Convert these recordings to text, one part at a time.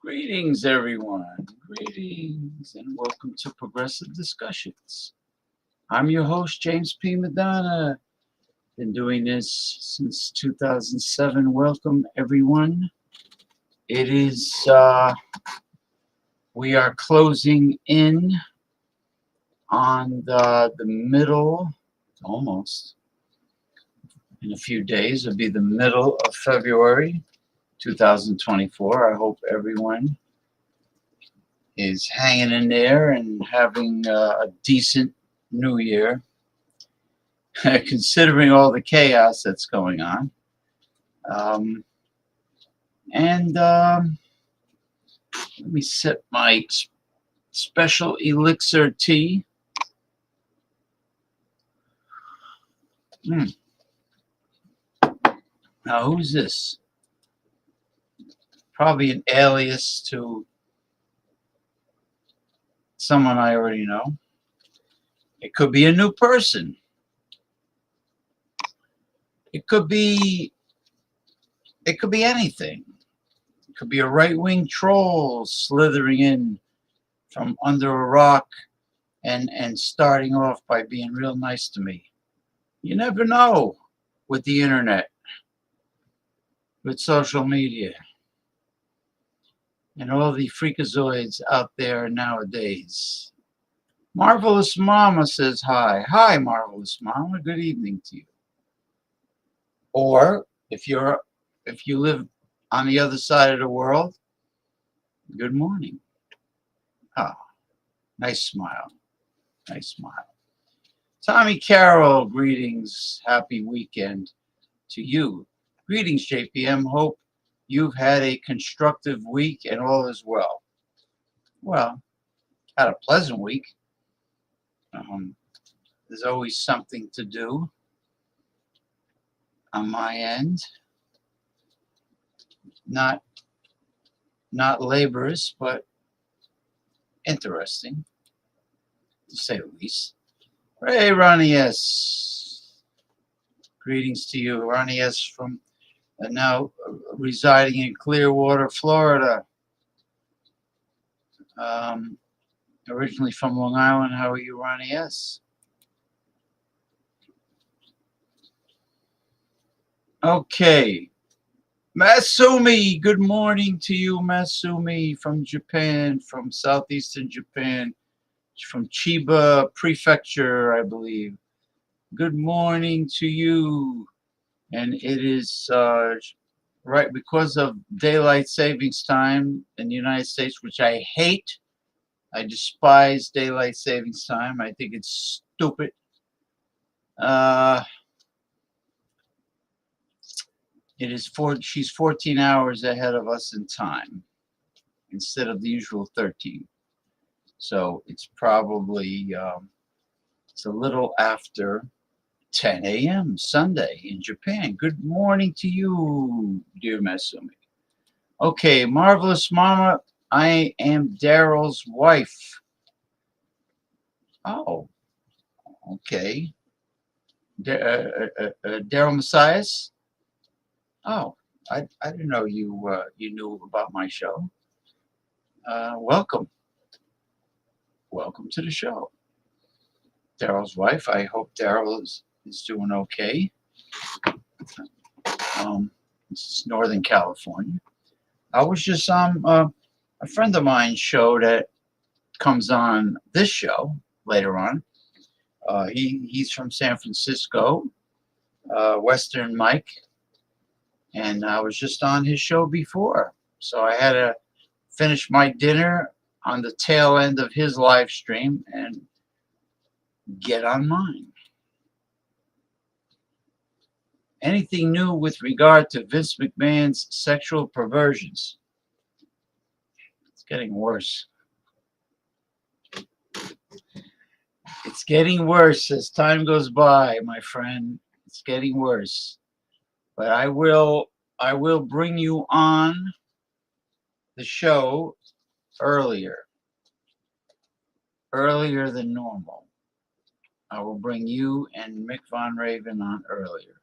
Greetings, everyone. Greetings, and welcome to Progressive Discussions. I'm your host, James P. Madonna. Been doing this since 2007. Welcome, everyone. It is, we are closing in on the middle, almost, in a few days. It'll be the middle of February 2024. I hope everyone is hanging in there and having a decent new year, considering all the chaos that's going on. Let me sip my special elixir tea. Now, who's this? Probably an alias to someone I already know. It could be a new person. It could be anything. It could be a right-wing troll slithering in from under a rock and starting off by being real nice to me. You never know with the internet, with social media, and all the freakazoids out there nowadays. Marvelous Mama says hi. Hi, Marvelous Mama. Good evening to you. Or if you live on the other side of the world, good morning. Ah, nice smile. Nice smile. Tommy Carroll, greetings. Happy weekend to you. Greetings, JPM. Hope you've had a constructive week and all is well. Well, had a pleasant week. There's always something to do on my end. Not not laborious, but interesting, to say the least. Hey, Ronnie S. Greetings to you, Ronnie S. from now residing in Clearwater, Florida. Originally from Long Island. How are you, Ronnie S.? Okay. Masumi, good morning to you, Masumi, from Japan, from southeastern Japan, from Chiba Prefecture, I believe. Good morning to you. And it is right because of daylight savings time in the United States, which I hate. I despise daylight savings time. I think it's stupid. She's 14 hours ahead of us in time instead of the usual 13. So it's probably it's a little after 10 a.m. Sunday in Japan. Good morning to you, dear Masumi. Okay, Marvelous Mama, I am Daryl's wife. Oh, okay. Daryl Messias? Oh, I didn't know you knew about my show. Welcome. Welcome to the show. Daryl's wife. I hope Daryl is doing okay. This is Northern California. I was just on a friend of mine's show that comes on this show later on. He's from San Francisco, Western Mike, and I was just on his show before. So I had to finish my dinner on the tail end of his live stream and get on mine. Anything new with regard to Vince McMahon's sexual perversions? It's getting worse. It's getting worse as time goes by, my friend. It's getting worse. But I will bring you on the show earlier than normal. I will bring you and Mick Von Raven on earlier.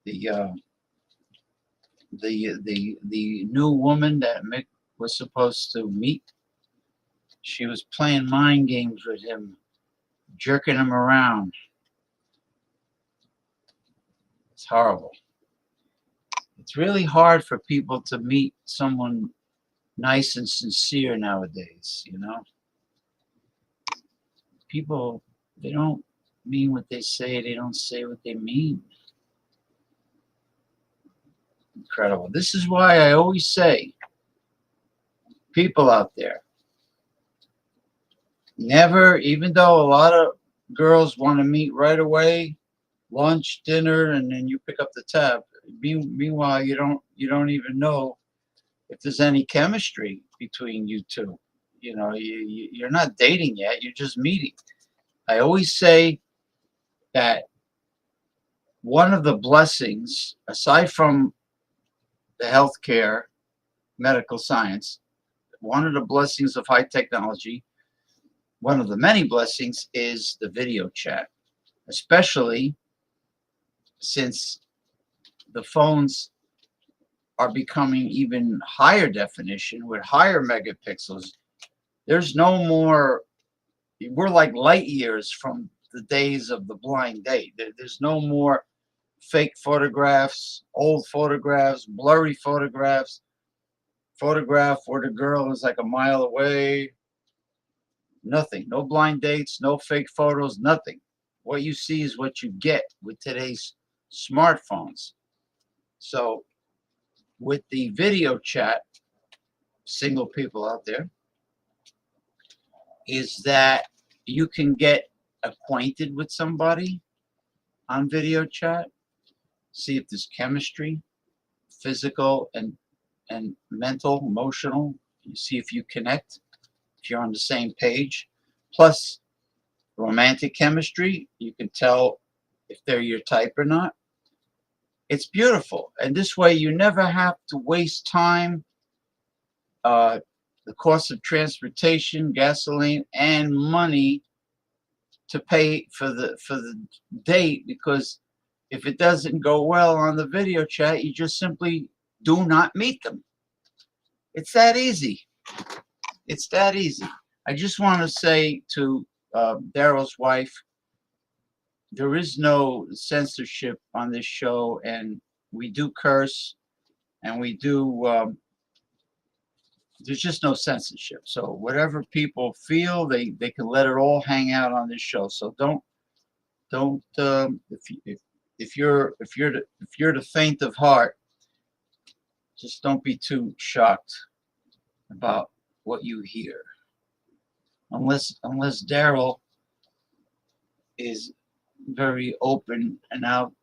The new woman that Mick was supposed to meet, she was playing mind games with him, jerking him around. It's horrible. It's really hard for people to meet someone nice and sincere nowadays, you know. People, they don't mean what they say, they don't say what they mean. Incredible. This is why I always say, people out there, never, even though a lot of girls want to meet right away, lunch, dinner, and then you pick up the tab. Meanwhile, you don't even know if there's any chemistry between you two. You know, you're not dating yet, you're just meeting. I always say that one of the blessings, aside from the healthcare, medical science, one of the blessings of high technology, one of the many blessings is the video chat, especially since the phones are becoming even higher definition with higher megapixels. There's no more, we're like light years from the days of the blind date. There's no more fake photographs, old photographs, blurry photographs, photograph where the girl is like a mile away. Nothing. No blind dates, no fake photos, nothing. What you see is what you get with today's smartphones. So with the video chat, single people out there, is that you can get acquainted with somebody on video chat, see if there's chemistry, physical and mental, emotional. You see if you connect, if you're on the same page. Plus, romantic chemistry, you can tell if they're your type or not. It's beautiful. And this way, you never have to waste time the cost of transportation, gasoline, and money to pay for the date, because if it doesn't go well on the video chat, you just simply do not meet them. It's that easy. It's that easy. I just want to say to Daryl's wife, there is no censorship on this show, and we do curse, and we do. There's just no censorship. So whatever people feel, they can let it all hang out on this show. So don't if you're the faint of heart, just don't be too shocked about what you hear, unless Daryl is very open and out,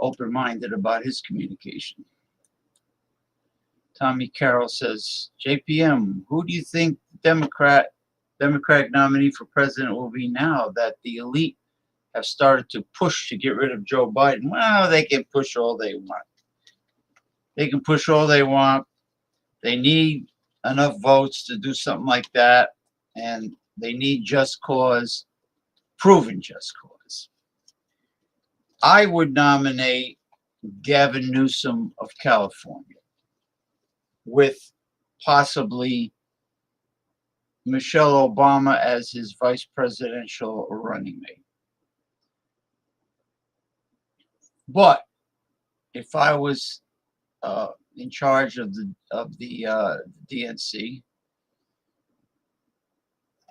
open-minded about his communication. Tommy Carroll says, JPM, who do you think Democratic nominee for president will be now that the elite have started to push to get rid of Joe Biden? Well, they can push all they want. They can push all they want. They need enough votes to do something like that, and they need just cause, proven just cause. I would nominate Gavin Newsom of California, with possibly Michelle Obama as his vice presidential running mate. But if I was in charge of the DNC,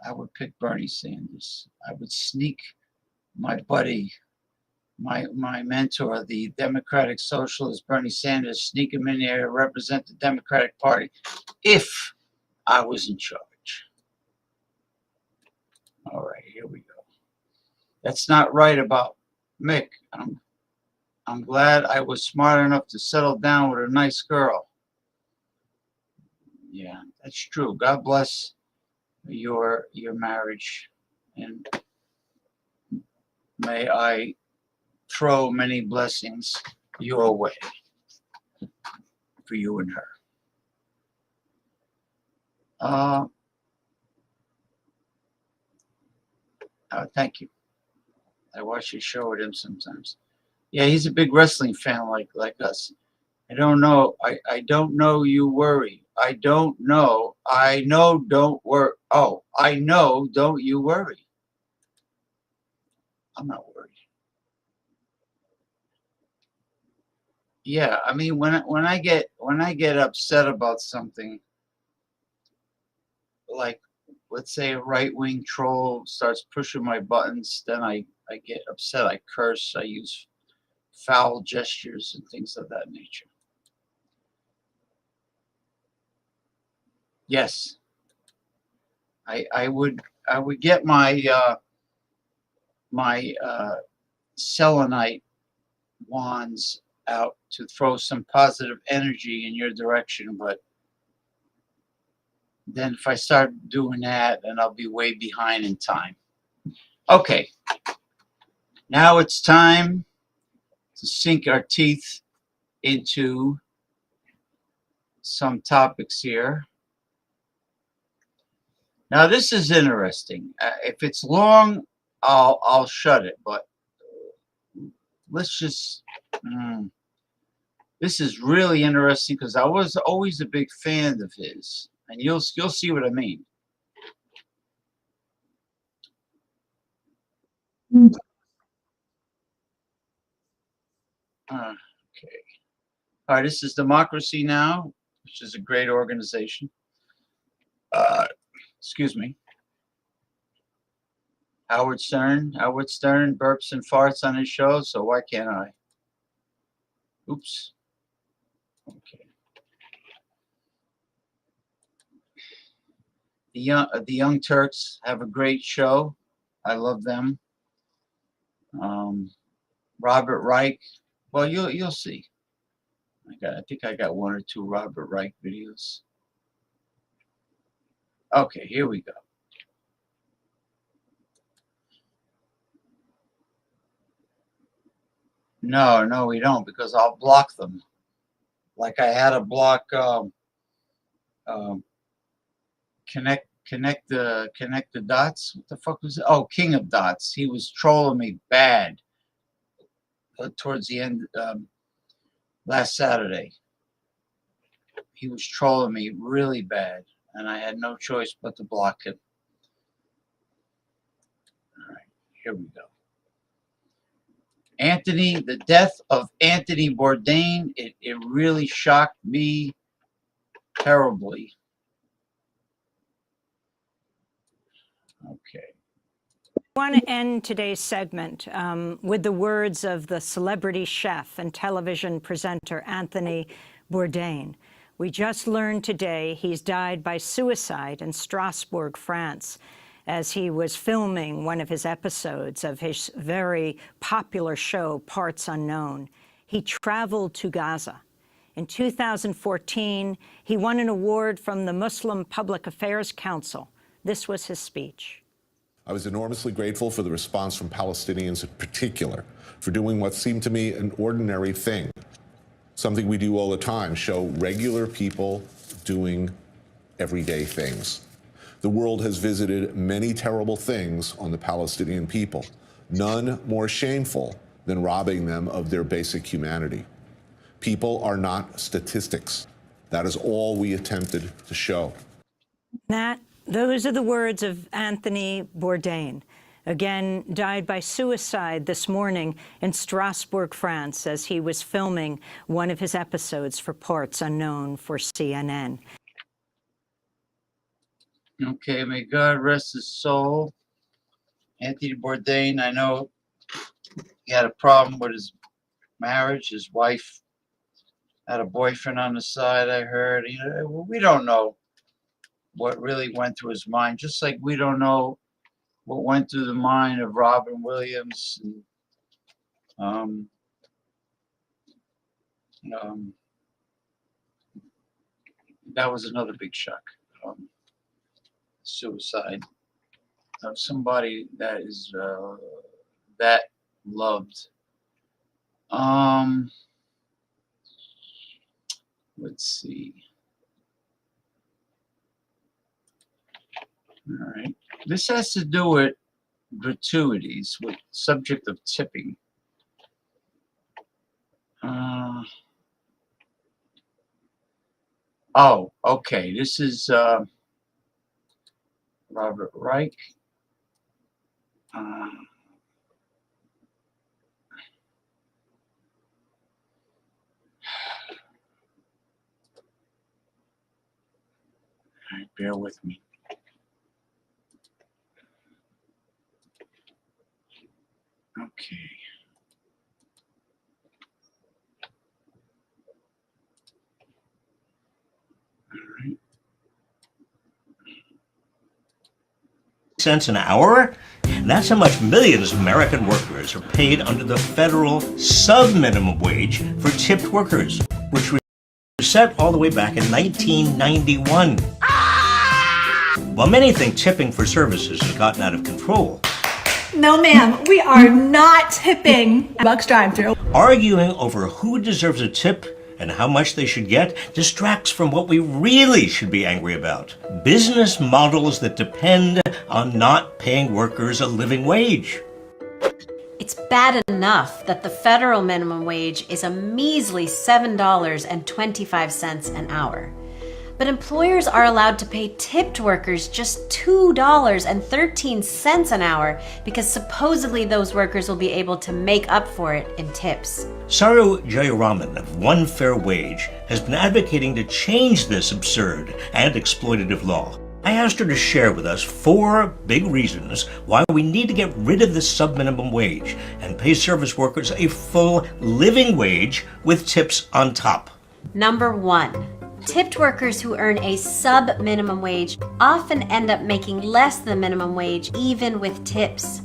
I would pick Bernie Sanders. I would sneak my buddy, my mentor, the Democratic Socialist Bernie Sanders, sneak him in there to represent the Democratic Party if I was in charge. All right, here we go. That's not right about Mick. I'm glad I was smart enough to settle down with a nice girl. Yeah, that's true. God bless your marriage, and may I throw many blessings your way for you and her. Thank you. I watch your show with him sometimes. Yeah, he's a big wrestling fan like us. I don't know. I don't know you worry. I don't know. I know don't worry. Oh, I know don't you worry. I'm not worried. Yeah, I mean when I get upset about something, like let's say a right-wing troll starts pushing my buttons, then I get upset. I curse. I use foul gestures and things of that nature. Yes, I would get my selenite wands out to throw some positive energy in your direction, but then if I start doing that, then I'll be way behind in time. Okay, now it's time to sink our teeth into some topics here. Now this is interesting. If it's long, I'll shut it. But let's just. This is really interesting because I was always a big fan of his, and you'll see what I mean. Okay. All right. This is Democracy Now!, which is a great organization. Excuse me. Howard Stern burps and farts on his show, so why can't I? Oops. Okay. The Young Turks have a great show. I love them. Robert Reich. Well, you'll see. I think I got one or two Robert Reich videos. Okay, here we go. No, we don't, because I'll block them. Like I had to block um, connect the dots. What the fuck was it? Oh, King of Dots. He was trolling me bad towards the end last Saturday. He was trolling me really bad, and I had no choice but to block him. All right, here we go. Anthony, the death of Anthony Bourdain, it really shocked me terribly. Okay. I want to end today's segment with the words of the celebrity chef and television presenter Anthony Bourdain. We just learned today he's died by suicide in Strasbourg, France, as he was filming one of his episodes of his very popular show, Parts Unknown. He traveled to Gaza. In 2014, he won an award from the Muslim Public Affairs Council. This was his speech. I was enormously grateful for the response from Palestinians in particular, for doing what seemed to me an ordinary thing, something we do all the time, show regular people doing everyday things. The world has visited many terrible things on the Palestinian people, none more shameful than robbing them of their basic humanity. People are not statistics. That is all we attempted to show. Those are the words of Anthony Bourdain, again died by suicide this morning in Strasbourg, France, as he was filming one of his episodes for Parts Unknown for CNN. Okay, may God rest his soul. Anthony Bourdain, I know he had a problem with his marriage. His wife had a boyfriend on the side, I heard. We don't know what really went through his mind, just like we don't know what went through the mind of Robin Williams. And, that was another big shock. Suicide of somebody that is that loved. Let's see. All right. This has to do with gratuities, with subject of tipping. Oh, okay. This is Robert Reich. All right, bear with me. Okay. All right. Cents an hour? That's how much millions of American workers are paid under the federal sub-minimum wage for tipped workers, which was set all the way back in 1991. While many think tipping for services has gotten out of control, no, ma'am, we are not tipping Bucks drive-thru. arguing over who deserves a tip and how much they should get distracts from what we really should be angry about. Business models that depend on not paying workers a living wage. It's bad enough that the federal minimum wage is a measly $7.25 an hour. But employers are allowed to pay tipped workers just $2.13 an hour because supposedly those workers will be able to make up for it in tips. Saru Jayaraman of One Fair Wage has been advocating to change this absurd and exploitative law. I asked her to share with us 4 big reasons why we need to get rid of the sub-minimum wage and pay service workers a full living wage with tips on top. Number 1. Tipped workers who earn a sub-minimum wage often end up making less than minimum wage even with tips.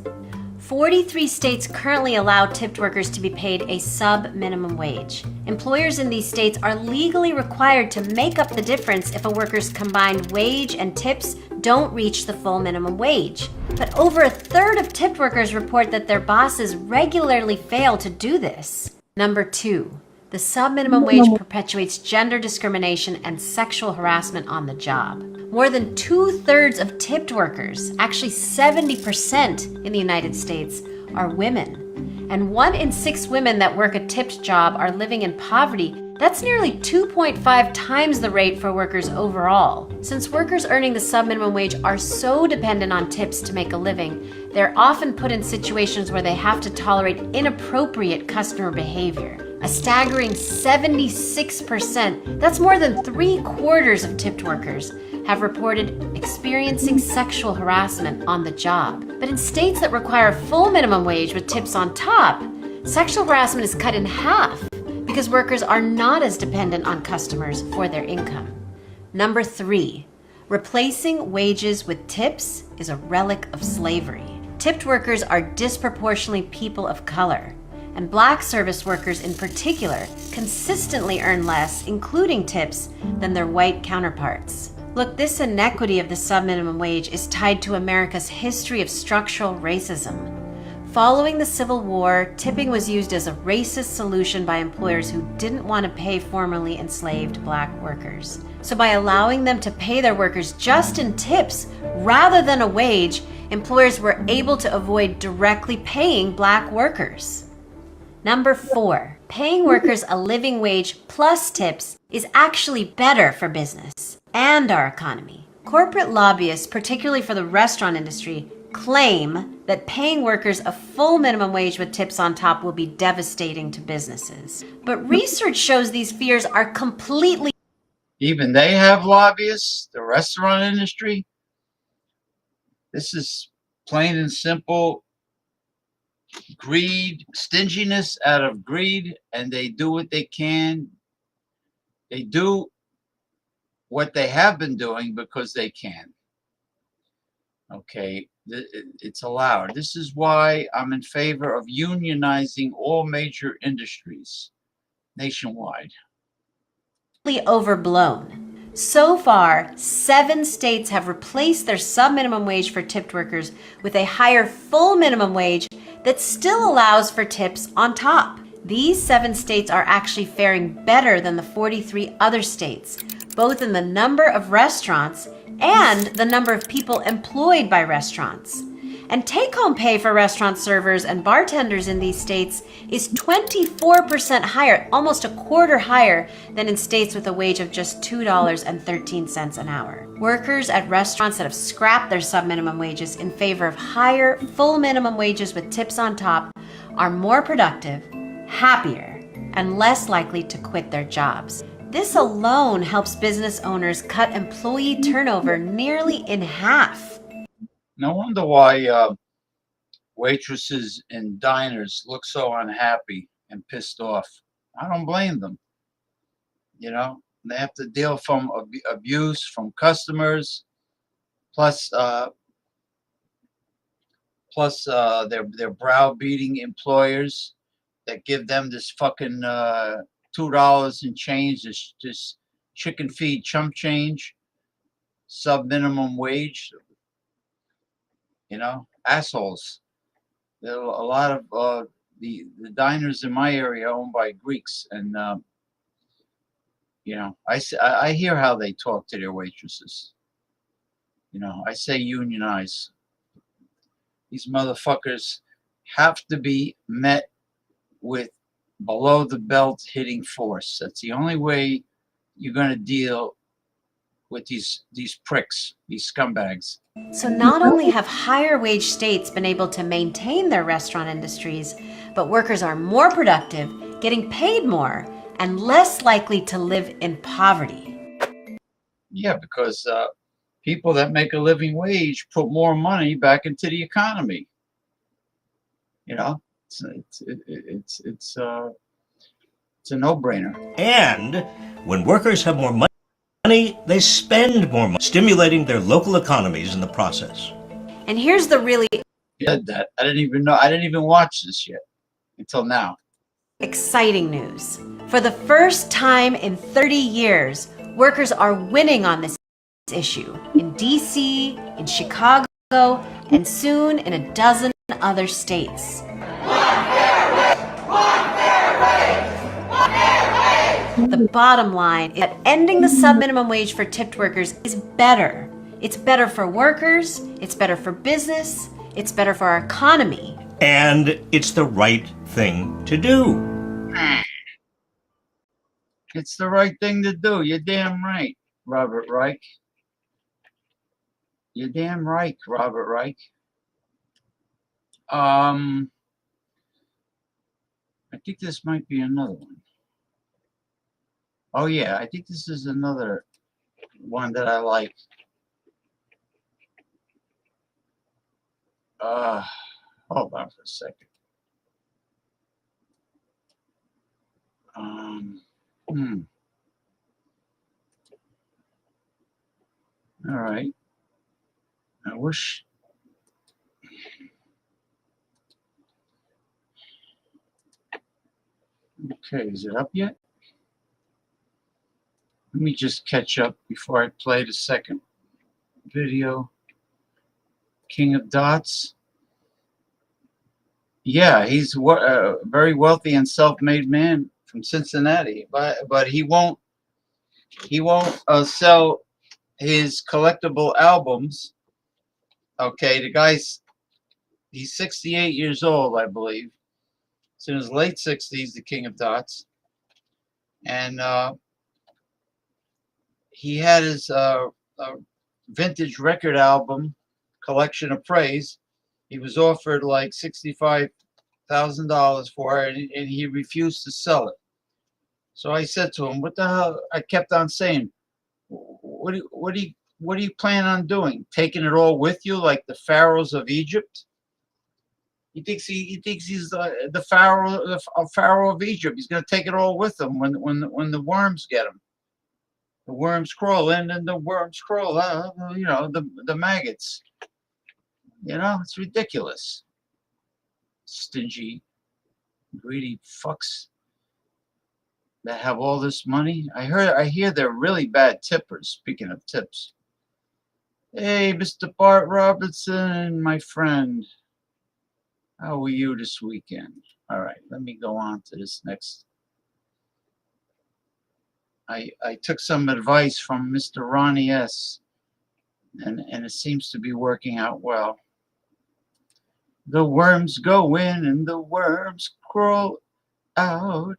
43 states currently allow tipped workers to be paid a sub-minimum wage. Employers in these states are legally required to make up the difference if a worker's combined wage and tips don't reach the full minimum wage. But over a third of tipped workers report that their bosses regularly fail to do this. Number 2. The sub-minimum wage perpetuates gender discrimination and sexual harassment on the job. More than 2/3 of tipped workers, actually 70% in the United States, are women. And 1 in 6 women that work a tipped job are living in poverty. That's nearly 2.5 times the rate for workers overall. Since workers earning the sub-minimum wage are so dependent on tips to make a living, they're often put in situations where they have to tolerate inappropriate customer behavior. A staggering 76%, that's more than 3/4 of tipped workers, have reported experiencing sexual harassment on the job. But in states that require a full minimum wage with tips on top, sexual harassment is cut in half because workers are not as dependent on customers for their income. Number 3, replacing wages with tips is a relic of slavery. Tipped workers are disproportionately people of color, and Black service workers in particular consistently earn less, including tips, than their white counterparts. Look, this inequity of the sub-minimum wage is tied to America's history of structural racism. Following the Civil War, tipping was used as a racist solution by employers who didn't want to pay formerly enslaved Black workers. So by allowing them to pay their workers just in tips rather than a wage, employers were able to avoid directly paying Black workers. Number 4, paying workers a living wage plus tips is actually better for business and our economy. Corporate lobbyists, particularly for the restaurant industry, claim that paying workers a full minimum wage with tips on top will be devastating to businesses. But research shows these fears are completely... Even they have lobbyists, the restaurant industry. This is plain and simple greed, stinginess out of greed, and they do what they can. They do what they have been doing because they can. Okay, it's allowed. This is why I'm in favor of unionizing all major industries nationwide. Overblown. So far, 7 states have replaced their sub-minimum wage for tipped workers with a higher full minimum wage that still allows for tips on top. These 7 states are actually faring better than the 43 other states, both in the number of restaurants and the number of people employed by restaurants. And take-home pay for restaurant servers and bartenders in these states is 24% higher, almost a quarter higher than in states with a wage of just $2.13 an hour. Workers at restaurants that have scrapped their sub-minimum wages in favor of higher full minimum wages with tips on top are more productive, happier, and less likely to quit their jobs. This alone helps business owners cut employee turnover nearly in half. No wonder why waitresses in diners look so unhappy and pissed off. I don't blame them. You know, they have to deal from abuse from customers, plus their browbeating employers that give them this fucking $2 and change, this chicken feed chump change, sub minimum wage. You know, assholes. There are a lot of the diners in my area are owned by Greeks, and you know, I hear how they talk to their waitresses. You know, I say unionize. These motherfuckers have to be met with below the belt hitting force. That's the only way you're going to deal with these pricks, these scumbags. So not only have higher wage states been able to maintain their restaurant industries, but workers are more productive, getting paid more, and less likely to live in poverty. Yeah, because people that make a living wage put more money back into the economy. You know, it's a no-brainer. And when workers have more money, they spend more money, stimulating their local economies in the process. And here's the really That I didn't even know. I didn't even watch this yet until now. exciting news. For the first time in 30 years, workers are winning on this issue in DC, in Chicago, and soon in a dozen other states. One fair wage! One fair wage! One fair But the bottom line is that ending the sub-minimum wage for tipped workers is better. It's better for workers, it's better for business, it's better for our economy. And it's the right thing to do. It's the right thing to do. You're damn right, Robert Reich. You're damn right, Robert Reich. I think this might be another one. Oh yeah, I think this is another one that I like. Hold on for a second. All right. I wish. Okay, is it up yet? Let me just catch up before I play the second video. King of Dots. Yeah, he's a very wealthy and self-made man from Cincinnati, but he won't sell his collectible albums. Okay, the guy's he's 68 years old, I believe. It's in his late 60s, the King of Dots, and he had his vintage record album collection of praise. He was offered like $65,000 for it, and he refused to sell it. So I said to him, "What the hell?" I kept on saying, "What do you plan on doing? Taking it all with you, like the pharaohs of Egypt?" He thinks he's the pharaoh of Egypt. He's going to take it all with him when the worms get him. The worms crawl in, and the worms crawl out. You know, the maggots. You know, it's ridiculous. Stingy, greedy fucks that have all this money. I hear they're really bad tippers. Speaking of tips. Hey, Mr. Bart Robertson, my friend. How were you this weekend? All right, let me go on to this next. I took some advice from Mr. Ronnie S. And it seems to be working out well. The worms go in and the worms crawl out.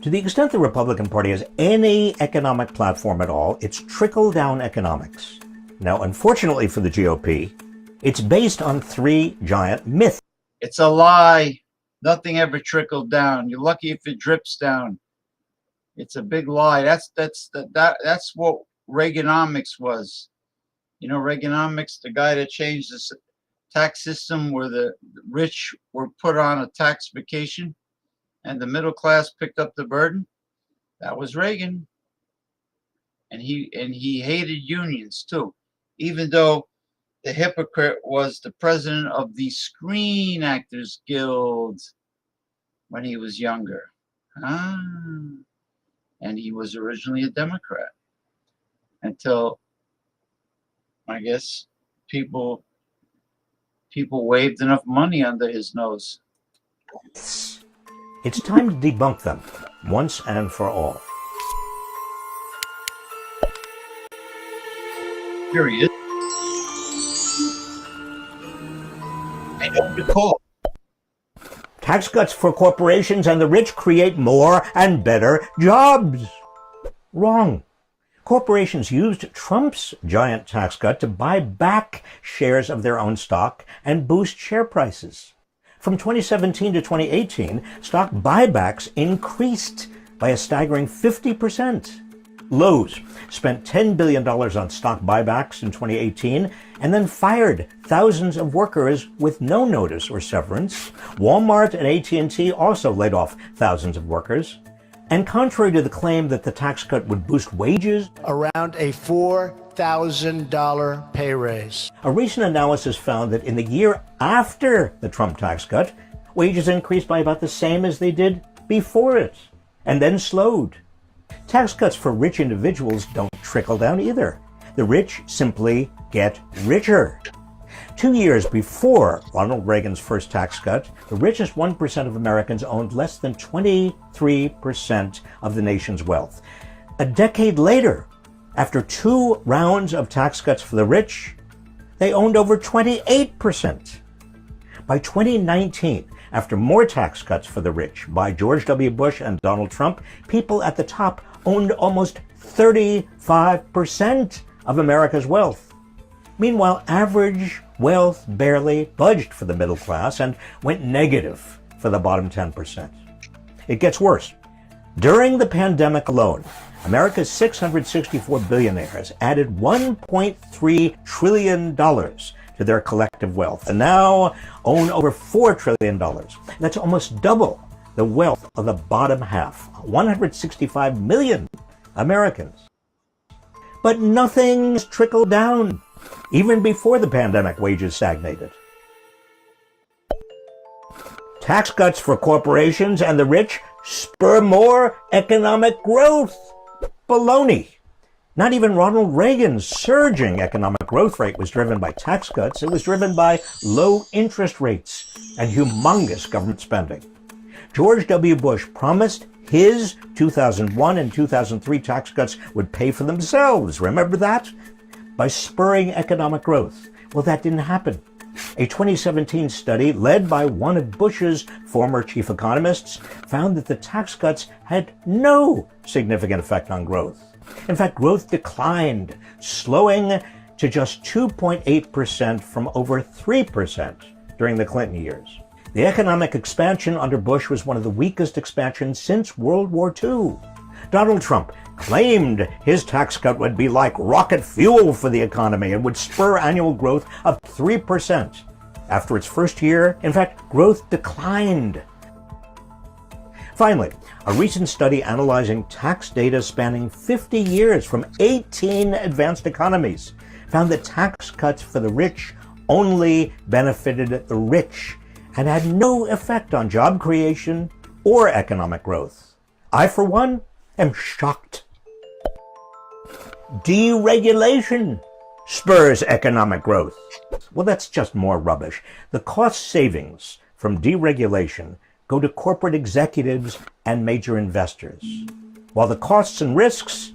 To the extent the Republican Party has any economic platform at all, it's trickle-down economics. Now, unfortunately for the GOP, it's based on three giant myths. It's a lie. Nothing ever trickled down. You're lucky if it drips down. It's a big lie. That's what Reaganomics was. You know, Reaganomics, the guy that changed the tax system where the rich were put on a tax vacation and the middle class picked up the burden. That was Reagan. And he hated unions too, even though the hypocrite was the president of the Screen Actors Guild when he was younger. And he was originally a Democrat until, I guess, people waved enough money under his nose. It's time to debunk them once and for all. Here he is. I don't recall. Tax cuts for corporations and the rich create more and better jobs. Wrong. Corporations used Trump's giant tax cut to buy back shares of their own stock and boost share prices. From 2017 to 2018, stock buybacks increased by a staggering 50%. Lowe's spent $10 billion on stock buybacks in 2018 and then fired thousands of workers with no notice or severance. Walmart and AT&T also laid off thousands of workers. And contrary to the claim that the tax cut would boost wages, around a $4,000 pay raise. A recent analysis found that in the year after the Trump tax cut, wages increased by about the same as they did before it, and then slowed. Tax cuts for rich individuals don't trickle down either. The rich simply get richer. 2 years before Ronald Reagan's first tax cut, the richest 1% of Americans owned less than 23% of the nation's wealth. A decade later, after 2 rounds of tax cuts for the rich, they owned over 28%. By 2019, after more tax cuts for the rich by George W. Bush and Donald Trump, people at the top owned almost 35% of America's wealth. Meanwhile, average wealth barely budged for the middle class and went negative for the bottom 10%. It gets worse. During the pandemic alone, America's 664 billionaires added $1.3 trillion to their collective wealth and now own over $4 trillion. That's almost double the wealth of the bottom half, 165 million Americans. But nothing's trickled down. Even before the pandemic, wages stagnated. Tax cuts for corporations and the rich spur more economic growth. Baloney. Not even Ronald Reagan's surging economic growth rate was driven by tax cuts. It was driven by low interest rates and humongous government spending. George W. Bush promised his 2001 and 2003 tax cuts would pay for themselves. Remember that? By spurring economic growth. Well, that didn't happen. A 2017 study led by one of Bush's former chief economists found that the tax cuts had no significant effect on growth. In fact, growth declined, slowing to just 2.8% from over 3% during the Clinton years. The economic expansion under Bush was one of the weakest expansions since World War II. Donald Trump claimed his tax cut would be like rocket fuel for the economy and would spur annual growth of 3%. After its first year, in fact, growth declined. Finally, a recent study analyzing tax data spanning 50 years from 18 advanced economies found that tax cuts for the rich only benefited the rich and had no effect on job creation or economic growth. I, for one, am shocked. Deregulation spurs economic growth. Well, that's just more rubbish. The cost savings from deregulation go to corporate executives and major investors, while the costs and risks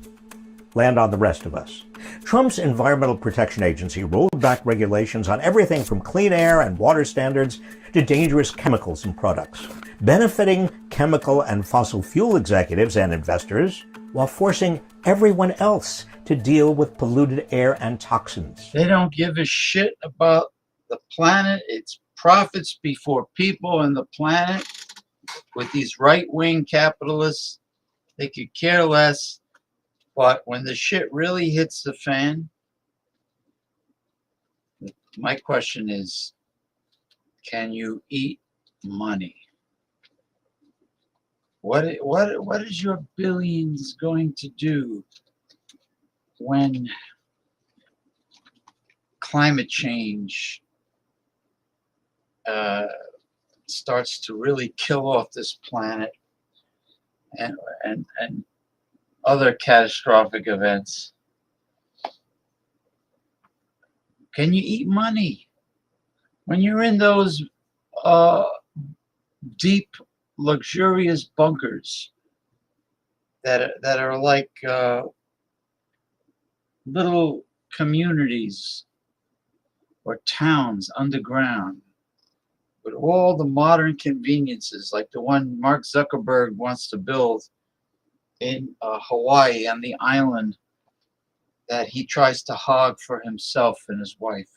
land on the rest of us. Trump's Environmental Protection Agency rolled back regulations on everything from clean air and water standards to dangerous chemicals and products, benefiting chemical and fossil fuel executives and investors while forcing everyone else to deal with polluted air and toxins. They don't give a shit about the planet. It's profits before people and the planet. With these right-wing capitalists, they could care less. But when the shit really hits the fan, my question is, can you eat money? What is your billions going to do when climate change starts to really kill off this planet and other catastrophic events? Can you eat money when you're in those deep, luxurious bunkers that are like little communities or towns underground with all the modern conveniences, like the one Mark Zuckerberg wants to build in Hawaii on the island that he tries to hog for himself and his wife.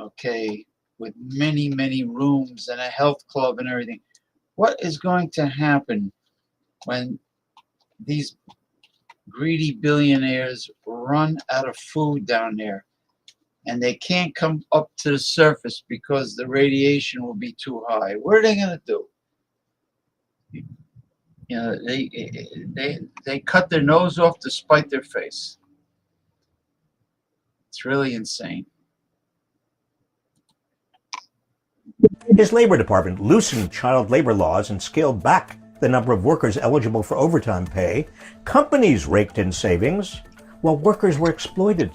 Okay, with many, many rooms and a health club and everything. What is going to happen when these greedy billionaires run out of food down there and they can't come up to the surface because the radiation will be too high? What are they going to do? You know, they cut their nose off to spite their face. It's really insane. His Labor Department loosened child labor laws and scaled back the number of workers eligible for overtime pay. Companies raked in savings while workers were exploited.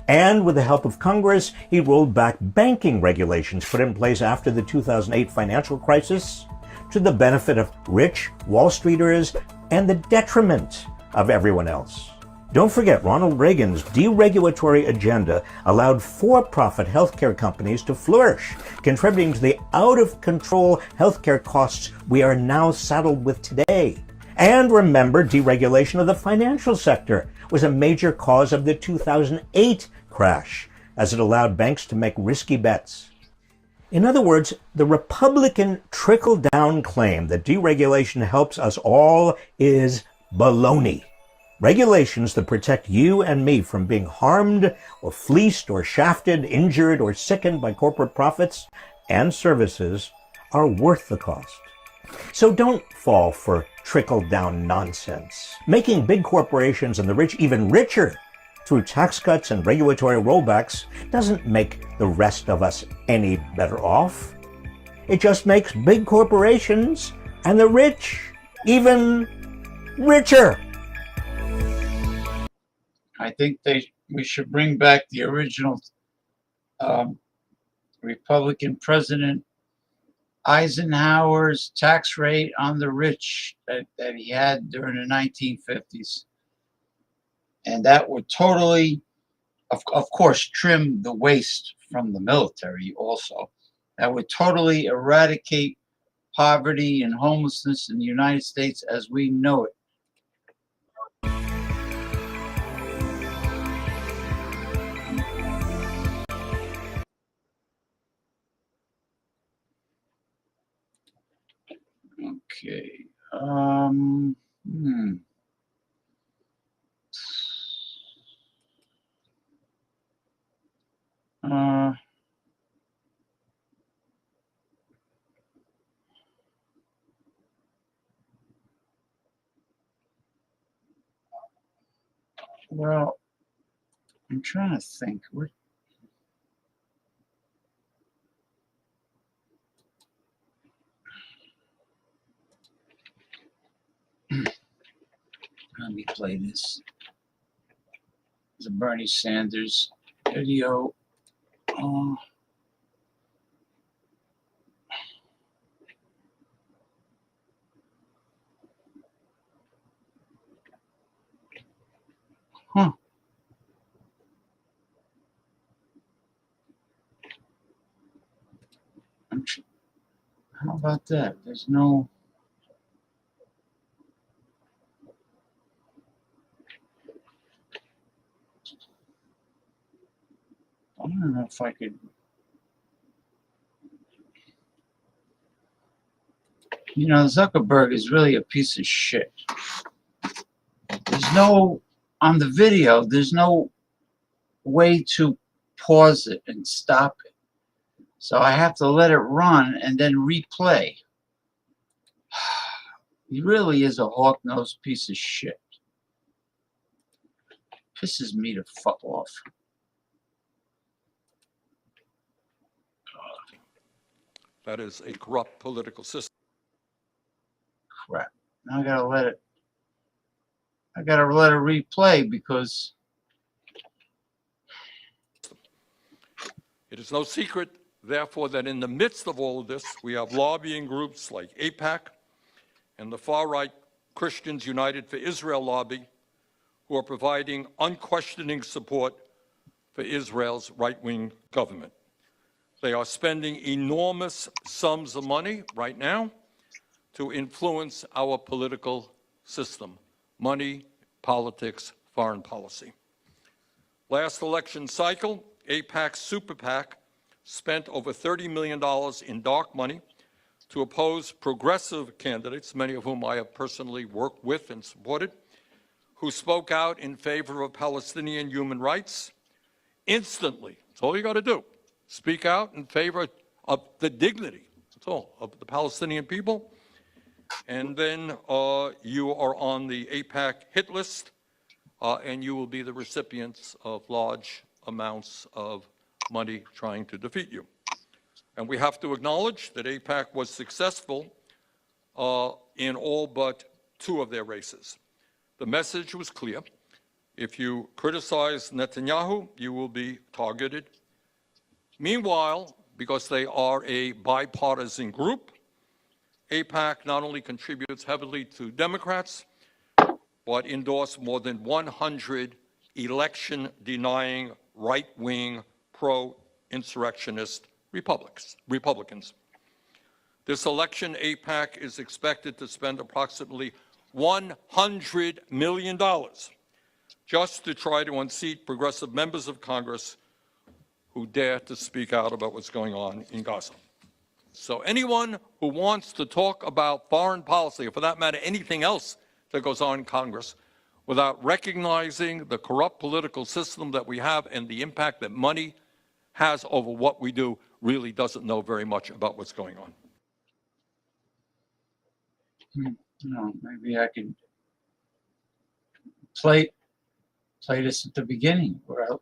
And with the help of Congress, he rolled back banking regulations put in place after the 2008 financial crisis to the benefit of rich Wall Streeters and the detriment of everyone else. Don't forget, Ronald Reagan's deregulatory agenda allowed for-profit healthcare companies to flourish, contributing to the out-of-control healthcare costs we are now saddled with today. And remember, deregulation of the financial sector was a major cause of the 2008 crash, as it allowed banks to make risky bets. In other words, the Republican trickle-down claim that deregulation helps us all is baloney. Regulations that protect you and me from being harmed or fleeced or shafted, injured or sickened by corporate profits and services are worth the cost. So don't fall for trickle-down nonsense. Making big corporations and the rich even richer through tax cuts and regulatory rollbacks doesn't make the rest of us any better off. It just makes big corporations and the rich even richer. I think we should bring back the original Republican President Eisenhower's tax rate on the rich that he had during the 1950s. And that would totally, of course, trim the waste from the military also. That would totally eradicate poverty and homelessness in the United States as we know it. Okay. Well, I'm trying to think. Let me play this. It's a Bernie Sanders video. How about that? There's no. I don't know if I could. You know, Zuckerberg is really a piece of shit. There's no, on the video, there's no way to pause it and stop it. So I have to let it run and then replay. He really is a hawk-nosed piece of shit. Pisses me to fuck off. That is a corrupt political system. Crap. Now I gotta let it replay because It is no secret, therefore, that in the midst of all of this, we have lobbying groups like AIPAC and the far-right Christians United for Israel lobby, who are providing unquestioning support for Israel's right-wing government. They are spending enormous sums of money right now to influence our political system: money, politics, foreign policy. Last election cycle, AIPAC's Super PAC spent over $30 million in dark money to oppose progressive candidates, many of whom I have personally worked with and supported, who spoke out in favor of Palestinian human rights. Instantly, that's all you got to do. Speak out in favor of the dignity, that's all, of the Palestinian people. And then you are on the AIPAC hit list, and you will be the recipients of large amounts of money trying to defeat you. And we have to acknowledge that AIPAC was successful in all but 2 of their races. The message was clear. If you criticize Netanyahu, you will be targeted. Meanwhile, because they are a bipartisan group, AIPAC not only contributes heavily to Democrats, but endorsed more than 100 election-denying, right-wing, pro-insurrectionist Republicans. This election, AIPAC is expected to spend approximately $100 million just to try to unseat progressive members of Congress who dare to speak out about what's going on in Gaza. So anyone who wants to talk about foreign policy, or for that matter, anything else that goes on in Congress, without recognizing the corrupt political system that we have and the impact that money has over what we do, really doesn't know very much about what's going on. No, maybe I could play this at the beginning. Well,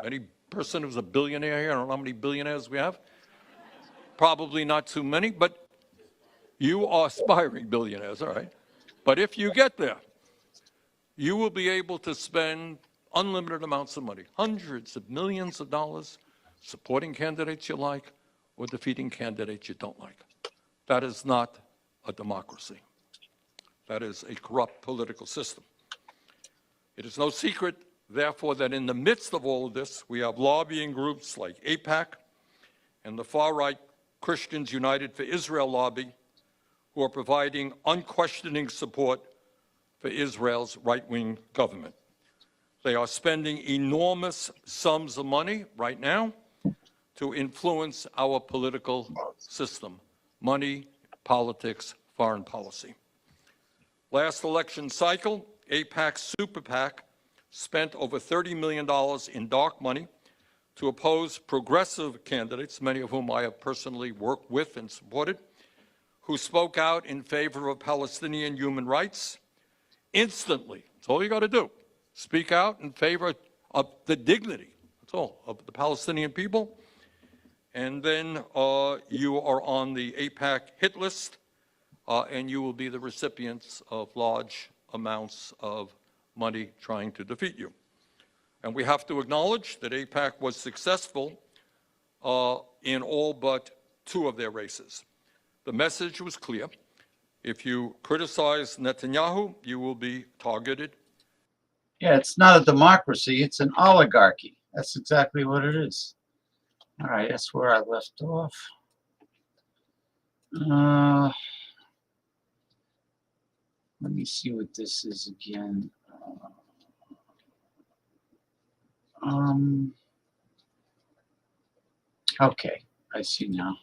Any person who's a billionaire here, I don't know how many billionaires we have. Probably not too many, but you are aspiring billionaires, all right? But if you get there, you will be able to spend unlimited amounts of money, hundreds of millions of dollars, supporting candidates you like or defeating candidates you don't like. That is not a democracy. That is a corrupt political system. It is no secret, therefore, that in the midst of all of this, we have lobbying groups like AIPAC and the far-right Christians United for Israel lobby, who are providing unquestioning support for Israel's right-wing government. They are spending enormous sums of money right now to influence our political system, money, politics, foreign policy. Last election cycle, AIPAC's Super PAC spent over $30 million in dark money to oppose progressive candidates, many of whom I have personally worked with and supported, who spoke out in favor of Palestinian human rights instantly. That's all you got to do. Speak out in favor of the dignity, that's all, of the Palestinian people. And then you are on the AIPAC hit list, and you will be the recipients of large amounts of money trying to defeat you. And we have to acknowledge that AIPAC was successful in all but 2 of their races. The message was clear. If you criticize Netanyahu, you will be targeted. yeah, it's not a democracy, it's an oligarchy. That's exactly what it is. All right, that's where I left off. Let me see what this is again. Okay, I see now.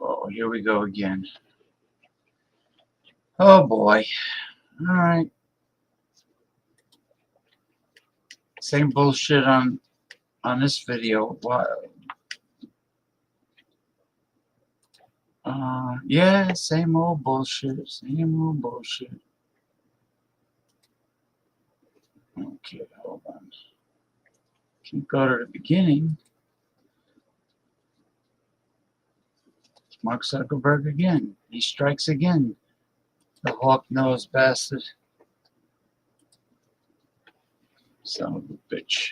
Oh, here we go again. Oh boy. All right. Same bullshit on this video. What? Yeah, same old bullshit. Same old bullshit. Okay, hold on. Can't go to the beginning. It's Mark Zuckerberg again. He strikes again. The hawk-nosed bastard. Son of a bitch.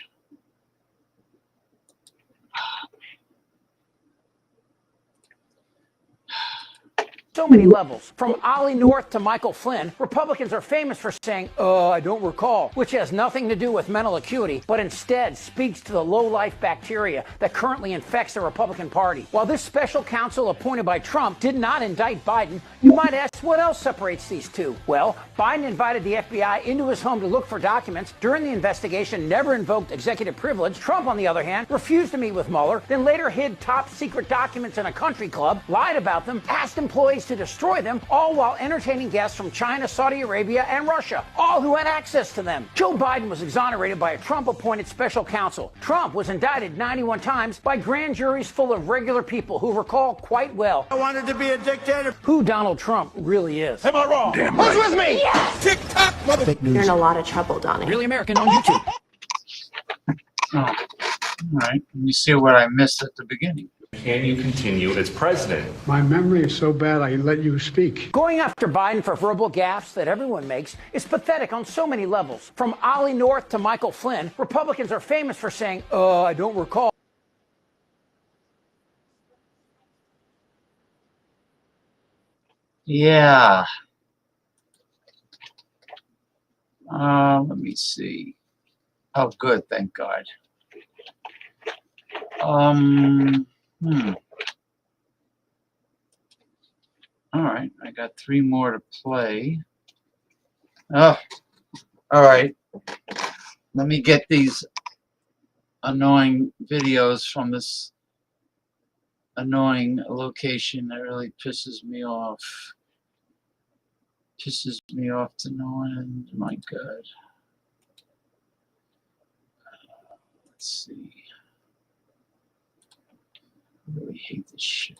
So many levels. From Ollie North to Michael Flynn, Republicans are famous for saying, I don't recall, which has nothing to do with mental acuity, but instead speaks to the low-life bacteria that currently infects the Republican Party. While this special counsel appointed by Trump did not indict Biden, you might ask what else separates these two? Well, Biden invited the FBI into his home to look for documents. During the investigation, never invoked executive privilege. Trump, on the other hand, refused to meet with Mueller, then later hid top secret documents in a country club, lied about them, asked employees to destroy them, all while entertaining guests from China, Saudi Arabia, and Russia, all who had access to them. Joe Biden was exonerated by a Trump-appointed special counsel. Trump was indicted 91 times by grand juries full of regular people who recall quite well I wanted to be a dictator. who Donald Trump really is. Am I wrong? Damn right. Who's with me? Yes! Tick-tock, mother... You're in a lot of trouble, Donnie. Really American on YouTube. Oh, All right, let me see what I missed at the beginning. Can you continue as president? My memory is so bad I let you speak. Going after Biden for verbal gaffes that everyone makes is pathetic on so many levels. From Ollie North to Michael Flynn, Republicans are famous for saying, I don't recall. Yeah. Let me see. Oh, good, thank God. All right, I got 3 more to play. Oh, all right. Let me get these annoying videos from this annoying location that really pisses me off. Pisses me off to no end. My God. Let's see. I really hate this shit.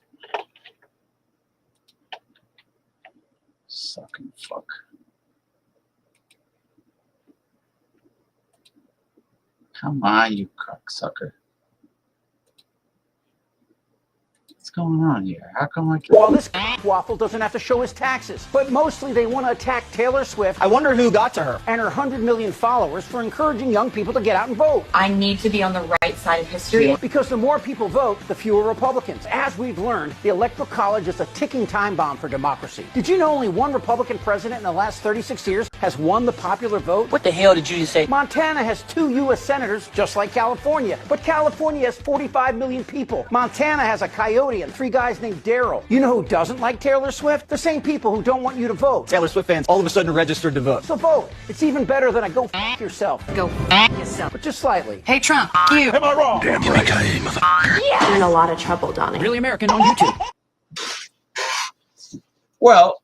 Sucking fuck. Come on, you cocksucker. What's going on here? How come I can't? Well, this waffle doesn't have to show his taxes, but mostly they want to attack Taylor Swift. I wonder who got to her. And her 100 million followers for encouraging young people to get out and vote. I need to be on the right side of history. Because the more people vote, the fewer Republicans. As we've learned, the Electoral College is a ticking time bomb for democracy. Did you know only one Republican president in the last 36 years has won the popular vote? What the hell did you just say? Montana has 2 U.S. senators, just like California. But California has 45 million people. Montana has a coyote and 3 guys named Daryl. You know who doesn't like Taylor Swift? The same people who don't want you to vote. Taylor Swift fans all of a sudden registered to vote. So vote. It's even better than a go f yourself. Go f yourself. But just slightly. Hey, Trump, you. Am I wrong? Damn right. You're in a lot of trouble, Donnie. Really American on YouTube. Well,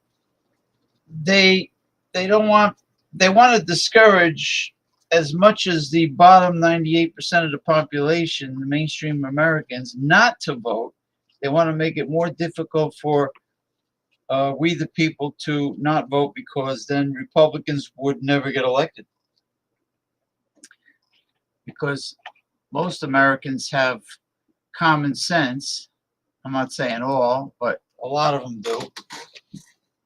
they don't want, they want to discourage as much as the bottom 98% of the population, the mainstream Americans, not to vote. They want to make it more difficult for we the people to not vote, because then Republicans would never get elected. Because most Americans have common sense. I'm not saying all, but a lot of them do.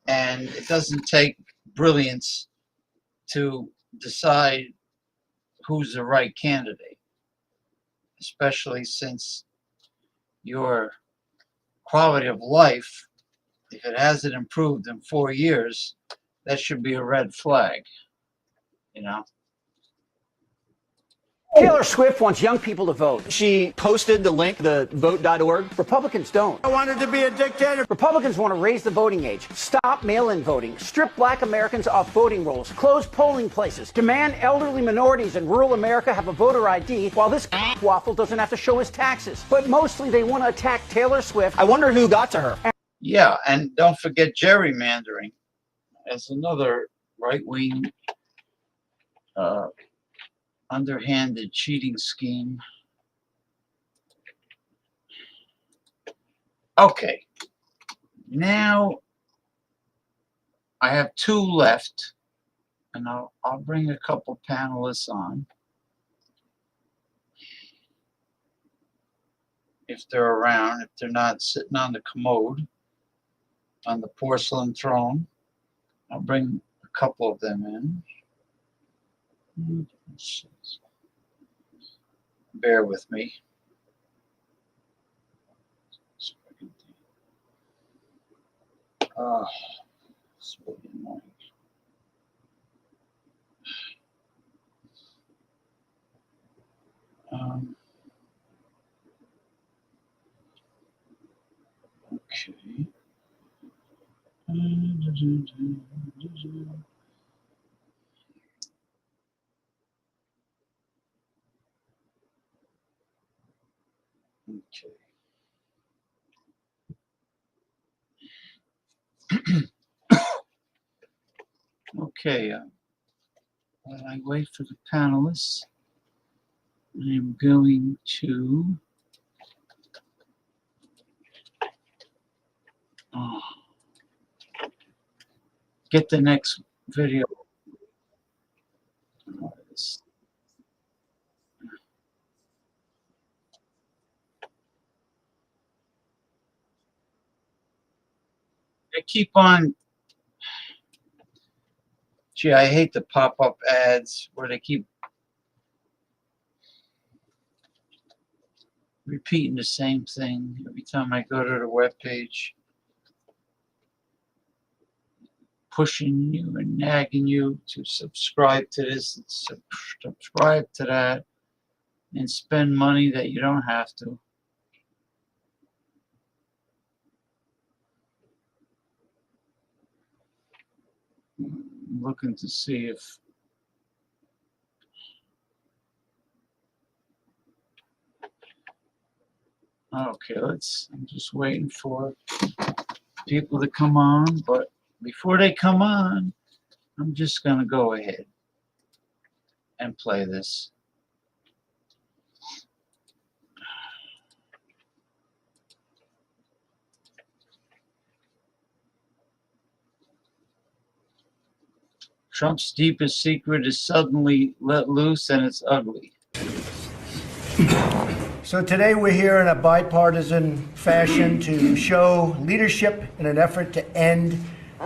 And it doesn't take brilliance to decide who's the right candidate, especially since your quality of life, if it hasn't improved in 4 years, that should be a red flag, you know? Taylor Swift wants young people to vote. She posted the link, the vote.org. Republicans don't. I wanted to be a dictator. Republicans want to raise the voting age, stop mail-in voting, strip black Americans off voting rolls, close polling places, demand elderly minorities in rural America have a voter ID, while this waffle doesn't have to show his taxes. But mostly they want to attack Taylor Swift. I wonder who got to her. Yeah, and don't forget gerrymandering as another right-wing underhanded cheating scheme. Okay, now I have 2 left, and I'll bring a couple panelists on if they're around, if they're not sitting on the commode, on the porcelain throne. I'll bring a couple of them in. Bear with me. Oh, it's really annoying. Okay. Okay, while I wait for the panelists, I'm going to get the next video. they keep on. Gee, I hate the pop-up ads where they keep repeating the same thing every time I go to the webpage, pushing you and nagging you to subscribe to this and subscribe to that and spend money that you don't have to. I'm looking to see if okay, I'm just waiting for people to come on, but before they come on, I'm just gonna go ahead and play this. Trump's deepest secret is suddenly let loose and it's ugly. So today we're here in a bipartisan fashion to show leadership in an effort to end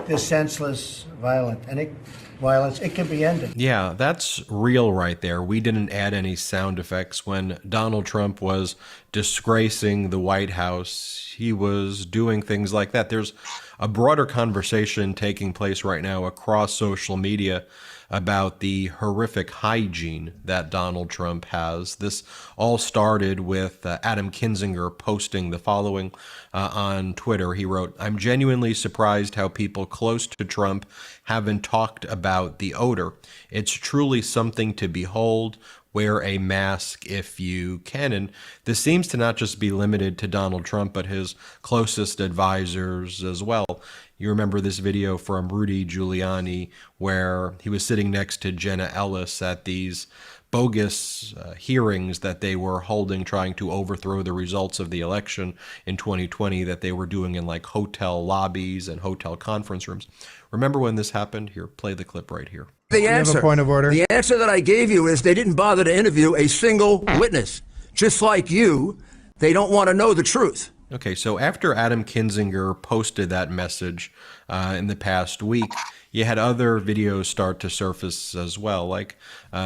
this senseless violence. It can be ended. Yeah, that's real right there. We didn't add any sound effects when Donald Trump was disgracing the White House. He was doing things like that. There's a broader conversation taking place right now across social media about the horrific hygiene that Donald Trump has. This all started with Adam Kinzinger posting the following on Twitter. He wrote, "I'm genuinely surprised how people close to Trump haven't talked about the odor. It's truly something to behold. Wear a mask if you can." And this seems to not just be limited to Donald Trump, but his closest advisors as well. You remember this video from Rudy Giuliani where he was sitting next to Jenna Ellis at these bogus hearings that they were holding, trying to overthrow the results of the election in 2020 that they were doing in like hotel lobbies and hotel conference rooms. Remember when this happened? Here, play the clip right here. The answer. Point of order. The answer that I gave you is they didn't bother to interview a single witness. Just like you, they don't want to know the truth. Okay, so after Adam Kinzinger posted that message in the past week, you had other videos start to surface as well, like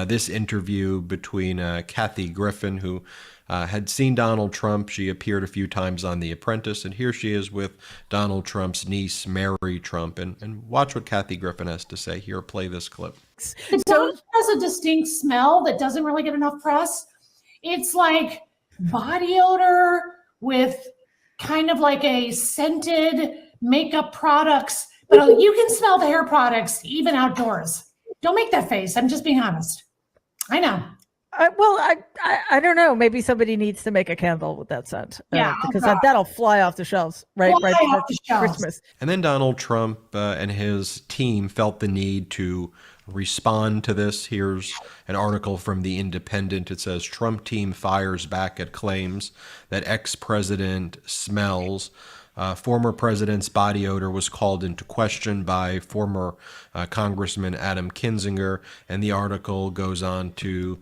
this interview between Kathy Griffin, who had seen Donald Trump. She appeared a few times on The Apprentice, and here she is with Donald Trump's niece, Mary Trump. And watch what Kathy Griffin has to say. Here, play this clip. It has a distinct smell that doesn't really get enough press. It's like body odor with kind of like a scented makeup products, but you can smell the hair products even outdoors. Don't make that face. I'm just being honest. I know. I don't know. Maybe somebody needs to make a candle with that scent. Because that'll fly off the shelves right before Christmas. And then Donald Trump and his team felt the need to respond to this. Here's an article from The Independent. It says, Trump team fires back at claims that ex-president smells. Former president's body odor was called into question by former Congressman Adam Kinzinger, and the article goes on to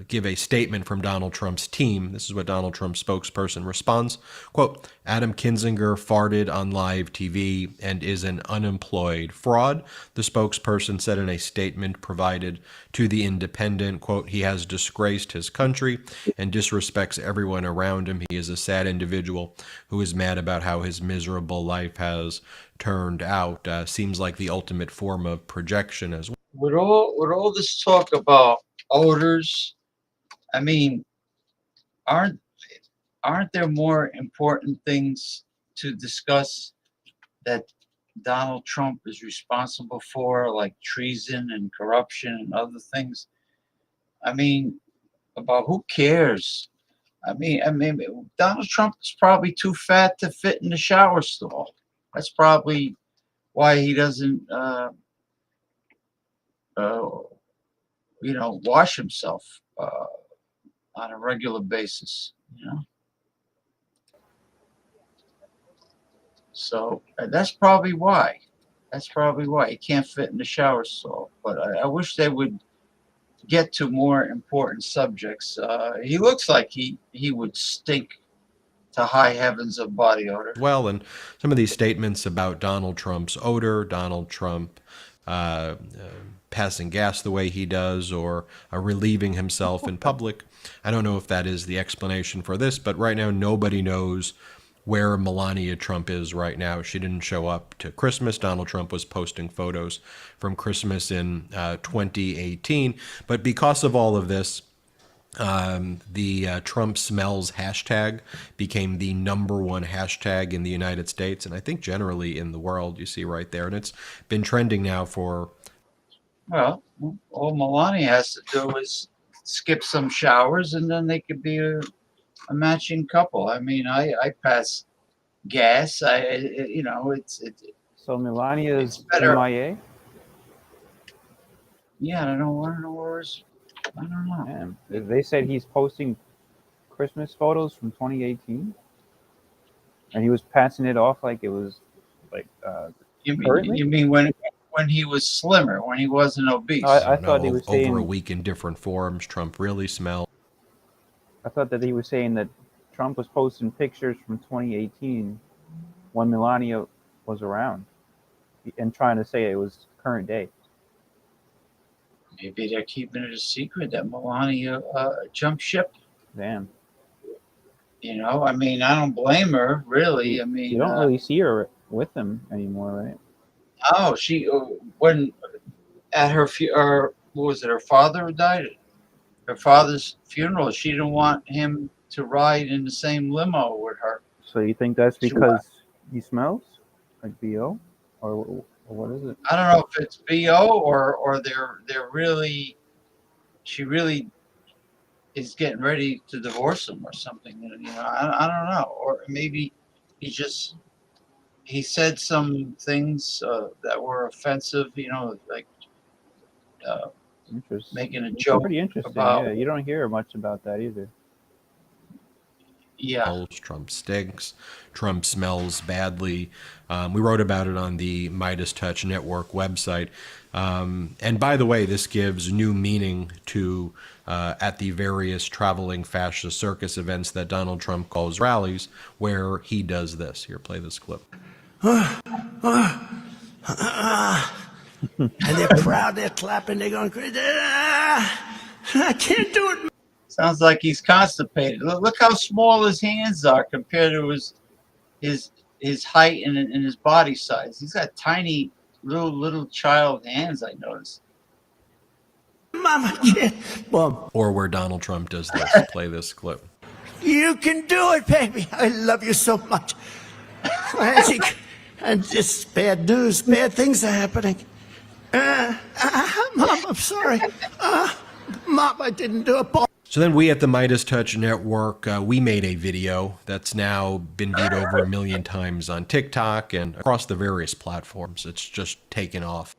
give a statement from Donald Trump's team. This is what Donald Trump's spokesperson responds. Quote, Adam Kinzinger farted on live TV and is an unemployed fraud. The spokesperson said in a statement provided to The Independent, quote, he has disgraced his country and disrespects everyone around him. He is a sad individual who is mad about how his miserable life has turned out. Seems like the ultimate form of projection as well. With all this talk about odors, I mean, aren't there more important things to discuss that Donald Trump is responsible for, like treason and corruption and other things? I mean, about who cares? I mean, Donald Trump is probably too fat to fit in the shower stall. That's probably why he doesn't, wash himself on a regular basis. So that's probably why. He can't fit in the shower stall. But I wish they would get to more important subjects. He looks like he would stink to high heavens of body odor. Well, and some of these statements about Donald Trump's odor, Donald Trump passing gas the way he does, or relieving himself in public. I don't know if that is the explanation for this, but right now nobody knows where Melania Trump is right now. She didn't show up to Christmas. Donald Trump was posting photos from Christmas in 2018. But because of all of this, the Trump smells hashtag became the #1 hashtag in the United States, and I think generally in the world. You see right there, and it's been trending now for... Well, all Melania has to do is skip some showers, and then they could be a matching couple. I mean, I pass gas. You know, it's So Melania is better. MIA? Yeah, I don't know where is. I don't know. Man, they said he's posting Christmas photos from 2018, and he was passing it off like it was like You currently? mean when he was slimmer, when he wasn't obese? I thought he was over saying a week in different forms. Trump really smelled. I thought that he was saying that Trump was posting pictures from 2018 when Melania was around, and trying to say it was current day. Maybe they're keeping it a secret that Melania jumped ship. Damn. You know, I mean, I don't blame her, really. I mean, You don't really see her with him anymore, right? Oh, she when at her what was it? Her father died. Her father's funeral. She didn't want him to ride in the same limo with her. So you think that's because he smells like BO, or what is it? I don't know if it's BO or they're really, she really is getting ready to divorce him or something. You know, I don't know. Or maybe he said some things that were offensive. You know, like making a joke. Pretty interesting. About, Yeah, you don't hear much about that either. Yeah. Trump stinks. Trump smells badly. We wrote about it on the Midas Touch Network website. And by the way, this gives new meaning to at the various traveling fascist circus events that Donald Trump calls rallies, where he does this. Here, play this clip. And they're proud, they're clapping, they're going crazy. I can't do it. Sounds like he's constipated. Look how small his hands are compared to his height and his body size. He's got tiny little child hands, I noticed. Mama can't. Mom. Or where Donald Trump does this. Play this clip. You can do it, baby. I love you so much. And just bad news. Bad things are happening. Mom, I'm sorry. Mom, I didn't do it. So then we at the Midas Touch Network, we made a video that's now been viewed over 1 million times on TikTok and across the various platforms. It's just taken off,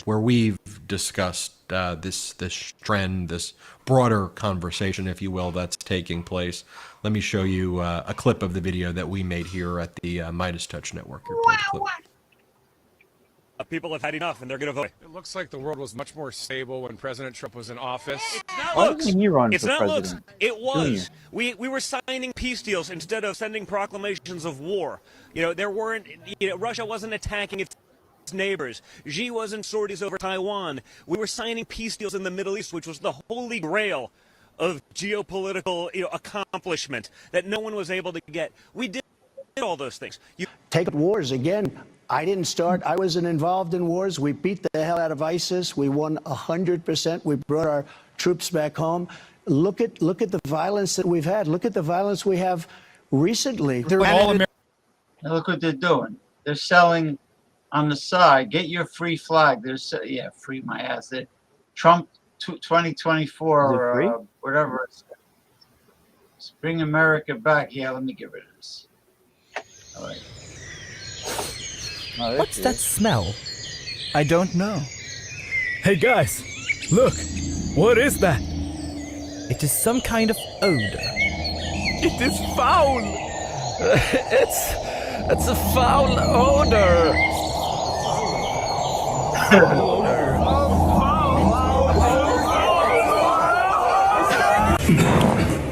where we've discussed this trend, this broader conversation, if you will, that's taking place. Let me show you a clip of the video that we made here at the Midas Touch Network. Here, play the clip. People have had enough, and they're going to vote. It looks like the world was much more stable when President Trump was in office. Why doesn't he run for president? It was. Junior. We were signing peace deals instead of sending proclamations of war. You know, there weren't. You know, Russia wasn't attacking its neighbors. Xi wasn't sorties over Taiwan. We were signing peace deals in the Middle East, which was the holy grail of geopolitical accomplishment that no one was able to get. We did all those things. Take wars again. I didn't start. I wasn't involved in wars. We beat the hell out of ISIS. We won 100%. We brought our troops back home. Look at the violence that we've had. Look at the violence we have recently. Now look what they're doing. They're selling on the side. Get your free flag. They're free my ass. Trump 2024 or whatever. It's bring America back. Yeah, let me get rid of this. All right. What's that smell? I don't know. Hey guys, look! What is that? It is some kind of odor. It is foul! It's a foul odor!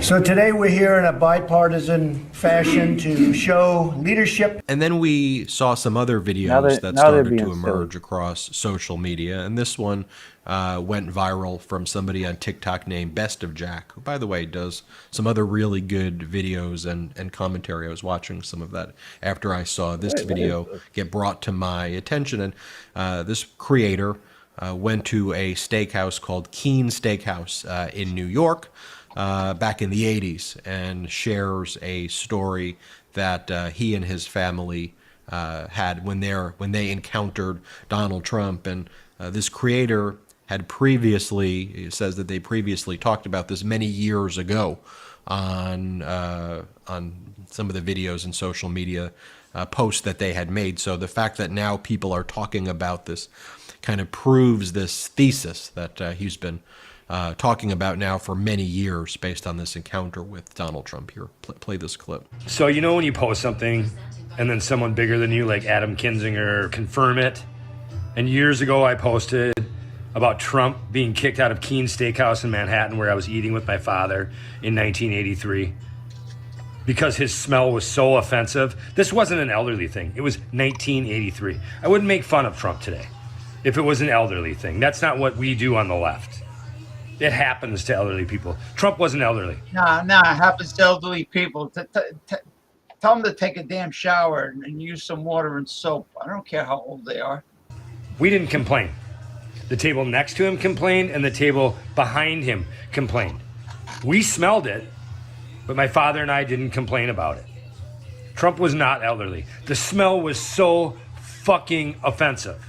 So today we're here in a bipartisan fashion to show leadership. And then we saw some other videos Now that they're started being to emerge across social media. And this one went viral from somebody on TikTok named Best of Jack, who, by the way, does some other really good videos and commentary. I was watching some of that after I saw this video get brought to my attention. And this creator went to a steakhouse called Keen Steakhouse in New York back in the 80s and shares a story that he and his family had when they encountered Donald Trump. And this creator had previously, he says that they previously talked about this many years ago on some of the videos and social media posts that they had made. So the fact that now people are talking about this kind of proves this thesis that he's been talking about now for many years based on this encounter with Donald Trump. Here, play this clip. So you know when you post something and then someone bigger than you, like Adam Kinzinger, confirm it? And years ago I posted about Trump being kicked out of Keen Steakhouse in Manhattan where I was eating with my father in 1983 because his smell was so offensive. This wasn't an elderly thing. It was 1983. I wouldn't make fun of Trump today if it was an elderly thing. That's not what we do on the left. It happens to elderly people. Trump wasn't elderly. Nah, it happens to elderly people. Tell them to take a damn shower and use some water and soap. I don't care how old they are. We didn't complain. The table next to him complained, and the table behind him complained. We smelled it, but my father and I didn't complain about it. Trump was not elderly. The smell was so fucking offensive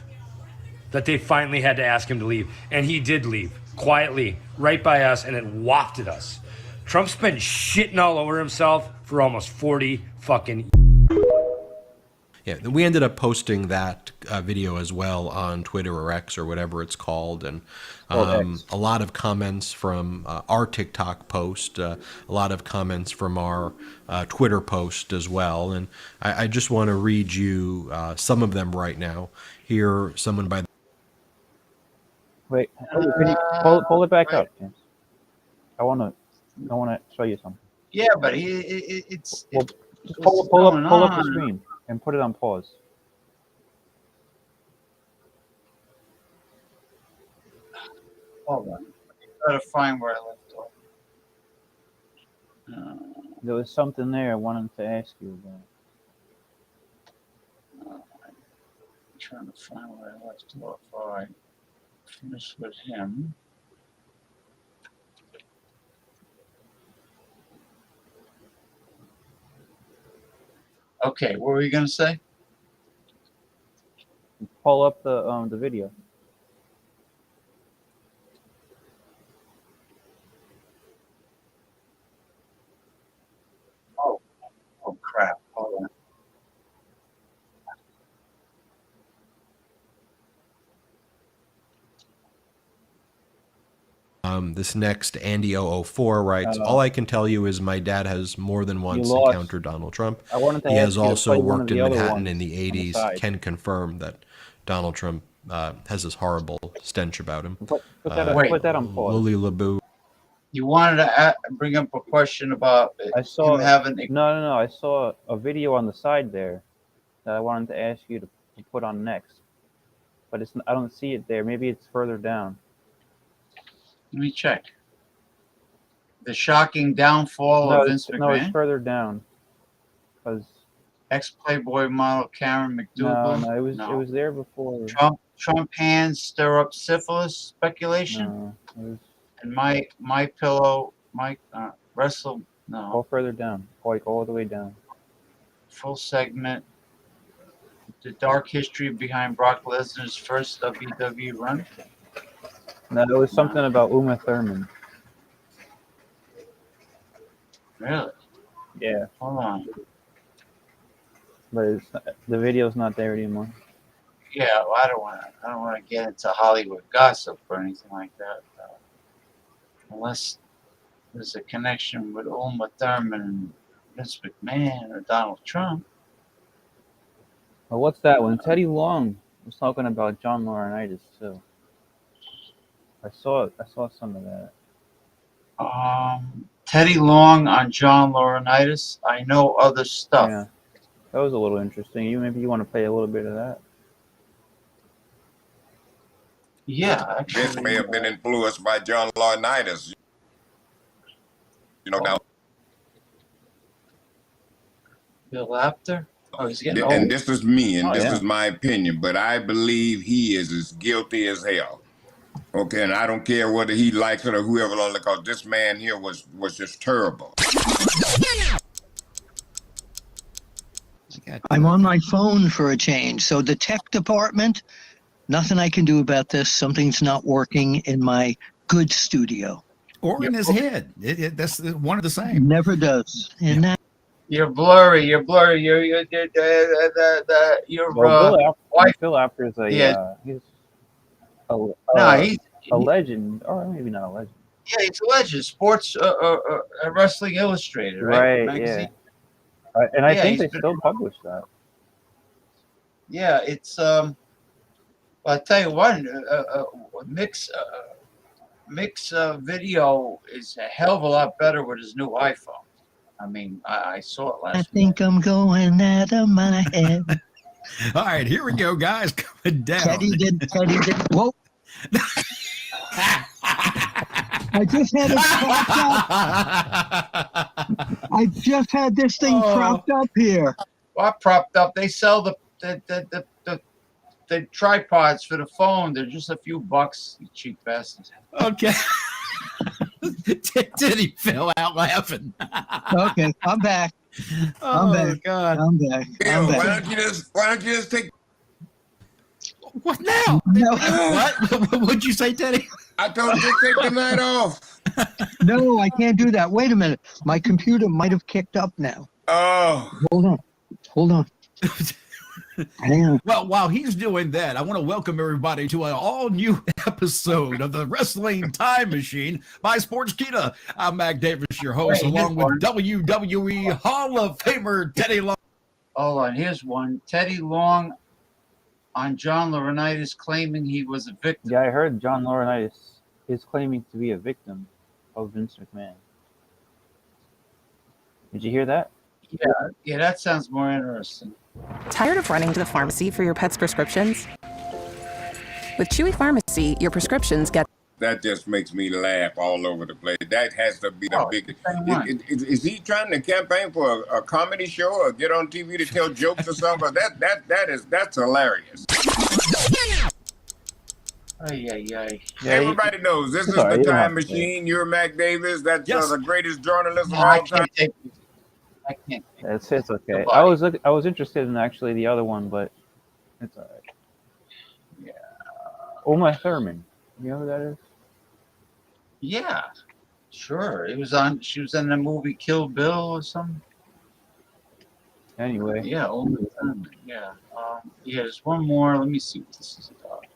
that they finally had to ask him to leave. And he did leave, quietly, right by us, and it wafted us. Trump's been shitting all over himself for almost 40 fucking Yeah, we ended up posting that video as well on Twitter or X or whatever it's called, and a lot of comments from our TikTok post, a lot of comments from our Twitter post as well, and I just want to read you some of them right now. Here, someone by the Wait, can you pull it back up, James? I want to show you something. Yeah, but it's just pull up the screen and put it on pause. Hold on. I gotta find where I left off. There was something there I wanted to ask you about. I'm trying to find where I left off. All right. Finish with him. Okay, what were you gonna say? Pull up the video. Oh crap! Hold on. This next Andy 004 writes, all I can tell you is my dad has more than once encountered Donald Trump. He has also worked in Manhattan in the 80s, can confirm that Donald Trump has this horrible stench about him. Put that on pause. Lily LeBou. You wanted to bring up a question about him having... No. I saw a video on the side there that I wanted to ask you to put on next. But I don't see it there. Maybe it's further down. Let me check. The shocking downfall of Instagram. No, it's further down. Because ex-Playboy model Karen McDougal. No, it was there before. Trump hands stir up syphilis speculation. No, and my pillow, wrestle. No. Go further down. Like all the way down. Full segment. The dark history behind Brock Lesnar's first WWE run. No, it was something about Uma Thurman. Really? Yeah. Hold on. But the video's not there anymore. Yeah, well, I don't want to get into Hollywood gossip or anything like that, unless there's a connection with Uma Thurman and Vince McMahon or Donald Trump. Well, what's that one? Teddy Long was talking about John Laurinaitis too. I saw some of that. Teddy Long on John Laurinaitis. I know other stuff. Yeah, that was a little interesting. Maybe you want to play a little bit of that. Yeah, actually, This may have been influenced by John Laurinaitis. You know, now. Bill Apter. Oh, he's getting And old. this is me, and Oh, this yeah. is my opinion, but I believe he is as guilty as hell. Okay, and I don't care whether he likes it or whoever, because this man here was just terrible. I'm on my phone for a change. So the tech department, nothing I can do about this. Something's not working in my good studio. Or in his head. That's one of the same. Never does. And that You're blurry. You're blurry. You're Well, wife. Bill Apter is he's a legend, or maybe not a legend. Yeah, he's a legend. Sports Wrestling Illustrated, right? Right. Magazine. Yeah. And I Yeah, think he's they still publish that. Yeah, it's well, I tell you what, mix video is a hell of a lot better with his new iPhone. I mean, I saw it last I think I'm going out of my head. All right, here we go, guys. Coming down. Teddy did. Whoa. I just had it propped up. I just had this thing propped up here. What propped up? They sell the tripods for the phone. They're just a few bucks, you cheap bastards. Okay. Teddy fell out laughing. Okay, I'm back. I'm back. God. I'm back. Bill, why don't you just take? What now? No. What? What'd you say, Teddy? I told you to take the night off. No, I can't do that. Wait a minute. My computer might have kicked up now. Oh. Hold on. Hang on. Well, while he's doing that, I want to welcome everybody to an all-new episode of the Wrestling Time Machine by Sportskeeda. I'm Mac Davis, your host, along with WWE Hall of Famer Teddy Long. Hold on, here's one. Teddy Long on John Laurinaitis claiming he was a victim. Yeah, I heard John Laurinaitis is claiming to be a victim of Vince McMahon. Did you hear that? Yeah, that sounds more interesting. Tired of running to the pharmacy for your pet's prescriptions? With Chewy Pharmacy, your prescriptions get... That just makes me laugh all over the place. That has to be the biggest. Is he trying to campaign for a comedy show or get on TV to tell jokes or something? That's hilarious. Everybody knows this is the Time Machine. You're Mac Davis. That's the greatest journalist of all time. I can't. It's okay. I was interested in actually the other one, but it's all right. Yeah. Uma Thurman. You know who that is? Yeah, sure. She was in the movie Kill Bill or something. Anyway. Yeah. Yeah. There's one more. Let me see what this is about.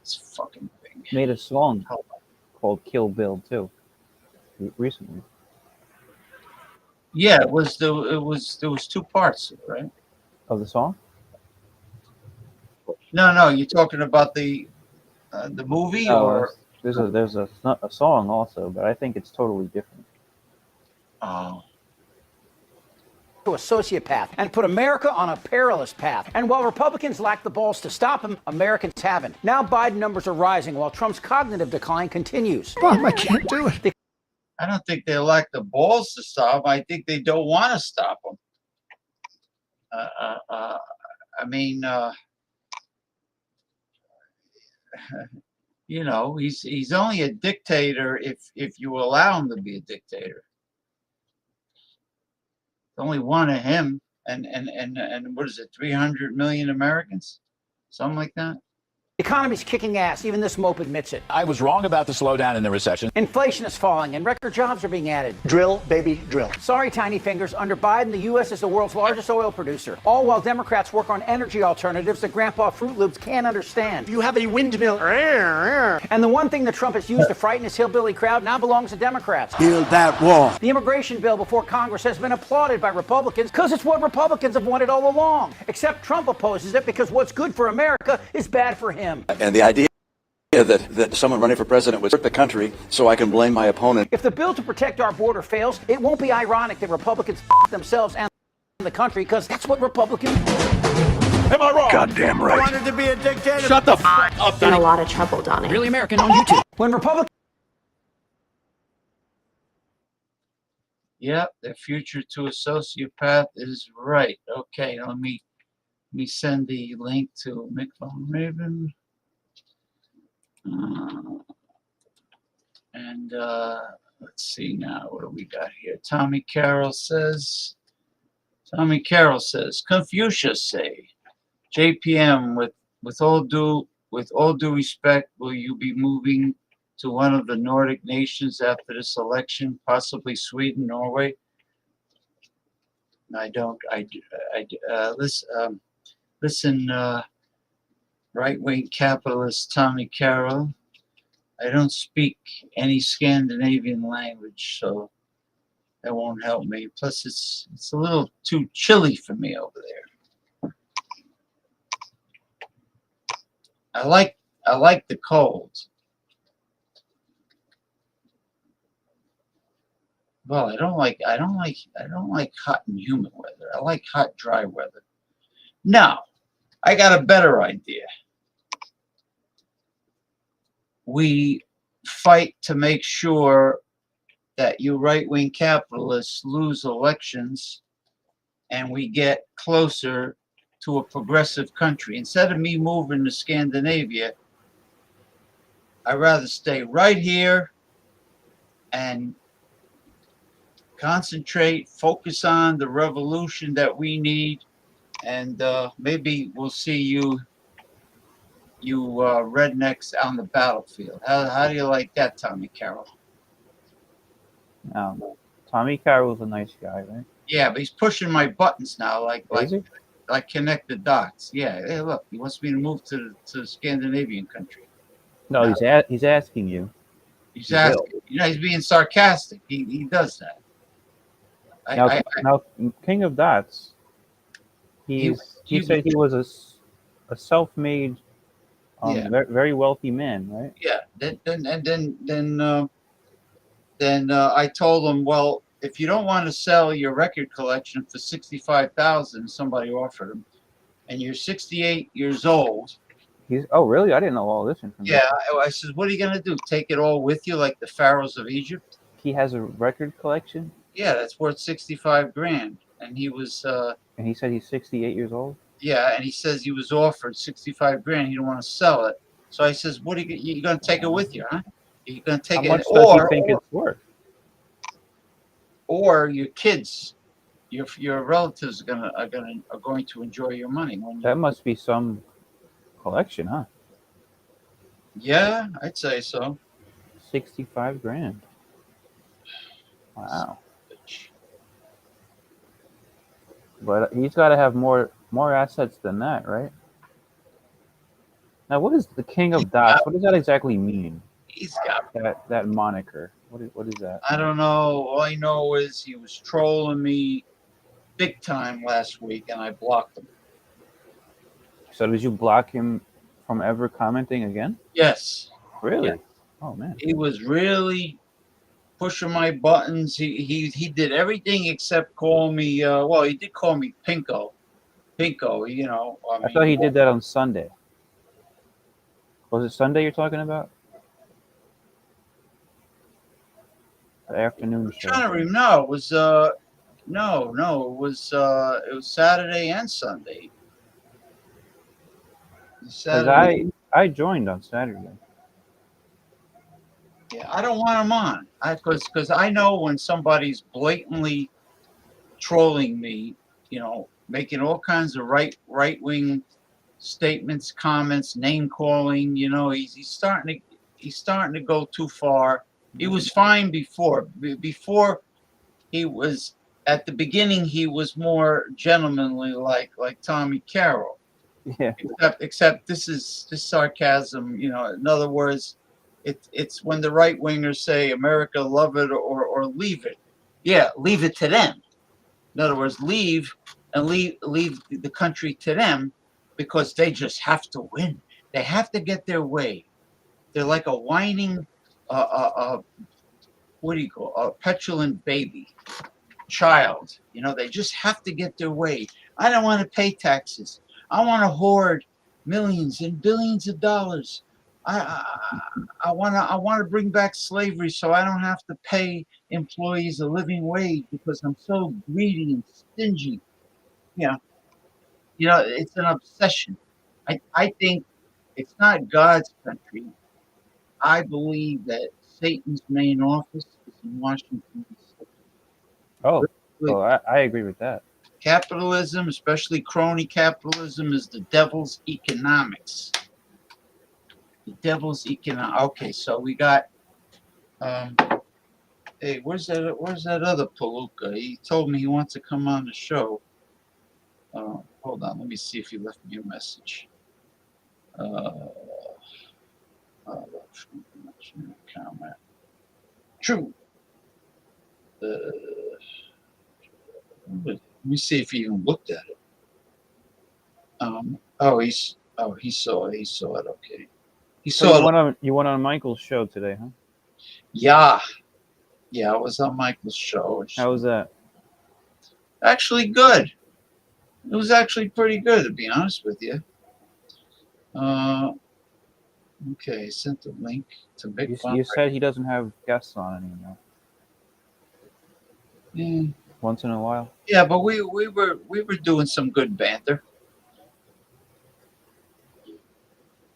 This fucking thing. Made a song called Kill Bill too. Recently. Yeah, there was two parts, right? Of the song? No, you're talking about the movie, or there's a song also, but I think it's totally different. Oh. To a sociopath and put America on a perilous path. And while Republicans lack the balls to stop him, Americans haven't. Now Biden numbers are rising while Trump's cognitive decline continues. Bob, I can't do it. I don't think they lack the balls to stop. I think they don't want to stop him. I mean, you know, he's only a dictator if you allow him to be a dictator. There's only one of him, and what is it, 300 million Americans, something like that. Economy's kicking ass. Even this mope admits it. I was wrong about the slowdown in the recession. Inflation is falling and record jobs are being added. Drill, baby, drill. Sorry, tiny fingers. Under Biden, the U.S. is the world's largest oil producer. All while Democrats work on energy alternatives that Grandpa Fruit Loops can't understand. You have a windmill. And the one thing that Trump has used to frighten his hillbilly crowd now belongs to Democrats. Build that wall. The immigration bill before Congress has been applauded by Republicans because it's what Republicans have wanted all along. Except Trump opposes it because what's good for America is bad for him. And the idea that someone running for president would hurt the country so I can blame my opponent. If the bill to protect our border fails, it won't be ironic that Republicans themselves and the country because that's what Republicans do. Am I wrong? Goddamn right. I wanted to be a dictator. Shut the f up, In a lot of trouble, Donnie. Really American on YouTube. When Republicans Yep, the future to a sociopath is right. Okay, let me send the link to Mick Von Raven. Let's see now, what do we got here? Tommy Carroll says, Confucius say, JPM, with all due respect, will you be moving to one of the Nordic nations after this election, possibly Sweden, Norway? I don't. Listen, right-wing capitalist Tommy Carroll. I don't speak any Scandinavian language, so that won't help me. Plus, it's a little too chilly for me over there. I like the cold. Well, I don't like hot and humid weather. I like hot, dry weather. Now, I got a better idea. We fight to make sure that you right-wing capitalists lose elections and we get closer to a progressive country. Instead of me moving to Scandinavia, I'd rather stay right here and concentrate, focus on the revolution that we need, and maybe we'll see you rednecks on the battlefield. How do you like that, Tommy Carroll? Tommy Carroll's a nice guy, right? Yeah, but he's pushing my buttons now, like connect the dots. Yeah, hey, look, he wants me to move to Scandinavian country. No, he's asking you. He's asking. He's being sarcastic. He does that. Now, King of Dots. He said he was a self-made, very wealthy man, right? Yeah. Then I told him, well, if you don't want to sell your record collection for $65,000, somebody offered him, and you're 68 years old. Oh, really? I didn't know all this information. Yeah, I said, what are you gonna do? Take it all with you, like the pharaohs of Egypt? He has a record collection. Yeah, that's worth $65,000, and he was. And he said he's 68 years old. Yeah, and he says he was offered $65,000. He didn't want to sell it. So I says, "What are you gonna take it with you, huh? You're gonna take How it, much does he think it's worth? Or your kids, your relatives are going to enjoy your money. That must be some collection, huh? Yeah, I'd say so. $65,000. Wow. But he's got to have more assets than that, right? Now, what is the King of Dots? What does that exactly mean? He's got that moniker. What is that? I don't know. All I know is he was trolling me big time last week, and I blocked him. So did you block him from ever commenting again? Yes. Really? Yeah. Oh man. He was really pushing my buttons. He did everything except call me. Well, he did call me Pinko. Pinko, you know. I thought he did that on Sunday. Was it Sunday you're talking about? The afternoon show. I'm trying to remember. No, it was it was Saturday and Sunday. Because I joined on Saturday. Yeah, I don't want him on. Because I know when somebody's blatantly trolling me, you know, making all kinds of right wing statements, comments, name calling. You know, he's starting to go too far. He was fine before. Before he was at the beginning, he was more gentlemanly, like Tommy Carroll. Yeah. Except this sarcasm. You know, in other words, it's when the right wingers say America, love it or leave it. Yeah, leave it to them. In other words, leave the country to them because they just have to win. They have to get their way. They're like a whining, what do you call a petulant baby child. You know, they just have to get their way. I don't want to pay taxes. I want to hoard millions and billions of dollars. I want to bring back slavery so I don't have to pay employees a living wage because I'm so greedy and stingy. Yeah, you know, it's an obsession. I think it's not God's country. I believe that Satan's main office is in Washington, D.C. Oh, well, I agree with that. Capitalism, especially crony capitalism, is the devil's economics. The devil's economic. Okay, so we got. Hey, where's that other Palooka? He told me he wants to come on the show. Hold on, let me see if he left me a message. Comment. True. Let me see if he even looked at it. He saw it. He saw it. Okay. He So saw it. you went on Michael's show today, huh? Yeah. Yeah, I was on Michael's show. How was that? Actually good. It was actually pretty good, to be honest with you. Okay, sent the link to Big Fun. You said he doesn't have guests on anymore. Yeah. Once in a while. Yeah, but we were doing some good banter.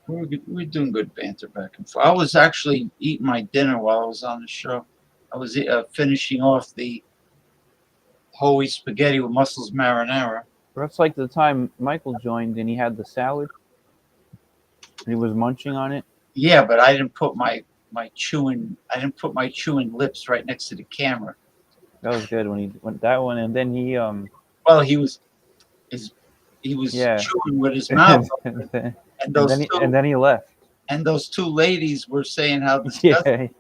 We were doing good banter back and forth. I was actually eating my dinner while I was on the show. I was finishing off the holy spaghetti with mussels marinara. That's like the time Michael joined and he had the salad. And he was munching on it. Yeah, but I didn't put my chewing lips right next to the camera. That was good when he went that one, and then he Well, he was chewing with his mouth, and then he left. And those two ladies were saying how disgusting.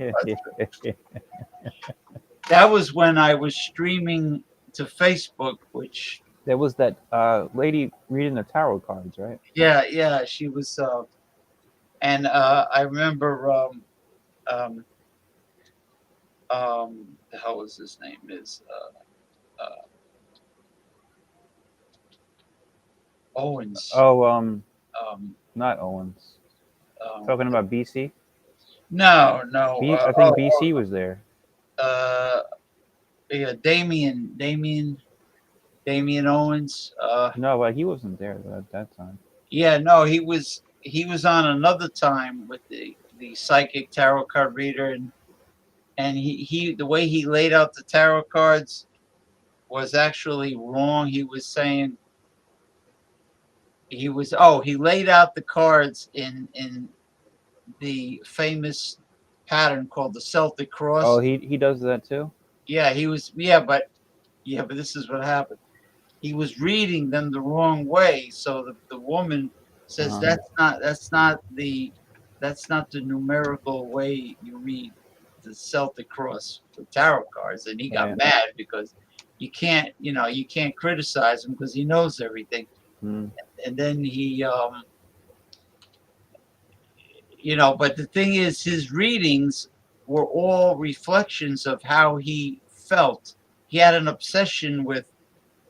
That was when I was streaming to Facebook, which there was that lady reading the tarot cards, right? Yeah, she was. And I remember the hell was his name Owens. Oh, not Owens. Talking about BC. No. I think BC was there. Yeah, Damien Owens. No, but he wasn't there at that time. Yeah, no, he was on another time with the psychic tarot card reader, and he the way he laid out the tarot cards was actually wrong. He was saying he laid out the cards in the famous pattern called the Celtic cross. Oh, he does that too? Yeah, but this is what happened. He was reading them the wrong way, so the woman says that's not the numerical way you read the Celtic cross with tarot cards, and he got mad because you can't criticize him because he knows everything. And then he but the thing is, his readings were all reflections of how he felt. He had an obsession with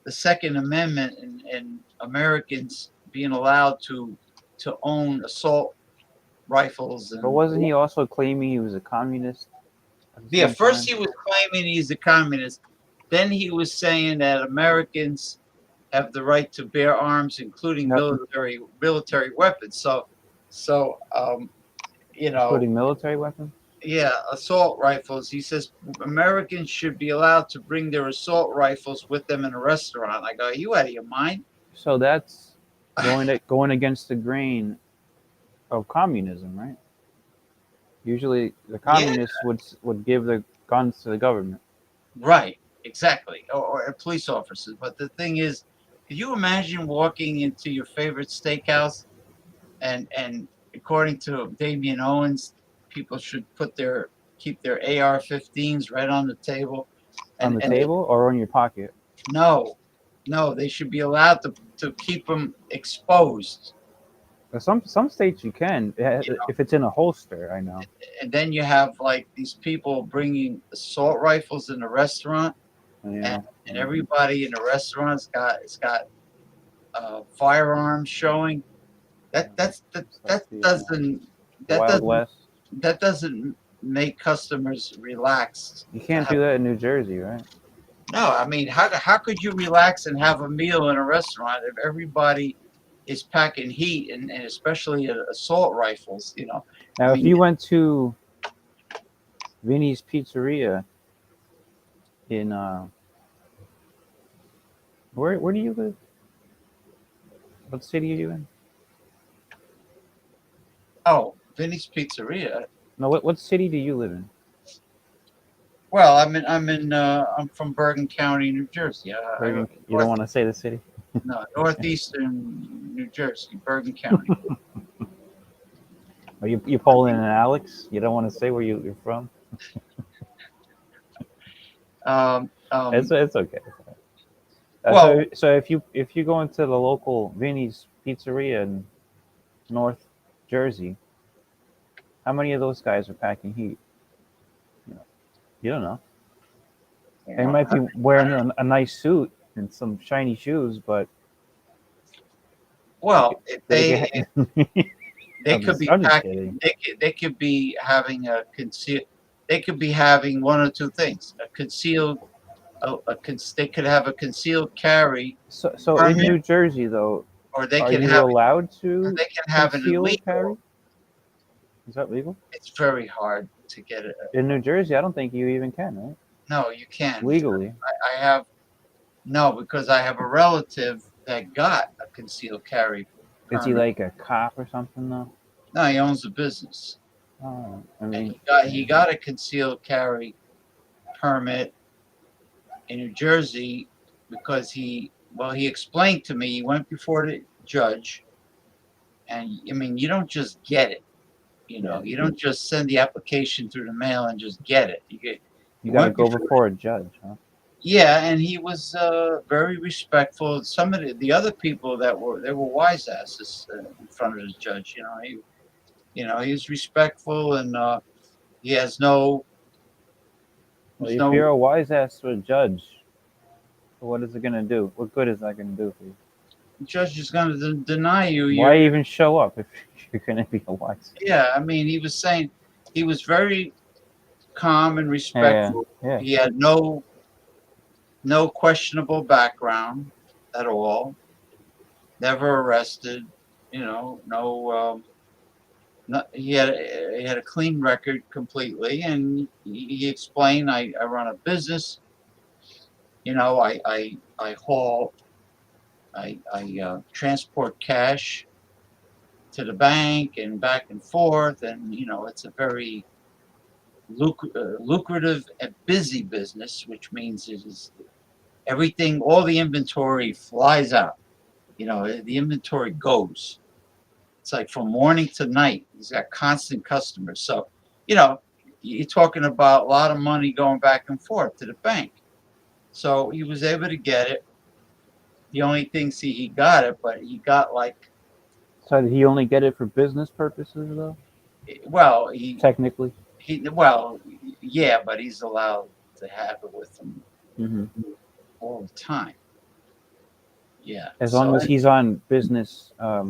the Second Amendment and Americans being allowed to own assault rifles. But wasn't he also claiming he was a communist? Yeah, first he was claiming he's a communist. Then he was saying that Americans have the right to bear arms, including military weapons. Including military weapons? Yeah, assault rifles. He says Americans should be allowed to bring their assault rifles with them in a restaurant. I go, are you out of your mind? So that's going against the grain of communism, right? Usually, the communists would give the guns to the government. Right, exactly, or police officers. But the thing is, could you imagine walking into your favorite steakhouse and according to Damian Owens, people should keep their AR-15s right on the table. On the table or on your pocket? No, they should be allowed to keep them exposed. Some states you can, if it's in a holster. I know. And then you have like these people bringing assault rifles in the restaurant, and everybody in the restaurant's got firearms showing. That doesn't make customers relaxed. You can't do that in New Jersey, right? No, I mean, how could you relax and have a meal in a restaurant if everybody is packing heat and especially assault rifles? You know. Now, if you went to Vinny's Pizzeria in where do you live? What city are you in? Oh, Vinny's Pizzeria. No, what city do you live in? Well, I'm from Bergen County, New Jersey. You don't want to say the city? No, northeastern New Jersey, Bergen County. Are you Poland and Alex? You don't want to say where you're from? It's okay. Well, so if you go into the local Vinny's Pizzeria in North Jersey, how many of those guys are packing heat? You don't know. They might be wearing a nice suit and some shiny shoes, but they could be packing. They could be having a concealed. They could be having one or two things: a concealed. They could have a concealed carry. So in New Jersey, though, or they are can you have allowed to? Or they can have an illegal carry. Is that legal? It's very hard to get it. In New Jersey, I don't think you even can, right? No, you can't. Legally. I have, because I have a relative that got a concealed carry permit. Is he like a cop or something, though? No, he owns a business. Oh, I mean, he got a concealed carry permit in New Jersey because he explained to me, he went before the judge, and I mean, you don't just get it. You don't just send the application through the mail and just get it. You got to go before a judge, huh? Yeah, and he was very respectful. Some of the other people they were wise asses in front of the judge. He was respectful, and he has no. Well, if you're a wise ass to a judge, what is it going to do? What good is that going to do for you? The judge is going to deny you. Why even show up if you're going to be a wise? Yeah, I mean, he was saying he was very calm and respectful. Yeah. He had no questionable background at all. Never arrested. He had a clean record completely, and he explained, I run a business. I haul. I transport cash to the bank and back and forth, and it's a very lucrative and busy business, which means it is everything. All the inventory flies out. The inventory goes. It's like from morning to night. He's got constant customers. So, you're talking about a lot of money going back and forth to the bank. So he was able to get it. The only thing, he got it, but he got like. So did he only get it for business purposes, though? Well, technically. Yeah, but he's allowed to have it with him all the time. Yeah. As long as he's on business, a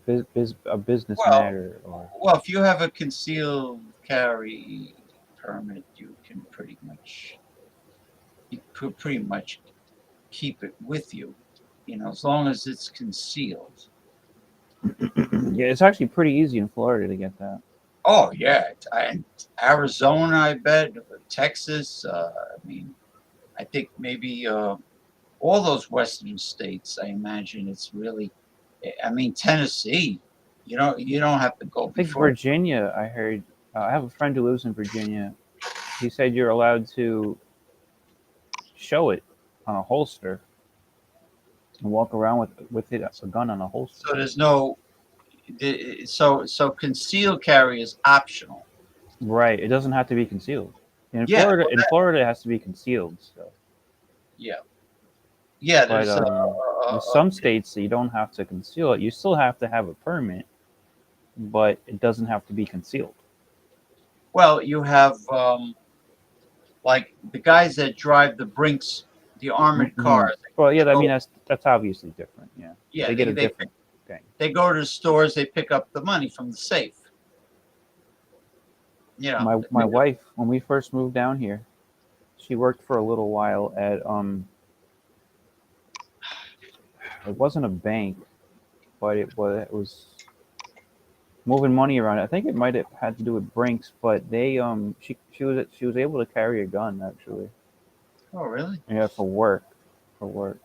business matter. Well, if you have a concealed carry permit, you can pretty much keep it with you, as long as it's concealed. Yeah, it's actually pretty easy in Florida to get that. Oh yeah, Arizona, I bet, Texas. I think maybe all those western states, I imagine it's really. I mean, Tennessee. You don't have to go I think before. Virginia. I heard. I have a friend who lives in Virginia. He said you're allowed to show it on a holster and walk around with it, a gun on a holster. So there's no. So concealed carry is optional. Right. It doesn't have to be concealed. In Yeah, Florida, well, in Florida, it has to be concealed. So. Yeah. Yeah. But There's. in some states, you don't have to conceal it. You still have to have a permit, but it doesn't have to be concealed. Well, you have like the guys that drive the Brinks, the armored cars. Well, yeah. I mean, that's obviously different. Yeah. Yeah, They get a different thing. They go to the stores. They pick up the money from the safe. My wife, when we first moved down here, she worked for a little while at it wasn't a bank, but it was moving money around. I think it might have had to do with Brinks, but they she was able to carry a gun actually. Oh, really? Yeah, for work. But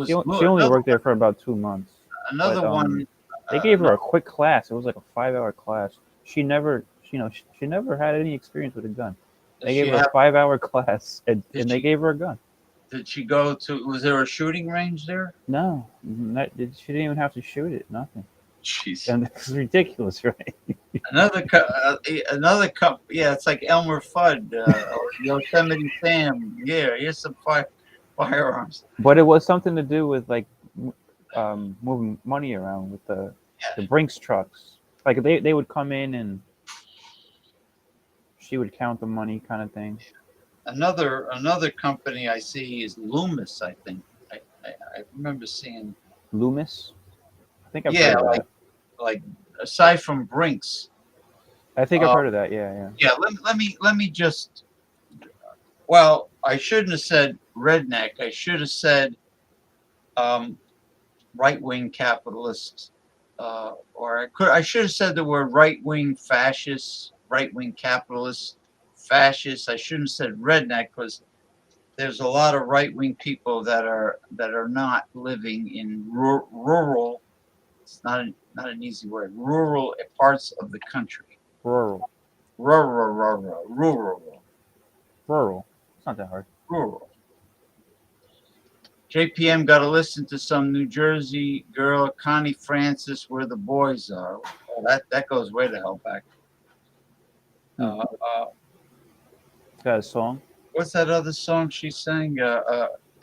she only another worked there for about 2 months. Another one. They gave her a quick class. It was like a 5-hour class. She never had any experience with a gun. They gave her a 5-hour class, and they gave her a gun. Did she go to? Was there a shooting range there? No, she didn't even have to shoot it. Nothing. Jeez. And it's ridiculous, right? Another yeah, it's like Elmer Fudd, or Yosemite Sam. Yeah, here's some firearms. But it was something to do with like moving money around with the Brinks trucks. Like they would come in and she would count the money, kind of thing. Another company I see is Loomis. I think I remember seeing Loomis. I think I've heard of that. Like aside from Brinks. I think I've heard of that. Yeah. Yeah. Let me just. Well, I shouldn't have said redneck. I should have said right-wing capitalist, or I should have said the word right-wing fascist, right-wing capitalist, fascist. I shouldn't have said redneck because there's a lot of right-wing people that are not living in rural. It's not an easy word. Rural parts of the country. Rural. It's not that hard. Rural. JPM got to listen to some New Jersey girl, Connie Francis, Where the Boys Are. Well, that goes way the hell back. Got a song? What's that other song she sang?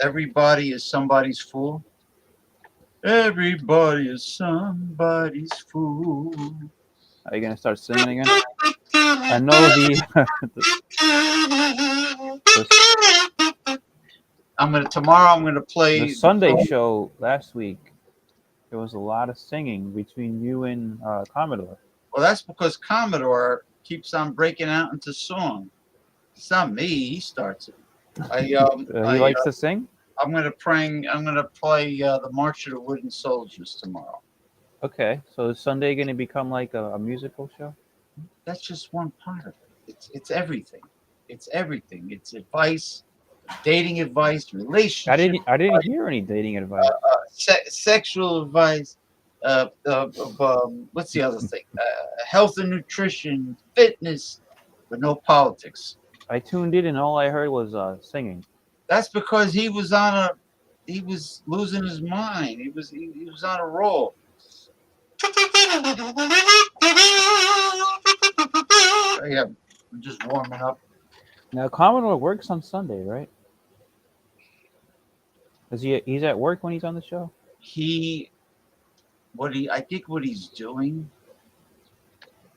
Everybody is somebody's fool. Everybody is somebody's fool. Are you gonna start singing again? I know tomorrow I'm gonna play the Sunday show last week. There was a lot of singing between you and Commodore. Well, that's because Commodore keeps on breaking out into song. It's not me. He starts it. He likes to sing. I'm gonna play the March of the Wooden Soldiers tomorrow. Okay, so is Sunday going to become like a musical show? That's just one part of it. It's everything. It's everything. It's advice, dating advice, relationship. I didn't hear any dating advice. Sexual advice. What's the other thing? Health and nutrition, fitness, but no politics. I tuned in and all I heard was singing. That's because he was losing his mind. He was on a roll. Yeah, I'm just warming up. Now Commodore works on Sunday, right? He's at work when he's on the show? I think what he's doing,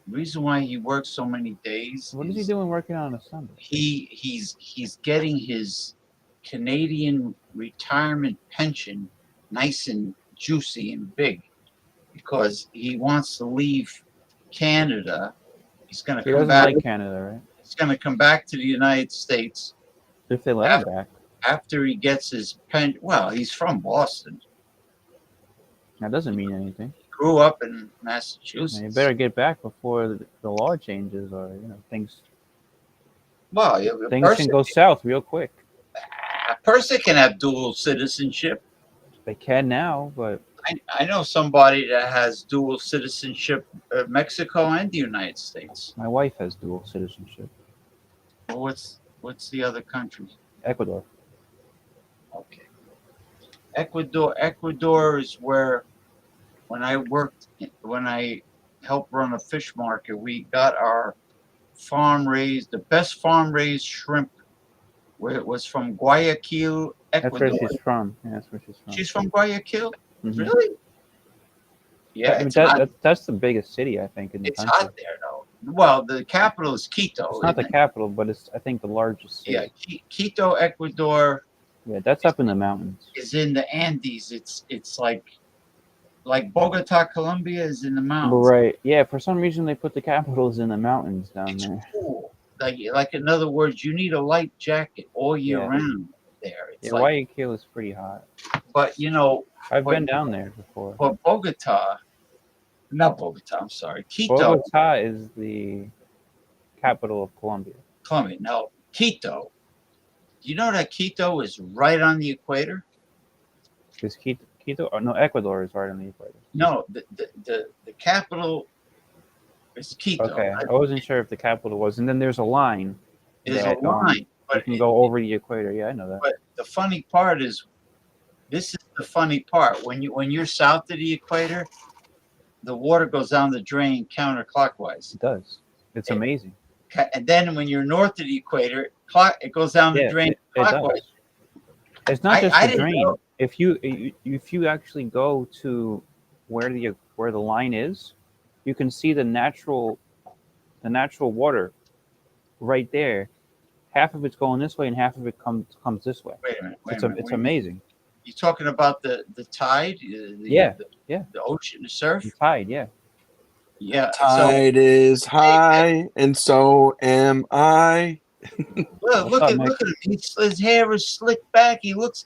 the reason why he works so many days. What is he doing working on a Sunday? He's getting his Canadian retirement pension nice and juicy and big because he wants to leave Canada. He's going to come back. Like Canada, right? He's going to come back to the United States. If they let him back. After he gets his pension. Well, he's from Boston. That doesn't mean anything. He grew up in Massachusetts. You better get back before the law changes, or things. Well, things can go south real quick. A person can have dual citizenship. They can now, but I know somebody that has dual citizenship, Mexico and the United States. my wife has dual citizenship. Well, what's the other country? Ecuador. Okay. Ecuador is where when I helped run a fish market, we got our the best farm raised shrimp, where it was from Guayaquil, That's where Ecuador. she's from. Yeah, that's where she's from. She's from Guayaquil? Mhm. Really? Yeah, I mean, it's hot. that's the biggest city, I think, in the It's country. hot there, though. Well, the capital is Quito. It's not the isn't it? capital, but it's, I think, the largest city. Yeah, Quito, Ecuador Yeah, that's up in the mountains. is in the Andes. It's like Bogota, Colombia is in the mountains. Right. Yeah, for some reason they put the capitals in the mountains down there. Cool. Like in other words, you need a light jacket all year Yeah. round there. It's Yeah, like, Guayaquil is pretty hot. but you know, I've but- been down there before. but not Bogota, I'm sorry, Quito, Bogota is the capital of Colombia. Colombia. No, Quito. Do you know that Quito is right on the equator? Is Quito? Oh, no, Ecuador is right on the equator. No, the capital is Quito. Okay, I wasn't sure if the capital was. And then there's a line. There's that, a line, you but can go over the equator. Yeah, I know that. But the funny part is, this is the funny part. When you're south of the equator, the water goes down the drain counterclockwise. It does. It's amazing. And then when you're north of the equator, it goes down the drain it clockwise. does. It's not just I the didn't drain. know. If you actually go to where the line is, you can see the natural water right there. Half of it's going this way, and half of it comes this way. Wait a minute. It's amazing. You're talking about the tide? Yeah. The ocean, the surf? The tide, yeah. Yeah. Tide is high, and so am I. Look at him. His hair is slicked back. He looks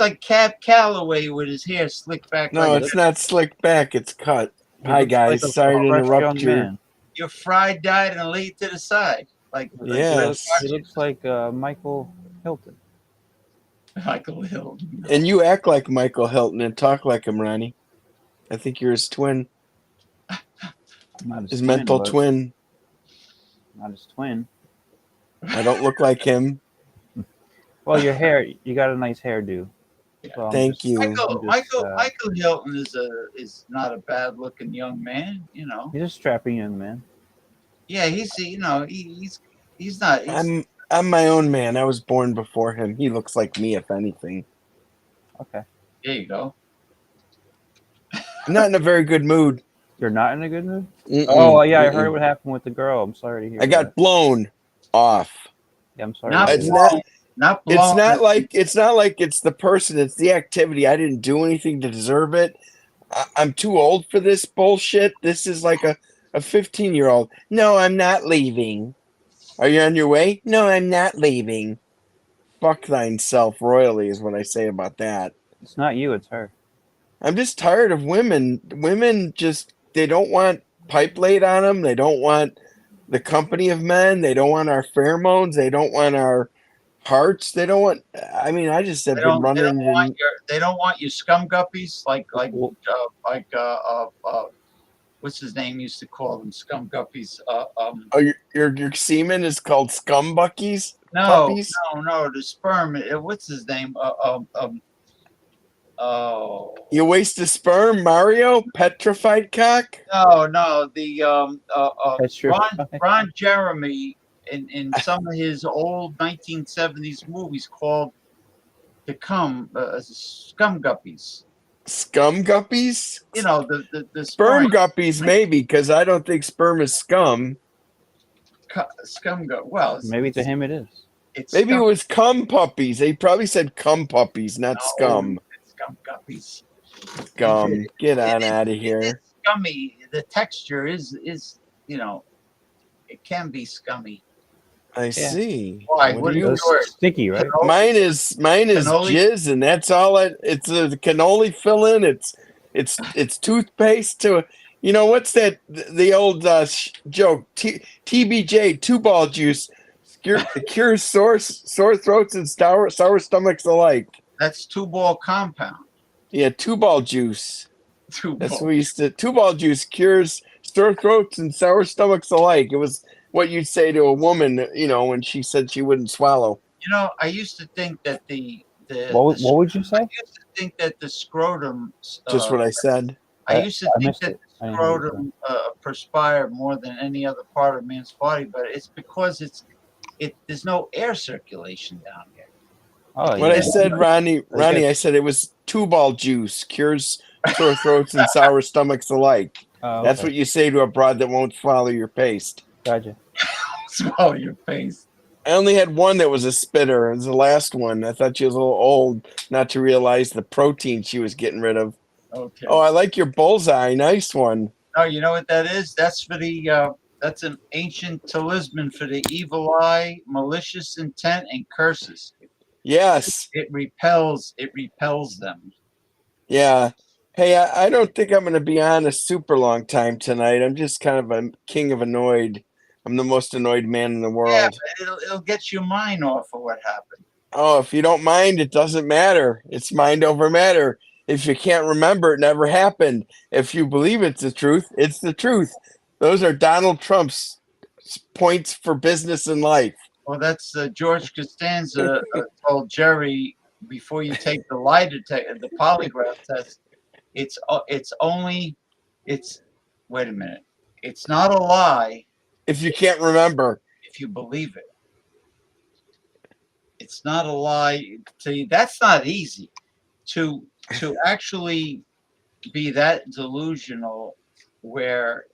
like Cab Calloway with his hair slicked back. No, like it's that. not slicked back. It's cut. Hi, guys. like a Sorry to fresh interrupt young you. man. You're fried, dyed, and laid to the side. Yes. He looks like Michael Hilton. Michael Hilton. And you act like Michael Hilton and talk like him, Ronnie. I think you're his twin. Not His mental but twin. Not his twin. I don't look like him. Well, your hair, you got a nice hairdo. So Thank you. Michael Hilton is not a bad looking young man. You know. He's a strapping young man. Yeah, he's not. I'm my own man. I was born before him. He looks like me, if anything. Okay. There you go. I'm not in a very good mood. You're not in a good mood? Mm-mm, Oh, yeah, I heard mm-mm. what happened with the girl. I'm sorry to hear I got that. blown off. Yeah, I'm sorry. Not It's blown. not. Blown. It's not like it's the person. It's the activity. I didn't do anything to deserve it. I'm too old for this bullshit. This is like a 15-year-old. No, I'm not leaving. Are you on your way? No, I'm not leaving. Fuck thine self royally is what I say about that. It's not you, it's her. I'm just tired of women. Women just, they don't want pipe laid on them. They don't want the company of men. They don't want our pheromones. They don't want our hearts. They don't want, I mean, I just have They been don't, running. they don't want you scum guppies like what's his name used to call them scum guppies. Oh, your semen is called scum buckies? No, Puppies? no, the sperm. What's his name? Oh. You waste a sperm, Mario? Petrified cock? No, the Ron Jeremy in some of his old 1970s movies called Scum Guppies. Scum guppies? You know, the Sperm guppies, maybe, because I don't think sperm is scum. Well, maybe to him it is. Maybe it was cum puppies. They probably said cum puppies, not scum. Scum guppies. Scum. Get on out of here. It's scummy. The texture is it can be scummy. I see. Why? What are yours? Sticky, right? Mine is Cannoli? jizz, and that's all it's a cannoli fill-in. It's toothpaste to, you know, what's that, the old joke, TBJ, 2-ball juice, It cures sore throats and sour stomachs alike. That's 2-ball compound. Yeah, 2-ball juice. 2-ball. That's what we used to. 2-ball juice cures sore throats and sour stomachs alike. It was what you'd say to a woman, when she said she wouldn't swallow. I used to think that What would you say? I used to think that the scrotum. Just what I said. I used to think missed that it. the scrotum perspired more than any other part of man's body, but it's because there's no air circulation down here. Oh, What I said, Ronnie, I said it was 2-ball juice cures sore throats and sour stomachs alike. Oh, That's okay. what you say to a broad that won't swallow your paste. Gotcha. Swallow your paste. I only had one that was a spitter. It was the last one. I thought she was a little old not to realize the protein she was getting rid of. Okay. Oh, I like your bullseye. Nice one. Oh, you know what that is? That's for the that's an ancient talisman for the evil eye, malicious intent, and curses. Yes. It repels them. Yeah. Hey, I don't think I'm going to be on a super long time tonight. I'm just kind of a king of annoyed. I'm the most annoyed man in the world. Yeah, but it'll get your mind off of what happened. Oh, if you don't mind, it doesn't matter. It's mind over matter. If you can't remember, it never happened. If you believe it's the truth, it's the truth. Those are Donald Trump's points for business in life. Well, that's George Costanza told Jerry before you take the lie detector, the polygraph test. Wait a minute. It's not a lie if you can't remember. If you believe it. It's not a lie. That's not easy. To actually be that delusional where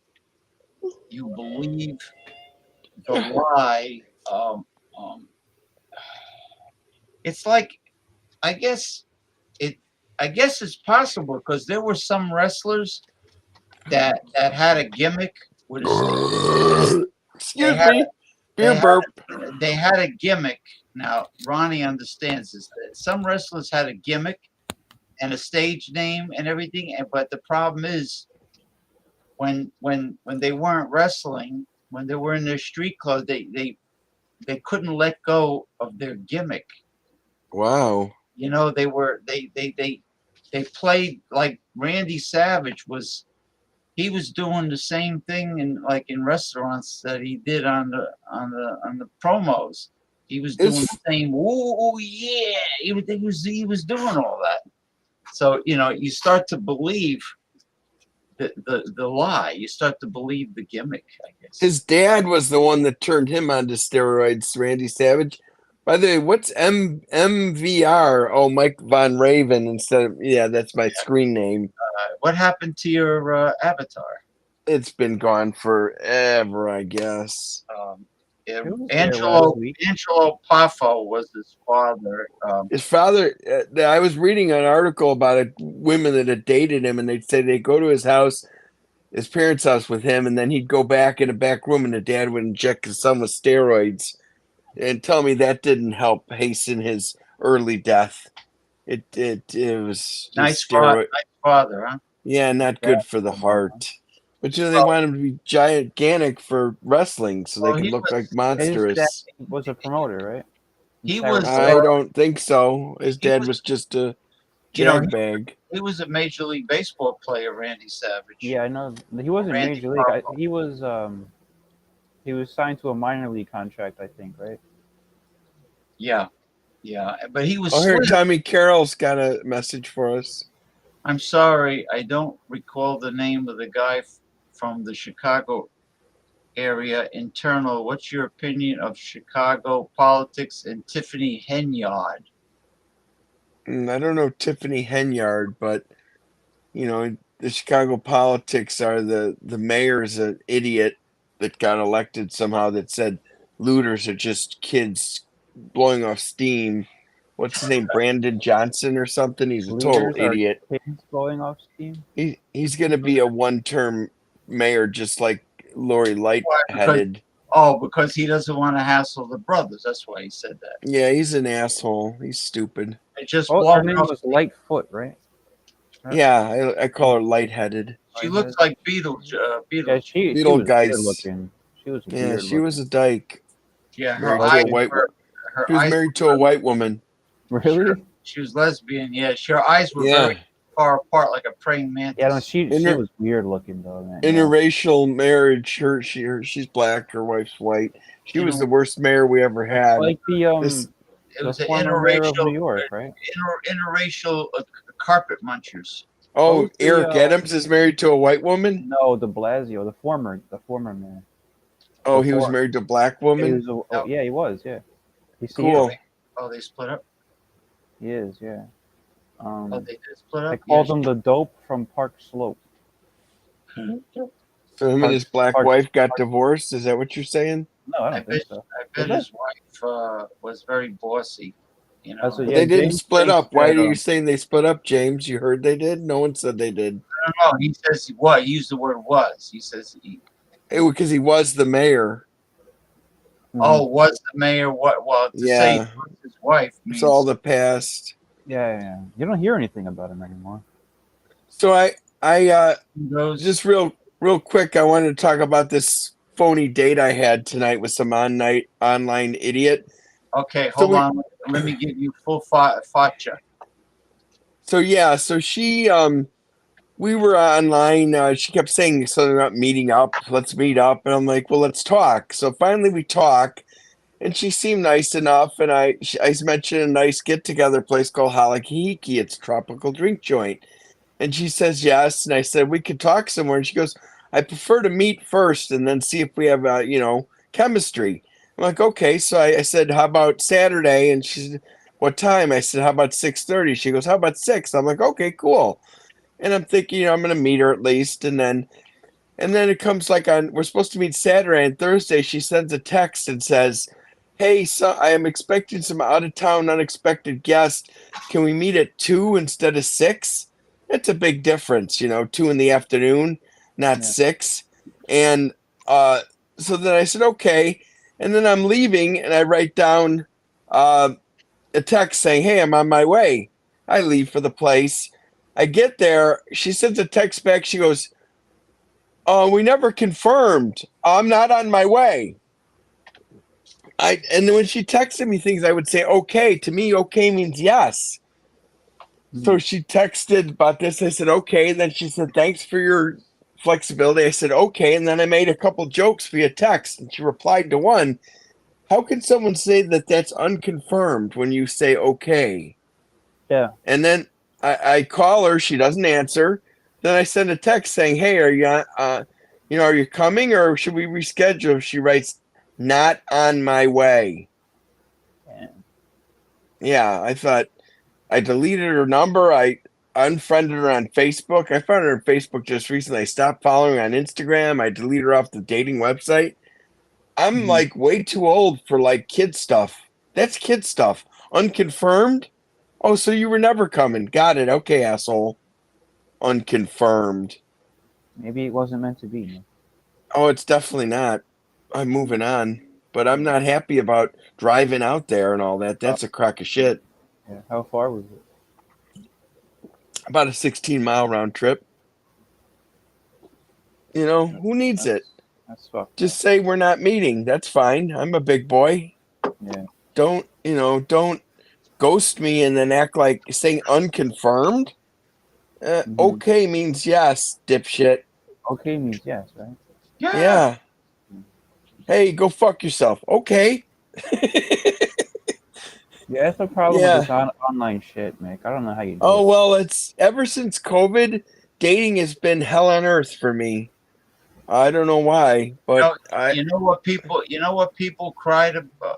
you believe the lie. It's like, I guess it's possible because there were some wrestlers that had a gimmick with a excuse me, beer burp. They had a gimmick. Now Ronnie understands this. That some wrestlers had a gimmick and a stage name and everything, but the problem is when they weren't wrestling, when they were in their street clothes, they couldn't let go of their gimmick. Wow. They played like Randy Savage was. He was doing the same thing in restaurants that he did on the promos. He was doing the same. Ooh, yeah. He was doing all that. So you start to believe the lie. You start to believe the gimmick, I guess. His dad was the one that turned him onto steroids, Randy Savage. By the way, what's MVR? Oh, Mike Von Raven instead of, that's my screen name. What happened to your avatar? It's been gone forever, I guess. Angelo Paffo was his father. His father, I was reading an article about women that had dated him, and they'd say they'd go to his house, his parents' house with him, and then he'd go back in a back room, and the dad would inject his son with steroids. And tell me that didn't help hasten his early death. It was nice father, huh? Yeah, not good for the heart. But they want him to be gigantic for wrestling, so they can look like monstrous. His dad was a promoter, right? He was. I don't think so. His dad was just a bag. He was a Major League Baseball player, Randy Savage. Yeah, I know. He wasn't Major League. He was signed to a minor league contract, I think, right? Yeah, but he was. Oh, here, Tommy Carroll's got a message for us. I'm sorry, I don't recall the name of the guy from the Chicago area. Internal, what's your opinion of Chicago politics and Tiffany Henyard? I don't know Tiffany Henyard, but the Chicago politics are the mayor's an idiot that got elected somehow that said looters are just kids blowing off steam. What's his name? Brandon Johnson or something? He's a total idiot. Kids blowing off steam? He's going to be a one-term mayor just like Lori Lightheaded. Because he doesn't want to hassle the brothers. That's why he said that. Yeah, he's an asshole. He's stupid. It just her name was Lightfoot, right? Yeah, I call her Lightheaded. She looks like Beetle. Yeah, she Beetle was guys. Looking. She was she was a dyke. Yeah, her Married to eyes a white. were. Her She was eyes married to were a white woman. Really? She was lesbian. Yeah, her eyes were Yeah. very far apart, like a praying mantis. Yeah, no, she was weird looking though, man. Interracial marriage. She's black. Her wife's white. She was the worst mayor we ever had. Like it was an former mayor of interracial, New York, right? interracial carpet munchers. Oh, Eric Adams is married to a white woman? No, de Blasio, the former mayor. Oh, he was married to a black woman? Yeah, he was, yeah. Cool. Oh, they split up? He is, yeah. They did split up? They called him the dope from Park Slope. So him and his black wife got divorced? Is that what you're saying? No, I don't think so. I bet his wife was very bossy. You know, They didn't split up. Why are you saying they split up, James? You heard they did? No one said they did. I don't know. He says what? He used the word was. He says because he was the mayor. Oh, was the mayor what? Well, to say it was his wife means It's all the past. Yeah. You don't hear anything about him anymore. So I just real quick, I wanted to talk about this phony date I had tonight with some online idiot. Okay, hold on. Let me give you full facha. So she we were online. She kept saying something about meeting up. Let's meet up, and I'm like, well, let's talk. So finally, we talk, and she seemed nice enough. And I mentioned a nice get together place called Halakihiki. It's a tropical drink joint, and she says yes. And I said we could talk somewhere, and she goes, I prefer to meet first and then see if we have chemistry. I'm like, okay. So I said, how about Saturday? And she said, what time? I said, how about 6:30? She goes, how about 6? I'm like, okay, cool. And I'm thinking, I'm going to meet her at least. And then it comes we're supposed to meet Saturday, and Thursday she sends a text and says, hey, so I am expecting some out of town unexpected guests. Can we meet at 2 instead of 6? That's a big difference, 2 in the afternoon, not 6. And so then I said, okay. And then I'm leaving, and I write down a text saying, hey, I'm on my way. I leave for the place. I get there. She sends a text back. She goes, we never confirmed. I'm not on my way. And then when she texted me things, I would say, okay. To me, okay means yes. So she texted about this. I said, okay. And then she said, thanks for your flexibility. I said, okay. And then I made a couple jokes via text, and she replied to one. How can someone say that that's unconfirmed when you say okay? Yeah. And then I call her. She doesn't answer. Then I send a text saying, hey, are you are you coming, or should we reschedule? She writes, not on my way. Yeah, I thought I deleted her number. I unfriended her on Facebook. I found her on Facebook just recently. I stopped following her on Instagram. I deleted her off the dating website. I'm like way too old for kid stuff. That's kid stuff. Unconfirmed? Oh, so you were never coming. Got it. Okay, asshole. Unconfirmed. Maybe it wasn't meant to be. Oh, it's definitely not. I'm moving on. But I'm not happy about driving out there and all that. That's a crock of shit. Yeah. How far was it? About a 16-mile round trip. Who needs it? That's fucked. Just say we're not meeting. That's fine. I'm a big boy. Yeah. Don't ghost me and then act like saying unconfirmed. Okay means yes, dipshit. Okay means yes, right? Yeah. Hey, go fuck yourself. Okay. Yeah, that's the problem with this online shit, Mick. I don't know how you do it. Oh, well, it's ever since COVID, dating has been hell on earth for me. I don't know why, but you know what people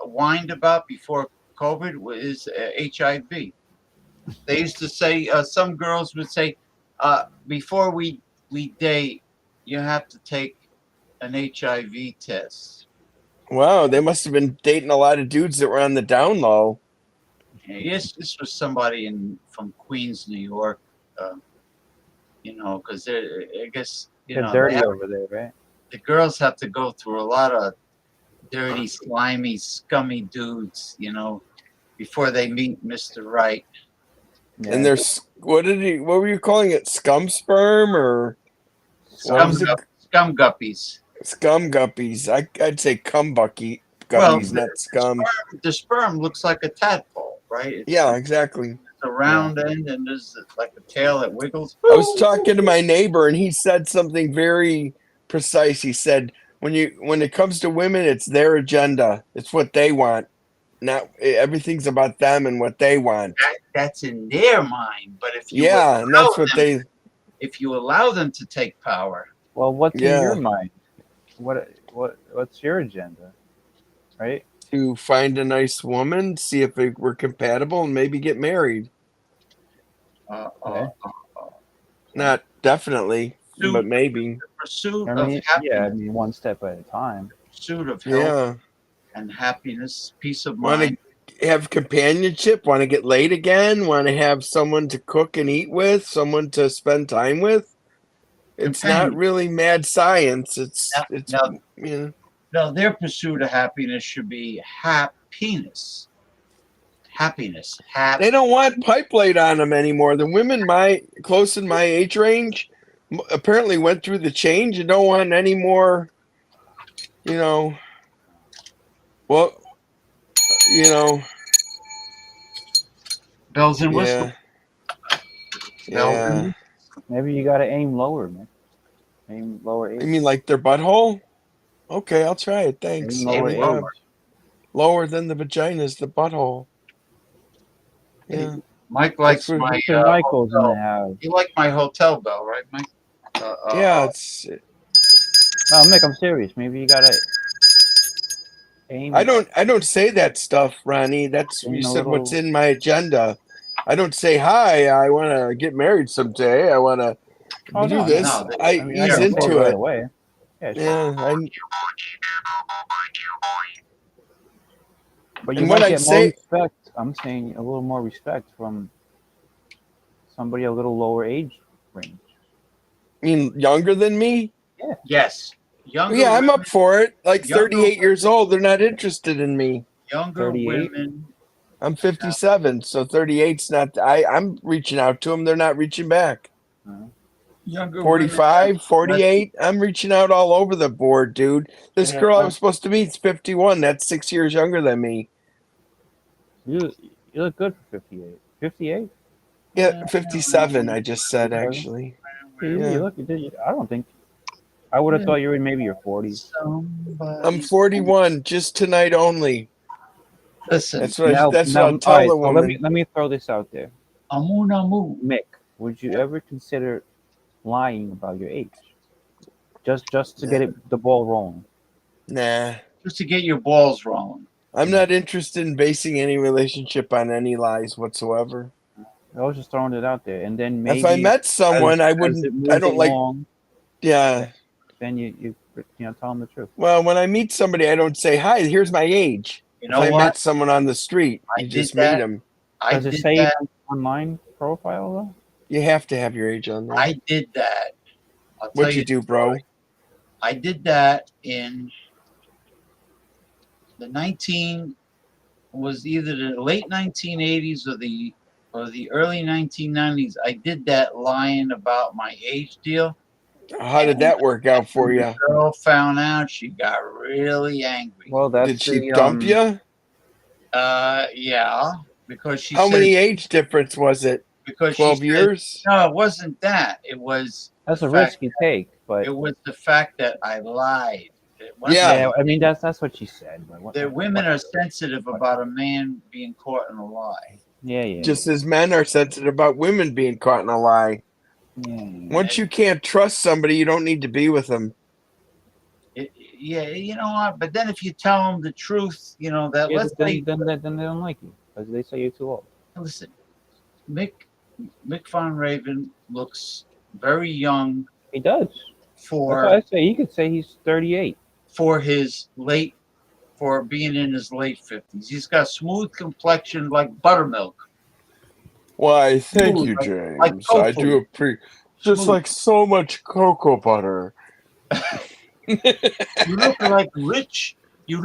whined about before COVID was HIV. They used to say, some girls would say, before we date, you have to take an HIV test. Wow, they must have been dating a lot of dudes that were on the down low. Yes, this was somebody from Queens, New York. Because I guess they're dirty over there, right? The girls have to go through a lot of dirty, slimy, scummy dudes, before they meet Mr. Right. Yeah. And there's what were you calling it? Scum sperm or scum guppies? Scum guppies. I'd say cum guppies, not scum. The sperm looks like a tadpole, right? Yeah, exactly. It's a round end, and there's like a tail that wiggles. I was talking to my neighbor, and he said something very precise. He said, when it comes to women, it's their agenda. It's what they want. Not everything's about them and what they want. That's in their mind, but if you and that's what if you allow them to take power. Well, what's in your mind? What's your agenda? Right? To find a nice woman, see if we're compatible, and maybe get married. Not definitely, but maybe. Pursuit of happiness. Yeah, I mean, one step at a time. Pursuit of health and happiness, peace of mind. Want to have companionship? Want to get laid again? Want to have someone to cook and eat with? Someone to spend time with? It's not really mad science. It's No, their pursuit of happiness should be happiness. Happiness. They don't want pipe light on them anymore. The women close in my age range apparently went through the change and don't want any more, bells and whistles. Yeah. Maybe you got to aim lower, man. Aim lower age. You mean like their butthole? Okay, I'll try it. Thanks. Lower than the vagina is the butthole. Yeah. Mike likes my Michael's in the house. You like my hotel bell, right, Mike? it's. No, Mick, I'm serious. Maybe you gotta aim. I don't say that stuff, Ronnie. That's you said what's in my agenda. I don't say hi. I want to get married someday. I want to do this. No, he's into it. Away. But you might get more respect. I'm saying a little more respect from somebody a little lower age range. You mean younger than me? Yeah. Yes. Younger. Yeah, I'm up for it. Like 38 years old, they're not interested in me. Younger women. I'm 57, so 38's not. I'm reaching out to them. They're not reaching back. Younger 45, women, 48. I'm reaching out all over the board, dude. This girl I was supposed to meet is 51. That's 6 years younger than me. You look good for 58. 58? Yeah, 57. I just said actually. You look. I don't think. I would have thought you were in maybe your 40s. I'm 41, just tonight only. Listen, that's what I'll tell the woman. Let me throw this out there. Mick, would you ever consider lying about your age? Just to get the ball rolling? Nah. Just to get your balls rolling. I'm not interested in basing any relationship on any lies whatsoever. I was just throwing it out there, and then maybe if I met someone, I wouldn't. I don't like. Yeah. Then you tell them the truth. Well, when I meet somebody, I don't say, "Hi, here's my age." You know if I what? met someone on the street, you just meet them. Does it say it online profile though? You have to have your age on there. I did that. What'd you do, bro? I did that in the either the late 1980s or the early 1990s. I did that lying about my age deal. How did that work out for you? The girl found out. She got really angry. Well, did she dump you? Yeah, because she. How many age difference was it? Because 12 years? No, it wasn't that. It was. That's a risk you take, but it was the fact that I lied. Yeah, I mean that's what she said. The women are sensitive about a man being caught in a lie. Yeah. Just as men are sensitive about women being caught in a lie. Once you can't trust somebody, you don't need to be with them. You know what? But then if you tell them the truth, that then they don't like you because they say you're too old. Listen, Mick Von Raven looks very young. He does. That's what I say. He could say he's 38 for being in his late 50s. He's got smooth complexion like buttermilk. Why, thank you, James. I do appreciate like so much cocoa butter. You look like rich. You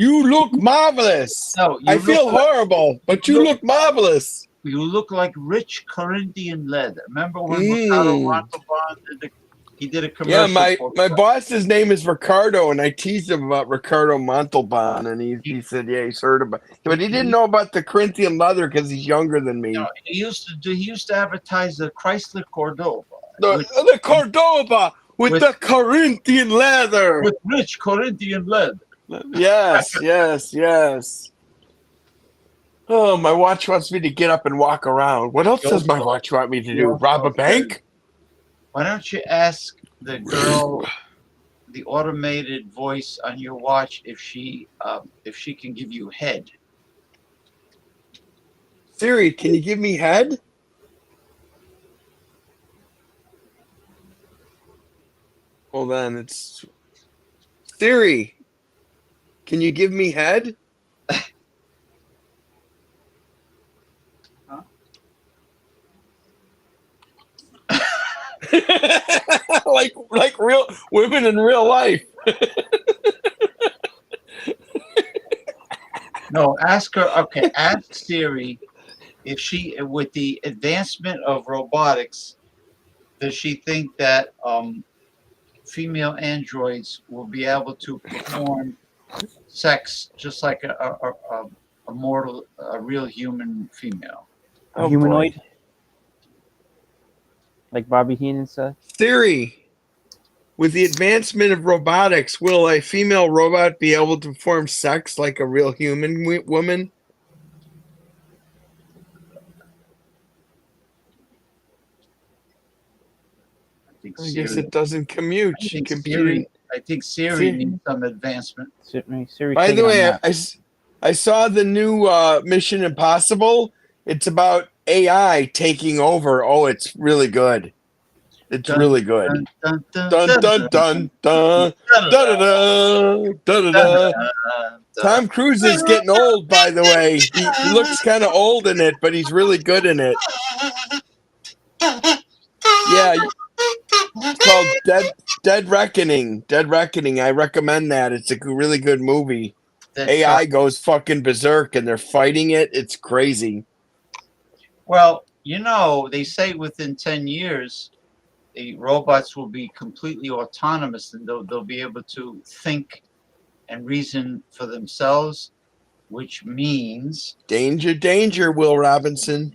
look marvelous. No, I feel horrible, but you look marvelous. You look like rich Corinthian leather. Remember when Ricardo Montalban did He did a commercial. Yeah, my boss's name is Ricardo, and I teased him about Ricardo Montalban, and he said, yeah, he's heard about it. But he didn't know about the Corinthian leather because he's younger than me. No, he used to advertise the Chrysler Cordova. The Cordova with the Corinthian leather. With rich Corinthian leather. Yes, yes, yes. Oh, my watch wants me to get up and walk around. What else does my watch want me to do? Rob a bank? Why don't you ask the girl, the automated voice on your watch, if she can give you head? Siri, can you give me head? Hold on, it's Siri. Can you give me head? like real women in real life. No, ask her. Okay, ask Siri if she, with the advancement of robotics, does she think that female androids will be able to perform sex just like a real human female? A humanoid? Like Bobby Heenan said? Siri, with the advancement of robotics, will a female robot be able to perform sex like a real human woman? I guess it doesn't compute. I think Siri needs some advancement. By the way, I saw the new Mission Impossible. It's about AI taking over. Oh, it's really good. It's really good. Dun dun dun dun dun dun. Tom Cruise is getting old, by the way. He looks kind of old in it, but he's really good in it. Yeah, it's called Dead Reckoning. Dead Reckoning. I recommend that. It's a really good movie. AI goes fucking berserk, and they're fighting it. It's crazy. Well, they say within 10 years, the robots will be completely autonomous, and they'll be able to think and reason for themselves, which means danger, Will Robinson.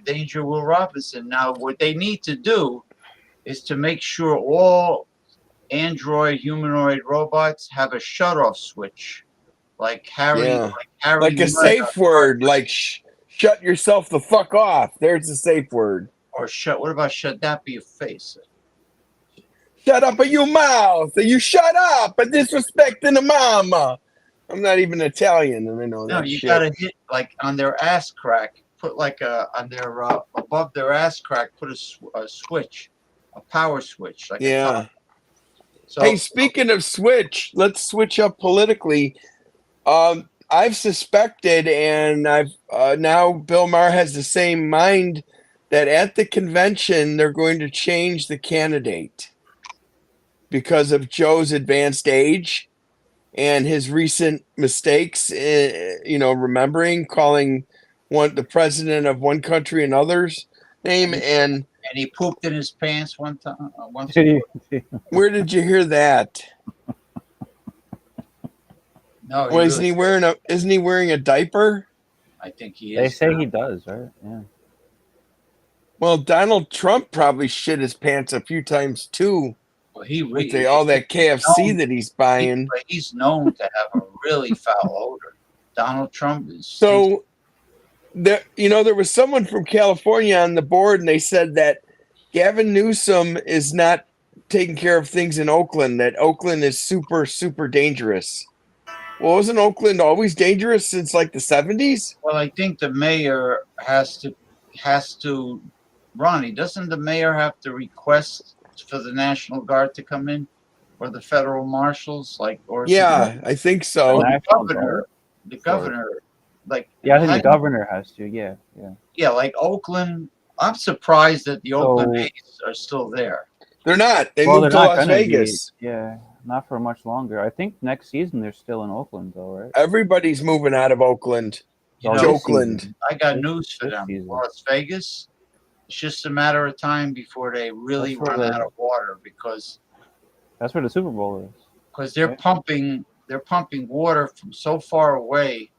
Danger, Will Robinson. Now, what they need to do is to make sure all android humanoid robots have a shut-off switch, like Harry, like a safe word, like shut yourself the fuck off. There's a safe word. Or shut. What about shut that be your face? Shut up in your mouth. You shut up and disrespecting the mama. I'm not even Italian, and I know that. No, you gotta hit like on their ass crack. Put like on their above their ass crack. Put a switch, a power switch. Like So, hey, speaking of switch, let's switch up politically. I've suspected, and I've now Bill Maher has the same mind, that at the convention they're going to change the candidate because of Joe's advanced age and his recent mistakes. Remembering calling the president of one country another's name, and he pooped in his pants one time. Where did you hear that? No, well, isn't he wearing a diaper? I think he is. They say he does, right? Yeah. Well, Donald Trump probably shit his pants a few times too. Well, with all that KFC that he's buying. He's known to have a really foul odor. Donald Trump is. So, there was someone from California on the board, and they said that Gavin Newsom is not taking care of things in Oakland. That Oakland is super, super dangerous. Well, wasn't Oakland always dangerous since like the 70s? Well, I think the mayor has to Ronnie, doesn't the mayor have to request for the National Guard to come in, or the federal marshals, I think so. The governor, I think the governor has to. Yeah, like Oakland. I'm surprised that the Oakland A's are still there. They're not. They moved to Las Vegas. Not for much longer. I think next season they're still in Oakland, though, right? Everybody's moving out of Oakland. Oakland. I got news for them. Las Vegas, It's just a matter of time before they really run out of water because that's where the Super Bowl is. Because they're pumping water from so far away,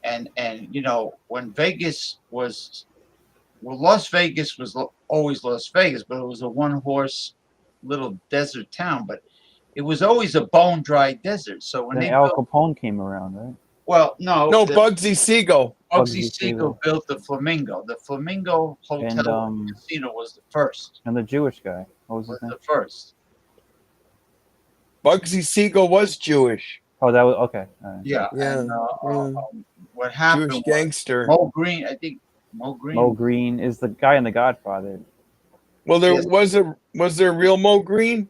and you know when Las Vegas was always Las Vegas, but it was a one-horse little desert town, but it was always a bone-dry desert. So when Then they Al Capone came around, right? well, no, Bugsy Siegel. Bugsy Siegel built the Flamingo. The Flamingo Hotel and Casino was the first. And the Jewish guy, what was his name? The first. Bugsy Siegel was Jewish. Oh, that was okay. Right. Yeah. And what happened? Jewish gangster. Mo Green, I think. Mo Green. Mo Green is the guy in The Godfather. Well, there was there a real Mo Green?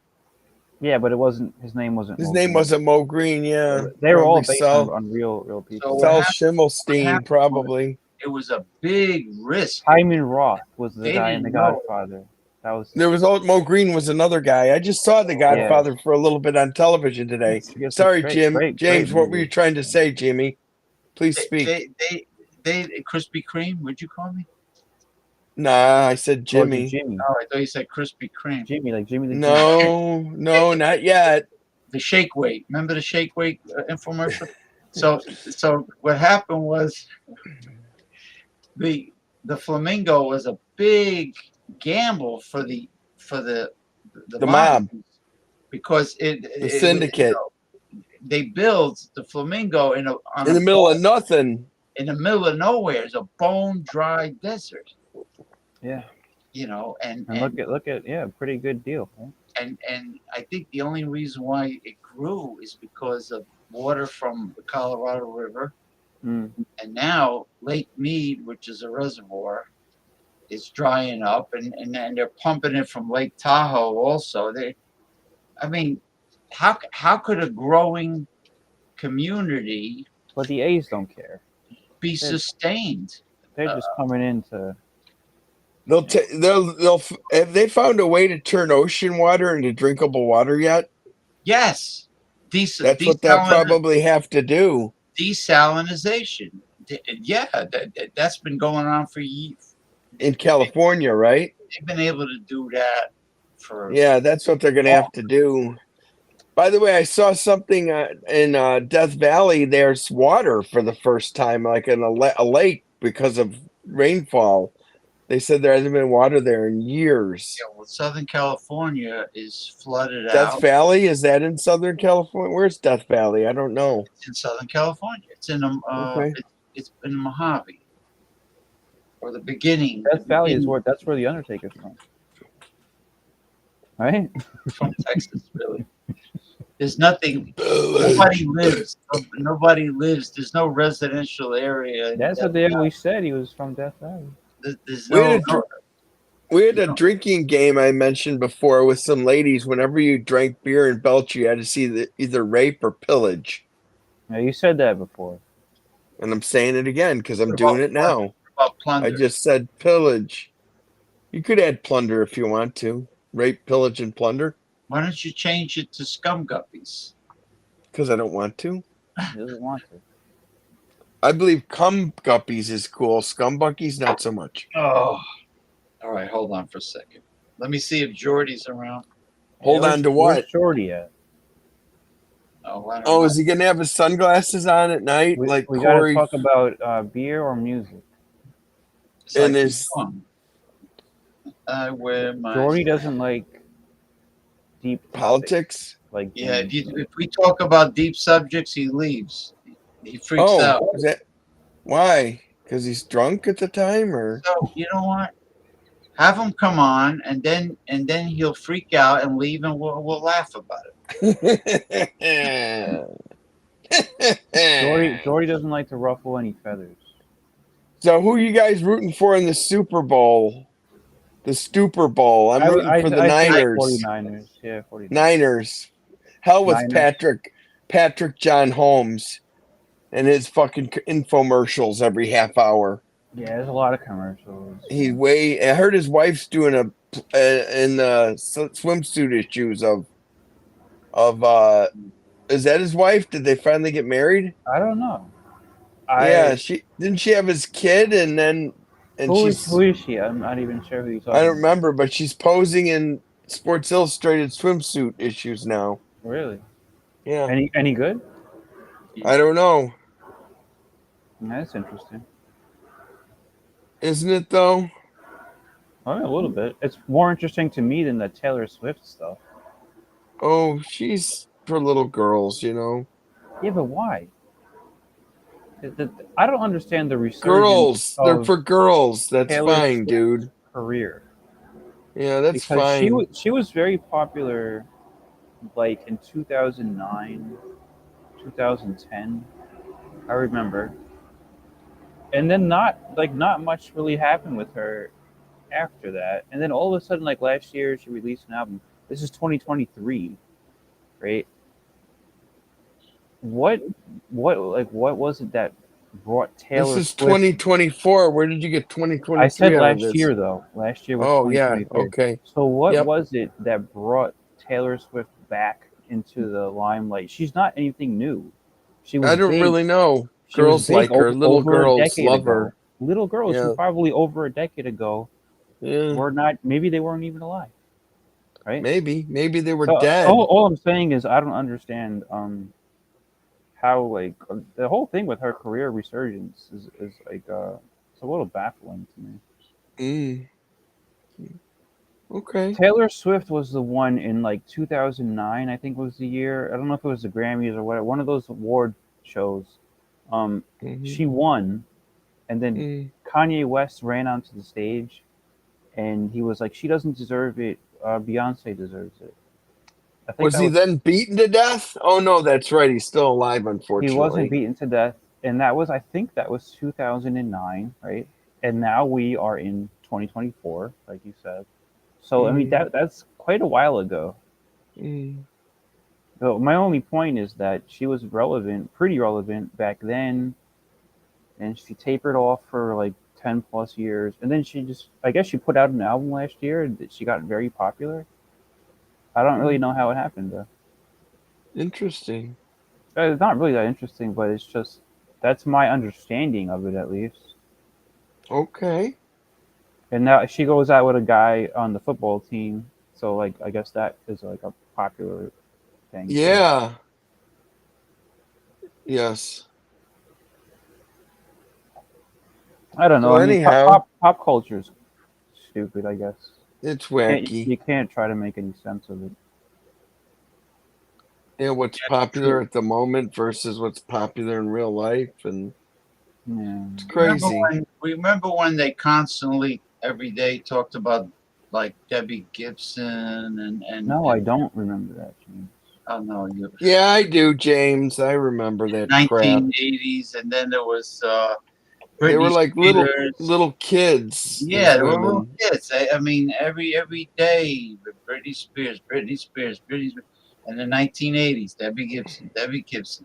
Yeah, but it wasn't. His name wasn't. His name wasn't Mo Green. Yeah, they were all based on real people. Sal Schimmelstein, probably. It was a big risk. Hyman Roth was the guy in The Godfather. That was. There was Mo Green was another guy. I just saw The Godfather for a little bit on television today. Sorry, James. What were you trying to say, Jimmy? Please speak. They Krispy Kreme. Would you call me? Nah, I said Jimmy. Oh, I thought you said Krispy Kreme. Jimmy, like Jimmy the No, not yet. The shake weight. Remember the shake weight infomercial? So what happened was the Flamingo was a big gamble for the mob because the syndicate. They built the Flamingo in the middle of nothing. In the middle of nowhere, it's a bone-dry desert. Yeah. You know, and look at pretty good deal. Right? And I think the only reason why it grew is because of water from the Colorado River, and now Lake Mead, which is a reservoir, is drying up, and they're pumping it from Lake Tahoe also. How could a growing community? But the A's don't care. Be sustained. They're just coming into. They'll have they found a way to turn ocean water into drinkable water yet? Yes. That's what they'll probably have to do. Desalinization. Yeah, that's been going on for years. In California, right? They've been able to do that for. Yeah, that's what they're going to have to do. By the way, I saw something in Death Valley. There's water for the first time, like in a lake because of rainfall. They said there hasn't been water there in years. Yeah, well, Southern California is flooded out. Death Valley? Is that in Southern California? Where's Death Valley? I don't know. It's in Southern California. It's in it's in Mojave, or the beginning. Death Valley is that's where the Undertaker's from, right? From Texas, really. There's nothing. Nobody lives. Nobody lives. There's no residential area. That's what they always said. He was from Death Valley. We had a drinking game I mentioned before with some ladies. Whenever you drank beer in Belch, you had to see either rape or pillage. Yeah, you said that before. And I'm saying it again because I'm doing it now. About plunder. I just said pillage. You could add plunder if you want to. Rape, pillage, and plunder. Why don't you change it to scum guppies? Because I don't want to. He doesn't want to. I believe cum guppies is cool. Scum buckies, not so much. Oh. All right, hold on for a second. Let me see if Jordy's around. Hold on to what? Where's Jordy at? Oh, is he going to have his sunglasses on at night? We like got to Corey? talk about beer or music. And his... I wear my... Jordy doesn't like deep politics. Like if we talk about deep subjects, he leaves. He freaks out. Is that why? Because he's drunk at the time, or so? You know what? Have him come on, and then he'll freak out and leave, and we'll laugh about it. Jordy doesn't like to ruffle any feathers. So who are you guys rooting for in the Super Bowl? The Stupor Bowl. I'm rooting for the Niners. 49ers. Yeah, 49ers. Niners. Hell with Niners. Patrick John Holmes and his fucking infomercials every half hour. Yeah, there's a lot of commercials. I heard his wife's doing in the swimsuit issues of is that his wife? Did they finally get married? I don't know. She have his kid, and then And who is she? I'm not even sure who you're talking I don't about. remember, but she's posing in Sports Illustrated swimsuit issues now. Really? Yeah. Any good? I don't know. That's interesting. Isn't it though? I mean, a little bit. It's more interesting to me than the Taylor Swift stuff. Oh, she's for little girls, you know. Yeah, but why? I don't understand the resurgence Girls. They're of for girls. That's Taylor fine, Swift's dude. career. Yeah, that's Because fine. she was very popular like in 2009, 2010. I remember. And then not much really happened with her after that. And then all of a sudden, like last year, she released an album. This is 2023, right? What was it that brought This Taylor is Swift? 2024. Where did you get I said 2023 out of last this? year though. Last year was Oh, yeah. 2023. Okay. So what Yep. was it that brought Taylor Swift back into the limelight? She's not anything new. She was I don't big. really know. She was Girls big like her. Little over a girls decade love ago. her. Little girls who Yeah. probably over a decade ago Yeah. were not. Maybe they weren't even alive, right? Maybe they were So dead. all I'm saying is I don't understand how like the whole thing with her career resurgence is like it's a little baffling to me. Okay. Taylor Swift was the one in like 2009, I think was the year. I don't know if it was the Grammys or what. One of those award shows. She won, and then Kanye West ran onto the stage, and he was like, "She doesn't deserve it. Beyonce deserves it." I think Was that he was. then beaten to death? Oh no, that's right. He's still alive, He unfortunately. wasn't beaten to death, and that was, I think, that was 2009, right? And now we are in 2024, like you said. So I mean that's quite a while ago. So my only point is that she was relevant, pretty relevant back then, and she tapered off for like 10 plus years, and then I guess she put out an album last year, and she got very popular. I don't really know how it happened though. Interesting. It's not really that interesting, but it's just that's my understanding of it at least. Okay. And now she goes out with a guy on the football team, so like I guess that is like a popular thing. Yeah. Yes. I don't know. So I mean, anyhow, pop culture is stupid, I guess. it's wacky. You can't try to make any sense of it. Yeah, what's popular at the moment versus what's popular in real life, and it's crazy. Remember when they constantly every day talked about like Debbie Gibson and No, I don't remember that, James. Oh no, you. Yeah, I do, James. I remember that crap. 1980s, and then there was They Britney were like Spears. little kids. Yeah, these they were little women. kids. I mean, every day, Britney Spears, Britney Spears, Britney Spears. And the 1980s, Debbie Gibson.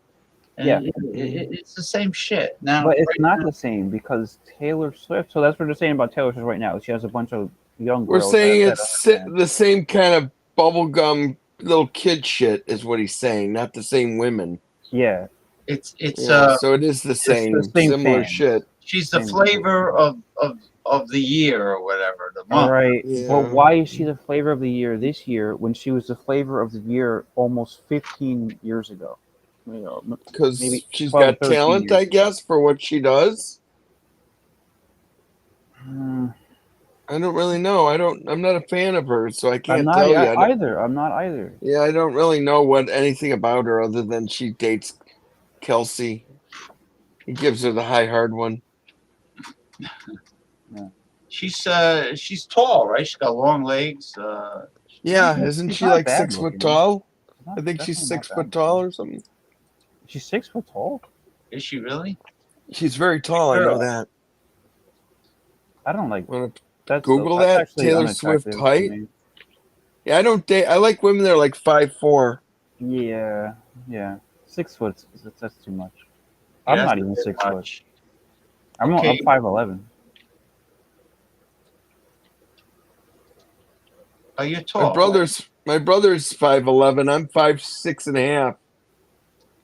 And Yeah. it's the same shit. Now, But it's not the same because Taylor Swift. So that's what they're saying about Taylor Swift right now. She has a bunch of young We're girls. saying that it's the same kind of bubblegum little kid shit is what he's saying, not the same women. Yeah. It's so it is the same similar fans. shit. She's the flavor of the year or whatever, the month. All right. Yeah. But why is she the flavor of the year this year when she was the flavor of the year almost 15 years ago? Because maybe she's 12, got talent, years I guess, for what she does. I don't really know. I'm not a fan of hers, so I can't tell you. I'm not either. Yeah, I don't really know anything about her other than she dates Kelsey. He gives her the high hard one. Yeah. She's tall, right? She's got long legs. Yeah, isn't she's she not like bad 6 foot looking. tall? Not- I think she's definitely not 6 bad foot tall or something. She's 6 foot tall. Is she really? She's very tall. I know that. I don't like. Want to That's Google that's that actually Taylor Swift unattractive to height? me. Yeah, I don't date. I like women that are like 5'4". Yeah. 6 foot. That's too much. Yeah, I'm that's not a even bit 6 much. foot. I'm Okay. 5'11". Oh, you're tall. My brother's 5'11". I'm 5'6.5".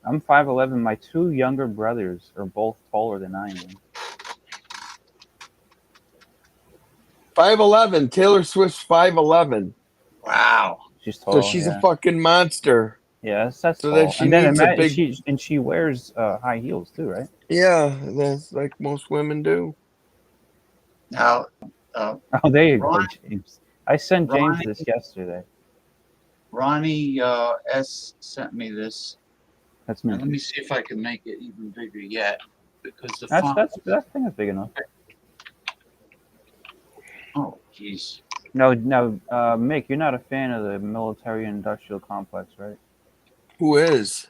I'm 5'11". My two younger brothers are both taller than I am. 5'11". Taylor Swift's 5'11". Wow. She's tall. So she's a fucking monster. Yeah, that's So tall. that she And then needs a big. she wears high heels too, right? Yeah, that's like most women do. Now, Oh, there you go, Ron, James. I sent James Ronnie, this yesterday. Ronnie S sent me this. That's me. And let me see if I can make it even bigger yet, because the That's font. I think that's big enough. Oh, jeez. No, Mick, you're not a fan of the military-industrial complex, right? Who is?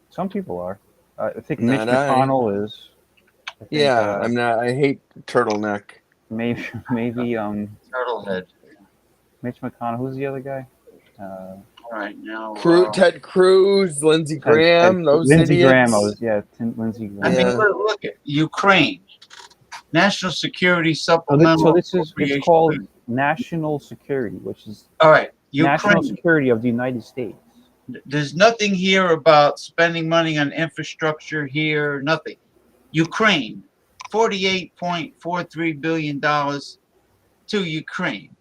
Some people are. I think Not Mitch I. McConnell is. I think, Yeah, I'm not. I hate turtleneck. maybe Turtlehead. Mitch McConnell. Who's the other guy? All right, now. Ted Cruz, Lindsey Graham, those Lindsey Graham. idiots. Lindsey Graham. I mean, look at Ukraine. National Security Supplemental. So this is, it's called National Security, which is all right. National Ukraine. Security of the United States. There's nothing here about spending money on infrastructure here. Nothing. Ukraine, $48.43 billion to Ukraine,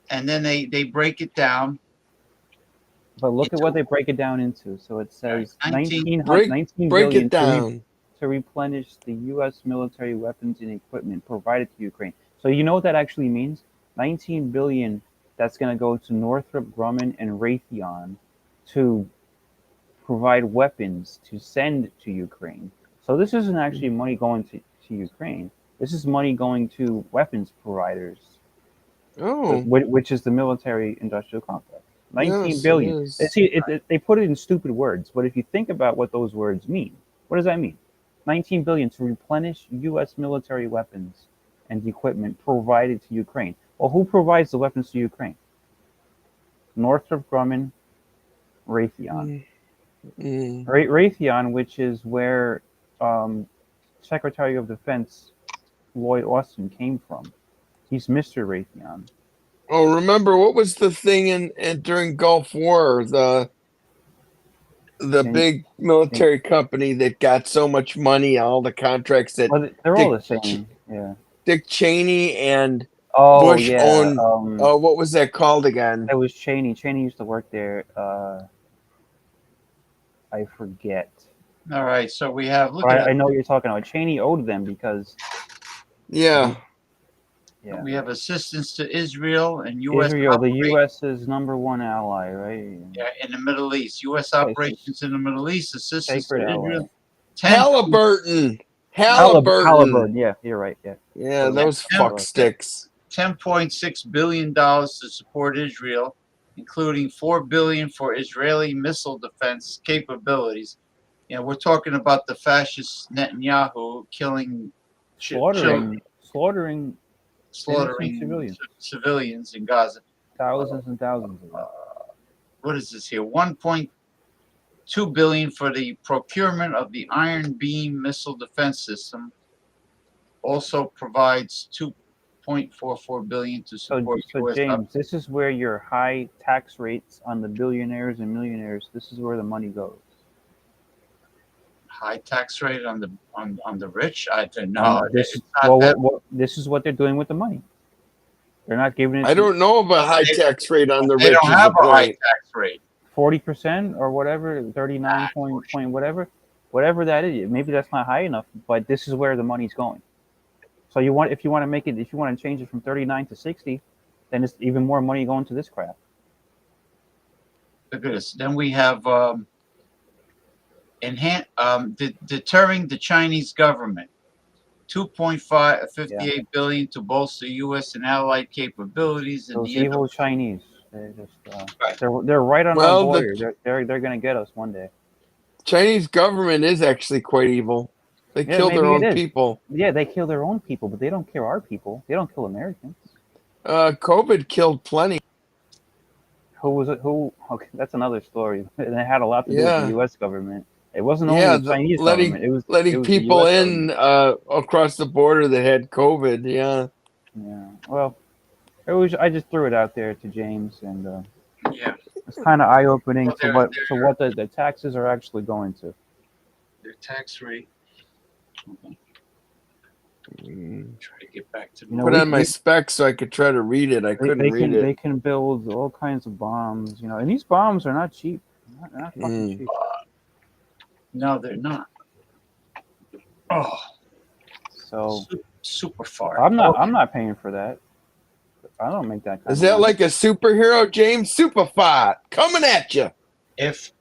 and then they break it down. But look at what they break it down into. So it says 19 break billion it down. to replenish the U.S. military weapons and equipment provided to Ukraine. So you know what that actually means? 19 billion. That's going to go to Northrop Grumman and Raytheon to provide weapons to send to Ukraine. So this isn't actually money going to Ukraine. This is money going to weapons providers. Oh. Which is the military-industrial complex. 19 yes, billion. It See, they put it in stupid words, but if you think about what those words mean, what does that mean? 19 billion to replenish U.S. military weapons and equipment provided to Ukraine. Well, who provides the weapons to Ukraine? Northrop Grumman, Raytheon. Raytheon, which is where Secretary of Defense Lloyd Austin came from. He's Mr. Raytheon. Oh, remember what was the thing in during Gulf War? The big military company that got so much money, all the contracts that they're all the same. Yeah. Dick Cheney and Bush owned. What was that called again? It was Cheney. Cheney used to work there. I forget. All right, so we have. I know what you're talking about. Cheney owed them because. Yeah. Yeah. We have assistance to Israel and U.S. Israel, the U.S.'s #1 ally, right? Yeah, in the Middle East. U.S. operations in the Middle East, assistance to Israel. Halliburton. Yeah, you're right. Yeah. Yeah, those fuck sticks. $10.6 billion to support Israel, including $4 billion for Israeli missile defense capabilities. You know, we're talking about the fascist Netanyahu killing, slaughtering civilians in Gaza. Thousands and thousands of them. What is this here? $1.2 billion for the procurement of the Iron Beam missile defense system. Also provides $2.44 billion to support. So James, this is where your high tax rates on the billionaires and millionaires. This is where the money goes. High tax rate on the rich? I don't know. This is what they're doing with the money. They're not giving it. I don't know about high tax rate on the rich. They don't have a high tax rate. 40% or whatever, 39 point whatever that is. Maybe that's not high enough, but this is where the money's going. So if you want to change it from 39 to 60, then it's even more money going to this crap. Look at this. Then we have deterring the Chinese government. $2.58 billion to bolster U.S. and allied capabilities. Those evil Chinese. They're just they're right on our border. They're going to get us one day. Chinese government is actually quite evil. They kill their own people. Yeah, they kill their own people, but they don't kill our people. They don't kill Americans. COVID killed plenty. Who was it? Okay, that's another story. And it had a lot to do with the U.S. government. It wasn't only the Chinese government. It was letting people in across the border that had COVID. Yeah. Yeah. Well, I just threw it out there to James, and it's kind of eye-opening to what the taxes are actually going to. Their tax rate. Try to get back to Put on my specs so I could try to read it. I couldn't read it. They can build all kinds of bombs, and these bombs are not cheap. They're not fucking cheap. No, they're not. Oh, so super far. I'm not paying for that. I don't make that kind Is of that money. like a superhero, James? Superfight coming at you. If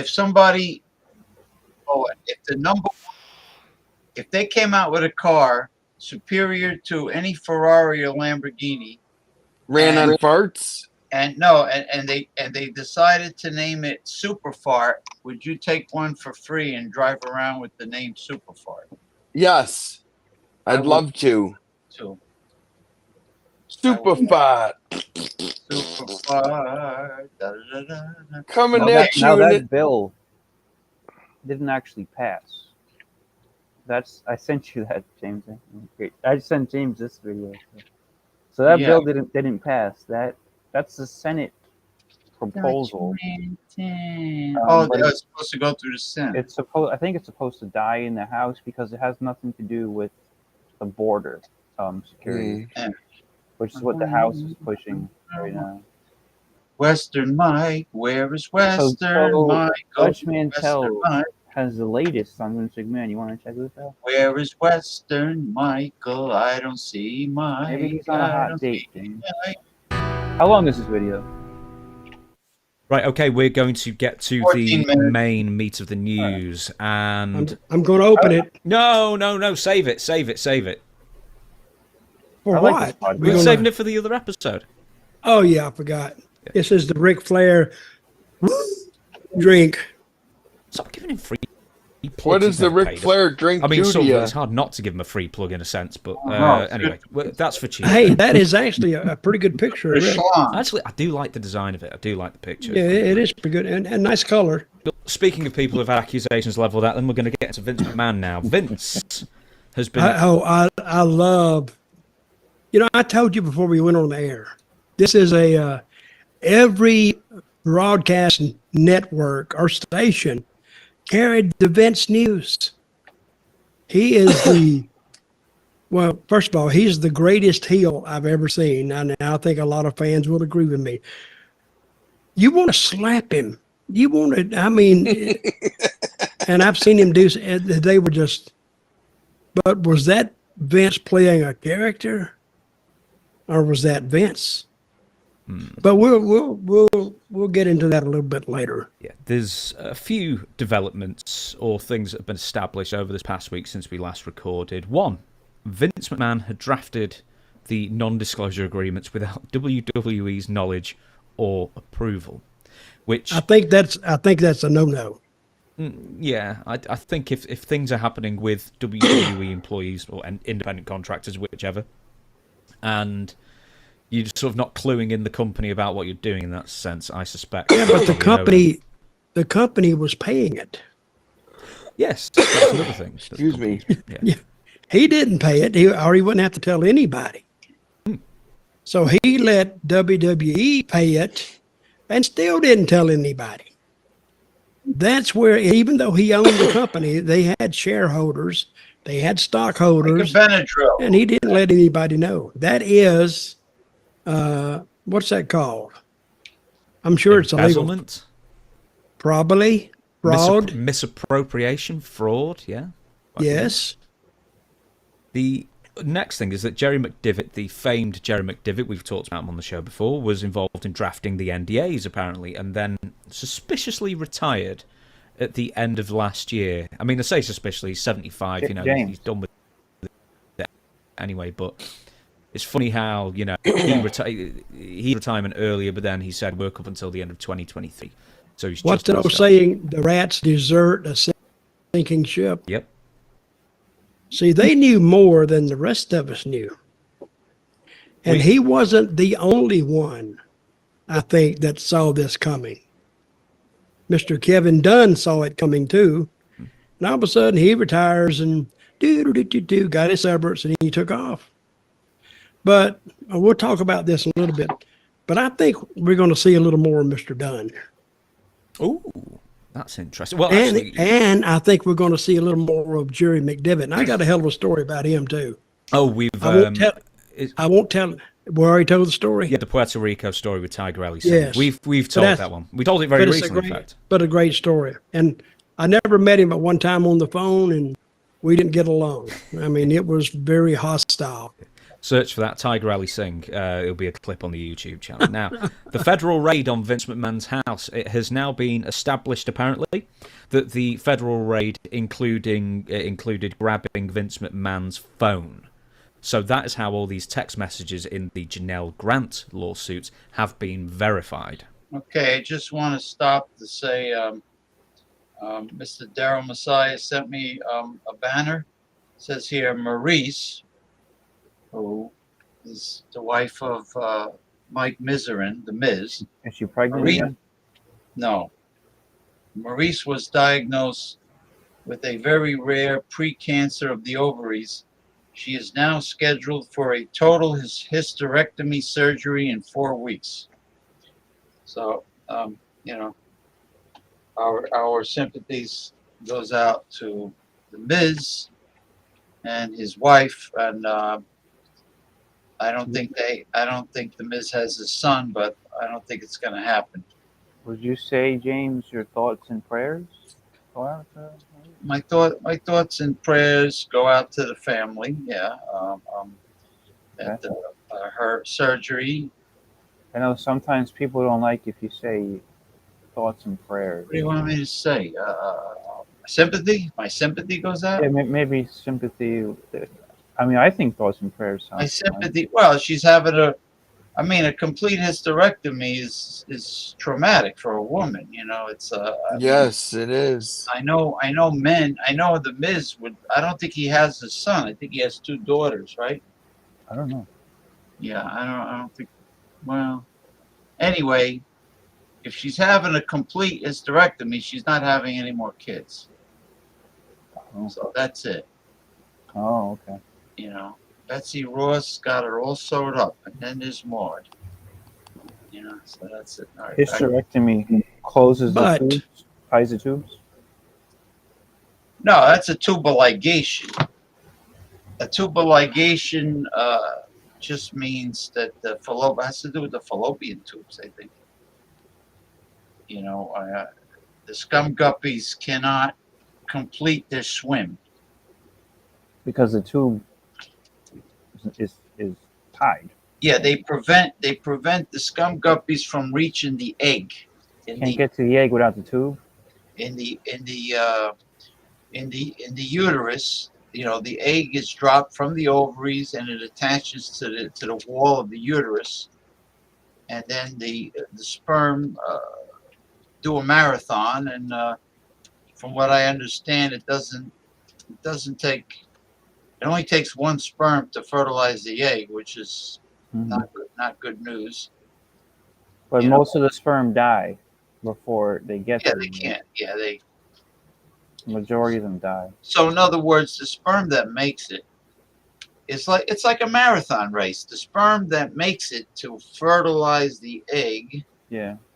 somebody, if they came out with a car superior to any Ferrari or Lamborghini, ran on farts, and they decided to name it Superfart, would you take one for free and drive around with the name Superfart? Yes, I'd love to. Too. Superfight. Superfart. Coming Now at you. that bill didn't actually pass. I sent you that, James. I sent James this video. So that bill didn't pass. That's the Senate proposal. But it's supposed to go through the Senate. I think it's supposed to die in the House because it has nothing to do with the border security, which is what the House is pushing right now. Western Mike, where is Western Mike? Judge Mantel has the latest on Vince McMahon. You want to check this out? Where is Western Michael? I don't see Mike. Maybe he's on a hot date. How long is this video? Right, okay, we're going to get to the main meat of the news, and I'm going to open it. No, save it. For what? We're saving it for the other episode. Oh yeah, I forgot. Yeah. This is the Ric Flair drink. Stop giving him free plugs. What is the Ric Flair drink? I mean, do to you? It's hard not to give him a free plug in a sense, but anyway, that's for cheap. Hey, that is actually a pretty good picture. Really. Actually, I do like the design of it. I do like the picture. Yeah, it is pretty good and nice color. But speaking of people who've had accusations leveled at them, we're going to get into Vince McMahon now. Vince has been. I love. I told you before we went on the air. This is every broadcast network or station carried the Vince news. He is first of all, he's the greatest heel I've ever seen. And I think a lot of fans will agree with me. You want to slap him. You want to, and I've seen him do, they were just, but was that Vince playing a character? Or was that Vince? But we'll get into that a little bit later. Yeah, there's a few developments or things that have been established over this past week since we last recorded. One, Vince McMahon had drafted the non-disclosure agreements without WWE's knowledge or approval, which I think that's a no-no. Yeah, I think if things are happening with WWE employees or independent contractors, whichever, and you're just sort of not cluing in the company about what you're doing in that sense, I suspect. Yeah, but the company was paying it. Yes, that's another thing. Excuse me. Yeah. He didn't pay it, or he wouldn't have to tell anybody. So he let WWE pay it and still didn't tell anybody. That's where, even though he owned the company, they had shareholders, they had stockholders, and he didn't let anybody know. That is, what's that called? I'm sure it's illegal. Embezzlement? Probably. Fraud. Misappropriation, fraud, yeah. Yes. The next thing is that Jerry McDivitt, the famed Jerry McDivitt, we've talked about him on the show before, was involved in drafting the NDAs, apparently, and then suspiciously retired at the end of last year. I mean, I say suspiciously, he's 75, he's done with it anyway, but it's funny how, he retirement earlier, but then he said work up until the end of 2023. So he's what's that old saying? The rats desert a sinking ship. Yep. See, they knew more than the rest of us knew. And he wasn't the only one, I think, that saw this coming. Mr. Kevin Dunn saw it coming too. And all of a sudden he retires and got his severance and he took off. But we'll talk about this a little bit. But I think we're going to see a little more of Mr. Dunn. Ooh. That's interesting. Well, and actually, I think we're going to see a little more of Jerry McDivitt. And I got a hell of a story about him too. we've I won't tell. We already told the story. the Puerto Rico story with Tiger Ali. Yes, we've told that one. We told it very recently, in fact. But a great story. And I never met him at one time on the phone, and we didn't get along. I mean, it was very hostile. Search for that Tiger Ali Singh. It'll be a clip on the YouTube channel. Now, the federal raid on Vince McMahon's house, it has now been established, apparently, that the federal raid included grabbing Vince McMahon's phone. So that is how all these text messages in the Janelle Grant lawsuits have been verified. Okay, I just want to stop to say Mr. Daryl Messiah sent me a banner. It says here, Maurice, who is the wife of Mike Miserin, the Miz. Is she pregnant again? No. Maurice was diagnosed with a very rare precancer of the ovaries. She is now scheduled for a total hysterectomy surgery in 4 weeks. So, our sympathies goes out to the Miz and his wife, and I don't think the Miz has his son, but I don't think it's going to happen. Would you say, James, your thoughts and prayers go out to? My thoughts and prayers go out to the family. Yeah, at her surgery. I know sometimes people don't like if you say thoughts and prayers. What do you want me to say? Sympathy? My sympathy goes out? Yeah, maybe sympathy. I mean, I think thoughts and prayers sound My sympathy. Well, she's having a complete hysterectomy is traumatic for a woman. It's yes, it is. I know men. I know the Miz would. I don't think he has a son. I think he has 2 daughters, right? I don't know. Yeah, I don't think. Well, anyway, if she's having a complete hysterectomy, she's not having any more kids. So that's it. Oh, okay. Betsy Ross got her all sewed up, and then there's Maud. So that's it. All right, hysterectomy closes the tubes, ties the tubes? No, that's a tubal ligation. A tubal ligation just means that the fallopian has to do with the fallopian tubes, I think. The scum guppies cannot complete their swim. Because the tube is tied. Yeah, they prevent the scum guppies from reaching the egg. Can't get to the egg without the tube. In the uterus, the egg is dropped from the ovaries and it attaches to the wall of the uterus, and then the sperm do a marathon, and from what I understand, it only takes 1 sperm to fertilize the egg, which is not good news. But most of the sperm die before they get there. Yeah, they can't. Yeah, majority of them die. So in other words, the sperm that makes it it's like a marathon race. The sperm that makes it to fertilize the egg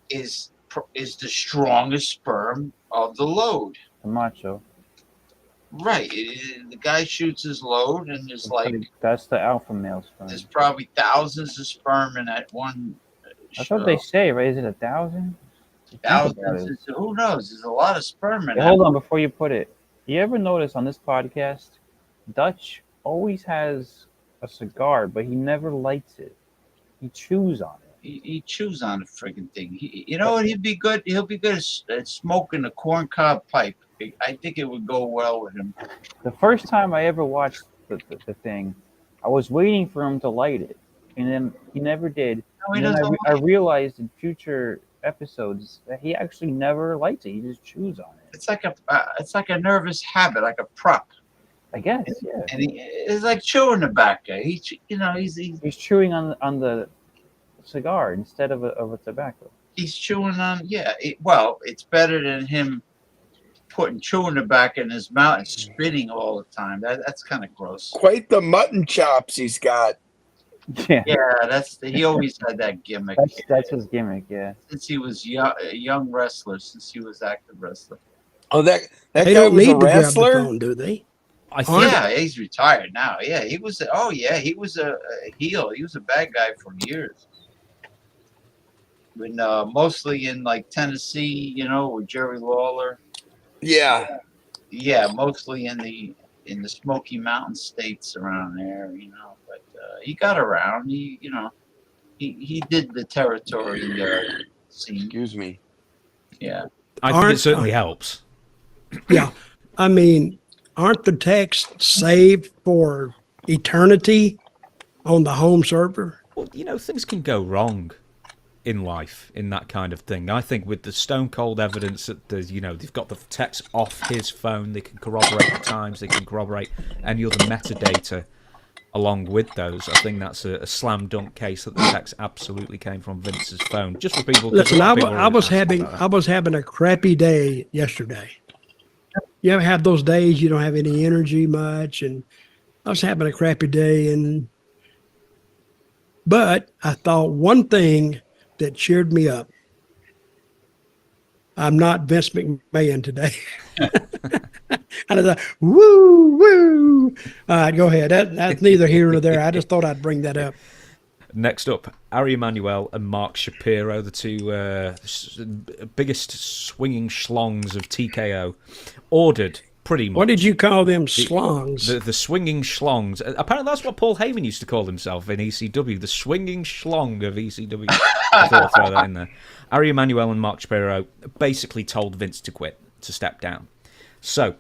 is the strongest sperm of the load. The macho. Right. The guy shoots his load, and there's that's the alpha male sperm. There's probably thousands of sperm in that one. That's what they say, right? Is it 1,000? Thousands. Who knows? There's a lot of sperm in that. Hold on, before you put it. You ever notice on this podcast, Dutch always has a cigar, but he never lights it. He chews on it. He chews on the friggin' thing. You know what? He'll be good at smoking a corncob pipe. I think it would go well with him. The first time I ever watched the thing, I was waiting for him to light it, and then he never did. No, and then I realized in future episodes that he actually never lights it. He just chews on it. It's like a nervous habit, like a prop. I guess, yeah. And it's like chewing tobacco. He's chewing on the cigar instead of a tobacco. He's chewing on, it's better than him putting chewing tobacco in his mouth and spitting all the time. That's kind of gross. Quite the mutton chops he's got. Yeah. Yeah, he always had that gimmick. That's his gimmick, yeah. Since he was a young wrestler, since he was active wrestler. Oh, that They guy don't was a need to grab the wrestler? phone, do they? Yeah, he's retired now. Yeah, he was. Oh yeah, he was a heel. He was a bad guy for years. When mostly in like Tennessee, with Jerry Lawler. Yeah. Yeah, mostly in the Smoky Mountain states around there, But he got around. He did the territory scene. Excuse me. Yeah. I think it certainly helps. Yeah. I mean, aren't the texts saved for eternity on the home server? Well, things can go wrong in life in that kind of thing. I think with the stone cold evidence that they've got the text off his phone, they can corroborate the times, they can corroborate any other metadata along with those. I think that's a slam dunk case that the text absolutely came from Vince's phone. Just for people. Listen, I was having a crappy day yesterday. You ever have those days you don't have any energy much, and I was having a crappy day, but I thought one thing that cheered me up. I'm not Vince McMahon today. And I thought, woo, woo. All right, go ahead. That's neither here nor there. I just thought I'd bring that up. Next up, Ari Emanuel and Mark Shapiro, the two biggest swinging schlongs of TKO, ordered pretty much. What did you call them, schlongs? The swinging schlongs. Apparently that's what Paul Heyman used to call himself in ECW, the swinging schlong of ECW. I thought I'd throw that in there. Ari Emanuel and Mark Shapiro basically told Vince to quit, to step down. So,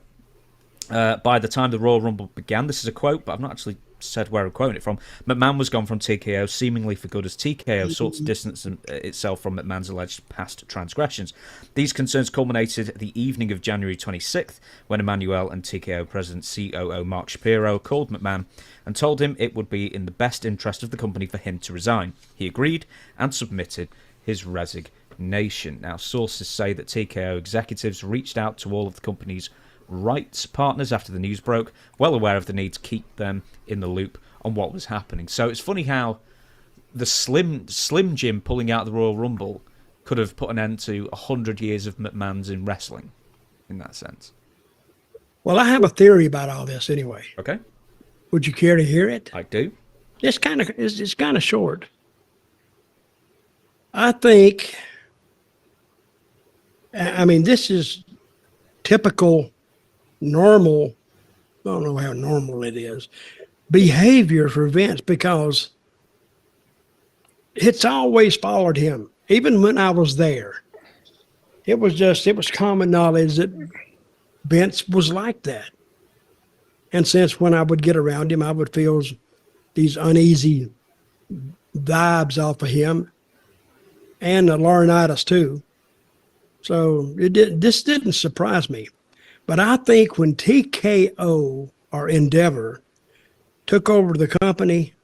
by the time the Royal Rumble began, this is a quote, but I've not actually said where I'm quoting it from. McMahon was gone from TKO seemingly for good as TKO sought to distance itself from McMahon's alleged past transgressions. These concerns culminated the evening of January 26th when Emanuel and TKO President COO Mark Shapiro called McMahon and told him it would be in the best interest of the company for him to resign. He agreed and submitted his resignation. Now, sources say that TKO executives reached out to all of the company's rights partners after the news broke, well aware of the need to keep them in the loop on what was happening. So it's funny how the Slim Jim pulling out the Royal Rumble could have put an end to 100 years of McMahon's in wrestling, in that sense. Well, I have a theory about all this anyway. Okay. Would you care to hear it? I do. It's kind of short. I think, I mean, this is typical, normal, I don't know how normal it is, behavior for Vince, because it's always followed him. Even when I was there, it was common knowledge that Vince was like that. And since when I would get around him, I would feel these uneasy vibes off of him, and the Laurinaitis too. So this didn't surprise me. But I think when TKO or Endeavor took over the company,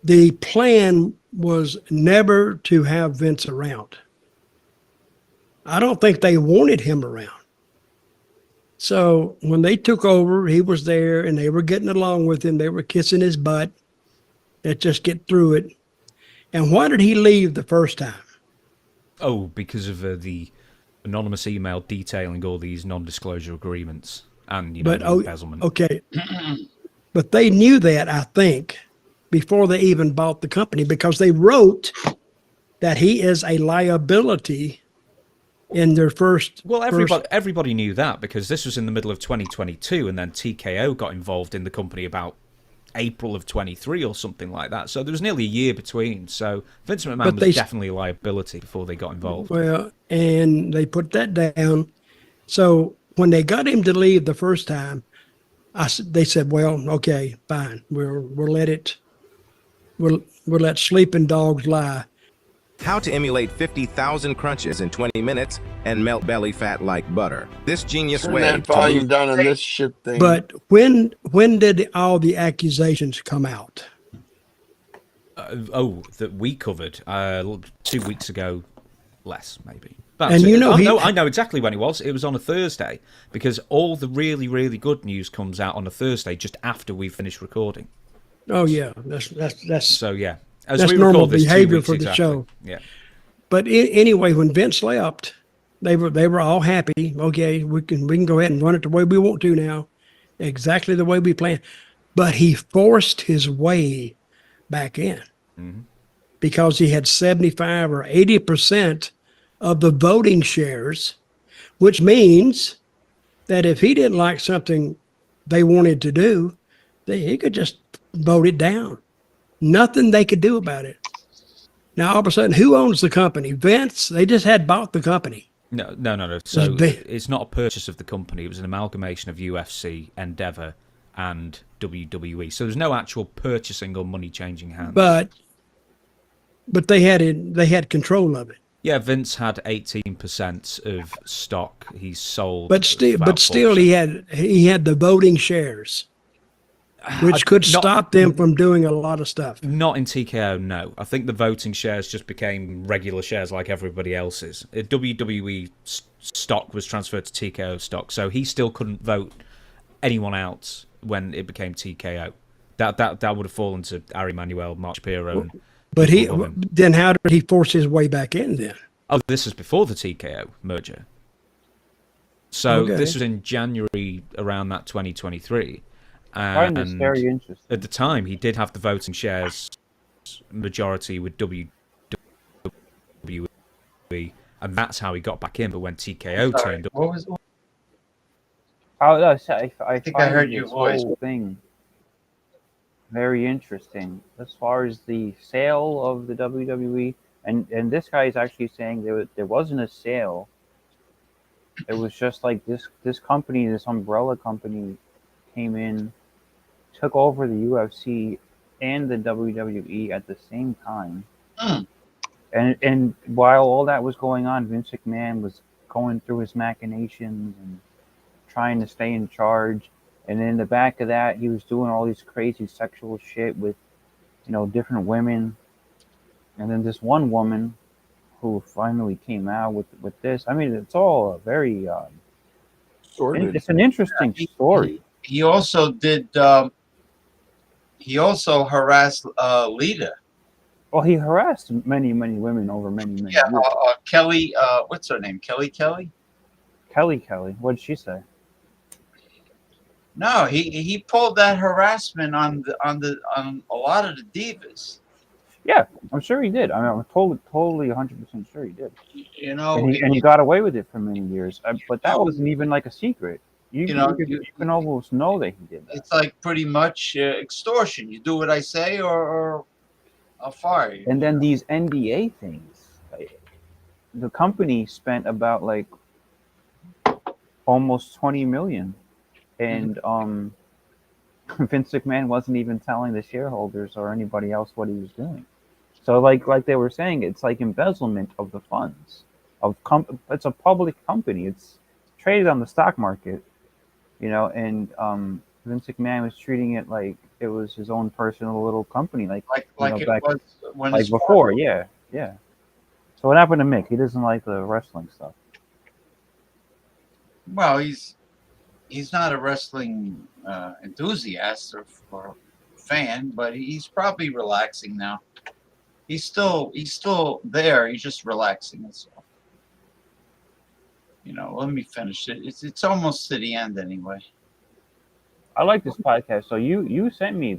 the plan was never to have Vince around. I don't think they wanted him around. So when they took over, he was there and they were getting along with him. They were kissing his butt. Let's just get through it. And why did he leave the first time? Oh, because of the anonymous email detailing all these non-disclosure agreements and embezzlement. Okay. But they knew that, I think, before they even bought the company, because they wrote that he is a liability in their first. Well, everybody knew that because this was in the middle of 2022, and then TKO got involved in the company about April of 23 or something like that. So there was nearly a year between. So Vince McMahon was definitely a liability before they got involved. Well, and they put that down. So when they got him to leave the first time, they said, "Well, okay, fine. We'll let sleeping dogs lie." How to emulate 50,000 crunches in 20 minutes and melt belly fat like butter. This genius way. That volume down on this shit thing. But when did all the accusations come out? That we covered 2 weeks ago, less maybe. But And I know exactly when it was. It was on a Thursday because all the really, really good news comes out on a Thursday just after we finish recording. Oh yeah, that's So yeah, as that's we normal record this 2 behavior weeks for the exactly. show. Yeah. But anyway, when Vince left, they were all happy. Okay, we can go ahead and run it the way we want to now, exactly the way we planned. But he forced his way back in because he had 75 or 80% of the voting shares, which means that if he didn't like something they wanted to do, he could just vote it down. Nothing they could do about it. Now, all of a sudden, who owns the company? Vince? They just had bought the company. No. So it's not a purchase of the company. It was an amalgamation of UFC, Endeavor, and WWE. So there's no actual purchasing or money changing hands. But they had control of it. Yeah, Vince had 18% of stock. He sold. But still, he had the voting shares, which could stop them from doing a lot of stuff. Not in TKO, no. I think the voting shares just became regular shares like everybody else's. WWE stock was transferred to TKO stock, so he still couldn't vote anyone else when it became TKO. That would have fallen to Ari Manuel, Mark Shapiro. But then how did he force his way back in then? Oh, this is before the TKO merger. So this was in January around that 2023. I find this very interesting. At the time, he did have the voting shares majority with WWE, and that's how he got back in. But when TKO turned up, What was? I think I heard your this voice. whole thing very interesting as far as the sale of the WWE, and this guy is actually saying there wasn't a sale. It was just like this company, this umbrella company, came in, took over the UFC and the WWE at the same time. And while all that was going on, Vince McMahon was going through his machinations and trying to stay in charge. And in the back of that, he was doing all these crazy sexual shit with, different women. And then this one woman who finally came out with this. I mean, it's all a very it's an interesting story. He also did. He also harassed Lita. Well, he harassed many women over many years. Kelly. What's her name? Kelly. Kelly. What did she say? No, he pulled that harassment on a lot of the divas. Yeah, I'm sure he did. I mean, I'm totally 100% sure he did. And he got away with it for many years. But that wasn't even like a secret. You can almost know that he did that. It's like pretty much extortion. You do what I say, or I'll fire you. And then these NDA things. The company spent about almost $20 million. And Vince McMahon wasn't even telling the shareholders or anybody else what he was doing. So like they were saying, it's like embezzlement of the funds. It's a public company. It's traded on the stock market, and Vince McMahon was treating it like it was his own personal little company, like it was when before. Yeah. So what happened to Mick? He doesn't like the wrestling stuff. Well, he's not a wrestling enthusiast or fan, but he's probably relaxing now. He's still there. He's just relaxing himself. Let me finish it. It's almost to the end anyway. I like this podcast. So you sent me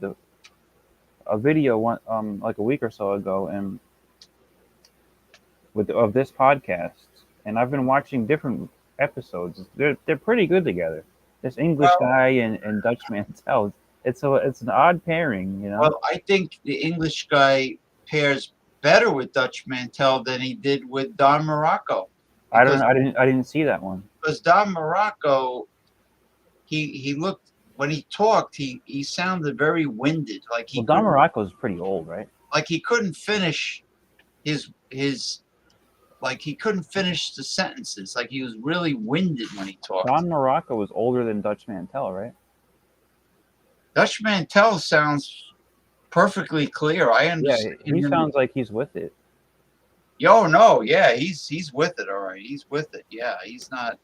a video like a week or so ago, and of this podcast, and I've been watching different episodes. They're pretty good together. This English guy and Dutch Mantel. It's an odd pairing, Well, I think the English guy pairs better with Dutch Mantel than he did with Don Morocco. I didn't see that one. Because Don Morocco, he looked, when he talked, he sounded very winded. Don Morocco is pretty old, right? Like he couldn't finish his he couldn't finish the sentences. Like he was really winded when he talked. Don Morocco was older than Dutch Mantel, right? Dutch Mantel sounds perfectly clear. I understand. Yeah, he sounds like he's with it. Yo, no, yeah, he's with it. All right, he's with it. Yeah, he's not.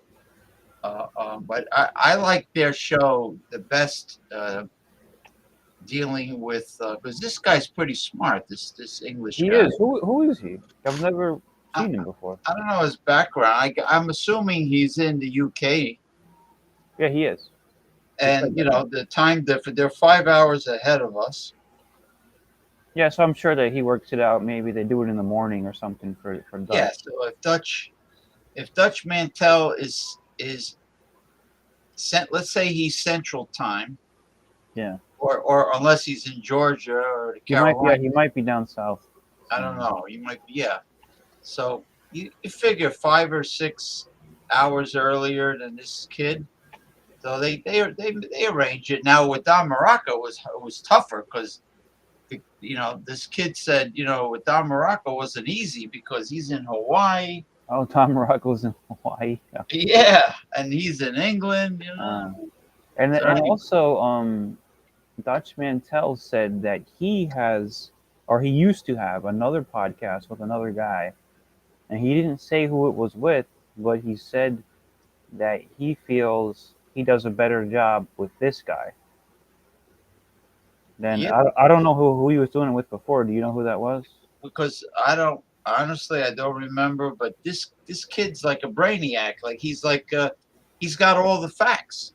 But I like their show the best. dealing with because this guy's pretty smart. This English He guy. is. Who is he? I've never seen him before. I don't know his background. I'm assuming he's in the UK. Yeah, he is. And you know the time difference. They're 5 hours ahead of us. Yeah, so I'm sure that he works it out. Maybe they do it in the morning or something for Dutch. Yeah. So if Dutch Mantel is sent, let's say he's Central Time. Yeah. Or unless he's in Georgia or the He might. Carolinas. Yeah, he might be down south. I don't know. You might be. Yeah. So you figure 5 or 6 hours earlier than this kid. So they arrange it. Now with Don Morocco it was tougher because this kid said with Don Morocco wasn't easy because he's in Hawaii. Oh, Tom Morocco's in Hawaii. Yeah, and he's in England. And also Dutch Mantel said that he has, or he used to have, another podcast with another guy, and he didn't say who it was with, but he said that he feels he does a better job with this guy. Then I don't know who he was doing it with before. Do you know who that was? Because I don't remember. But this kid's like a brainiac. Like he's got all the facts.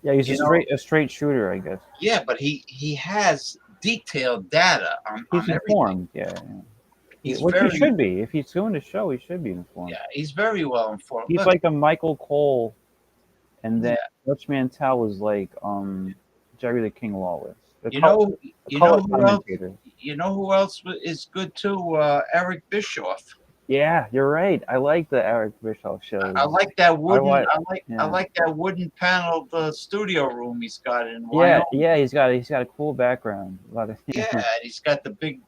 Yeah, he's a straight shooter, I guess. Yeah, but he has detailed data on informed. everything. Yeah. He should be. If he's doing the show, he should be informed. Yeah, he's very well informed. He's like a Michael Cole, and then Dutch Mantel was like Jerry the King Lawless. You know who else is good too? Eric Bischoff. Yeah, you're right. I like the Eric Bischoff shows. I like that wooden. I like that wooden paneled studio room he's got in Wyoming. Yeah, he's got a cool background. And he's got the big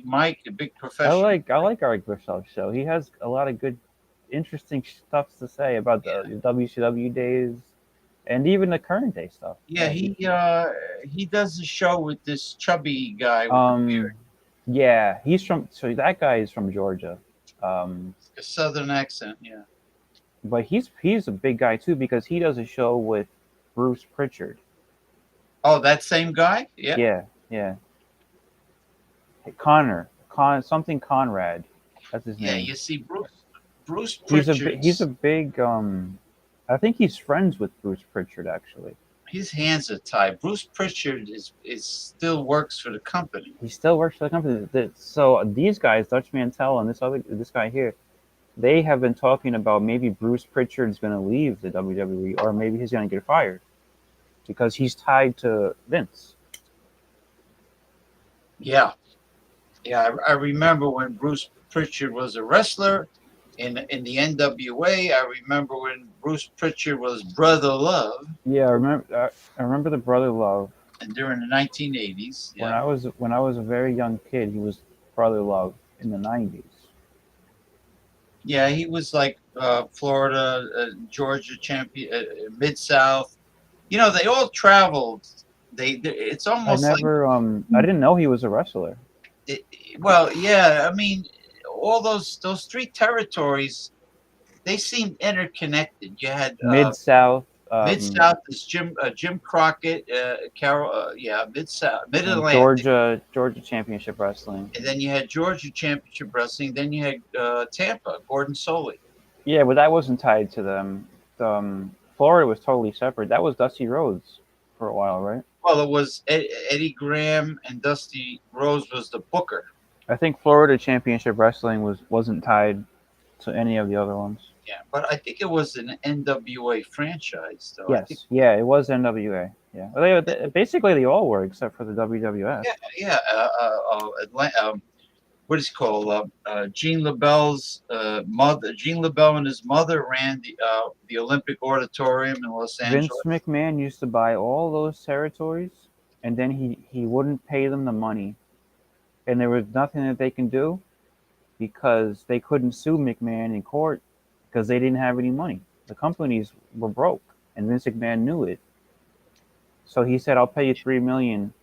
mic, the big professional. I like Eric Bischoff's show. He has a lot of good, interesting stuff to say about the WCW days, and even the current day stuff. Yeah, he does a show with this chubby guy with the beard. Yeah, that guy is from Georgia. A southern accent, yeah. But he's a big guy too because he does a show with Bruce Pritchard. Oh, that same guy? Yeah. Yeah. Something Conrad. That's his name. Yeah, you see Bruce Pritchard. He's a big I think he's friends with Bruce Pritchard actually. His hands are tied. Bruce Pritchard is still works for the company. He still works for the company. So these guys, Dutch Mantel and this guy here, they have been talking about maybe Bruce Pritchard's going to leave the WWE, or maybe he's going to get fired because he's tied to Vince. Yeah. I remember when Bruce Pritchard was a wrestler in the NWA. I remember when Bruce Pritchard was Brother Love. Yeah, I remember the Brother Love. And during the 1980s. Yeah. When I was a very young kid, he was Brother Love in the 90s. Yeah, he was like Florida, Georgia champion, Mid-South. They all traveled. It's almost I didn't know he was a wrestler. I mean, all those three territories, they seemed interconnected. You had Mid-South. Mid-South is Jim Crockett, Mid-South, Mid-Atlantic. Georgia Championship Wrestling. And then you had Georgia Championship Wrestling. Then you had Tampa, Gordon Soley. Yeah, but that wasn't tied to them. Florida was totally separate. That was Dusty Rhodes for a while, right? Well, it was Eddie Graham and Dusty Rhodes was the booker. I think Florida Championship Wrestling wasn't tied to any of the other ones. Yeah, but I think it was an NWA franchise, though. Yes, it was NWA. Yeah, well, they all were except for the WWF. Yeah. What is it called? Gene LaBelle's mother. Gene LaBelle and his mother ran the Olympic Auditorium in Los Angeles. Vince McMahon used to buy all those territories, and then he wouldn't pay them the money, and there was nothing that they can do because they couldn't sue McMahon in court because they didn't have any money. The companies were broke, and Vince McMahon knew it. So he said, "I'll pay you $3 million."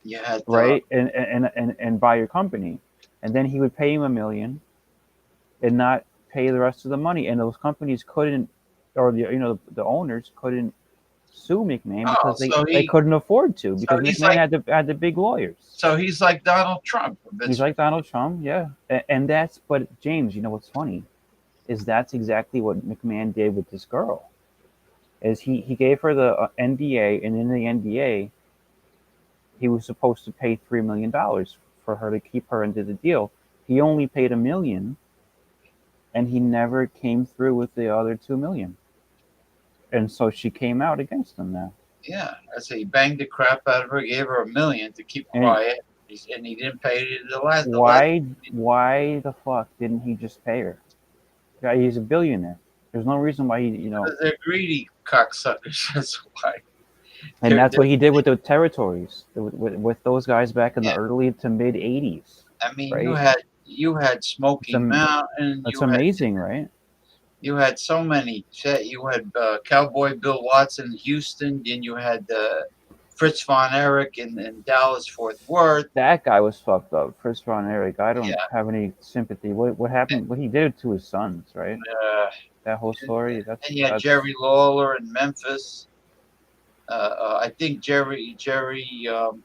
Yeah. Right, and buy your company, and then he would pay him $1 million, and not pay the rest of the money. And those companies couldn't, or the owners couldn't sue McMahon Oh, because so they couldn't afford to, because he's McMahon had the big lawyers. So he's like Donald Trump. He's like Donald Trump, yeah. And that's, but James, you know what's funny is that's exactly what McMahon did with this girl. Is he gave her the NDA, and in the NDA, he was supposed to pay $3 million for her to keep her into the deal. He only paid $1 million, and he never came through with the other $2 million. And so she came out against him now. Yeah, I say he banged the crap out of her, gave her $1 million to keep quiet, and he didn't pay it the last. Why the fuck didn't he just pay her? Yeah, he's a billionaire. There's no reason why he, Because they're greedy cocksuckers. That's why. And that's what he did with the territories, with those guys back in the early to mid '80s. I mean, right? you had Smoky Mountain. That's amazing, right? You had so many. You had Cowboy Bill Watson in Houston. Then you had Fritz von Erich in Dallas Fort Worth. That guy was fucked up. Fritz von Erich. I don't have any sympathy. What happened? What he did to his sons, right? That whole story. And you had Jerry Lawler in Memphis. I think Jerry Jarrett.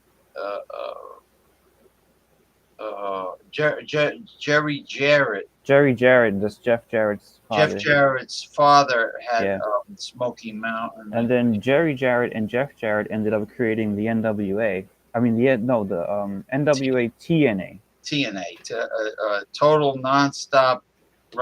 Jerry Jarrett, that's Jeff Jarrett's father. Jeff Jarrett's father had Smoky Mountain. And then Jerry Jarrett and Jeff Jarrett ended up creating the NWA. I mean, the NWA TNA. TNA, Total Nonstop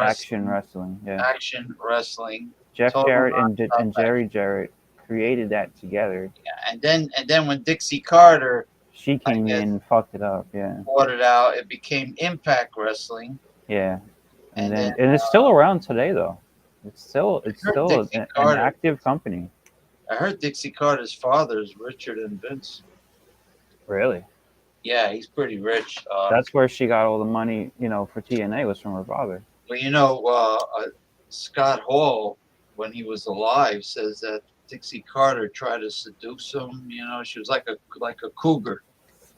Action Wrestling. Yeah. Action Wrestling. Jeff Jarrett and Jerry Jarrett created that together. Yeah, and then when Dixie Carter, she came in and fucked it up. Yeah. Bought it out. It became Impact Wrestling. Yeah. And it's still around today, though. It's still an active company. I heard Dixie Carter's father is richer than Vince. Really? Yeah, he's pretty rich. That's where she got all the money, for TNA, was from her father. Well, Scott Hall, when he was alive, says that Dixie Carter tried to seduce him. She was like a cougar.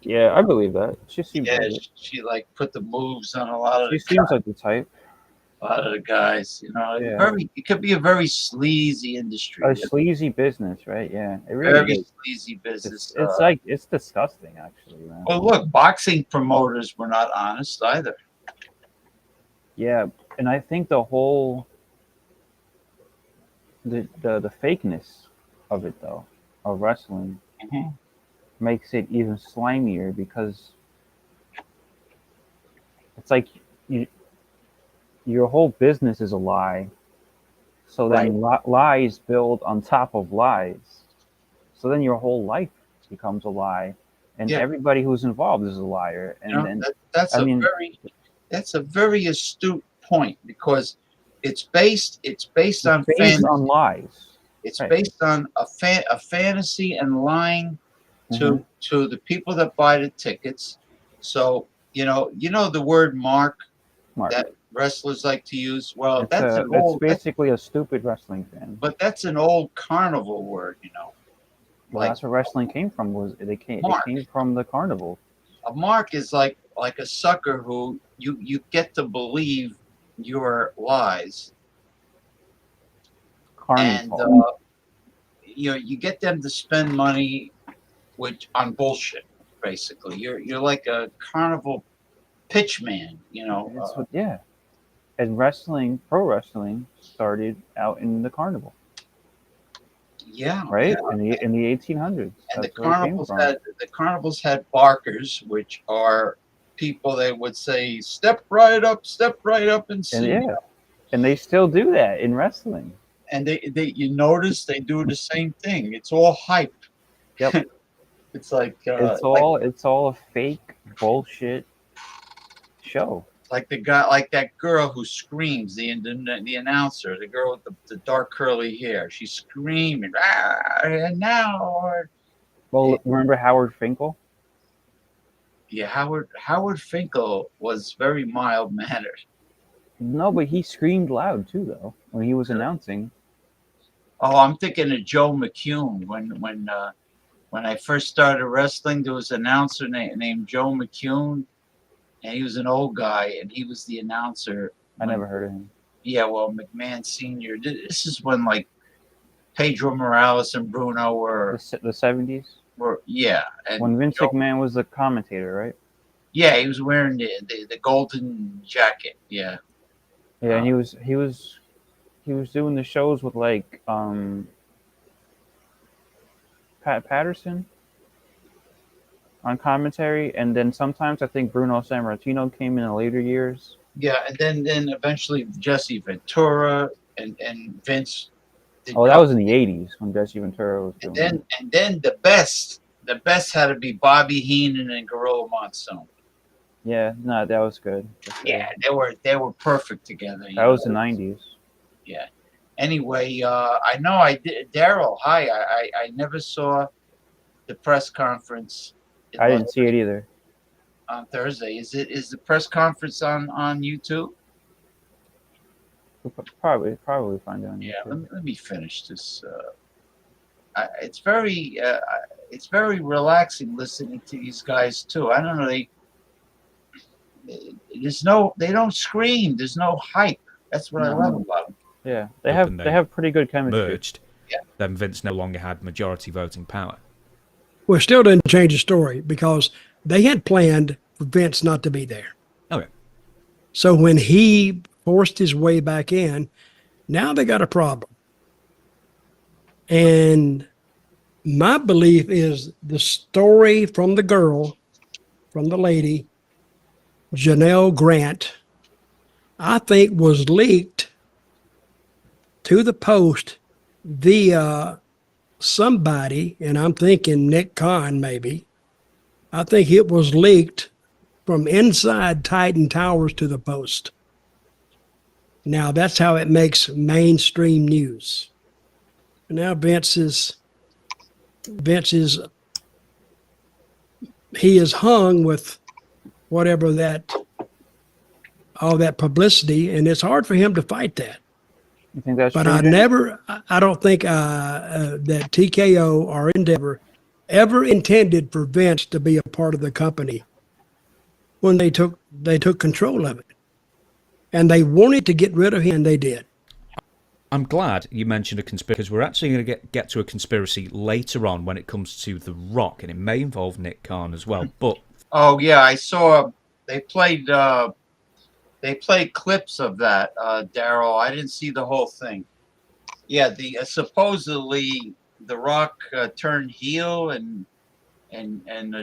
Yeah, I believe that. She seems like it. She like put the moves on a lot of. She seems like the type. A lot of the guys, Yeah. It could be a very sleazy industry. A sleazy business, right? Yeah, it really Very is. sleazy business. It's disgusting, actually. Man. Well, look, boxing promoters were not honest either. Yeah, and I think the whole the fakeness of it, though, of wrestling, makes it even slimier, because it's like your whole business is a lie. So then lies build on top of lies. So then your whole life becomes a lie, and everybody who's involved is a liar. And that's a very astute point, because it's based on lies. It's based on a fantasy and lying to the people that buy the tickets. So the word mark that wrestlers like to use. Well, it's basically a stupid wrestling fan. But that's an old carnival word, Well, that's where wrestling came from. They came from the carnival. A mark is like a sucker who you get to believe your lies. Carnival. And you get them to spend money on bullshit. Basically, you're like a carnival pitchman. Yeah. And pro wrestling started out in the carnival. Yeah. Right? Yeah. In the 1800s. And the carnivals had barkers, which are people that would say, step right up and see. And they still do that in wrestling. And you notice they do the same thing. It's all hype. Yep. It's like it's all a fake bullshit show. Like that girl who screams, the announcer, the girl with the dark curly hair. She's screaming, and now. Well, remember Howard Finkel? Yeah, Howard Finkel was very mild mannered. No, but he screamed loud too, though, when he was announcing. Oh, I'm thinking of Joe McCune. When I first started wrestling, there was an announcer named Joe McCune. And he was an old guy, and he was the announcer. I never heard of him. Yeah, well, McMahon Sr. This is when, Pedro Morales and Bruno were the 70s. Yeah, and When Vince McMahon was the commentator, right? Yeah, he was wearing the golden jacket. Yeah. Yeah, and he was doing the shows with like Pat Patterson on commentary, and then sometimes I think Bruno Sammartino came in the later years. Yeah, and then eventually Jesse Ventura and Vince. Oh, that was in the 80s when Jesse Ventura was doing it. And then the best had to be Bobby Heenan and Gorilla Monsoon. Yeah, no, that was good. Yeah, they were perfect together. That was the 90s. Yeah. Anyway, I know I did. Daryl, hi. I never saw the press conference. I didn't see it either. On Thursday, is the press conference on YouTube? We'll probably find it on YouTube. Yeah, let me finish this. It's very relaxing listening to these guys too. I don't know, they don't scream. There's no hype. That's what I love about them. Yeah, they have pretty good chemistry. Merged. Yeah. Then Vince no longer had majority voting power. Well, it still didn't change the story because they had planned for Vince not to be there. Okay. So when he forced his way back in, now they got a problem. And my belief is the story from the girl, from the lady, Janelle Grant, I think was leaked to the Post via somebody, and I'm thinking Nick Khan maybe. I think it was leaked from inside Titan Towers to the Post. Now that's how it makes mainstream news. Now Vince is he is hung with whatever all that publicity, and it's hard for him to fight that. You think that's but true? I don't think that TKO or Endeavor ever intended for Vince to be a part of the company when they took control of it. And they wanted to get rid of him, and they did. I'm glad you mentioned a conspiracy, because we're actually going to get to a conspiracy later on when it comes to The Rock, and it may involve Nick Khan as well. But oh yeah, I saw they played clips of that, Daryl. I didn't see the whole thing. Yeah, the supposedly The Rock turned heel and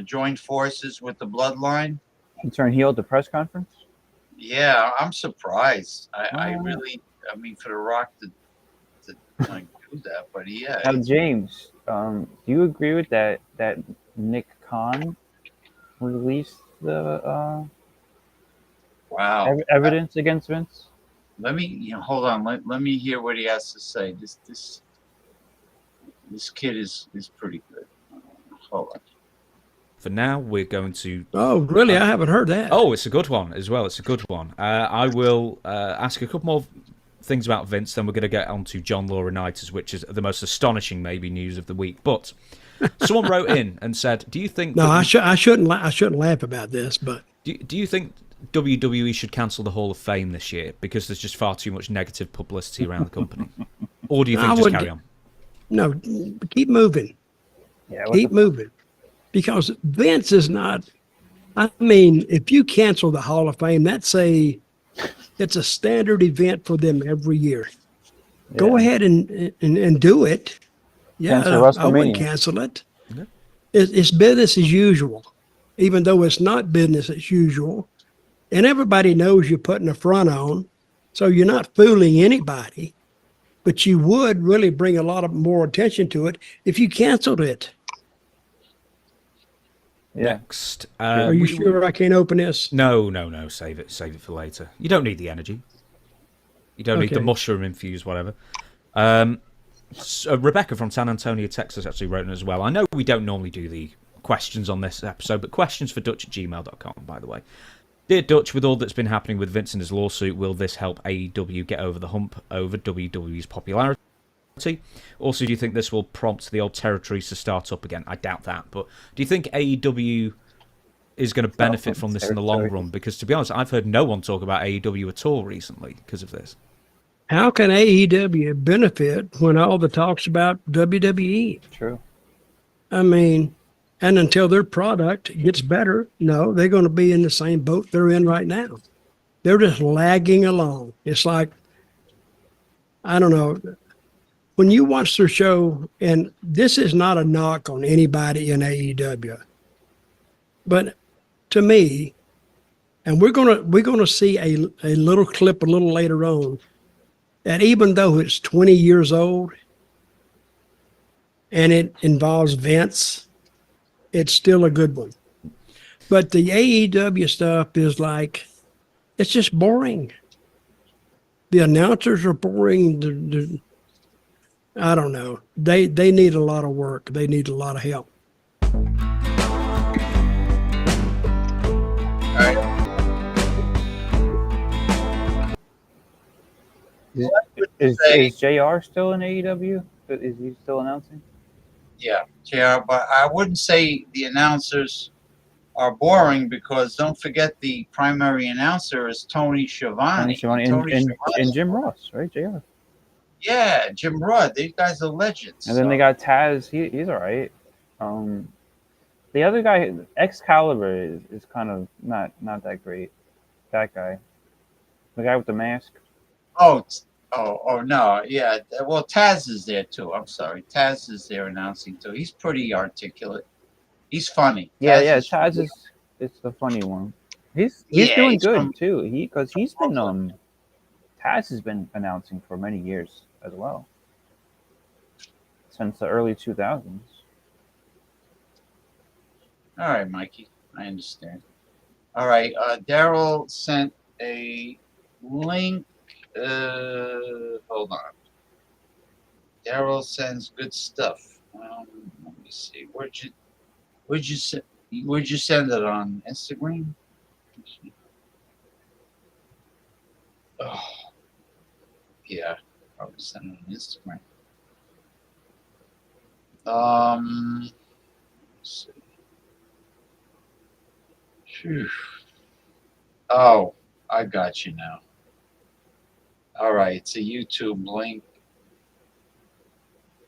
joined forces with the Bloodline. He turned heel at the press conference? Yeah, I'm surprised. I mean, for The Rock to like, do that, but yeah. Now, James, do you agree with that Nick Khan released the wow evidence against Vince? Let me hold on. Let me hear what he has to say. This kid is pretty good. Hold on. for now, we're going to... Oh, really? I haven't heard that. Oh, it's a good one as well. It's a good one. I will ask a couple more things about Vince, then we're going to get on to John Laurinaitis, which is the most astonishing, maybe, news of the week. But someone wrote in and said, do you think... No, I shouldn't laugh about this, but... Do you think WWE should cancel the Hall of Fame this year because there's just far too much negative publicity around the company? Or do you think just carry on? No, keep moving. Yeah, keep moving. Because Vince is not... I mean, if you cancel the Hall of Fame, it's a standard event for them every year. Yeah. Go ahead and do it. Yeah, I wouldn't cancel it. Yeah. It's business as usual, even though it's not business as usual. And everybody knows you're putting a front on, so you're not fooling anybody. But you would really bring a lot of more attention to it if you canceled it. Yeah. Next. Are you sure I can't open this? No. Save it for later. You don't need the energy. You don't need the mushroom infused whatever. So Rebecca from San Antonio, Texas actually wrote in as well. I know we don't normally do the questions on this episode, but questions for Dutch@gmail.com, by the way. Dear Dutch, with all that's been happening with Vince and his lawsuit, will this help AEW get over the hump over WWE's popularity? Also, do you think this will prompt the old territories to start up again? I doubt that, but do you think AEW is going to benefit from this in the long run? Because, to be honest, I've heard no one talk about AEW at all recently because of this. How can AEW benefit when all the talk's about WWE? True. I mean, and until their product gets better, no, they're going to be in the same boat they're in right now. They're just lagging along. It's like, I don't know, when you watch their show, and this is not a knock on anybody in AEW, but to me, and we're gonna see a little clip a little later on, that even though it's 20 years old and it involves Vince, it's still a good one. But the AEW stuff is like, it's just boring. The announcers are boring. I don't know. They need a lot of work. They need a lot of help. All right. Is JR still in AEW? Is he still announcing? Yeah, but I wouldn't say the announcers are boring, because don't forget the primary announcer is Tony Schiavone. And Jim Ross, right? JR. Yeah, Jim Ross. These guys are legends. And then they got Taz. He's all right. The other guy, Excalibur, is kind of not that great. That guy, the guy with the mask. Oh no, yeah. Well, Taz is there too. I'm sorry, Taz is there announcing too. He's pretty articulate. He's funny. Taz is it's the funny one. He's doing good too. Because he's been Taz has been announcing for many years as well, since the early 2000s. All right, Mikey, I understand. All right, Daryl sent a link. Hold on. Daryl sends good stuff. Let me see. Where'd you send it on Instagram? Oh, yeah, probably send it on Instagram. Let's see. Phew. Oh, I got you now. All right, it's a YouTube link.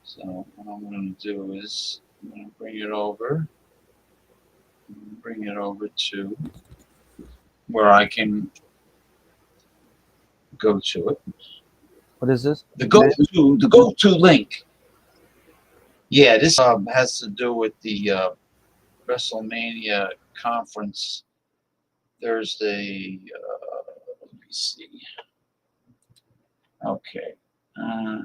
So what I'm going to do is I'm going to bring it over. Bring it over to where I can go to it. What is this? The go-to link. Yeah, this has to do with the WrestleMania conference Thursday. Let me see. Okay. All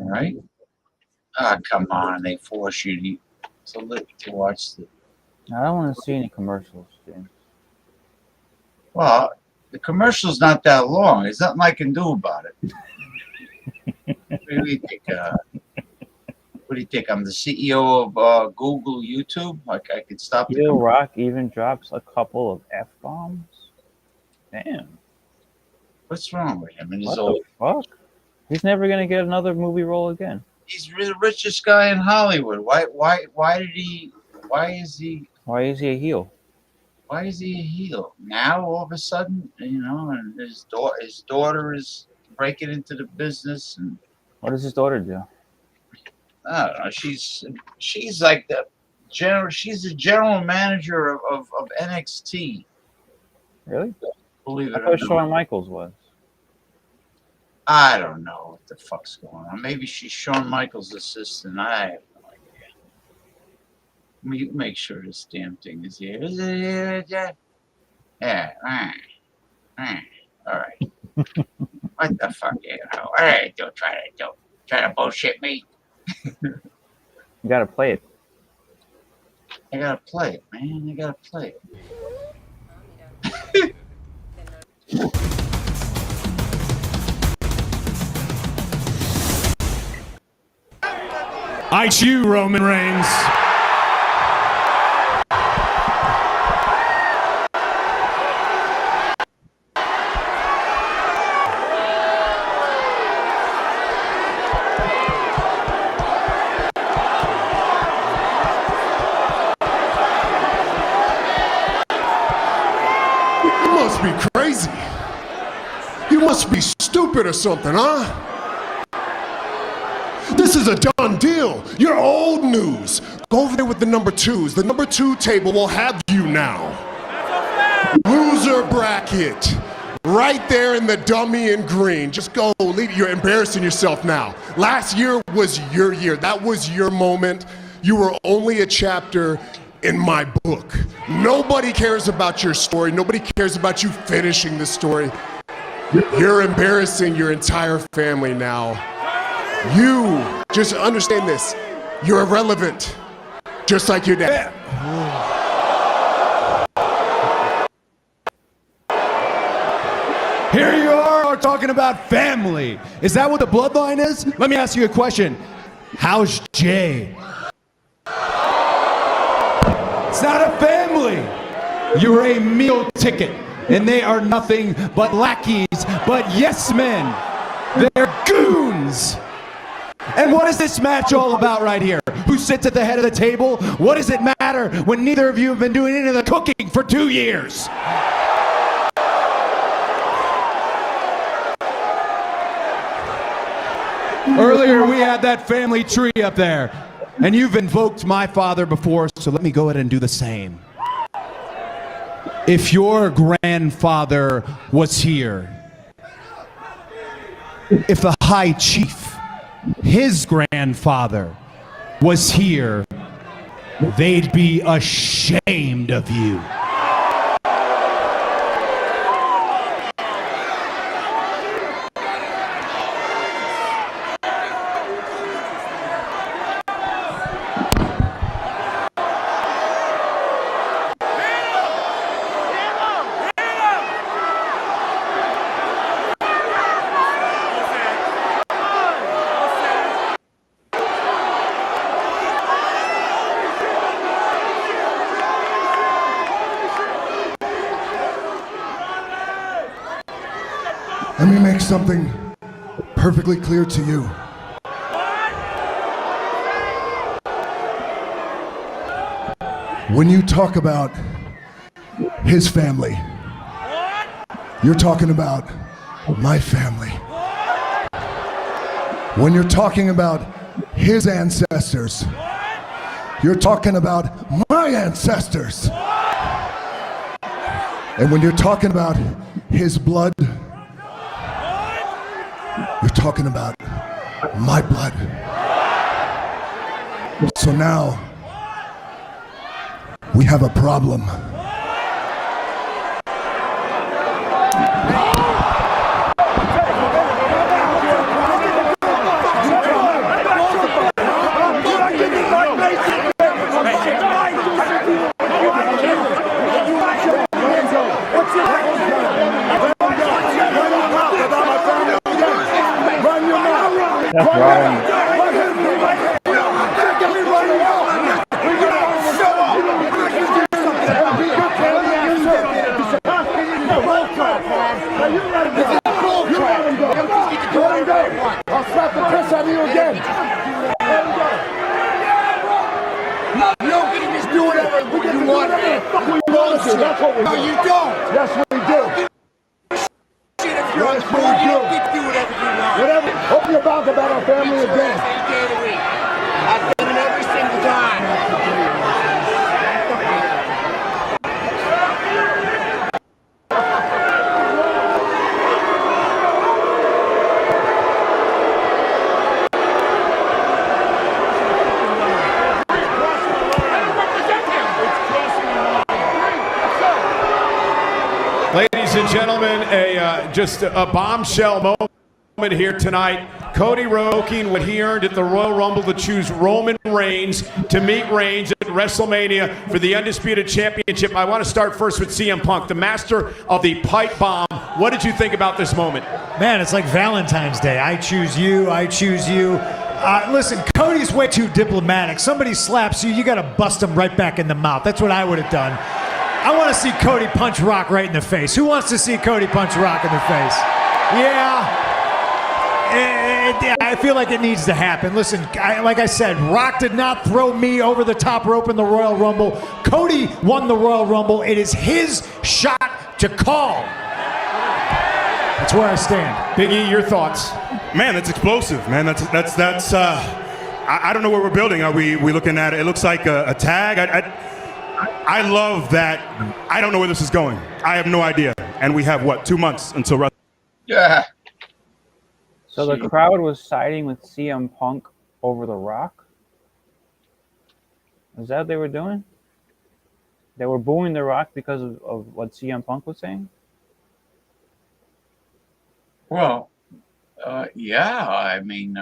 right. Come on. They force you to watch the. I don't want to see any commercials, James. Well, the commercial's not that long. There's nothing I can do about it. What do you think? What do you think? I'm the CEO of Google YouTube. Like I could stop the Steel Rock even drops a couple of F-bombs. Damn. What's wrong with him? And What the fuck? He's never gonna get another movie role again. He's the richest guy in Hollywood. Why is he a heel? Why is he a heel? Now all of a sudden, and his daughter is breaking into the business. And what does his daughter do? I don't know. She's like the general. She's the general manager of NXT. Really? Believe it I or thought not. Shawn Michaels was. I don't know what the fuck's going on. Maybe she's Shawn Michaels' assistant. I have no idea. You make sure this damn thing is here. Is it here? Yeah. All right. What the fuck? All right. Don't try to bullshit me. You gotta play it. I gotta play it, man. I gotta play it. I chew, Roman Reigns. must be stupid or something, huh? This is a done deal. You're old news. Go over there with the number twos. The number 2 table will have you now. Loser bracket. Right there in the dummy in green. Just go, leave. You're embarrassing yourself now. Last year was your year. That was your moment. You were only a chapter in my book. Nobody cares about your story. Nobody cares about you finishing the story. You're embarrassing your entire family now. You, just understand this. You're irrelevant. Just like your dad. Here you are talking about family. Is that what the bloodline is? Let me ask you a question. How's Jay? It's not a family. You're a meal ticket, and they are nothing but lackeys, but yes men. They're goons. And what is this match all about right here? Who sits at the head of the table? What does it matter when neither of you have been doing any of the cooking for 2 years? Earlier, we had that family tree up there, and you've invoked my father before, so let me go ahead and do the same. If your grandfather was here, if the High Chief, his grandfather, was here, they'd be ashamed of you. Let me make something perfectly clear to you. When you talk about his family, you're talking about my family. When you're talking about his ancestors, you're talking about my ancestors. And when you're talking about his blood, you're talking about my blood. So now, we have a problem. That's wrong. I'll slap the piss out of you again. You don't get to just do whatever you want, man. That's what we do. No, you don't. Yes, we do. Shit, if you're on the board, you don't get to do whatever you want. Whatever. Open your mouth about our family again. 8 days a week. I've done it every single time. Ladies and gentlemen, just a bombshell moment here tonight. Cody Rhodes what he earned at the Royal Rumble to choose Roman Reigns to meet Reigns at WrestleMania for the Undisputed Championship. I want to start first with CM Punk, the master of the pipe bomb. What did you think about this moment? Man, it's like Valentine's Day. I choose you, I choose you. Listen, Cody's way too diplomatic. Somebody slaps you, you got to bust him right back in the mouth. That's what I would have done. I want to see Cody punch Rock right in the face. Who wants to see Cody punch Rock in the face? Yeah. I feel like it needs to happen. Listen, like I said, Rock did not throw me over the top rope in the Royal Rumble. Cody won the Royal Rumble. It is his shot to call. That's where I stand. Big E, your thoughts? Man, that's explosive, man. That's I don't know what we're building. Are we looking at it? It looks like a tag. I love that. I don't know where this is going. I have no idea. And we have, what, 2 months until WrestleMania? Yeah. So the crowd was siding with CM Punk over The Rock? Is that what they were doing? They were booing The Rock because of what CM Punk was saying? Well, yeah, I mean,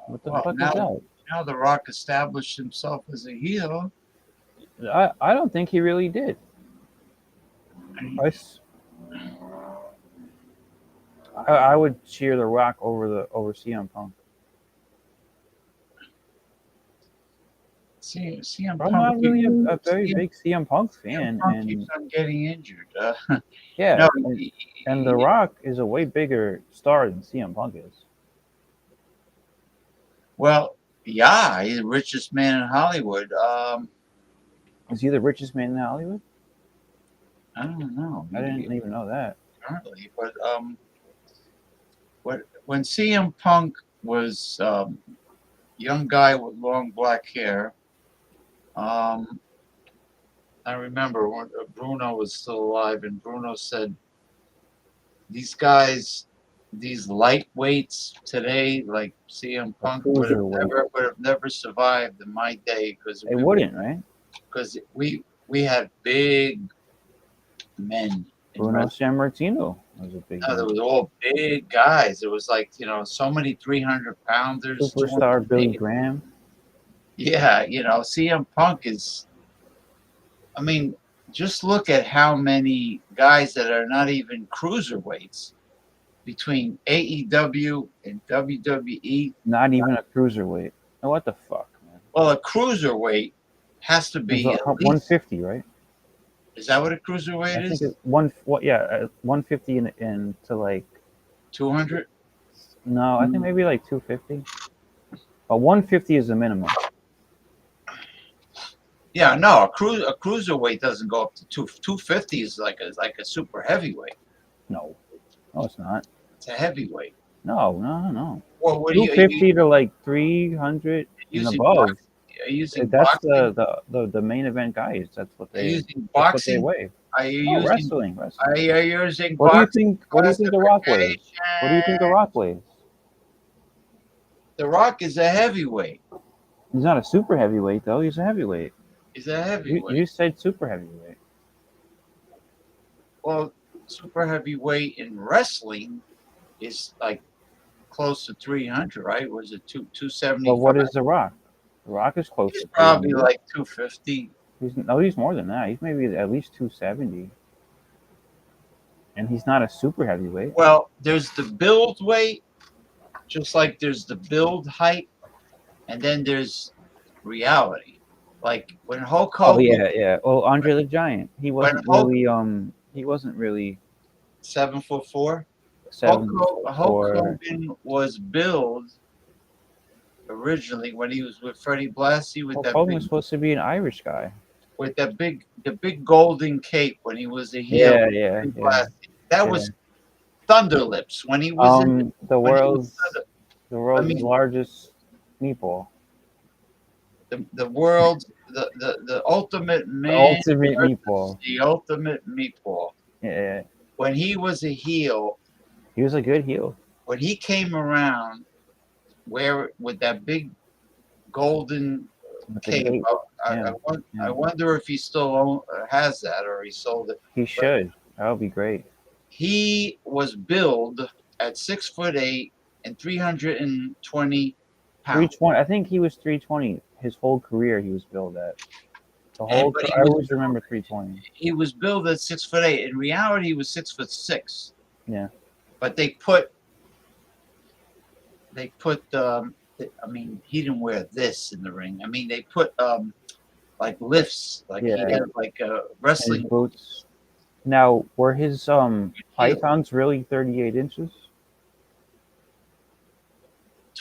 What the well, fuck is now, that? now The Rock established himself as a heel. I don't think he really did. I would cheer The Rock over CM Punk. CM I'm Punk, not really a very big CM Punk fan, Punk and keeps on getting injured. yeah, No, and The Rock is a way bigger star than CM Punk is. well, yeah, he's the richest man in Hollywood. Is he the richest man in Hollywood? I don't know. I didn't even know that. Currently, but when CM Punk was young guy with long black hair, I remember when Bruno was still alive, and Bruno said, "These guys, these lightweights today, like CM Punk, would have never survived in my day because They wouldn't, right? Because we had big men." Bruno Sammartino was a big No, there man. was all big guys. It was like, so many 300-pounders. Superstar Billy Graham. Yeah, CM Punk is, I mean, just look at how many guys that are not even cruiserweights between AEW and WWE. Not even a cruiserweight. Oh, what the fuck, man? Well, a cruiserweight has to be at least 150, right? Is that what a cruiserweight I is? think it's 150 and to like 200. No, I think maybe like 250. But 150 is the minimum. Yeah, no, a cruiserweight doesn't go up to 250 is like a super heavyweight. No, it's not. It's a heavyweight. No. Well, what 250 to like 300 and above. That's the main event guys. That's what they. Using boxing. Weigh. Are you using wrestling? Are you using what boxing? What do you think The Rock weighs? What do you think The Rock weighs? The Rock is a heavyweight. He's not a super heavyweight though. He's a heavyweight. He's a heavyweight. You said super heavyweight. Well, super heavyweight in wrestling is like close to 300, right? Was it 270? Well, what is The Rock? The Rock is close to probably like 250. He's more than that. He's maybe at least 270. And he's not a super heavyweight. Well, there's the build weight, just like there's the build height, and then there's reality. Like when Hulk Hogan. Oh yeah. Oh, Andre the Giant. He wasn't really 7'4". 7'4". Hulk Hogan was billed originally when he was with Freddie Blassie with Hulk Hogan was supposed to be an Irish guy. With the big golden cape when he was a heel. Yeah. That was Thunder Lips when he was in the world's largest meatball. The world's the ultimate man. The ultimate meatball. The ultimate meatball. Yeah. When he was a heel. He was a good heel. When he came around, with that big golden cape. I wonder if he still has that or he sold it. He should. That would be great. He was billed at 6'8" and 320 pounds. 320. I think he was 320 his whole career. He was billed at. I always remember 320. He was billed at 6'8". In reality, he was 6'6". Yeah. But they put. I mean, he didn't wear this in the ring. I mean, they put like lifts, like he had like wrestling boots. Now, were his pythons really 38 inches?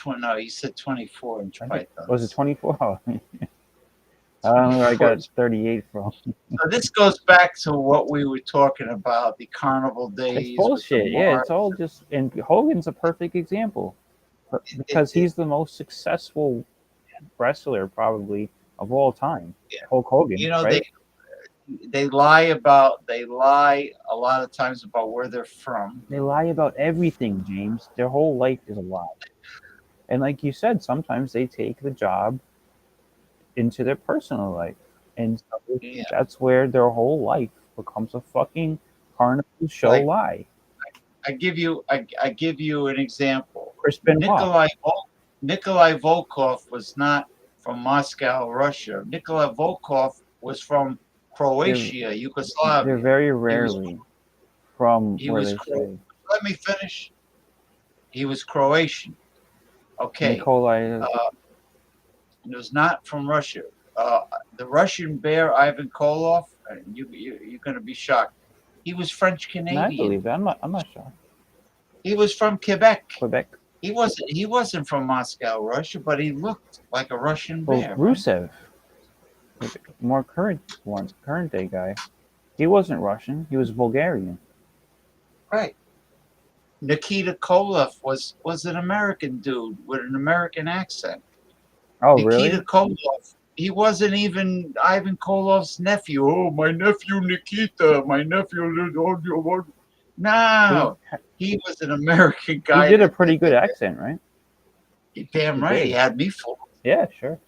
No, he said 24-inch pythons. Was it 24? I don't know where I got 38 from. So this goes back to what we were talking about, the carnival days. It's bullshit. With the Yeah, it's all just. And Hogan's a perfect example because he's the most successful wrestler probably of all time. Hulk Hogan. You know, right? they lie a lot of times about where they're from. They lie about everything, James. Their whole life is a lie. And like you said, sometimes they take the job into their personal life. And so that's where their whole life becomes a fucking carnival show lie. I give you an example. Chris Benoit. Nikolai Volkov was not from Moscow, Russia. Nikolai Volkov was from Croatia, Yugoslavia. They're very rarely from where they say. Let me finish. He was Croatian. Okay. Nikolai. It was not from Russia. The Russian bear, Ivan Koloff, you're going to be shocked. He was French Canadian. I believe that. I'm not sure. He was from Quebec. Quebec. He wasn't from Moscow, Russia, but he looked like a Russian bear. Rusev, more current day guy. He wasn't Russian. He was Bulgarian. Right. Nikita Koloff was an American dude with an American accent. Oh, Nikita really? Nikita Koloff. He wasn't even Ivan Koloff's nephew. Oh, my nephew Nikita. My nephew. No, he was an American guy. He did a pretty good accent, right? Damn right. He had me fooled. Yeah, sure.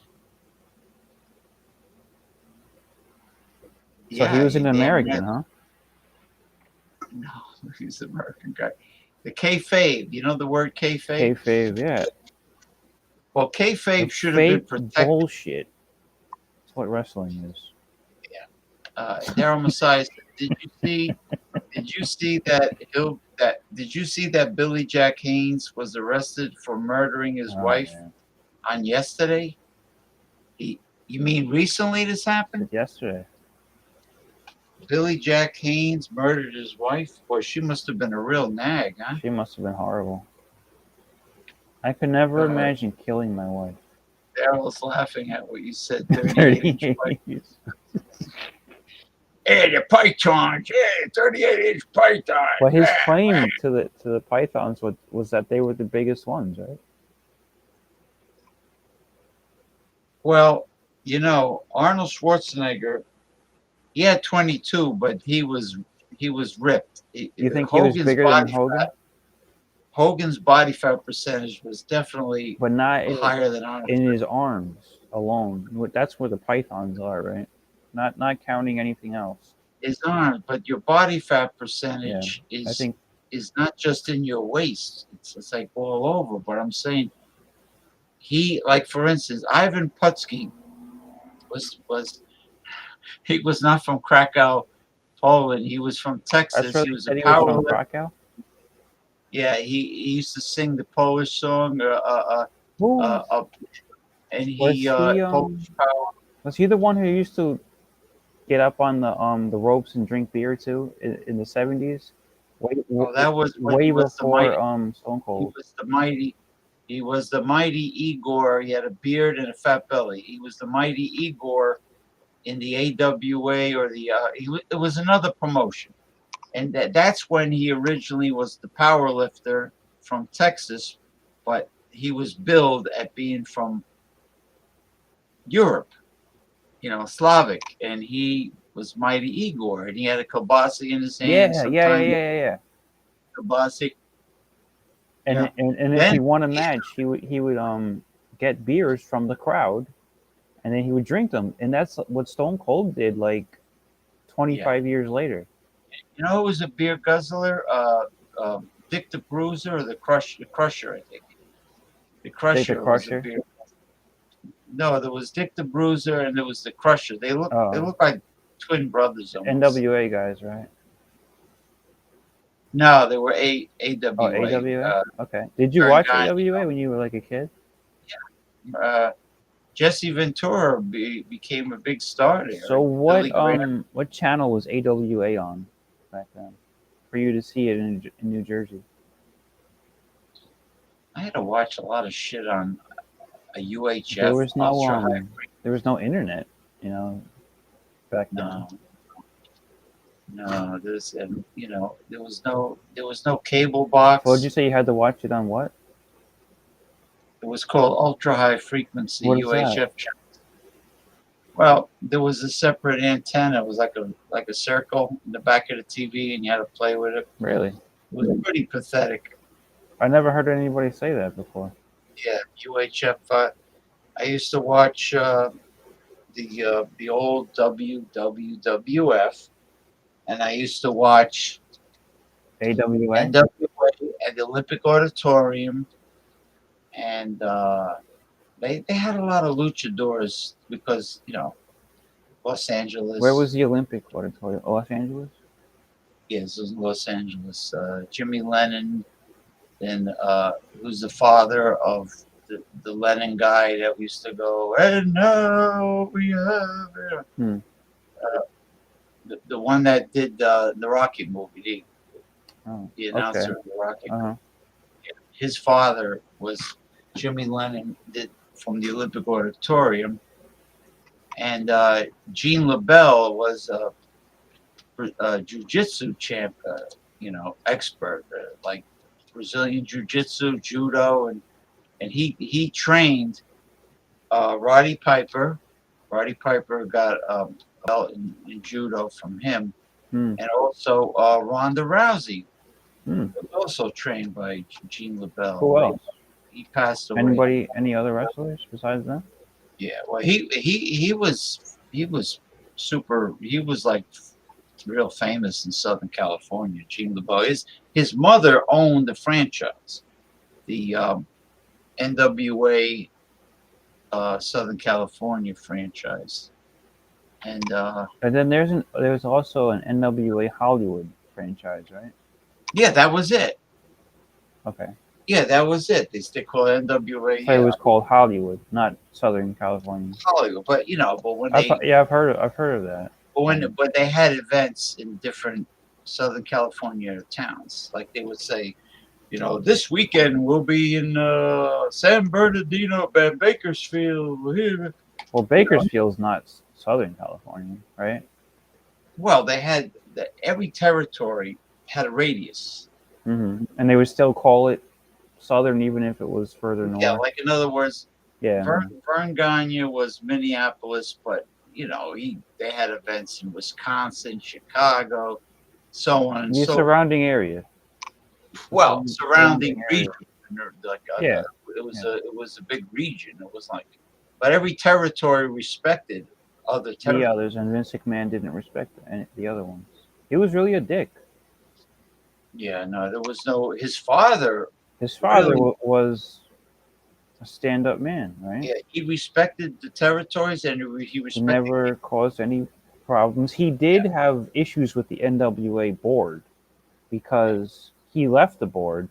So he was an American, huh? No, he's an American guy. The kayfabe. You know the word kayfabe? Kayfabe, yeah. Well, kayfabe should have been protected. Bullshit. That's what wrestling is. Yeah. Daryl Messiah, did you see that Billy Jack Haynes was arrested for murdering his wife on yesterday? You mean recently this happened? Yesterday. Billy Jack Haynes murdered his wife? Boy, she must have been a real nag, huh? She must have been horrible. I could never imagine killing my wife. Daryl's laughing at what you said. 38-inch Hey, the pythons! Yeah, 38-inch python! Well, his claim to the pythons was that they were the biggest ones, right? Well, you know, Arnold Schwarzenegger, he had 22, but he was ripped. You think he was bigger than Hogan? Hogan's body fat percentage was definitely but not higher than Arnold. In his arms alone. That's where the pythons are, right? Not counting anything else. His arms, but your body fat percentage is not just in your waist. It's like all over. But I'm saying like for instance, Ivan Putski he was not from Krakow, Poland. He was from Texas. He was a power from Krakow. Yeah, he used to sing the Polish song, and he Polish power. Was he the one who used to get up on the ropes and drink beer too in the 70s? That was way before Stone Cold. He was the mighty Igor. He had a beard and a fat belly. He was the mighty Igor in the AWA or it was another promotion. And that's when he originally was the power lifter from Texas, but he was billed at being from Europe, you know, Slavic, and he was mighty Igor, and he had a kielbasa in his hand. Yeah. Kielbasa. And if he won a match, he would get beers from the crowd, and then he would drink them, and that's what Stone Cold did like 25 years later. You know who was a beer guzzler? Dick the Bruiser or the Crusher, I think. The Crusher. Was a beer. No, there was Dick the Bruiser and there was the Crusher. They look like twin brothers almost. NWA guys, right? No, they were AWA. Oh, AWA? Okay. Did you watch AWA when you were like a kid? Yeah. Jesse Ventura became a big star there. So what channel was AWA on back then for you to see it in New Jersey? I had to watch a lot of shit on a UHF. There was no internet. You know, back then. No, there's you know there was no cable box. What did you say you had to watch it on what? It was called ultra high frequency What is UHF that? channel. Well, there was a separate antenna. It was like a circle in the back of the TV, and you had to play with it. Really? It was pretty pathetic. I never heard anybody say that before. Yeah, UHF. I used to watch the old WWF, and I used to watch AWA? NWA at the Olympic Auditorium, and they had a lot of luchadors because Los Angeles. Where was the Olympic Auditorium? Los Angeles? Yes, it was Los Angeles. Jimmy Lennon, and who's the father of the Lennon guy that we used to go, and now we have the one that did the Rocky movie, the announcer of the Rocky movie. His father was Jimmy Lennon, did from the Olympic Auditorium, and Gene LaBelle was a jiu-jitsu champ, expert, like Brazilian jiu-jitsu, judo, and he trained Roddy Piper. Roddy Piper got a belt in judo from him, and also Ronda Rousey was also trained by Gene LaBelle. Who else? He passed away. Any other wrestlers besides that? Yeah, well, he was super. He was like real famous in Southern California. Gene LeBeau. His mother owned the franchise, the NWA Southern California franchise, and then there's also an NWA Hollywood franchise, right? Yeah, that was it. Okay. Yeah, that was it. They call it NWA. So it was called Hollywood, not Southern California. Hollywood, but when I've heard of that. But when they had events in different Southern California towns, like they would say, this weekend we'll be in San Bernardino, Bakersfield. Here. Well, Bakersfield's not Southern California, right? Well, they had every territory had a radius. Mm-hmm. And they would still call it Southern even if it was further north. Yeah, like in other words, yeah. Vern Gagne was Minneapolis, but they had events in Wisconsin, Chicago, so on and The so surrounding area. Well, surrounding region. Yeah. It was a big region. It was like, but every territory respected other territories. The others, and Vince McMahon didn't respect the other ones. He was really a dick. Yeah, no, there was no. His father really was a stand-up man, right? Yeah, he respected the territories, and he respected. He never caused any problems. He did have issues with the NWA board because he left the board.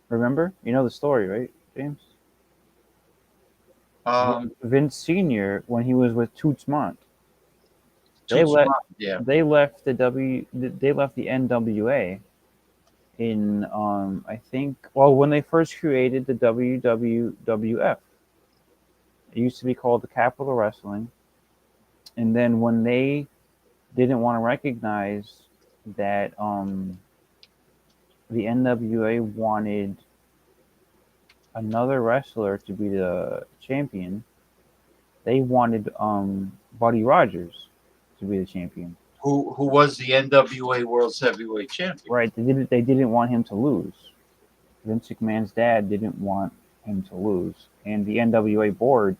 Remember? You know the story, right, James? Vince Sr., when he was with Toots-Mont, they left the NWA in I think when they first created the WWF. It used to be called the Capital Wrestling, and then when they didn't want to recognize that the NWA wanted another wrestler to be the champion, they wanted Buddy Rogers to be the champion. Who was the NWA World's Heavyweight Champion? Right. They didn't want him to lose. Vince McMahon's dad didn't want him to lose, and the NWA board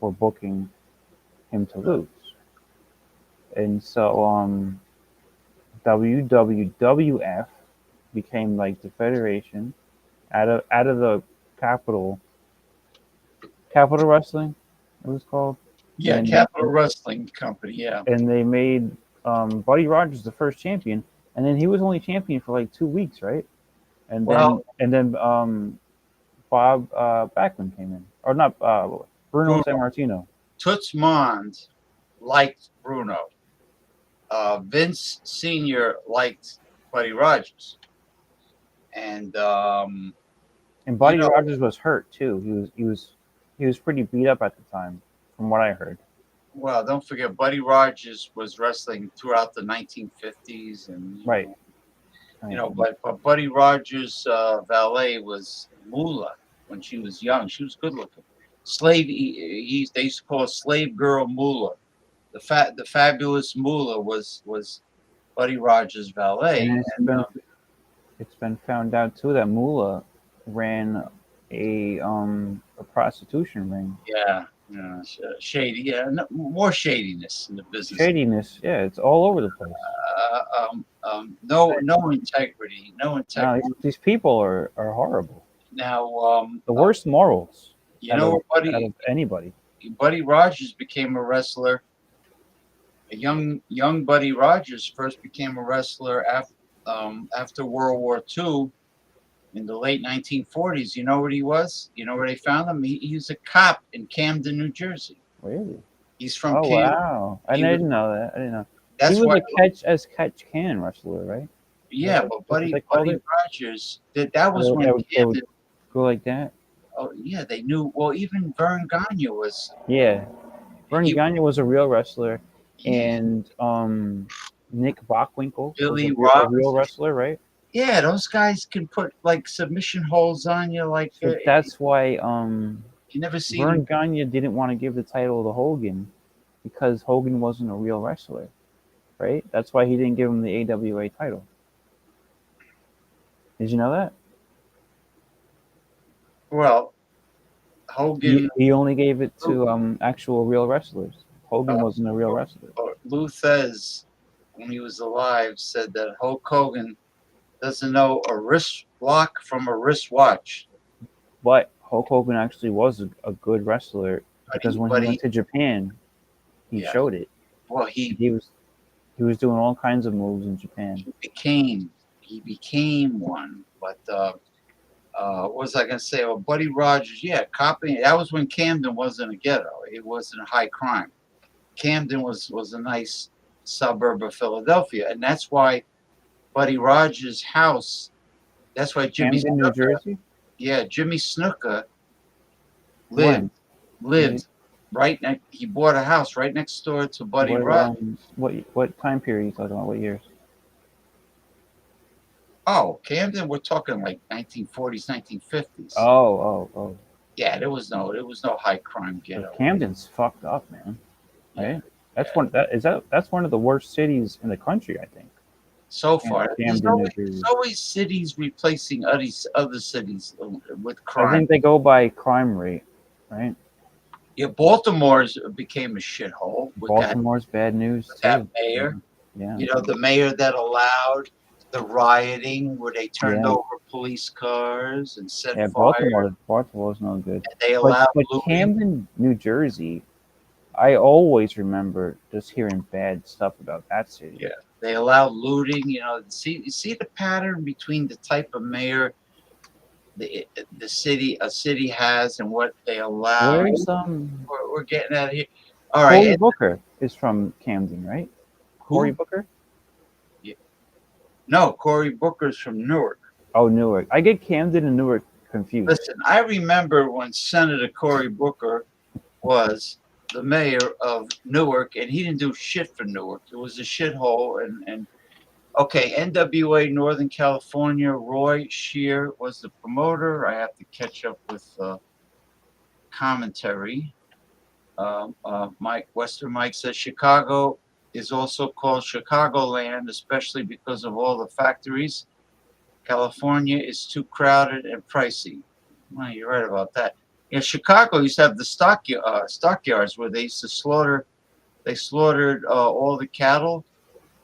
were booking him to lose. And so WWF became like the federation out of the Capital Wrestling, it was called. Yeah, and Capital Wrestling Company, yeah. And they made Buddy Rogers the first champion, and then he was only champion for like 2 weeks, right? And then Bob Backlund came in, or not Bruno Sammartino. Toots-Mont liked Bruno. Vince Sr. liked Buddy Rogers, and Buddy Rogers was hurt too. He was pretty beat up at the time, from what I heard. Well, don't forget, Buddy Rogers was wrestling throughout the 1950s, and Right. but Buddy Rogers' valet was Moolah when she was young. She was good looking. They used to call her slave girl Moolah. The fabulous Moolah was Buddy Rogers' valet. And it's been found out too that Moolah ran a prostitution ring. Yeah, shady. Yeah, more shadiness in the business. Shadiness, yeah, it's all over the place. No integrity. No integrity. No, these people are horrible. Now, the worst morals. Out of anybody. Buddy Rogers became a wrestler. A young Buddy Rogers first became a wrestler after World War II in the late 1940s. You know what he was? You know where they found him? He was a cop in Camden, New Jersey. Really? He's from Oh, Camden. wow. I didn't know that. I didn't know. That's he was why a catch can wrestler, right? Yeah, but Buddy Rogers that was when Camden go like that. Oh yeah, they knew. Well, even Vern Gagne was. Yeah, Vern Gagne was a real wrestler, and Nick Bockwinkel Billy was a real wrestler, right? Yeah, those guys can put like submission holds on you, like. So that's why you never see Vern Gagne didn't want to give the title to Hogan because Hogan wasn't a real wrestler, right? That's why he didn't give him the AWA title. Did you know that? Well, Hogan. He only gave it to actual real wrestlers. Hogan wasn't a real wrestler. Lou Thez, when he was alive, said that Hulk Hogan doesn't know a wrist lock from a wrist watch. But Hulk Hogan actually was a good wrestler because when he went to Japan, he showed it. Well, he was doing all kinds of moves in Japan. He became one, but. What was I going to say? Well, Buddy Rogers, copying. That was when Camden wasn't a ghetto. It wasn't a high crime. Camden was a nice suburb of Philadelphia, and that's why Buddy Rogers' house. That's why Jimmy Camden, New Jersey. Yeah, Jimmy Snuka lived right next. He bought a house right next door to Buddy Rogers. What time period are you talking about? What years? Oh, Camden, we're talking like 1940s, 1950s. Oh. Yeah, there was no high crime ghetto. Camden's fucked up, man. Right? That's one of the worst cities in the country, I think. So far, there's Camden, always cities replacing other cities with crime. I think they go by crime rate, right? Yeah, Baltimore's became a shithole. Baltimore's bad news too. That mayor. Yeah. You know, the mayor that allowed the rioting where they turned over police cars and set fire. Baltimore's no good. And they allowed but Camden, New Jersey, I always remember just hearing bad stuff about that city. Yeah, they allowed looting. You know, you see the pattern between the type of mayor a city has and what they allow. We're getting out of here. All right. Cory Booker is from Camden, right? Cory Booker? No, Cory Booker's from Newark. Oh, Newark. I get Camden and Newark confused. Listen, I remember when Senator Cory Booker was the mayor of Newark, and he didn't do shit for Newark. It was a shithole. And okay, NWA Northern California, Roy Shear was the promoter. I have to catch up with commentary. Western Mike says Chicago is also called Chicagoland, especially because of all the factories. California is too crowded and pricey. Well, you're right about that. In Chicago, used to have the stockyards where they used to slaughter. They slaughtered all the cattle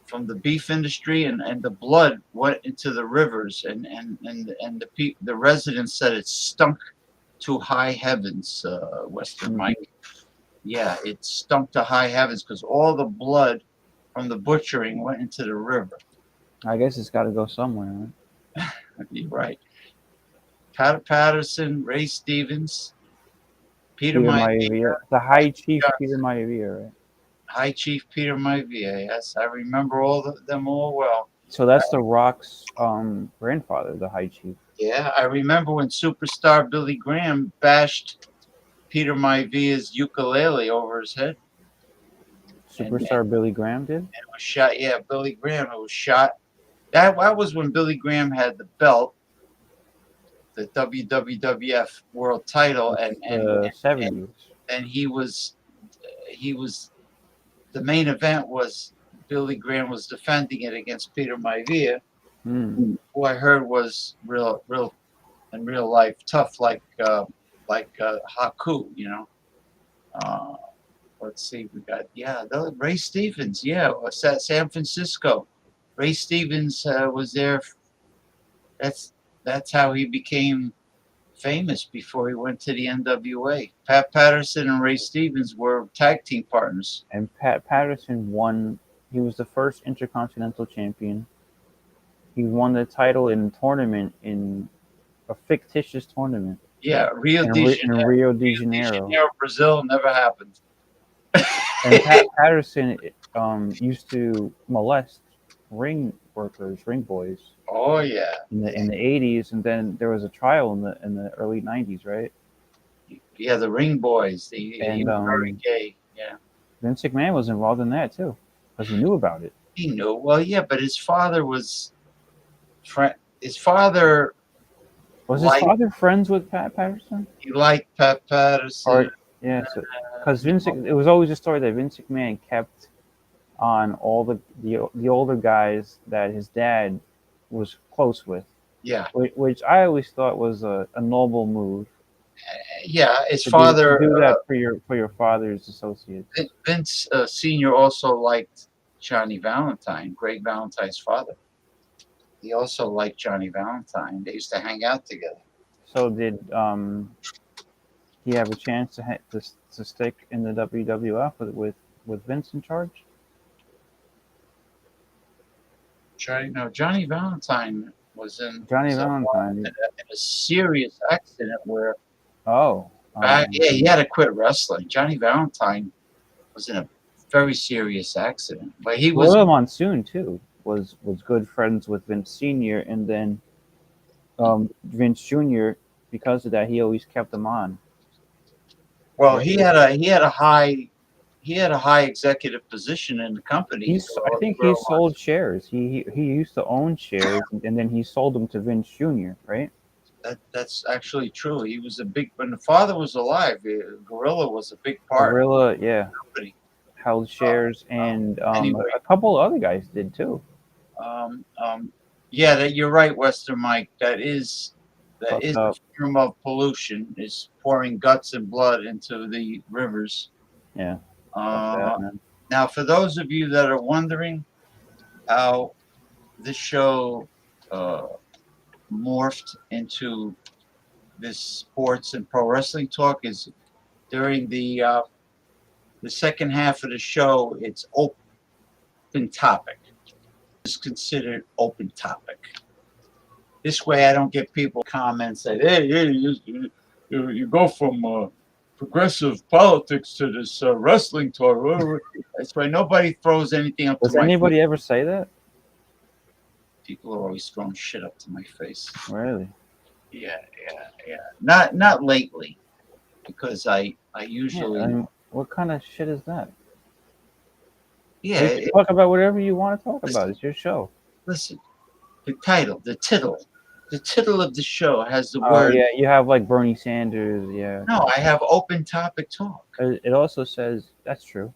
from the beef industry, and the blood went into the rivers, and the residents said it stunk to high heavens. Western Mike. Yeah, it stunk to high heavens because all the blood from the butchering went into the river. I guess it's got to go somewhere, right? You're right. Patterson, Ray Stevens, Peter Maivia. The High Chief Peter Maivia, right? High Chief Peter Maivia, yes. I remember them all well. So that's The Rock's grandfather, the High Chief. Yeah, I remember when superstar Billy Graham bashed Peter Maivia's ukulele over his head. Superstar Billy Graham did? And it was shot. Yeah, Billy Graham. It was shot. That was when Billy Graham had the belt, the WWF World Title, and 70s. and he was the main event was Billy Graham was defending it against Peter Maivia, who I heard was real in real life tough, like Haku, you know. Let's see, we got Ray Stevens, San Francisco. Ray Stevens was there. That's how he became famous before he went to the NWA. Pat Patterson and Ray Stevens were tag team partners. And Pat Patterson won. He was the first Intercontinental Champion. He won the title in a fictitious tournament. Yeah, Rio de Janeiro. Brazil never happened. And Pat Patterson used to molest ring boys. Oh yeah. In the 80s, and then there was a trial in the early 90s, right? Yeah, the ring boys. He was very gay. Yeah. Vince McMahon was involved in that too, because he knew about it. He knew. Well, yeah, but his father was. His father. Was his father friends with Pat Patterson? He liked Pat Patterson. Yeah, because it was always a story that Vince McMahon kept on all the older guys that his dad was close with. Yeah. Which I always thought was a noble move. Yeah, his father do that for your father's associates. Vince Senior also liked Johnny Valentine, Greg Valentine's father. He also liked Johnny Valentine. They used to hang out together. So did he have a chance to stick in the WWF with Vince in charge? Johnny Valentine was in Valentine in a serious accident where he had to quit wrestling. Johnny Valentine was in a very serious accident, but he was Gorilla Monsoon too was good friends with Vince Senior, and then Vince Junior. Because of that, he always kept him on. Well, he had a high executive position in the company. I think he sold shares. He used to own shares, and then he sold them to Vince Jr., right? That's actually true. He was when the father was alive, Gorilla was a big part. Gorilla, yeah, held shares, and anyway. A couple of other guys did too. You're right, Western Mike. That is a form of pollution. Is pouring guts and blood into the rivers. Yeah. Now, for those of you that are wondering how this show morphed into this sports and pro wrestling talk is during the second half of the show. It's open topic. It's considered open topic. This way, I don't get people comments that hey, you go from progressive politics to this wrestling talk. That's why nobody throws anything up. Does anybody ever say that? People are always throwing shit up to my face. Really? Yeah. Not lately, because I usually. Yeah, what kind of shit is that? Yeah, you talk about whatever you want to talk about. It's your show. Listen, the title, the tittle of the show has the word. Yeah, you have like Bernie Sanders. Yeah. No, I have open topic talk. It also says that's true.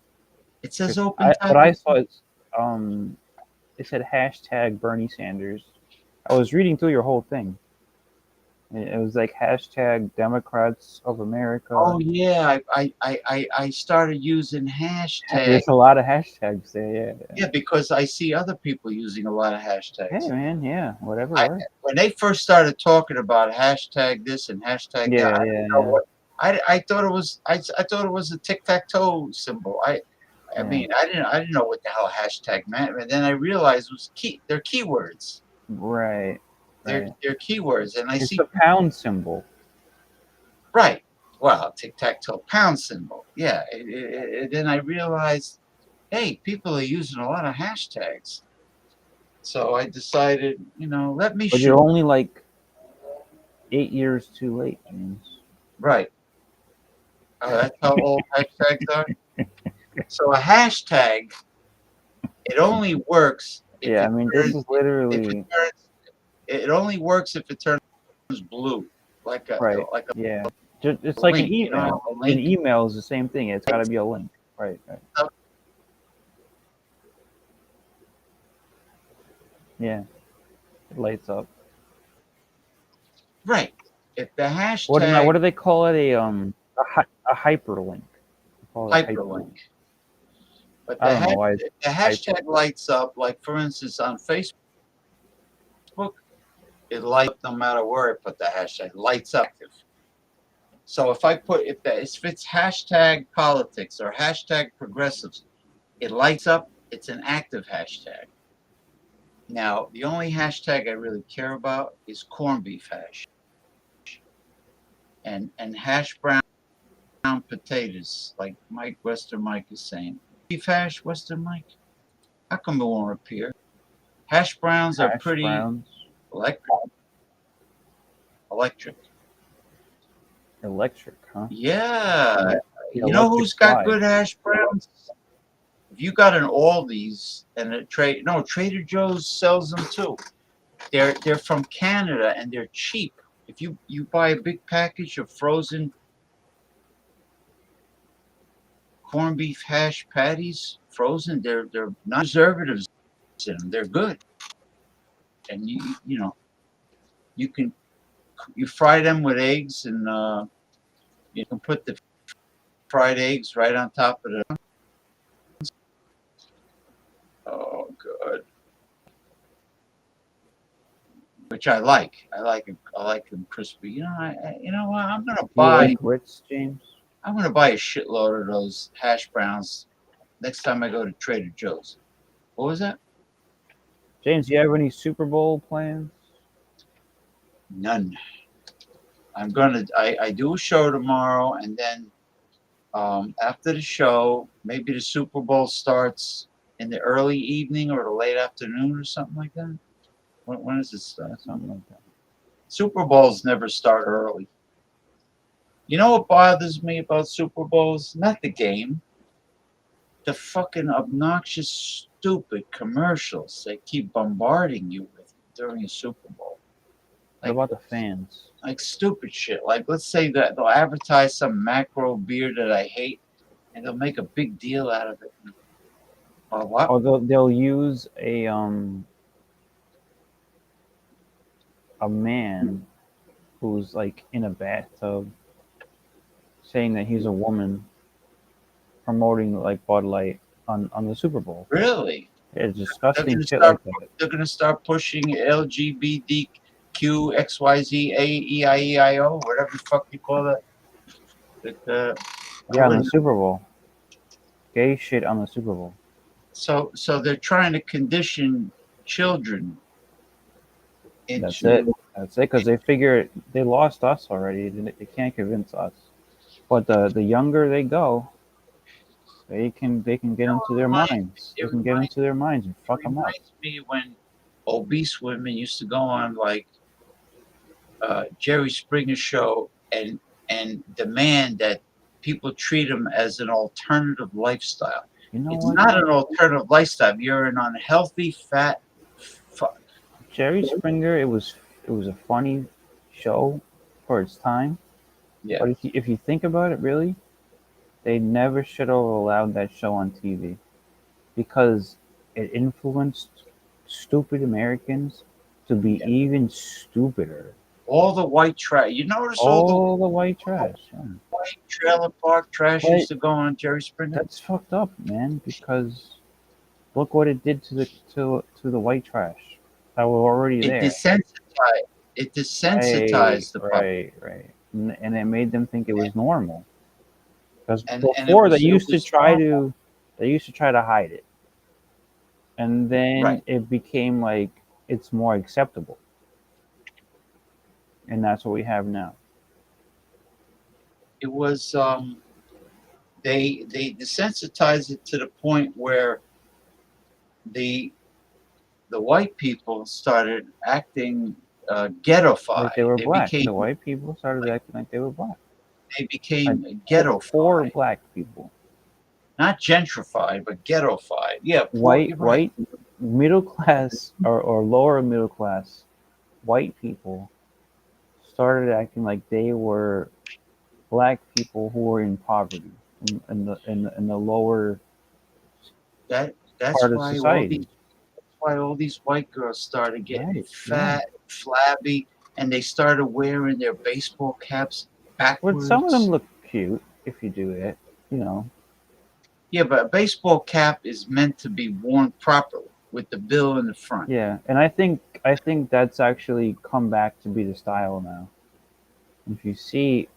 It says open topic. But I saw it said hashtag Bernie Sanders. I was reading through your whole thing. It was like hashtag Democrats of America. Oh yeah, I started using hashtags. There's a lot of hashtags there. Yeah. Yeah, because I see other people using a lot of hashtags. Hey man, yeah, whatever. When they first started talking about hashtag this and hashtag that, I thought it was I thought it was a tic-tac-toe symbol. I mean I didn't know what the hell hashtag meant, and then I realized they're keywords. Right. They're keywords, and it's a pound symbol. Right. Well, tic-tac-toe pound symbol. Yeah. Then I realized, hey, people are using a lot of hashtags. So I decided, let me. But you're only like 8 years too late, James. Right. That's how old hashtags are. So a hashtag, it only works if Yeah, I it mean, turns, this is literally it only works if it turns blue, like a right. like Yeah, it's like an link. You know, email. a An link. email is the same thing. It's got to be a link. Right. Yeah, it lights up. Right. If the What hashtag do they call it? A hyperlink. They call it a hyperlink, but I don't know why. if the hashtag lights up, like for instance on Facebook, it lights up no matter where I put the hashtag. Lights up. So if I put if it's hashtag politics or hashtag progressives, it lights up. It's an active hashtag. Now the only hashtag I really care about is corned beef hash and hash brown potatoes, like Western Mike is saying. Beef hash, Western Mike. How come it won't appear? Hash browns are Hash pretty browns. electric. Electric, huh? Yeah. The You know electric who's got slide. good hash browns? If you got an Aldi's and Trader Joe's sells them too. They're from Canada and they're cheap. If you buy a big package of frozen corned beef hash patties, frozen, they're not preservatives in them. They're good. And you fry them with eggs and you can put the fried eggs right on top of the. Oh, good. Which I like. I like them crispy. You know what? I'm gonna Do you buy. like grits, James? I'm gonna buy a shitload of those hash browns next time I go to Trader Joe's. What was that? James, do you have any Super Bowl plans? None. I do a show tomorrow, and then after the show, maybe the Super Bowl starts in the early evening or the late afternoon or something like that. When does it start? Something like that. Super Bowls never start early. You know what bothers me about Super Bowls? Not the game. The fucking obnoxious, stupid commercials they keep bombarding you with during a Super Bowl. What about the fans? Like stupid shit. Like let's say that they'll advertise some macro beer that I hate, and they'll make a big deal out of it. Or what? Or they'll use a man who's like in a bathtub saying that he's a woman promoting like Bud Light on the Super Bowl. Really? It's disgusting shit like that. They're gonna start pushing LGBTQ XYZ AEIEIO, whatever the fuck you call that. Yeah, on the Super Bowl. Gay shit on the Super Bowl. So they're trying to condition children into. That's it. That's it. Because they figure they lost us already. They can't convince us. But the younger they go, they can get into their minds. They can get into their minds and fuck them up. It reminds me when obese women used to go on like Jerry Springer show and demand that people treat them as an alternative lifestyle. You know it's what? not an alternative lifestyle. You're an unhealthy, fat fuck. Jerry Springer, it was a funny show for its time. Yeah. But if you think about it, really, they never should have allowed that show on TV because it influenced stupid Americans to be even stupider. All the white trash. You notice all the white trash. Yeah. White trailer park trash used to go on Jerry Springer. That's fucked up, man. Because look what it did to the white trash that were already there. It desensitized the public. Right. And it made them think it was normal. Because before they used to try to hide it, and then it became like it's more acceptable. And that's what we have now. It was they desensitized it to the point where the white people started acting ghettofied. Like they were black. The white people started acting like they were black. They became like ghettofied. Poor black people. not gentrified, but ghettofied. Yeah, White middle class or lower middle class white people started acting like they were black people who were in poverty in the lower That's part of why society. all these white girls started getting Right, fat, flabby, and they started wearing their baseball caps Well, backwards. some of them look cute if you do it, you know. Yeah, but a baseball cap is meant to be worn properly with the bill in the front. Yeah, and I think that's actually come back to be the style now. If you see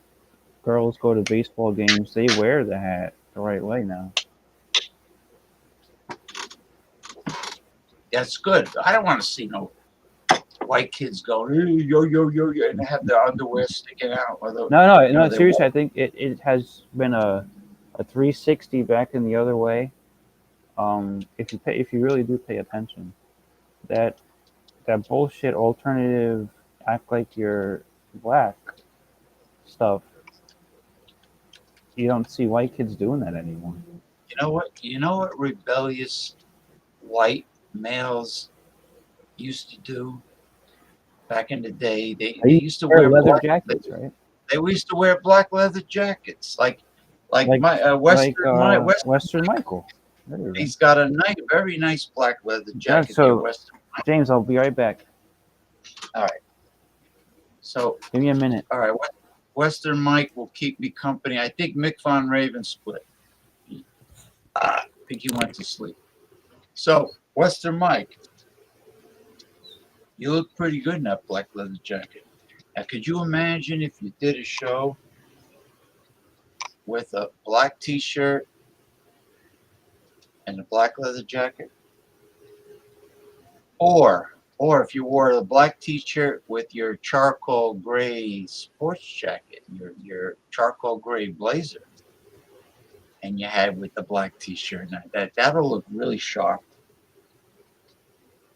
girls go to baseball games, they wear the hat the right way now. That's good. I don't want to see no white kids go yo, and have their underwear sticking out. Or the, No. Seriously, I think it has been a 360 back in the other way. If you really do pay attention, that bullshit alternative act like you're black stuff. You don't see white kids doing that anymore. You know what? You know what rebellious white males used to do back in the day? They used to wear leather black, jackets, right? They used to wear black leather jackets, like my Western Michael. He's got a very nice black leather jacket. So, Western Michael. James, I'll be right back. All right. So give me a minute. All right. Western Mike will keep me company. I think Mick Von Raven split. I think he went to sleep. So Western Mike, you look pretty good in that black leather jacket. Now, could you imagine if you did a show with a black T-shirt and a black leather jacket? Or if you wore the black T-shirt with your charcoal gray sports jacket, your charcoal gray blazer, and you had with the black T-shirt, that'll look really sharp.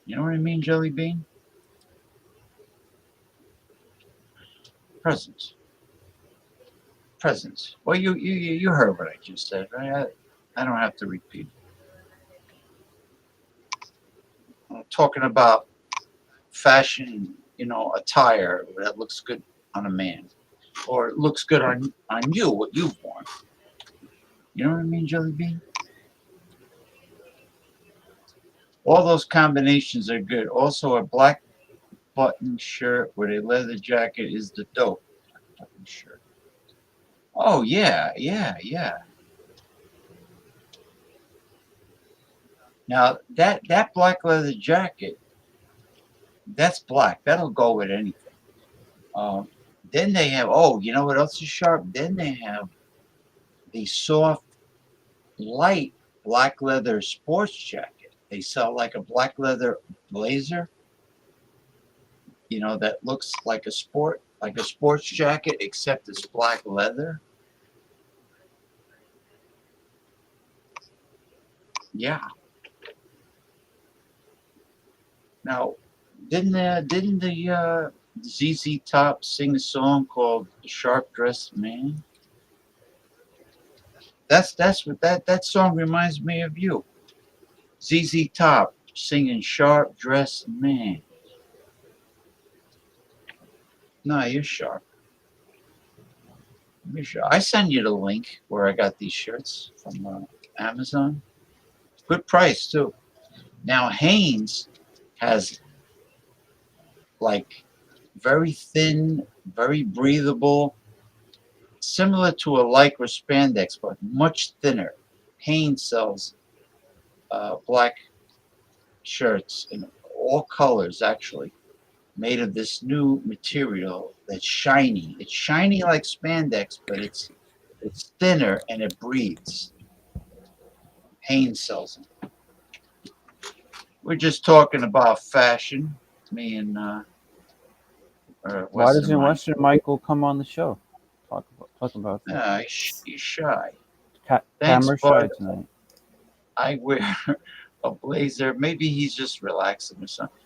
You know what I mean, Jelly Bean? Presents. Well, you heard what I just said, right? I don't have to repeat. I'm talking about fashion, attire that looks good on a man, or it looks good on you, what you've worn. You know what I mean, Jelly Bean? All those combinations are good. Also, a black button shirt with a leather jacket is the dope. Button shirt. Oh yeah. Now that black leather jacket, that's black. That'll go with anything. Then they have, you know what else is sharp? Then they have the soft, light black leather sports jacket. They sell like a black leather blazer, that looks like a sports jacket, except it's black leather. Yeah. Now, didn't the ZZ Top sing a song called "Sharp Dressed Man"? That's what that song reminds me of you. ZZ Top singing "Sharp Dressed Man." No, you're sharp. You're sharp. I send you the link where I got these shirts from Amazon. Good price too. Now Hanes has like very thin, very breathable, similar to a Lycra spandex, but much thinner. Hanes sells black shirts in all colors, actually, made of this new material that's shiny. It's shiny like spandex, but it's thinner and it breathes. Hanes sells them. We're just talking about fashion, me and Why doesn't Western Michael come on the show? Talk about that. He's shy. Thanks, Camera shy tonight. I wear a blazer. Maybe he's just relaxing or something.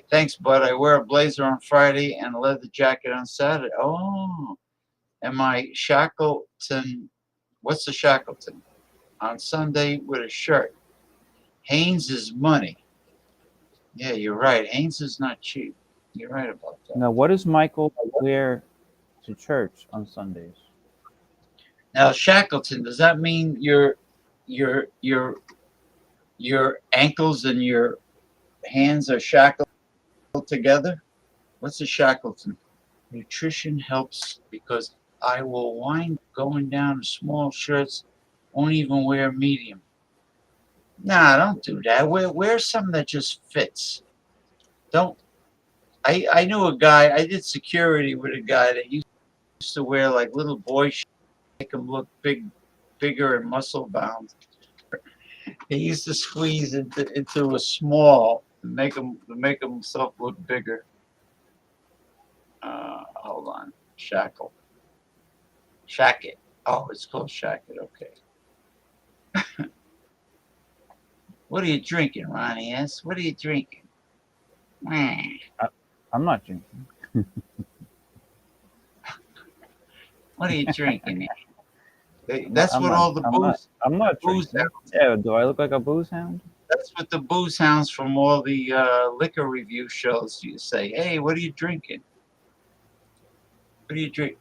Thanks, bud. I wear a blazer on Friday and a leather jacket on Saturday. Oh, and my Shackleton. What's the Shackleton? on Sunday with a shirt. Hanes is money. Yeah, you're right. Hanes is not cheap. You're right about that. Now, what does Michael wear to church on Sundays? Now, Shackleton, does that mean your ankles and your hands are shackled together? What's a Shackleton? Nutrition helps because I will wind going down to small shirts. Won't even wear medium. Nah, don't do that. Wear something that just fits. Don't. I knew a guy. I did security with a guy that used to wear like little boy shirts, make him look bigger and muscle bound. He used to squeeze into a small to make himself look bigger. Hold on, shackle, shacket. Oh, it's called shacket. Okay. What are you drinking, Ronnie S? What are you drinking? I'm not drinking. What are you drinking? That's I'm what not, all the booze. I'm not booze drinking. hounds. Yeah, do I look like a booze hound? That's what the booze hounds from all the liquor review shows you say. Hey, what are you drinking? What do you drink?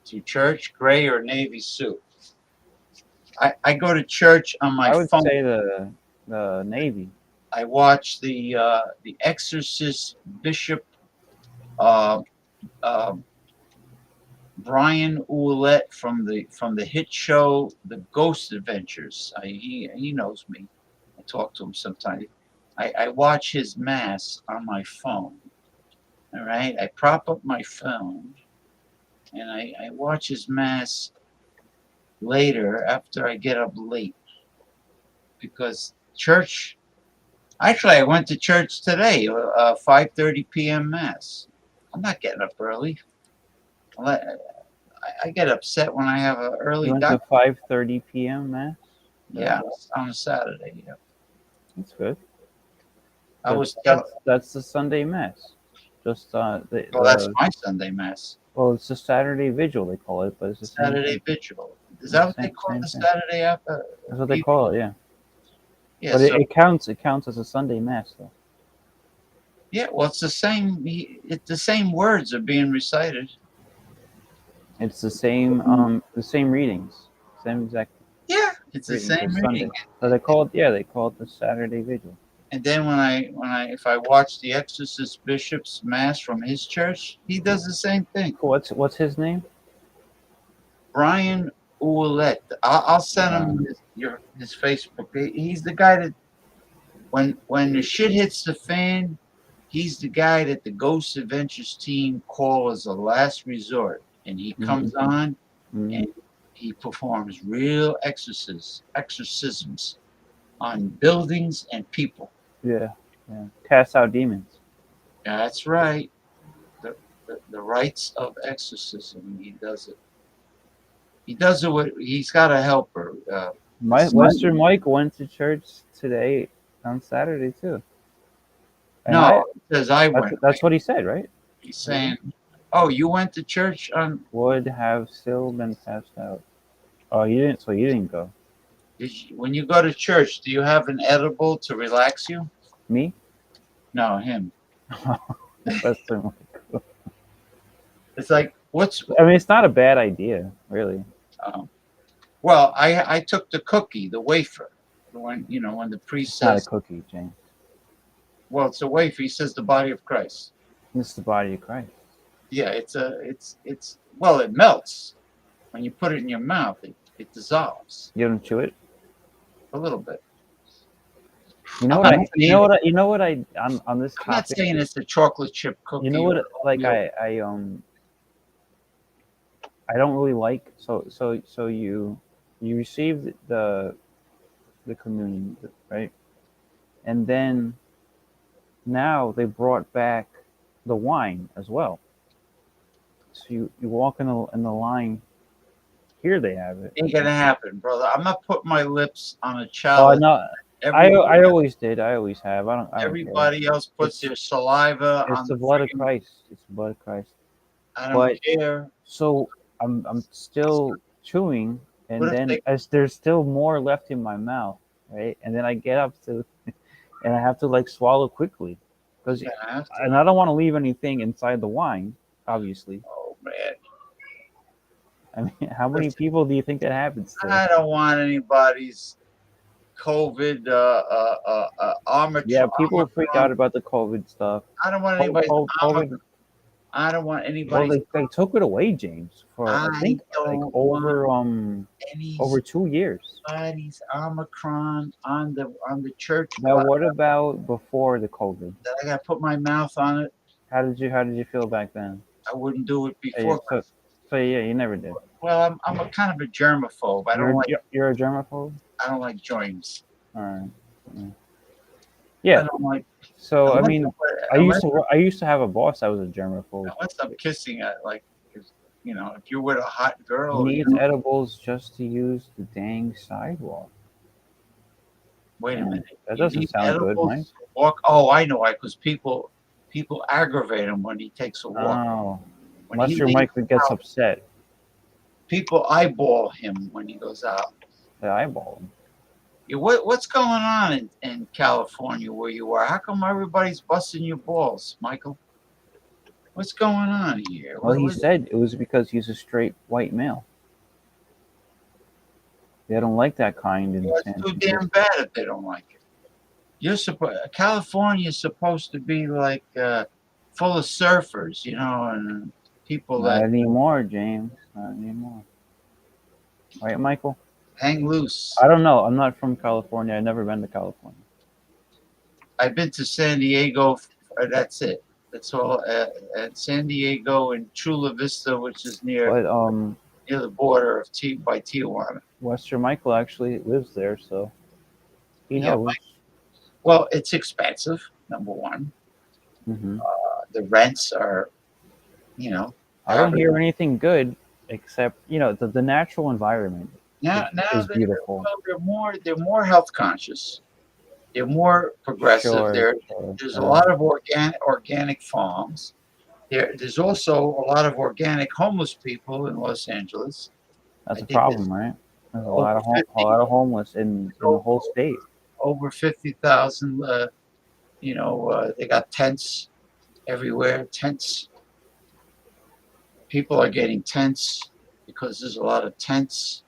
To church, gray or navy suit? I go to church on my I would phone. say the Navy. I watch the Exorcist Bishop Brian Ouellette from the hit show The Ghost Adventures. He knows me. I talk to him sometimes. I watch his mass on my phone. All right, I prop up my phone and I watch his mass later after I get up late because church. Actually, I went to church today, 5:30 p.m. mass. I'm not getting up early. I get upset when I have an early You went to 5:30 p.m. mass? Yeah, on a Saturday. Yeah, That's good. That's the Sunday mass. Just well, that's my Sunday mass. Well, it's a Saturday vigil they call it, but it's the Saturday vigil. Is that what they call the Saturday after? That's what they call it. Yeah. Yeah, but so, it counts. It counts as a Sunday mass, though. Yeah, well, it's the same. The same words are being recited. It's the same readings, same exact. Yeah, it's the same reading. So they call it. Yeah, they call it the Saturday vigil. And then if I watch the Exorcist Bishop's mass from his church, he does the same thing. What's his name? Brian Ouellette. I'll send him his Facebook. He's the guy that when the shit hits the fan, he's the guy that the Ghost Adventures team call as a last resort, and he comes on and he performs real exorcisms on buildings and people. Yeah. Cast out demons. That's right. The rites of exorcism. He does it. He does it with. He's got a helper. Western Mike went to church today on Saturday too. And no, because I went. That's what he said, right? He's saying, "Oh, you went to church on." Would have still been passed out. Oh, you didn't. So you didn't go. When you go to church, do you have an edible to relax you? Me? No, him. Western Mike. It's like what's. I mean, it's not a bad idea, really. Well, I took the cookie, the wafer, when the priest says. It's not a cookie, James. Well, it's a wafer. He says the body of Christ. It's the body of Christ. Yeah, it's well, it melts when you put it in your mouth. It dissolves. You don't chew it. A little bit. You know what? On this topic. I'm not saying it's a chocolate chip cookie. You know what? Like I don't really like. So you receive the communion, right? And then now they brought back the wine as well. So you walk in the line. Here they have it. Ain't gonna happen, brother. I'm not putting my lips on a child. Oh no, I always did. I always have. I don't Everybody else puts their saliva on the blood of Christ. It's the blood of Christ. I don't care. So I'm still chewing and then as there's still more left in my mouth, right? And then I get up to, and I have to like swallow quickly, because and I don't want to leave anything inside the wine, obviously. Oh man. I mean, how many people do you think that happens to? I don't want anybody's COVID armor. Yeah, people freak out about the COVID stuff. I don't want anybody's COVID. I don't want Well, anybody's. they took it away, James, for I think like over 2 years. Anybody's Omicron on the church. Now, what about before the COVID? That I got to put my mouth on it. How did you feel back then? I wouldn't do it before. So yeah, you never did. Well, I'm a kind of a germaphobe. You're a germaphobe? I don't like germs. All right. Yeah. I don't like. So I mean, I used to have a boss that was a germaphobe. Unless I'm kissing at if you're with a hot girl. He needs edibles just to use the dang sidewalk. Wait a minute. That doesn't sound good, Mike. Walk. Oh, I know why. Because people aggravate him when he takes a walk. Oh, unless your Mike gets upset. People eyeball him when he goes out. They eyeball him. Yeah, what's going on in California where you are? How come everybody's busting your balls, Michael? What's going on here? Well, he said it was because he's a straight white male. They don't like that kind. It's too damn bad if they don't like it. California is supposed to be like full of surfers, and people Not anymore, James. Not anymore. Right, Michael? Hang loose. I don't know. I'm not from California. I've never been to California. I've been to San Diego. That's it. That's all. At San Diego and Chula Vista, which is near the border of by Tijuana. Western Michael actually lives there, so he knows. Well, it's expensive. Number one, the rents are, I don't hear anything good except the natural environment. Now is beautiful. They're more health conscious. They're more progressive. There's a lot of organic farms. There's also a lot of organic homeless people in Los Angeles. That's a problem, right? There's a lot of homeless in the whole state. Over 50,000. They got tents everywhere. Tents. People are getting tents because there's a lot of tents.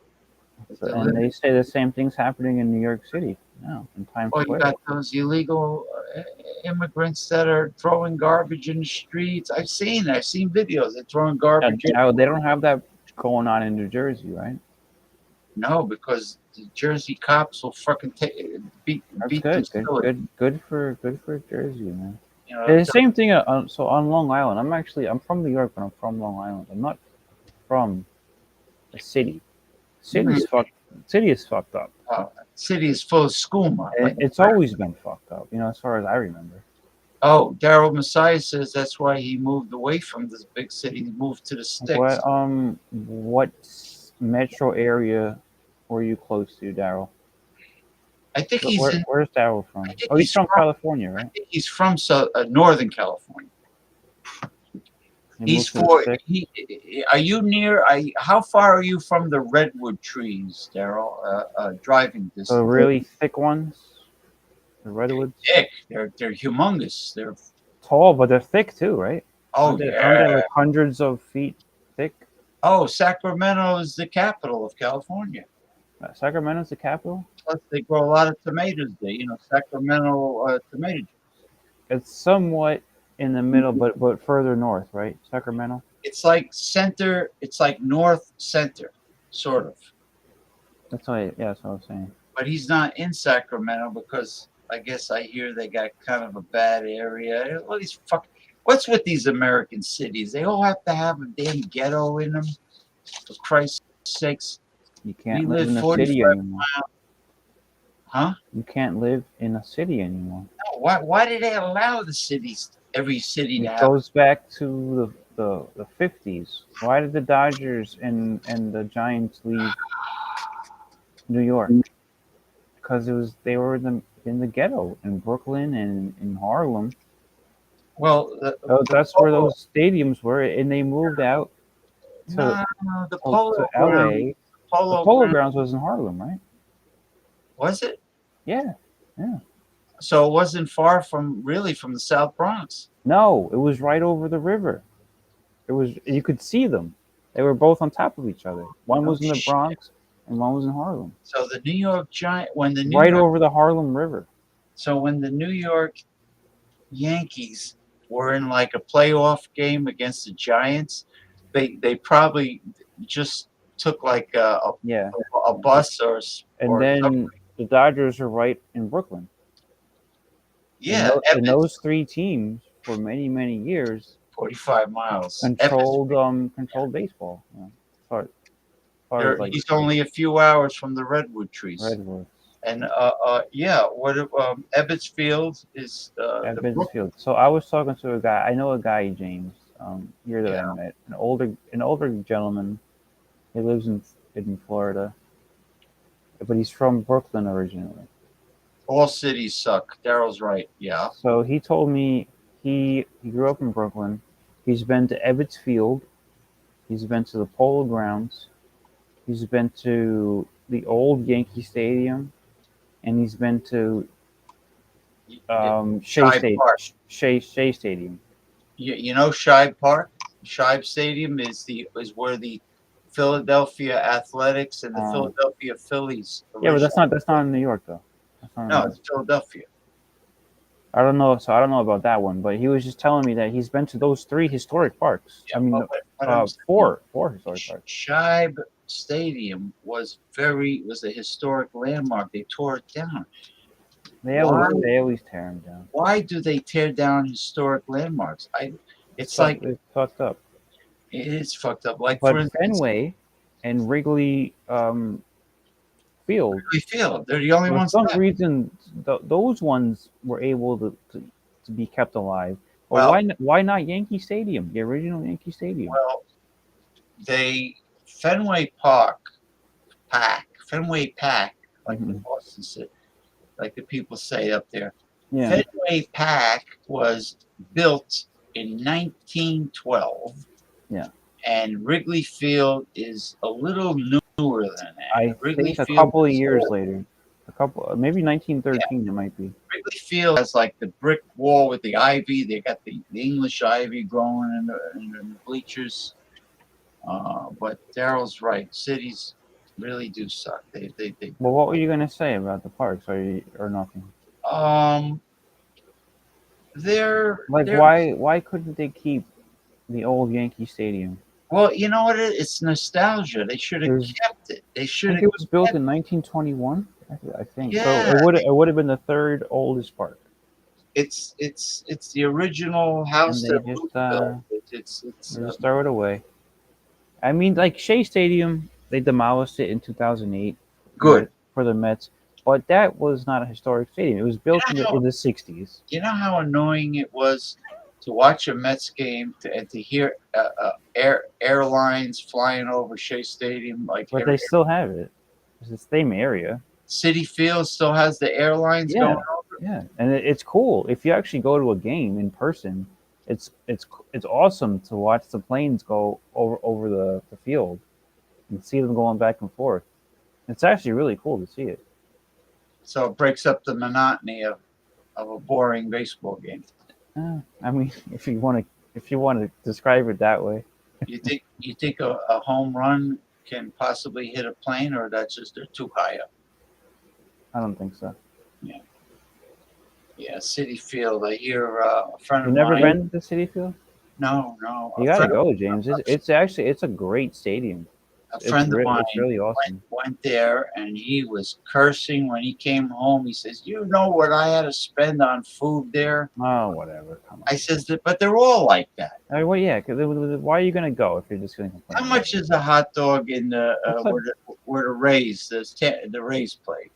And they say the same thing's happening in New York City now, in Times Square. You got those illegal immigrants that are throwing garbage in the streets. I've seen videos. They're throwing garbage. Now, they don't have that going on in New Jersey, right? No, because the Jersey cops will fucking beat That's good for Jersey, man. The same thing. So on Long Island, I'm from New York, but I'm from Long Island. I'm not from the city. City is fucked up. City is full of skooma. It's always been fucked up, as far as I remember. Oh, Daryl Messiah says that's why he moved away from this big city. He moved to the sticks. What metro area were you close to, Daryl? I think where's Daryl from? Oh, he's from California, right? I think he's from Northern California. Are you near? How far are you from the redwood trees, Daryl? Driving distance. The really thick ones, the redwoods. Thick. They're humongous. They're tall, but they're thick too, right? Oh, aren't they like hundreds of feet thick? Oh, Sacramento is the capital of California. Sacramento's the capital. Plus, they grow a lot of tomatoes there. Sacramento tomato juice. It's somewhat in the middle, but further north, right? Sacramento. It's like center. It's like north center, sort of. That's what I was saying. But he's not in Sacramento because I guess I hear they got kind of a bad area. All these what's with these American cities? They all have to have a damn ghetto in them. For Christ's sakes. You can't live in a city anymore. Huh? You can't live in a city anymore. No, why did they allow the cities? Every city to have. It goes back to the 50s. Why did the Dodgers and the Giants leave New York? Because they were in the ghetto in Brooklyn and in Harlem. Well, that's where those stadiums were, and they moved out to LA. Polo Grounds was in Harlem, right? Was it? Yeah, yeah. So it wasn't far from the South Bronx. No, it was right over the river. It was, you could see them. They were both on top of each other. One was in the Bronx and one was in Harlem. So the New York Giant, over the Harlem River. So when the New York Yankees were in like a playoff game against the Giants, they probably just took like a bus And then the Dodgers are right in Brooklyn. Yeah, and those three teams for many, many years 45 miles controlled baseball. He's only a few hours from the redwood trees. Redwoods. And Ebbets Field is Ebbets Field. So I was talking to a guy. I know a guy, James, here that I met, an older gentleman. He lives in Florida, but he's from Brooklyn originally. All cities suck. Daryl's right. Yeah. So he told me he grew up in Brooklyn. He's been to Ebbets Field. He's been to the Polo Grounds. He's been to the old Yankee Stadium, and he's been to Shea Stadium. You know Shibe Park? Shibe Stadium is where the Philadelphia Athletics and the Philadelphia Phillies. Yeah, but that's not in New York though. No, it's Philadelphia. I don't know. So I don't know about that one, but he was just telling me that he's been to those three historic parks. Yeah, I mean, four historic parks. Shibe Stadium was a historic landmark. They tore it down. They always tear them down. Why do they tear down historic landmarks? It's fucked up. It is fucked up. Like but for instance, Fenway and Wrigley Field. Wrigley Field. They're the only ones. For some reason, those ones were able to be kept alive. Well, why not Yankee Stadium, the original Yankee Stadium? Well, Fenway Pack, like the Boston said, like the people say up there. Yeah. Fenway Pack was built in 1912. Yeah. And Wrigley Field is a little newer than that. I think a couple of years later. Maybe 1913 it might be. Wrigley Field has like the brick wall with the ivy. They got the English ivy growing in the bleachers. But Daryl's right. Cities really do suck. They Well, what were you gonna say about the parks, or nothing? Why couldn't they keep the old Yankee Stadium? Well, you know what? It's nostalgia. They should have kept it. They should have. It was built in 1921, I think. Yeah. So it would have been the third oldest park. It's the original house that built. It's just throw it away. I mean, like Shea Stadium, they demolished it in 2008. Good for the Mets, but that was not a historic stadium. It was built in the 60s. You know how annoying it was to watch a Mets game and to hear airlines flying over Shea Stadium, But they still have it. It's the same area. Citi Field still has the airlines going over. Yeah, and it's cool if you actually go to a game in person. It's awesome to watch the planes go over the field and see them going back and forth. It's actually really cool to see it. So it breaks up the monotony of a boring baseball game. I mean, if you want to describe it that way. You think a home run can possibly hit a plane, or that's just they're too high up? I don't think so. Yeah, Citi Field. I hear a friend of mine. You never been to Citi Field? No. You gotta go, James. It's a great stadium. A friend of mine it's really awesome. went there, and he was cursing when he came home. He says, "You know what I had to spend on food there?" Oh, whatever. Come on. I says, "But they're all like that." Well, yeah. Because why are you gonna go if you're just gonna complain? How much is a hot dog in the where the Rays play?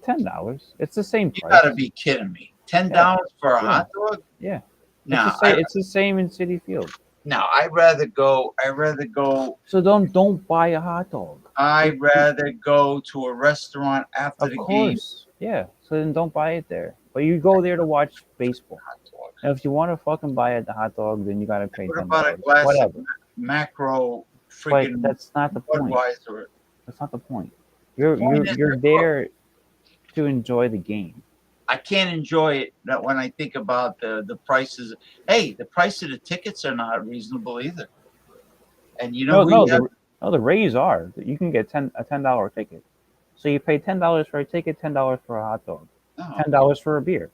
$10. It's the same price. You gotta be kidding me! $10 for a hot dog? Yeah. No, it's the same in Citi Field. No, I'd rather go. So don't buy a hot dog. I'd rather go to a restaurant after the game. Yeah. So then don't buy it there. But you go there to watch baseball. And if you want to fucking buy the hot dog, then you gotta pay $10. What about a glass of macro freaking that's not the point. Budweiser. That's not the point. You're Point is you're they're there to enjoy the game. I can't enjoy it that when I think about the prices. Hey, the price of the tickets are not reasonable either. And you know The Rays are. You can get a $10 ticket. So you pay $10 for a ticket, $10 for a hot dog, $10 for a beer.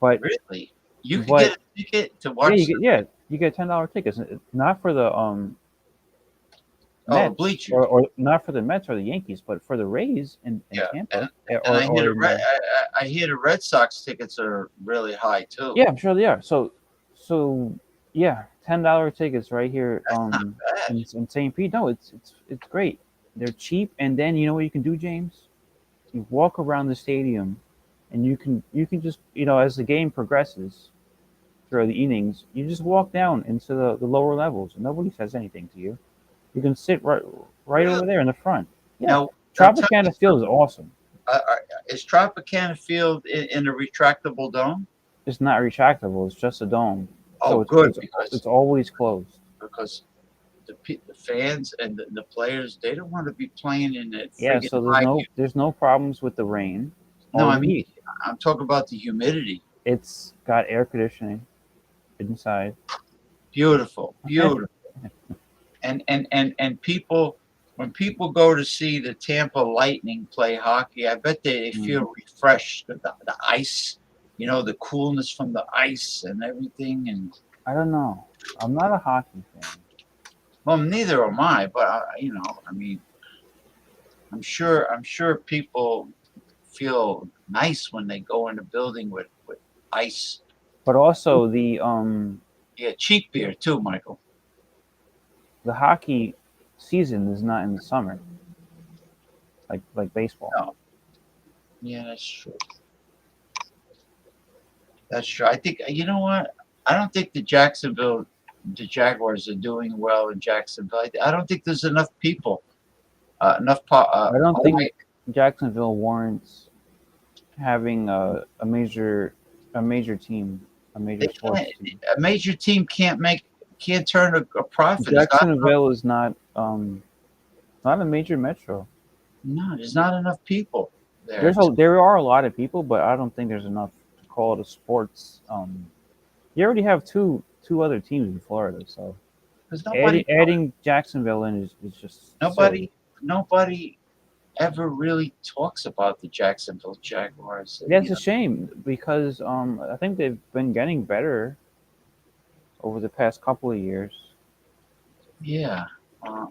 But really, you can get a ticket to watch. You get $10 tickets, not for the Mets, bleachers, or not for the Mets or the Yankees, but for the Rays in Tampa. And I hear the Red Sox tickets are really high too. Yeah, I'm sure they are. So yeah, $10 tickets right here in St. Pete. No, it's great. They're cheap, and then you know what you can do, James? You walk around the stadium, and you can just, as the game progresses through the innings, you just walk down into the lower levels, and nobody says anything to you. You can sit right over there in the front. Yeah. Now, Tropicana Field is awesome. Is Tropicana Field in a retractable dome? It's not retractable. It's just a dome. Oh, so good. Because it's always closed. Because the fans and the players, they don't want to be playing in it. Yeah, so there's no problems with the rain. No, I mean, I'm talking about the humidity. It's got air conditioning inside. Beautiful. And people, when people go to see the Tampa Lightning play hockey, I bet they feel refreshed. The ice, the coolness from the ice and everything. And I don't know. I'm not a hockey fan. Well, neither am I. But I mean, I'm sure people feel nice when they go in a building with ice. But also the cheap beer too, Michael. The hockey season is not in the summer, like baseball. No. Yeah, that's true. That's true. I think, you know what? I don't think the Jaguars are doing well in Jacksonville. I don't think there's enough people. I don't think Jacksonville warrants having a major team, a major sports team. A major team can't turn a profit. Jacksonville is not a major metro. No, there's not enough people there. There are a lot of people, but I don't think there's enough to call it a sports. You already have two other teams in Florida, so adding Jacksonville in is just nobody ever really talks about the Jacksonville Jaguars. That's a shame because I think they've been getting better over the past couple of years. Yeah. But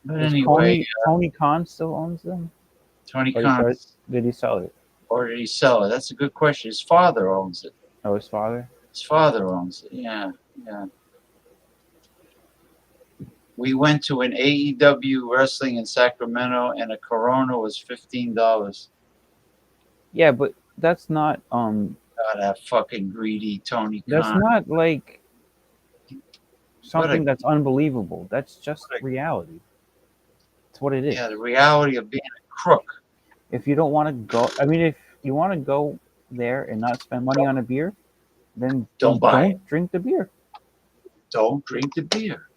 anyway, Tony Khan still owns them. Tony Khan. Did he sell it? Or did he sell it? That's a good question. His father owns it. Oh, his father? His father owns it. Yeah. We went to an AEW wrestling in Sacramento, and a Corona was $15. Yeah, but that's not God, that fucking greedy Tony Khan. That's not like something that's unbelievable. That's just reality. It's what it is. Yeah, the reality of being a crook. If you don't want to go, if you want to go there and not spend money on a beer, then don't drink the beer. Don't drink the beer.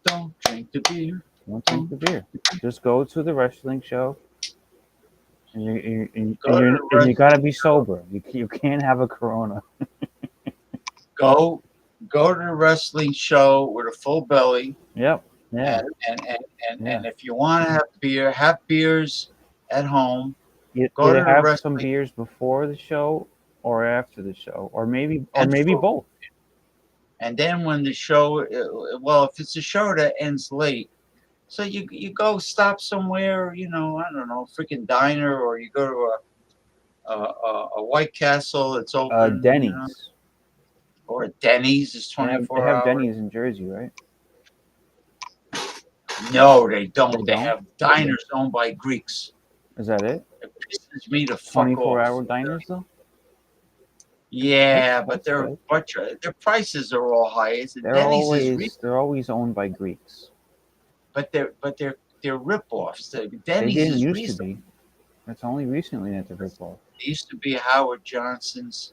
Don't drink the beer. Don't drink the beer. Just go to the wrestling show. And you gotta be sober. You can't have a Corona. Go to the wrestling show with a full belly. Yep. Yeah. And if you want to have beers at home. You have some beers before the show or after the show, or maybe both. And then when the show, if it's a show that ends late, so you go stop somewhere, I don't know, freaking diner, or you go to a White Castle. It's open. Denny's. Or a Denny's is 24 hours. They have Denny's in Jersey, right? No, they don't. They have diners owned by Greeks. Is that it? It pisses me to fuck 24-hour diners, though? Yeah, but their prices are all high. They're always owned by Greeks. But they're rip-offs. They didn't used to be. It's only recently that they're rip-off. It used to be Howard Johnson's.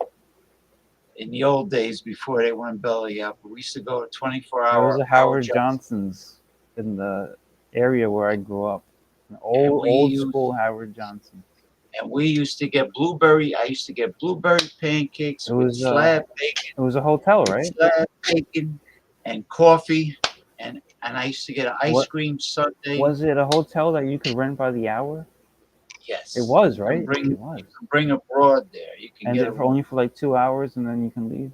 in the old days before they went belly up. We used to go to 24-hour. There was a Howard Johnson's in the area where I grew up. An old school Howard Johnson. And we used to get blueberry. I used to get blueberry pancakes It with was slab bacon. It was a hotel, right? Slab bacon and coffee, and I used to get an ice cream sundae. Was it a hotel that you could rent by the hour? Yes. It was, You right? can It was. You can bring a broad there. You can And get it for only for like 2 hours, and then you can leave.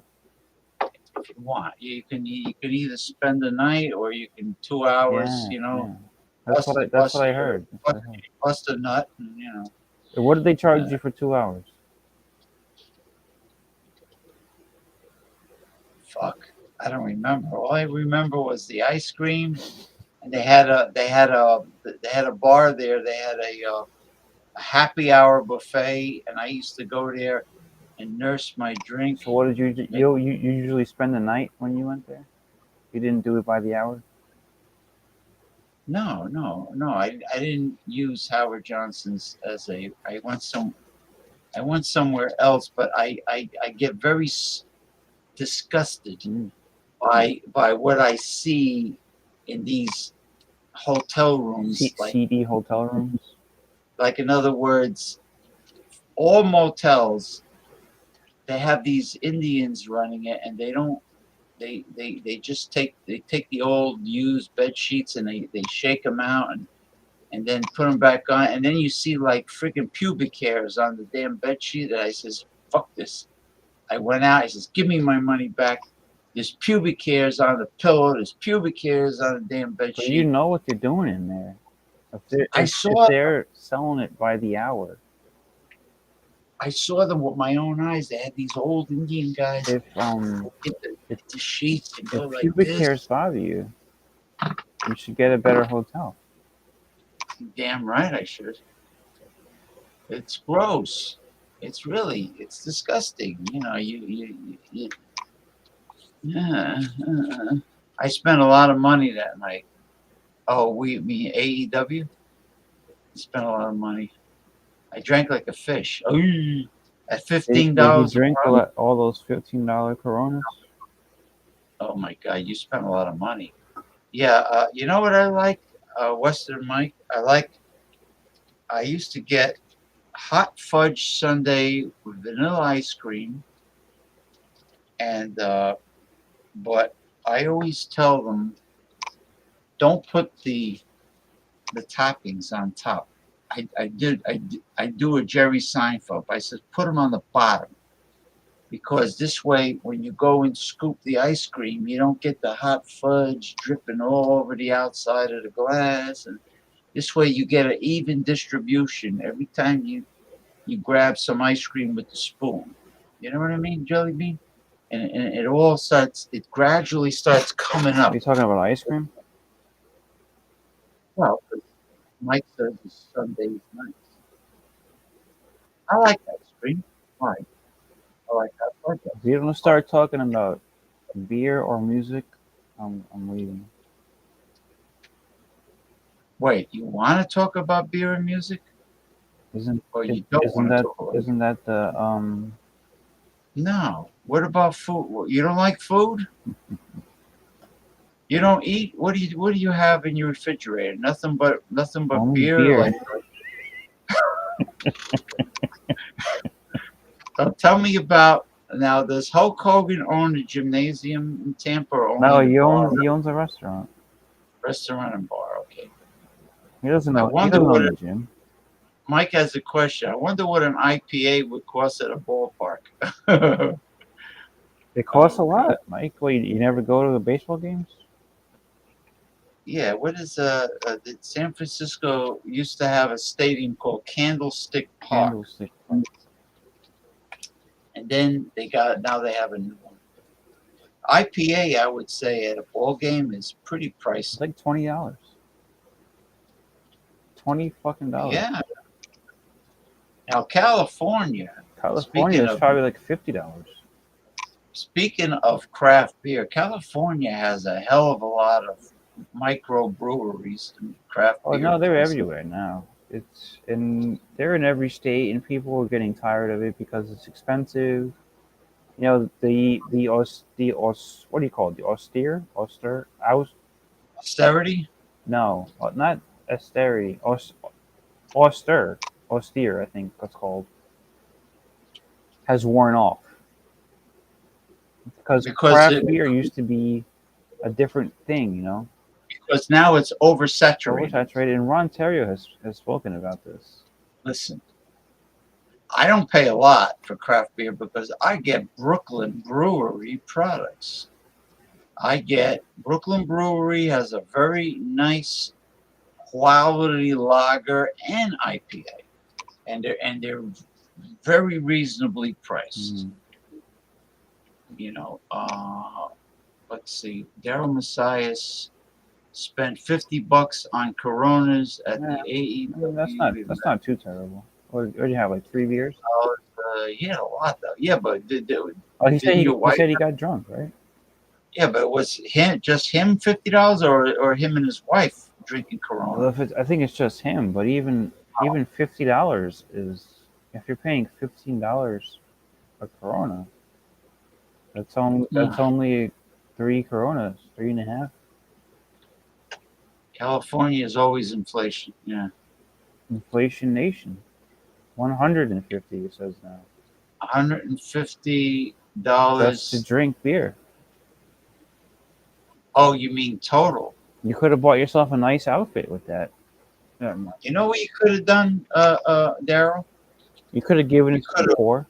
if you want. You can either spend the night or you can 2 hours. Yeah, You know, yeah. That's what I heard. Bust a nut, and you know. What did they charge you for 2 hours? Fuck, I don't remember. All I remember was the ice cream, and they had a bar there. They had a happy hour buffet, and I used to go there and nurse my drink. So what did you usually spend the night when you went there? You didn't do it by the hour? No. I didn't use Howard Johnson's as a. I went somewhere else, but I get very disgusted by what I see in these hotel rooms, seedy hotel rooms. Like, in other words, all motels, they have these Indians running it, and they don't. They just take the old used bed sheets and they shake them out and then put them back on, and then you see like freaking pubic hairs on the damn bed sheet. And I says, "Fuck this." I went out. He says, "Give me my money back. There's pubic hairs on the pillow. There's pubic hairs on the damn bed So sheet." you know what they're doing in there. If they're selling it by the hour. I saw them with my own eyes. They had these old Indian guys If get the sheets and go if like pubic this. hairs bother you, you should get a better hotel. Damn right I should. It's gross. It's disgusting. You know, you yeah. I spent a lot of money that night. Oh, we AEW? Spent a lot of money. I drank like a fish. Oh, at $15. Did you drink all those $15 Coronas? Oh my God, you spent a lot of money. Yeah, you know what I like, Western Mike? I used to get hot fudge sundae with vanilla ice cream, and but I always tell them, don't put the toppings on top. I do a Jerry Seinfeld. I said, put them on the bottom, because this way, when you go and scoop the ice cream, you don't get the hot fudge dripping all over the outside of the glass, and this way you get an even distribution every time you grab some ice cream with the spoon. You know what I mean, Jelly Bean? And it gradually starts coming up. Are you talking about ice cream? Well, Mike says the sundae is nice. I like ice cream. Why? I like that fudge. If you don't start talking about beer or music, I'm leaving. Wait, you want to talk about beer and music? Isn't that the No. What about food? You don't like food? You don't eat? What do you have in your refrigerator? Nothing but beer. Tell me about now. Does Hulk Hogan own a gymnasium in Tampa? Or no, he owns a restaurant. Restaurant and bar. Okay. He doesn't own the gym. Mike has a question. I wonder what an IPA would cost at a ballpark. It costs a lot, Mike. Wait, you never go to the baseball games? Yeah, what is San Francisco used to have a stadium called Candlestick Park. Candlestick. And then now they have a new one. IPA, I would say, at a ball game is pretty pricey. It's like $20. $20 fucking dollars. Yeah. Now California is probably like $50. Speaking of craft beer, California has a hell of a lot of microbreweries and craft beer. Oh no, they're everywhere now. They're in every state, and people are getting tired of it because it's expensive. You know what do you call it? The austerity? No, not austerity. Austere. I think that's called. Has worn off because craft beer used to be a different thing, you know. Because now it's oversaturated. Oversaturated, and Ron Terrio has spoken about this. Listen, I don't pay a lot for craft beer because I get Brooklyn Brewery products. Brooklyn Brewery has a very nice quality lager and IPA, and they're very reasonably priced. You know, let's see, Daryl Messias spent $50 on Coronas at the AEW. That's not too terrible. What do you have, like 3 beers? He had a lot though. Yeah, but he said he got drunk, right? Yeah, but was just him $50 or him and his wife drinking Corona? Well, I think it's just him, but even $50 is, if you're paying $15 a Corona, that's only 3 Coronas, 3.5. California is always inflation. Yeah. Inflation nation. 150, it says now. $150 just to drink beer. Oh, you mean total? You could have bought yourself a nice outfit with that. You know what you could have done, Daryl? You could have given it to the poor.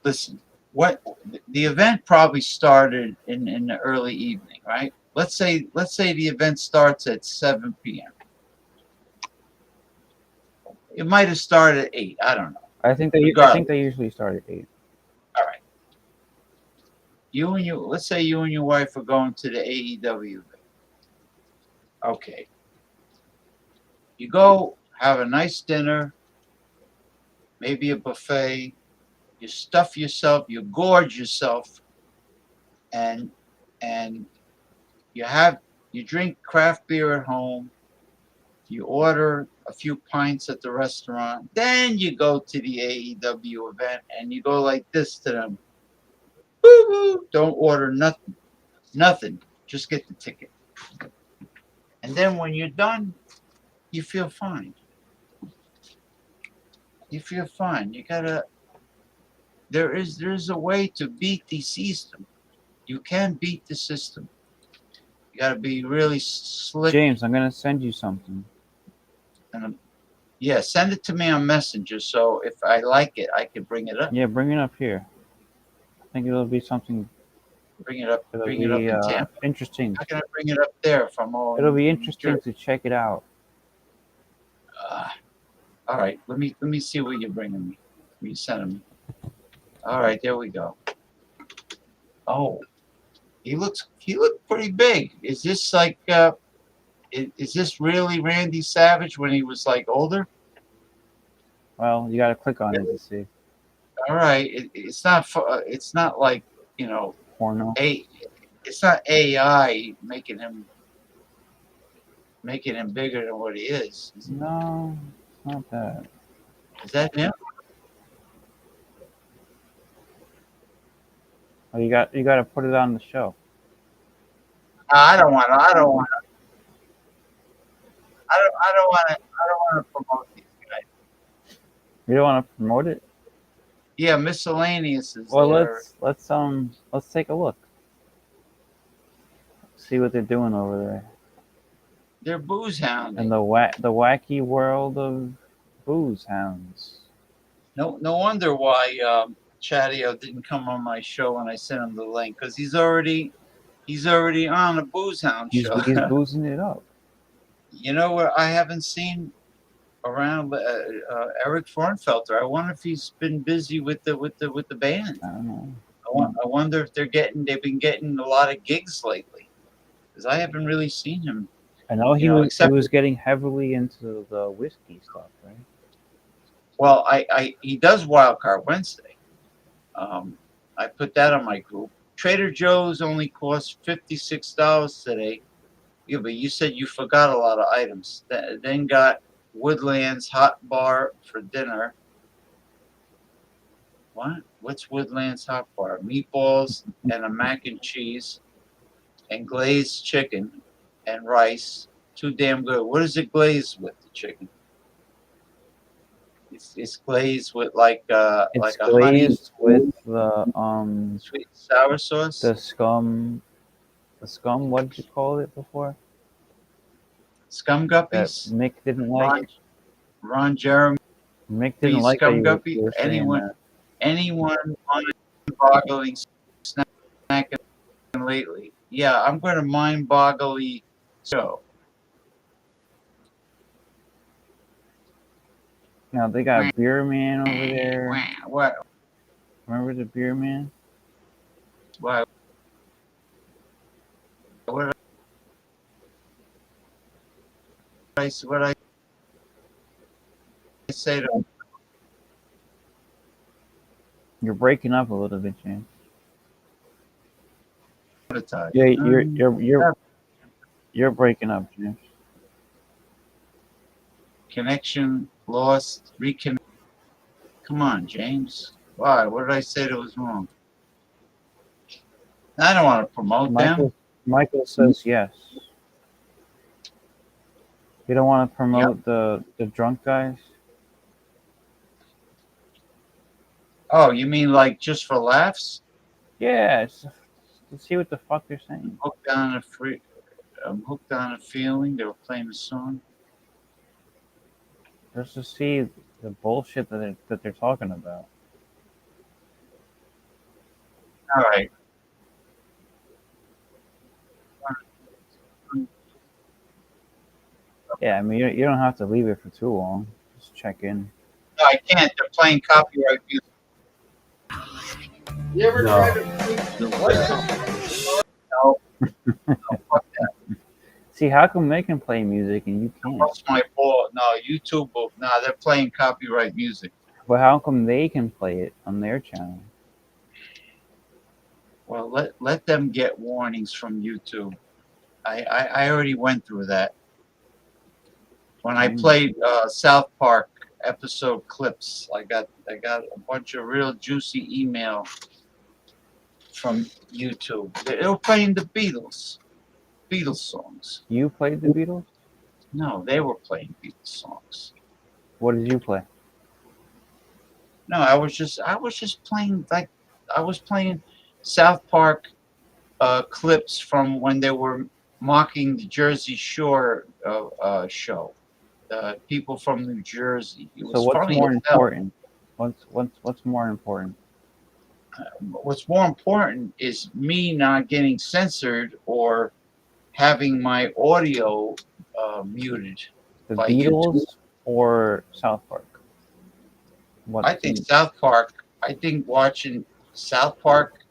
Listen, what the event probably started in the early evening, right? Let's say the event starts at 7 p.m. It might have started at 8. I don't know. I think they usually start at 8. All right. Let's say you and your wife are going to the AEW event. Okay. You go have a nice dinner, maybe a buffet. You stuff yourself, you gorge yourself, and you drink craft beer at home. You order a few pints at the restaurant. Then you go to the AEW event and you go like this to them. Boo-boo. Don't order nothing. Nothing. Just get the ticket. And then when you're done, you feel fine. You feel fine. There's a way to beat the system. You can beat the system. You gotta be really slick. James, I'm gonna send you something. And yeah, send it to me on Messenger. So if I like it, I can bring it up. Yeah, bring it up here. I think it'll be something. Bring it up. Bring it up in Tampa. Interesting. How can I bring it up there if I'm all? It'll be interesting to check it out. All right. Let me see what you're bringing me. What you sending me. All right, there we go. Oh, he looked pretty big. Is this like is this really Randy Savage when he was like older? Well, you got to click on it to see. All right, it's not like, you know, porno. It's not AI making him bigger than what he is. No, it's not that. Is that him? Oh, you got to put it on the show. I don't want to promote these guys. You don't want to promote it? Yeah, miscellaneous is well, there. let's take a look. See what they're doing over there. They're booze hounding. In the wacky world of booze hounds. No wonder why Chadio didn't come on my show when I sent him the link, because he's already on a booze hound show. He's boozing it up. You know what I haven't seen around Eric Thornfelter. I wonder if he's been busy with the band. I don't know. I wonder if they've been getting a lot of gigs lately, because I haven't really seen him. I know he was getting heavily into the whiskey stuff, right? Well, he does Wildcard Wednesday. I put that on my group. Trader Joe's only cost $56 today. Yeah, but you said you forgot a lot of items. Then got Woodlands Hot Bar for dinner. What? What's Woodland's hot bar? Meatballs and a mac and cheese and glazed chicken and rice. Too damn good. What is it glazed with, the chicken? It's glazed with like It's a honey glazed with the sweet and sour sauce. the scum. The scum. What did you call it before? Scum That guppies. Mick didn't like. Ron Jeremy. Mick didn't like that Scum you guppy. were saying that. Anyone mind-boggling snacking lately? Yeah, I'm going to mind-boggly show. Now they got Beer Man over there. What? Remember the Beer Man? Why? What I say to him? You're breaking up a little bit, James. Yeah, You're breaking up, James. Connection lost. Reconnect. Come on, James. Why? What did I say that was wrong? I don't want to promote them. Michael says yes. You don't want to promote the drunk guys? Oh, you mean like just for laughs? Yeah, to see what the fuck they're saying. I'm hooked on a feeling. They were playing the song. Just to see the bullshit that they're talking about. All right. Yeah, I mean, you don't have to leave it for too long. Just check in. No, I can't. They're playing copyright music. You ever tried to No. No, fuck that. See, how come they can play music and you can't? That's my fault. No, YouTube. No, they're playing copyright music. But how come they can play it on their channel? Well, let them get warnings from YouTube. I already went through that. When I played South Park episode clips, I got a bunch of real juicy email from YouTube. They were playing the Beatles songs. You played the Beatles? No, they were playing Beatles songs. What did you play? No, I was just playing I was playing South Park clips from when they were mocking the Jersey Shore show. People from New Jersey. It was So what's funny more as hell. important? What's more important? What's more important is me not getting censored or having my audio muted. The by Beatles YouTube. or South Park? I think South Park. I think watching South Park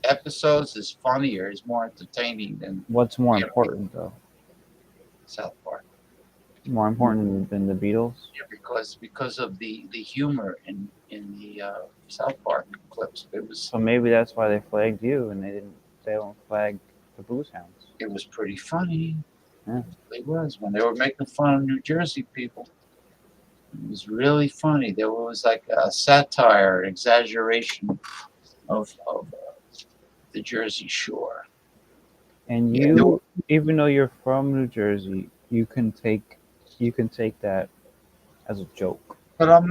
episodes is funnier, is more entertaining than What's more important though? South Park. More important than the Beatles? Yeah, because of the humor in the South Park clips. It was So maybe that's why they flagged you and they don't flag the Booze Hounds. It was pretty funny. Yeah. It was when they were making fun of New Jersey people. It was really funny. There was like a satire, an exaggeration of the Jersey Shore. And Yeah, you, even though you're from New Jersey, you can take that as a joke. But I